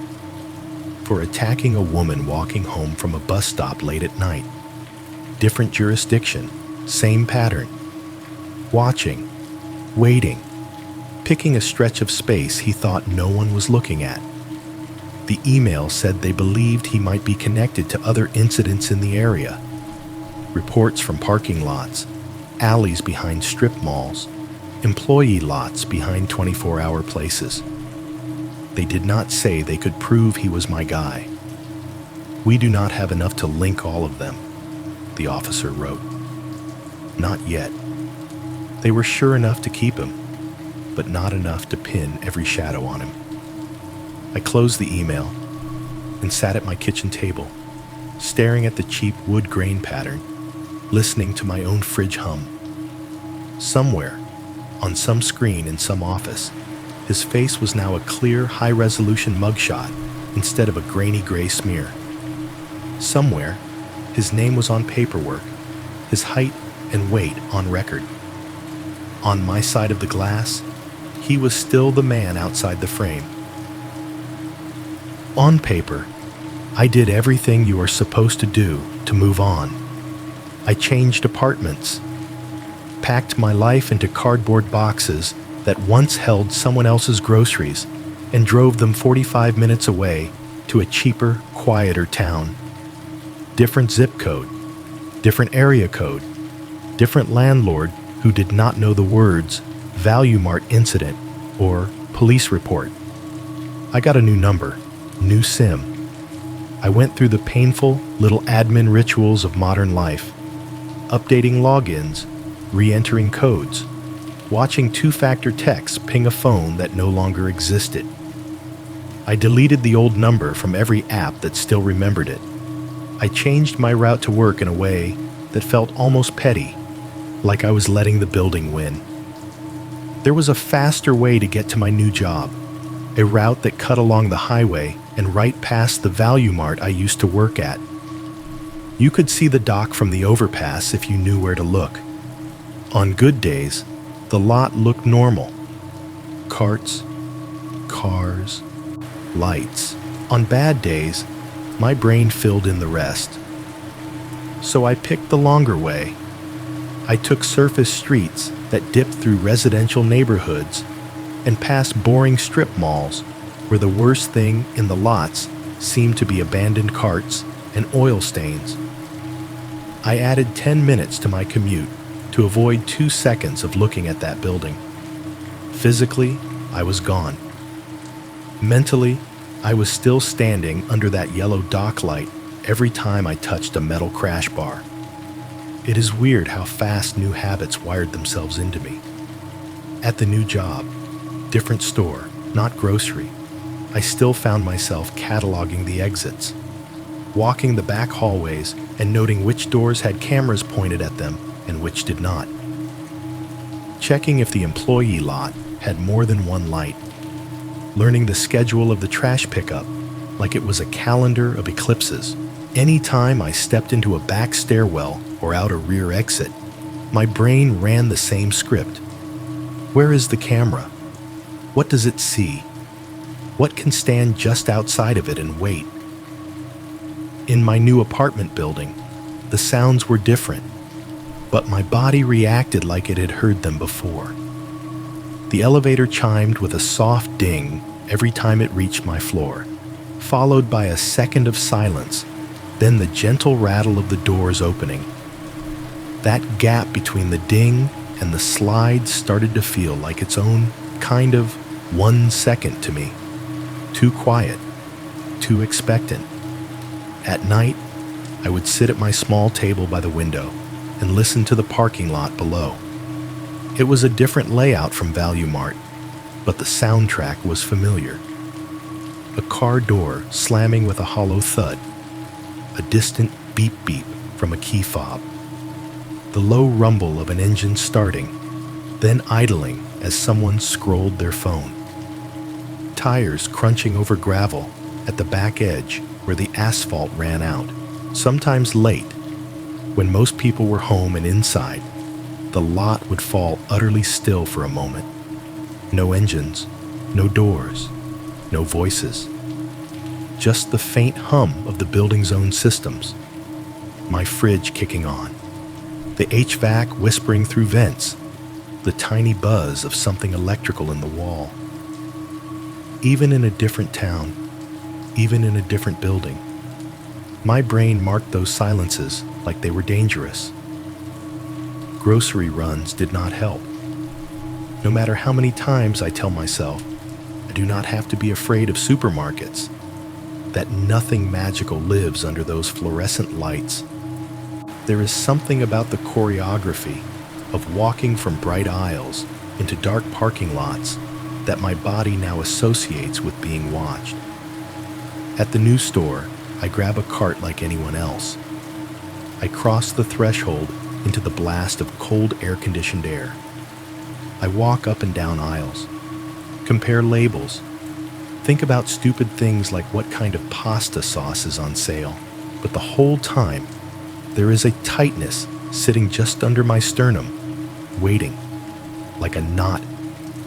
for attacking a woman walking home from a bus stop late at night. Different jurisdiction, same pattern. Watching, waiting, picking a stretch of space he thought no one was looking at. The email said they believed he might be connected to other incidents in the area. Reports from parking lots, alleys behind strip malls, employee lots behind 24-hour places. They did not say they could prove he was my guy. "We do not have enough to link all of them," the officer wrote. Not yet. They were sure enough to keep him, but not enough to pin every shadow on him. I closed the email, and sat at my kitchen table, staring at the cheap wood grain pattern, listening to my own fridge hum. Somewhere, on some screen in some office, his face was now a clear, high-resolution mugshot instead of a grainy gray smear. Somewhere, his name was on paperwork, his height and weight on record. On my side of the glass, he was still the man outside the frame. On paper, I did everything you are supposed to do to move on. I changed apartments, packed my life into cardboard boxes that once held someone else's groceries, and drove them 45 minutes away to a cheaper, quieter town. Different zip code, different area code, different landlord who did not know the words Value Mart incident or police report. I got a new number, new SIM. I went through the painful little admin rituals of modern life, updating logins, re-entering codes, watching two-factor texts ping a phone that no longer existed. I deleted the old number from every app that still remembered it. I changed my route to work in a way that felt almost petty, like I was letting the building win. There was a faster way to get to my new job, a route that cut along the highway and right past the Value Mart I used to work at. You could see the dock from the overpass if you knew where to look. On good days, the lot looked normal. Carts, cars, lights. On bad days, my brain filled in the rest. So I picked the longer way. I took surface streets that dipped through residential neighborhoods and past boring strip malls where the worst thing in the lots seemed to be abandoned carts and oil stains. I added 10 minutes to my commute to avoid 2 seconds of looking at that building. Physically, I was gone. Mentally, I was still standing under that yellow dock light every time I touched a metal crash bar. It is weird how fast new habits wired themselves into me. At the new job, different store, not grocery, I still found myself cataloging the exits, walking the back hallways and noting which doors had cameras pointed at them and which did not. Checking if the employee lot had more than one light. Learning the schedule of the trash pickup like it was a calendar of eclipses. Any time I stepped into a back stairwell or out a rear exit, my brain ran the same script. Where is the camera? What does it see? What can stand just outside of it and wait? In my new apartment building, the sounds were different, but my body reacted like it had heard them before. The elevator chimed with a soft ding every time it reached my floor, followed by a second of silence, then the gentle rattle of the doors opening. That gap between the ding and the slide started to feel like its own kind of 1 second to me. Too quiet, too expectant. At night, I would sit at my small table by the window and listen to the parking lot below. It was a different layout from Value Mart, but the soundtrack was familiar. A car door slamming with a hollow thud, a distant beep-beep from a key fob, the low rumble of an engine starting, then idling as someone scrolled their phone. Tires crunching over gravel at the back edge where the asphalt ran out, sometimes late. When most people were home and inside, the lot would fall utterly still for a moment. No engines, no doors, no voices. Just the faint hum of the building's own systems. My fridge kicking on. The HVAC whispering through vents. The tiny buzz of something electrical in the wall. Even in a different town, even in a different building, my brain marked those silences like they were dangerous. Grocery runs did not help. No matter how many times I tell myself, I do not have to be afraid of supermarkets, that nothing magical lives under those fluorescent lights. There is something about the choreography of walking from bright aisles into dark parking lots that my body now associates with being watched. At the new store, I grab a cart like anyone else. I cross the threshold into the blast of cold air-conditioned air. I walk up and down aisles, compare labels, think about stupid things like what kind of pasta sauce is on sale, but the whole time, there is a tightness sitting just under my sternum, waiting, like a knot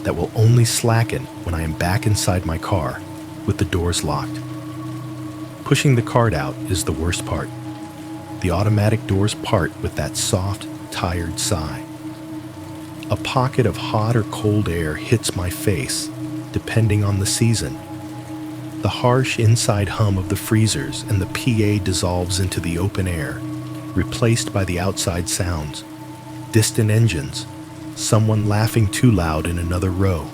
that will only slacken when I am back inside my car with the doors locked. Pushing the cart out is the worst part. The automatic doors part with that soft, tired sigh. A pocket of hot or cold air hits my face, depending on the season. The harsh inside hum of the freezers and the PA dissolves into the open air, replaced by the outside sounds. Distant engines, someone laughing too loud in another row,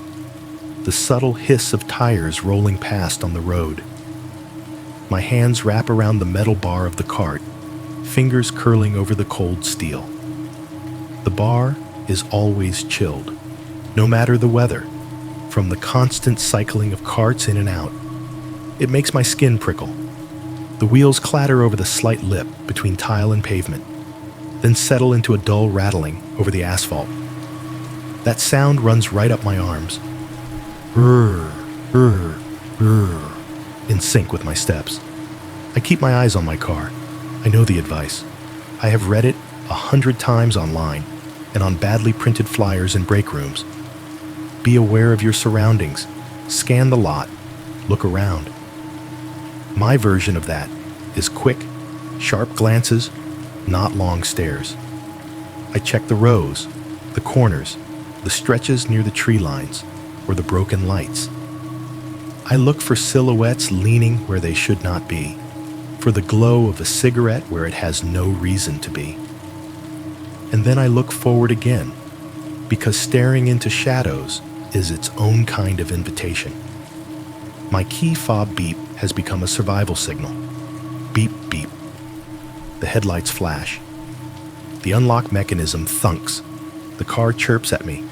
the subtle hiss of tires rolling past on the road. My hands wrap around the metal bar of the cart, fingers curling over the cold steel. The bar is always chilled, no matter the weather, from the constant cycling of carts in and out. It makes my skin prickle. The wheels clatter over the slight lip between tile and pavement, then settle into a dull rattling over the asphalt. That sound runs right up my arms, in sync with my steps. I keep my eyes on my car. I know the advice. I have read it 100 times online and on badly printed flyers in break rooms. Be aware of your surroundings. Scan the lot. Look around. My version of that is quick, sharp glances, not long stares. I check the rows, the corners, the stretches near the tree lines, or the broken lights. I look for silhouettes leaning where they should not be, for the glow of a cigarette where it has no reason to be. And then I look forward again, because staring into shadows is its own kind of invitation. My key fob beep has become a survival signal. Beep, beep. The headlights flash. The unlock mechanism thunks. The car chirps at me,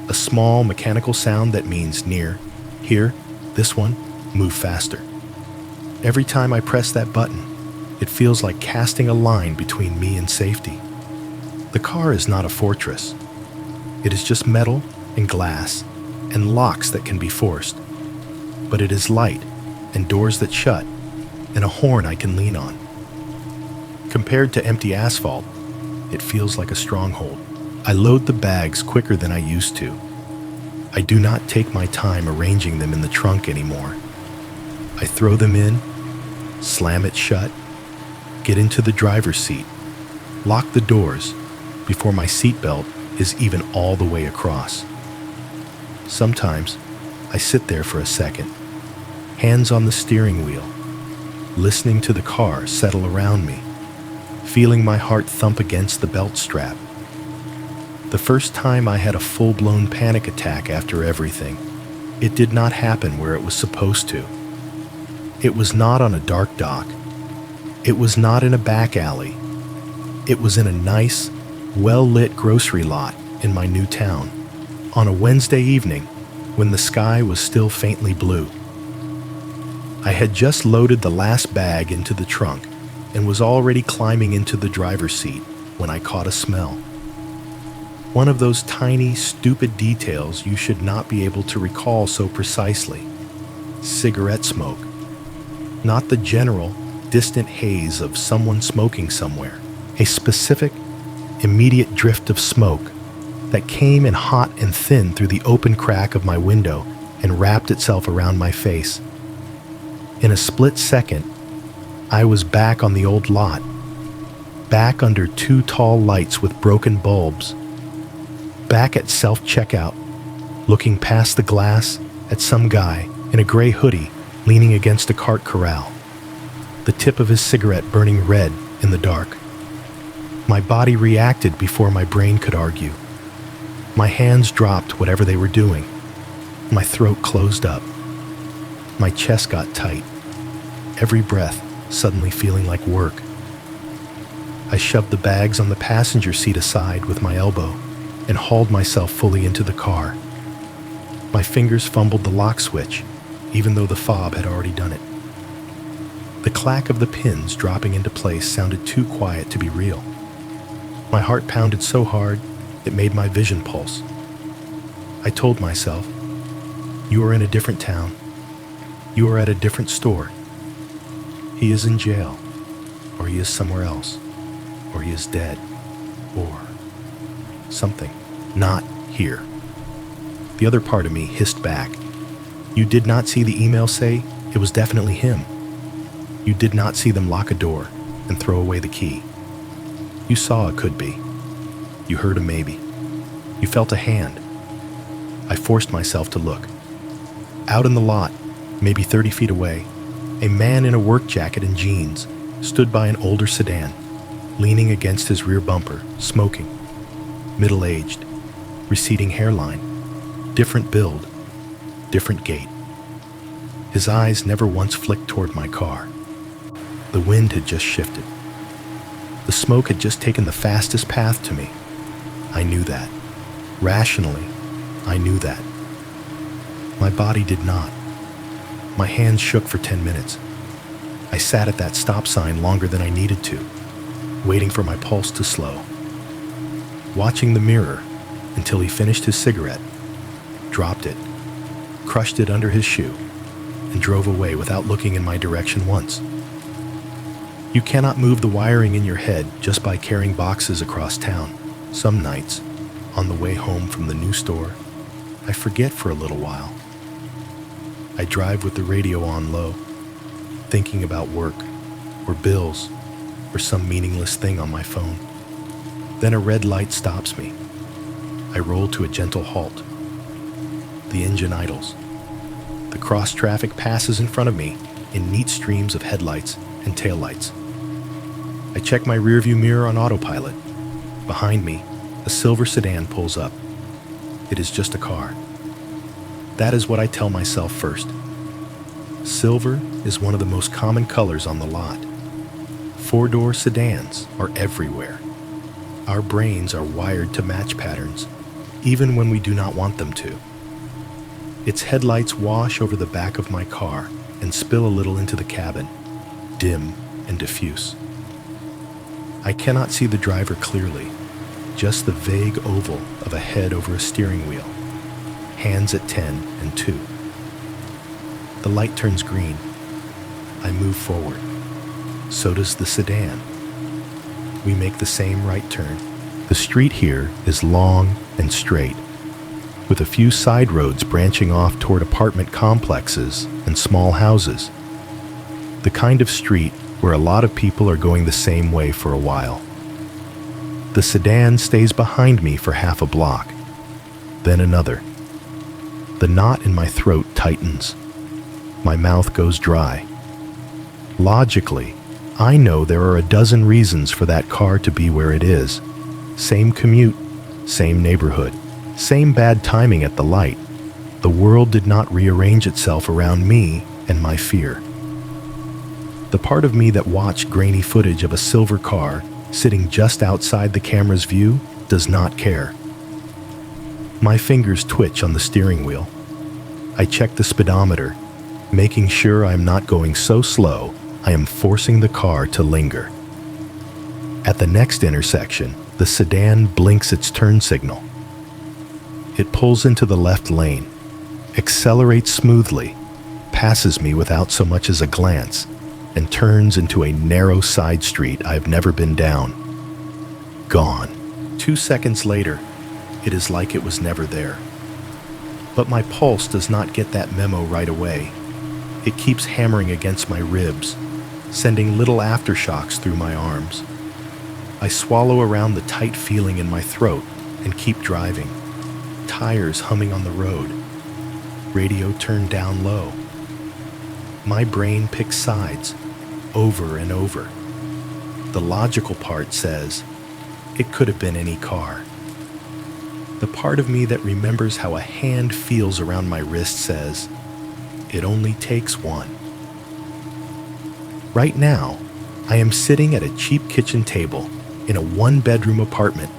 a small mechanical sound that means near, here, this one, move faster. Every time I press that button, it feels like casting a line between me and safety. The car is not a fortress. It is just metal and glass and locks that can be forced. But it is light and doors that shut and a horn I can lean on. Compared to empty asphalt, it feels like a stronghold. I load the bags quicker than I used to. I do not take my time arranging them in the trunk anymore. I throw them in, slam it shut, get into the driver's seat, lock the doors before my seatbelt is even all the way across. Sometimes I sit there for a second, hands on the steering wheel, listening to the car settle around me, feeling my heart thump against the belt strap. The first time I had a full-blown panic attack after everything, it did not happen where it was supposed to. It was not on a dark dock. It was not in a back alley. It was in a nice, well-lit grocery lot in my new town, on a Wednesday evening when the sky was still faintly blue. I had just loaded the last bag into the trunk and was already climbing into the driver's seat when I caught a smell. One of those tiny, stupid details you should not be able to recall so precisely. Cigarette smoke. Not the general, distant haze of someone smoking somewhere. A specific, immediate drift of smoke that came in hot and thin through the open crack of my window and wrapped itself around my face. In a split second, I was back on the old lot, back under two tall lights with broken bulbs, back at self-checkout, looking past the glass at some guy in a gray hoodie leaning against a cart corral, the tip of his cigarette burning red in the dark. My body reacted before my brain could argue. My hands dropped whatever they were doing. My throat closed up. My chest got tight, every breath suddenly feeling like work. I shoved the bags on the passenger seat aside with my elbow and hauled myself fully into the car. My fingers fumbled the lock switch, even though the fob had already done it. The clack of the pins dropping into place sounded too quiet to be real. My heart pounded so hard, it made my vision pulse. I told myself, "You are in a different town. You are at a different store. He is in jail, or he is somewhere else, or he is dead, or something. Not here." The other part of me hissed back, "You did not see the email say it was definitely him. You did not see them lock a door and throw away the key. You saw a could be. You heard a maybe. You felt a hand." I forced myself to look. Out in the lot, maybe 30 feet away, a man in a work jacket and jeans stood by an older sedan, leaning against his rear bumper, smoking. Middle-aged, receding hairline, different build, different gait. His eyes never once flicked toward my car. The wind had just shifted. The smoke had just taken the fastest path to me. I knew that. Rationally, I knew that. My body did not. My hands shook for 10 minutes. I sat at that stop sign longer than I needed to, waiting for my pulse to slow. Watching the mirror until he finished his cigarette, dropped it, crushed it under his shoe, and drove away without looking in my direction once. You cannot move the wiring in your head just by carrying boxes across town. Some nights, on the way home from the new store, I forget for a little while. I drive with the radio on low, thinking about work, or bills, or some meaningless thing on my phone. Then a red light stops me. I roll to a gentle halt. The engine idles. The cross traffic passes in front of me in neat streams of headlights and taillights. I check my rearview mirror on autopilot. Behind me, a silver sedan pulls up. It is just a car. That is what I tell myself first. Silver is one of the most common colors on the lot. Four-door sedans are everywhere. Our brains are wired to match patterns, even when we do not want them to. Its headlights wash over the back of my car and spill a little into the cabin, dim and diffuse. I cannot see the driver clearly, just the vague oval of a head over a steering wheel, hands at 10 and 2. The light turns green. I move forward. So does the sedan. We make the same right turn. The street here is long and straight, with a few side roads branching off toward apartment complexes and small houses. The kind of street where a lot of people are going the same way for a while. The sedan stays behind me for half a block, then another. The knot in my throat tightens. My mouth goes dry. Logically, I know there are a dozen reasons for that car to be where it is. Same commute, same neighborhood, same bad timing at the light. The world did not rearrange itself around me and my fear. The part of me that watched grainy footage of a silver car sitting just outside the camera's view does not care. My fingers twitch on the steering wheel. I check the speedometer, making sure I am not going so slow I am forcing the car to linger. At the next intersection, the sedan blinks its turn signal. It pulls into the left lane, accelerates smoothly, passes me without so much as a glance, and turns into a narrow side street I've never been down. Gone. 2 seconds later, it is like it was never there. But my pulse does not get that memo right away. It keeps hammering against my ribs, sending little aftershocks through my arms. I swallow around the tight feeling in my throat and keep driving. Tires humming on the road. Radio turned down low. My brain picks sides, over and over. The logical part says, it could have been any car. The part of me that remembers how a hand feels around my wrist says, it only takes one. Right now, I am sitting at a cheap kitchen table in a one-bedroom apartment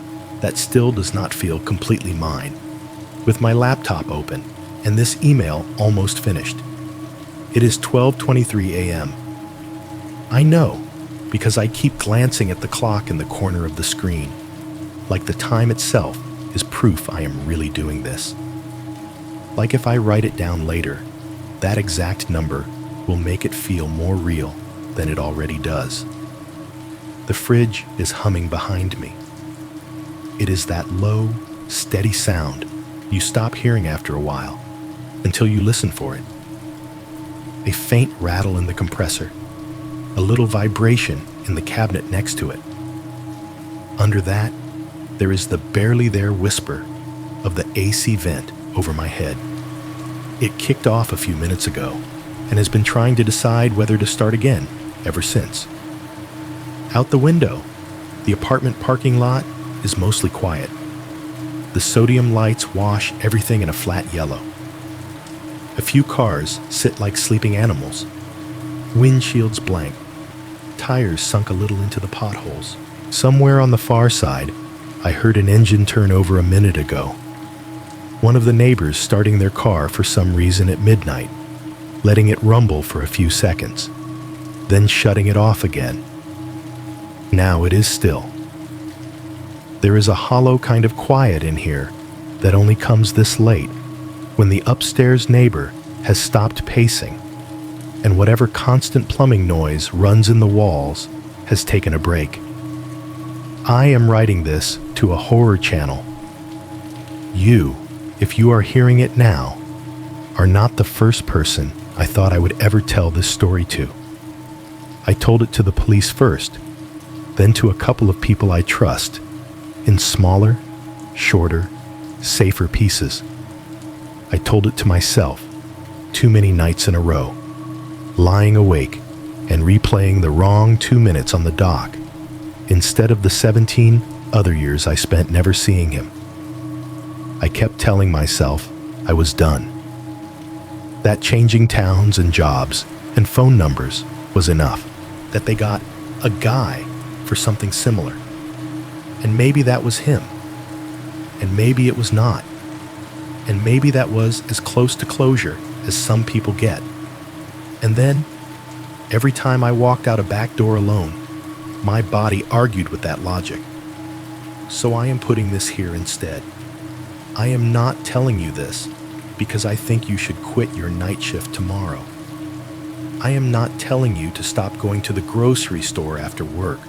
that still does not feel completely mine, with my laptop open and this email almost finished. It is 12:23 a.m. I know, because I keep glancing at the clock in the corner of the screen, like the time itself is proof I am really doing this. Like if I write it down later, that exact number will make it feel more real than it already does. The fridge is humming behind me. It is that low, steady sound you stop hearing after a while, until you listen for it. A faint rattle in the compressor, a little vibration in the cabinet next to it. Under that, there is the barely there whisper of the AC vent over my head. It kicked off a few minutes ago and has been trying to decide whether to start again ever since. Out the window, the apartment parking lot is mostly quiet. The sodium lights wash everything in a flat yellow. A few cars sit like sleeping animals. Windshields blank. Tires sunk a little into the potholes. Somewhere on the far side, I heard an engine turn over a minute ago. One of the neighbors starting their car for some reason at midnight, letting it rumble for a few seconds, then shutting it off again. Now it is still. There is a hollow kind of quiet in here that only comes this late, when the upstairs neighbor has stopped pacing, and whatever constant plumbing noise runs in the walls has taken a break. I am writing this to a horror channel. You, if you are hearing it now, are not the first person I thought I would ever tell this story to. I told it to the police first, then to a couple of people I trust, in smaller, shorter, safer pieces. I told it to myself too many nights in a row, lying awake and replaying the wrong 2 minutes on the dock, instead of the 17 other years I spent never seeing him. I kept telling myself I was done. That changing towns and jobs and phone numbers was enough, that they got a guy for something similar. And maybe that was him. And maybe it was not. And maybe that was as close to closure as some people get. And then, every time I walked out a back door alone, my body argued with that logic. So I am putting this here instead. I am not telling you this because I think you should quit your night shift tomorrow. I am not telling you to stop going to the grocery store after work,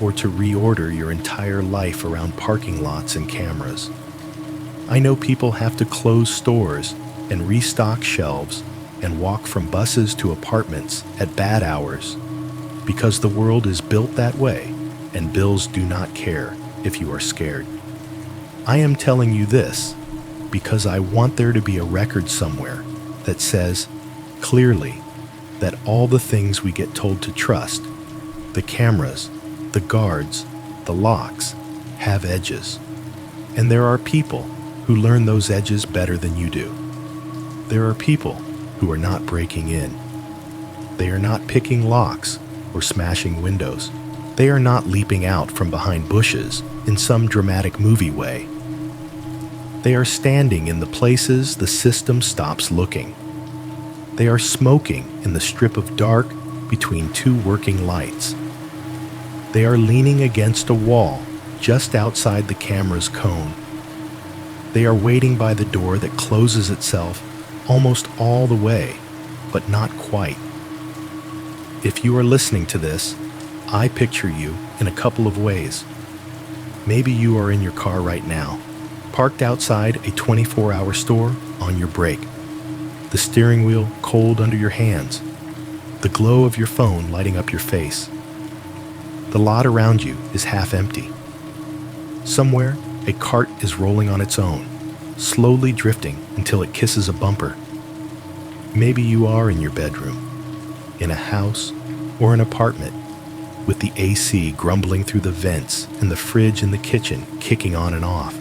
or to reorder your entire life around parking lots and cameras. I know people have to close stores and restock shelves and walk from buses to apartments at bad hours because the world is built that way and bills do not care if you are scared. I am telling you this because I want there to be a record somewhere that says clearly that all the things we get told to trust, the cameras, the guards, the locks, have edges. And there are people who learn those edges better than you do. There are people who are not breaking in. They are not picking locks or smashing windows. They are not leaping out from behind bushes in some dramatic movie way. They are standing in the places the system stops looking. They are smoking in the strip of dark between two working lights. They are leaning against a wall just outside the camera's cone. They are waiting by the door that closes itself almost all the way, but not quite. If you are listening to this, I picture you in a couple of ways. Maybe you are in your car right now, parked outside a 24-hour store on your break. The steering wheel cold under your hands, the glow of your phone lighting up your face. The lot around you is half empty. Somewhere, a cart is rolling on its own, slowly drifting until it kisses a bumper. Maybe you are in your bedroom, in a house or an apartment, with the AC grumbling through the vents and the fridge in the kitchen kicking on and off.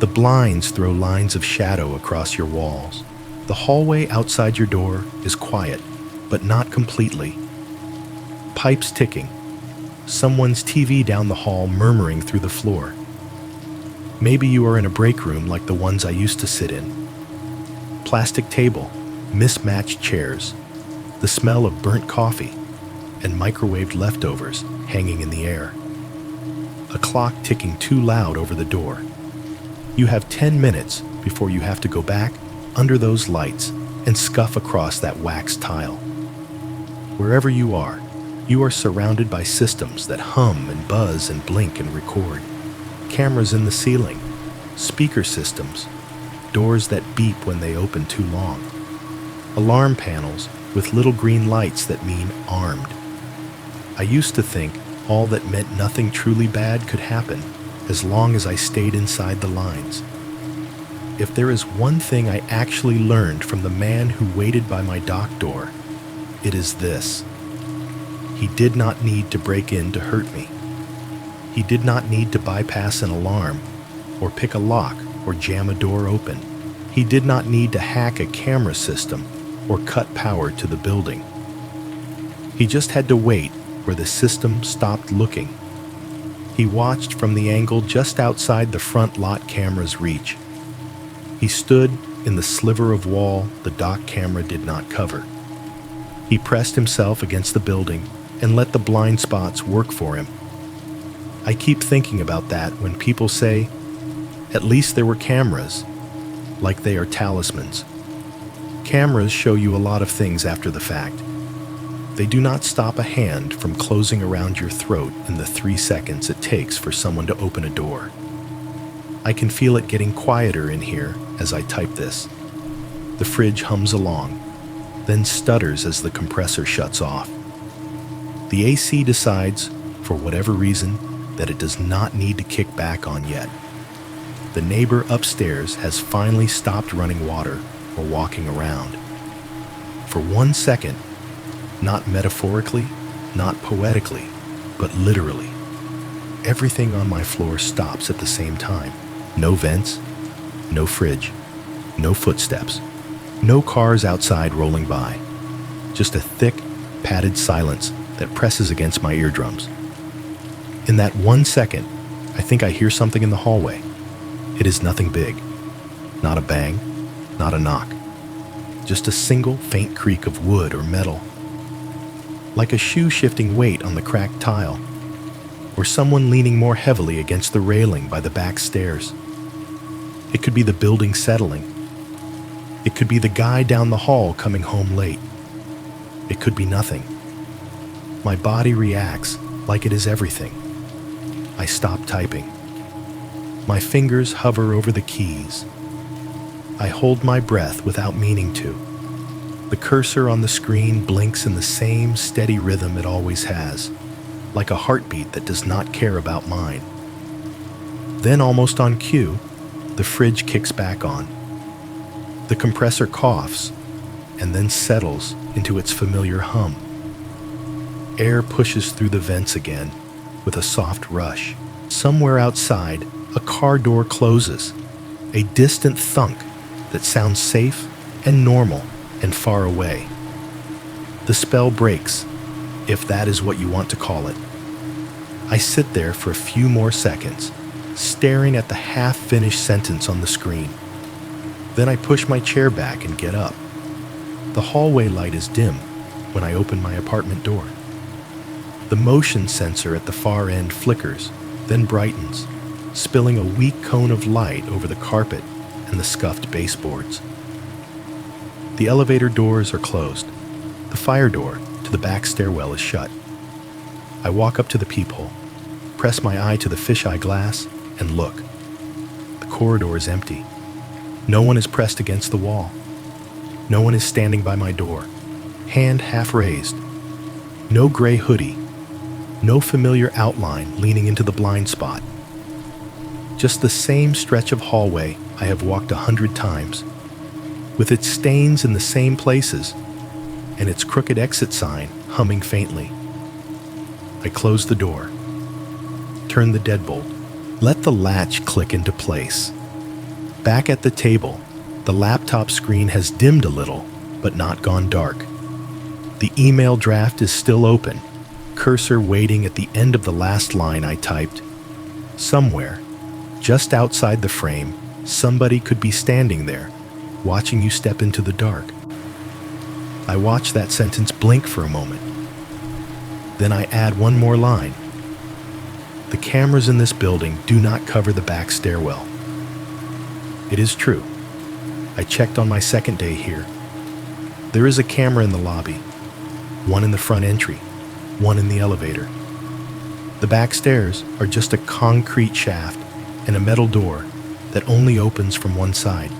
The blinds throw lines of shadow across your walls. The hallway outside your door is quiet, but not completely. Pipes ticking. Someone's TV down the hall murmuring through the floor. Maybe you are in a break room like the ones I used to sit in. Plastic table, mismatched chairs, the smell of burnt coffee, and microwaved leftovers hanging in the air. A clock ticking too loud over the door. You have 10 minutes before you have to go back under those lights and scuff across that wax tile. Wherever you are surrounded by systems that hum and buzz and blink and record. Cameras in the ceiling, speaker systems, doors that beep when they open too long, alarm panels with little green lights that mean armed. I used to think all that meant nothing truly bad could happen as long as I stayed inside the lines. If there is one thing I actually learned from the man who waited by my dock door, it is this. He did not need to break in to hurt me. He did not need to bypass an alarm, or pick a lock, or jam a door open. He did not need to hack a camera system, or cut power to the building. He just had to wait where the system stopped looking. He watched from the angle just outside the front lot camera's reach. He stood in the sliver of wall the dock camera did not cover. He pressed himself against the building and let the blind spots work for him. I keep thinking about that when people say, "At least there were cameras," like they are talismans. Cameras show you a lot of things after the fact. They do not stop a hand from closing around your throat in the 3 seconds it takes for someone to open a door. I can feel it getting quieter in here as I type this. The fridge hums along, then stutters as the compressor shuts off. The AC decides, for whatever reason, that it does not need to kick back on yet. The neighbor upstairs has finally stopped running water or walking around. For 1 second, not metaphorically, not poetically, but literally, everything on my floor stops at the same time. No vents, no fridge, no footsteps, no cars outside rolling by. Just a thick, padded silence that presses against my eardrums. In that 1 second, I think I hear something in the hallway. It is nothing big. Not a bang, not a knock. Just a single faint creak of wood or metal. Like a shoe shifting weight on the cracked tile, or someone leaning more heavily against the railing by the back stairs. It could be the building settling. It could be the guy down the hall coming home late. It could be nothing. My body reacts like it is everything. I stop typing. My fingers hover over the keys. I hold my breath without meaning to. The cursor on the screen blinks in the same steady rhythm it always has, like a heartbeat that does not care about mine. Then, almost on cue, the fridge kicks back on. The compressor coughs and then settles into its familiar hum. Air pushes through the vents again with a soft rush. Somewhere outside, a car door closes, a distant thunk that sounds safe and normal and far away. The spell breaks, if that is what you want to call it. I sit there for a few more seconds, staring at the half-finished sentence on the screen. Then I push my chair back and get up. The hallway light is dim when I open my apartment door. The motion sensor at the far end flickers, then brightens, spilling a weak cone of light over the carpet and the scuffed baseboards. The elevator doors are closed. The fire door to the back stairwell is shut. I walk up to the peephole, press my eye to the fisheye glass, and look. The corridor is empty. No one is pressed against the wall. No one is standing by my door, hand half raised. No gray hoodie. No familiar outline leaning into the blind spot. Just the same stretch of hallway I have walked 100 times, with its stains in the same places and its crooked exit sign humming faintly. I close the door, turn the deadbolt, let the latch click into place. Back at the table, the laptop screen has dimmed a little, but not gone dark. The email draft is still open, cursor waiting at the end of the last line I typed. Somewhere, just outside the frame, somebody could be standing there, watching you step into the dark. I watch that sentence blink for a moment. Then I add one more line. The cameras in this building do not cover the back stairwell. It is true. I checked on my second day here. There is a camera in the lobby, one in the front entry, one in the elevator. The back stairs are just a concrete shaft and a metal door that only opens from one side.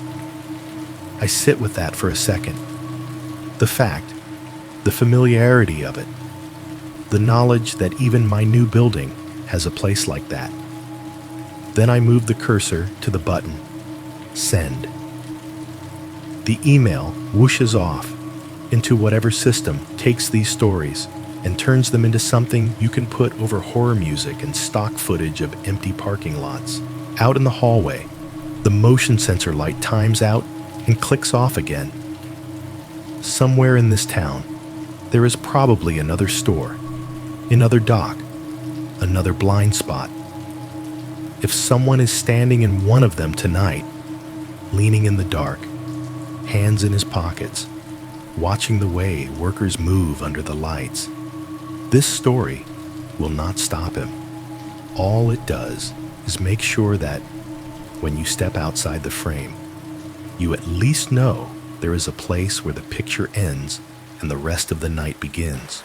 I sit with that for a second. The fact, the familiarity of it, the knowledge that even my new building has a place like that. Then I move the cursor to the button, send. The email whooshes off into whatever system takes these stories and turns them into something you can put over horror music and stock footage of empty parking lots. Out in the hallway, the motion sensor light times out and clicks off again. Somewhere in this town, there is probably another store, another dock, another blind spot. If someone is standing in one of them tonight, leaning in the dark, hands in his pockets, watching the way workers move under the lights, this story will not stop him. All it does is make sure that when you step outside the frame, you at least know there is a place where the picture ends and the rest of the night begins.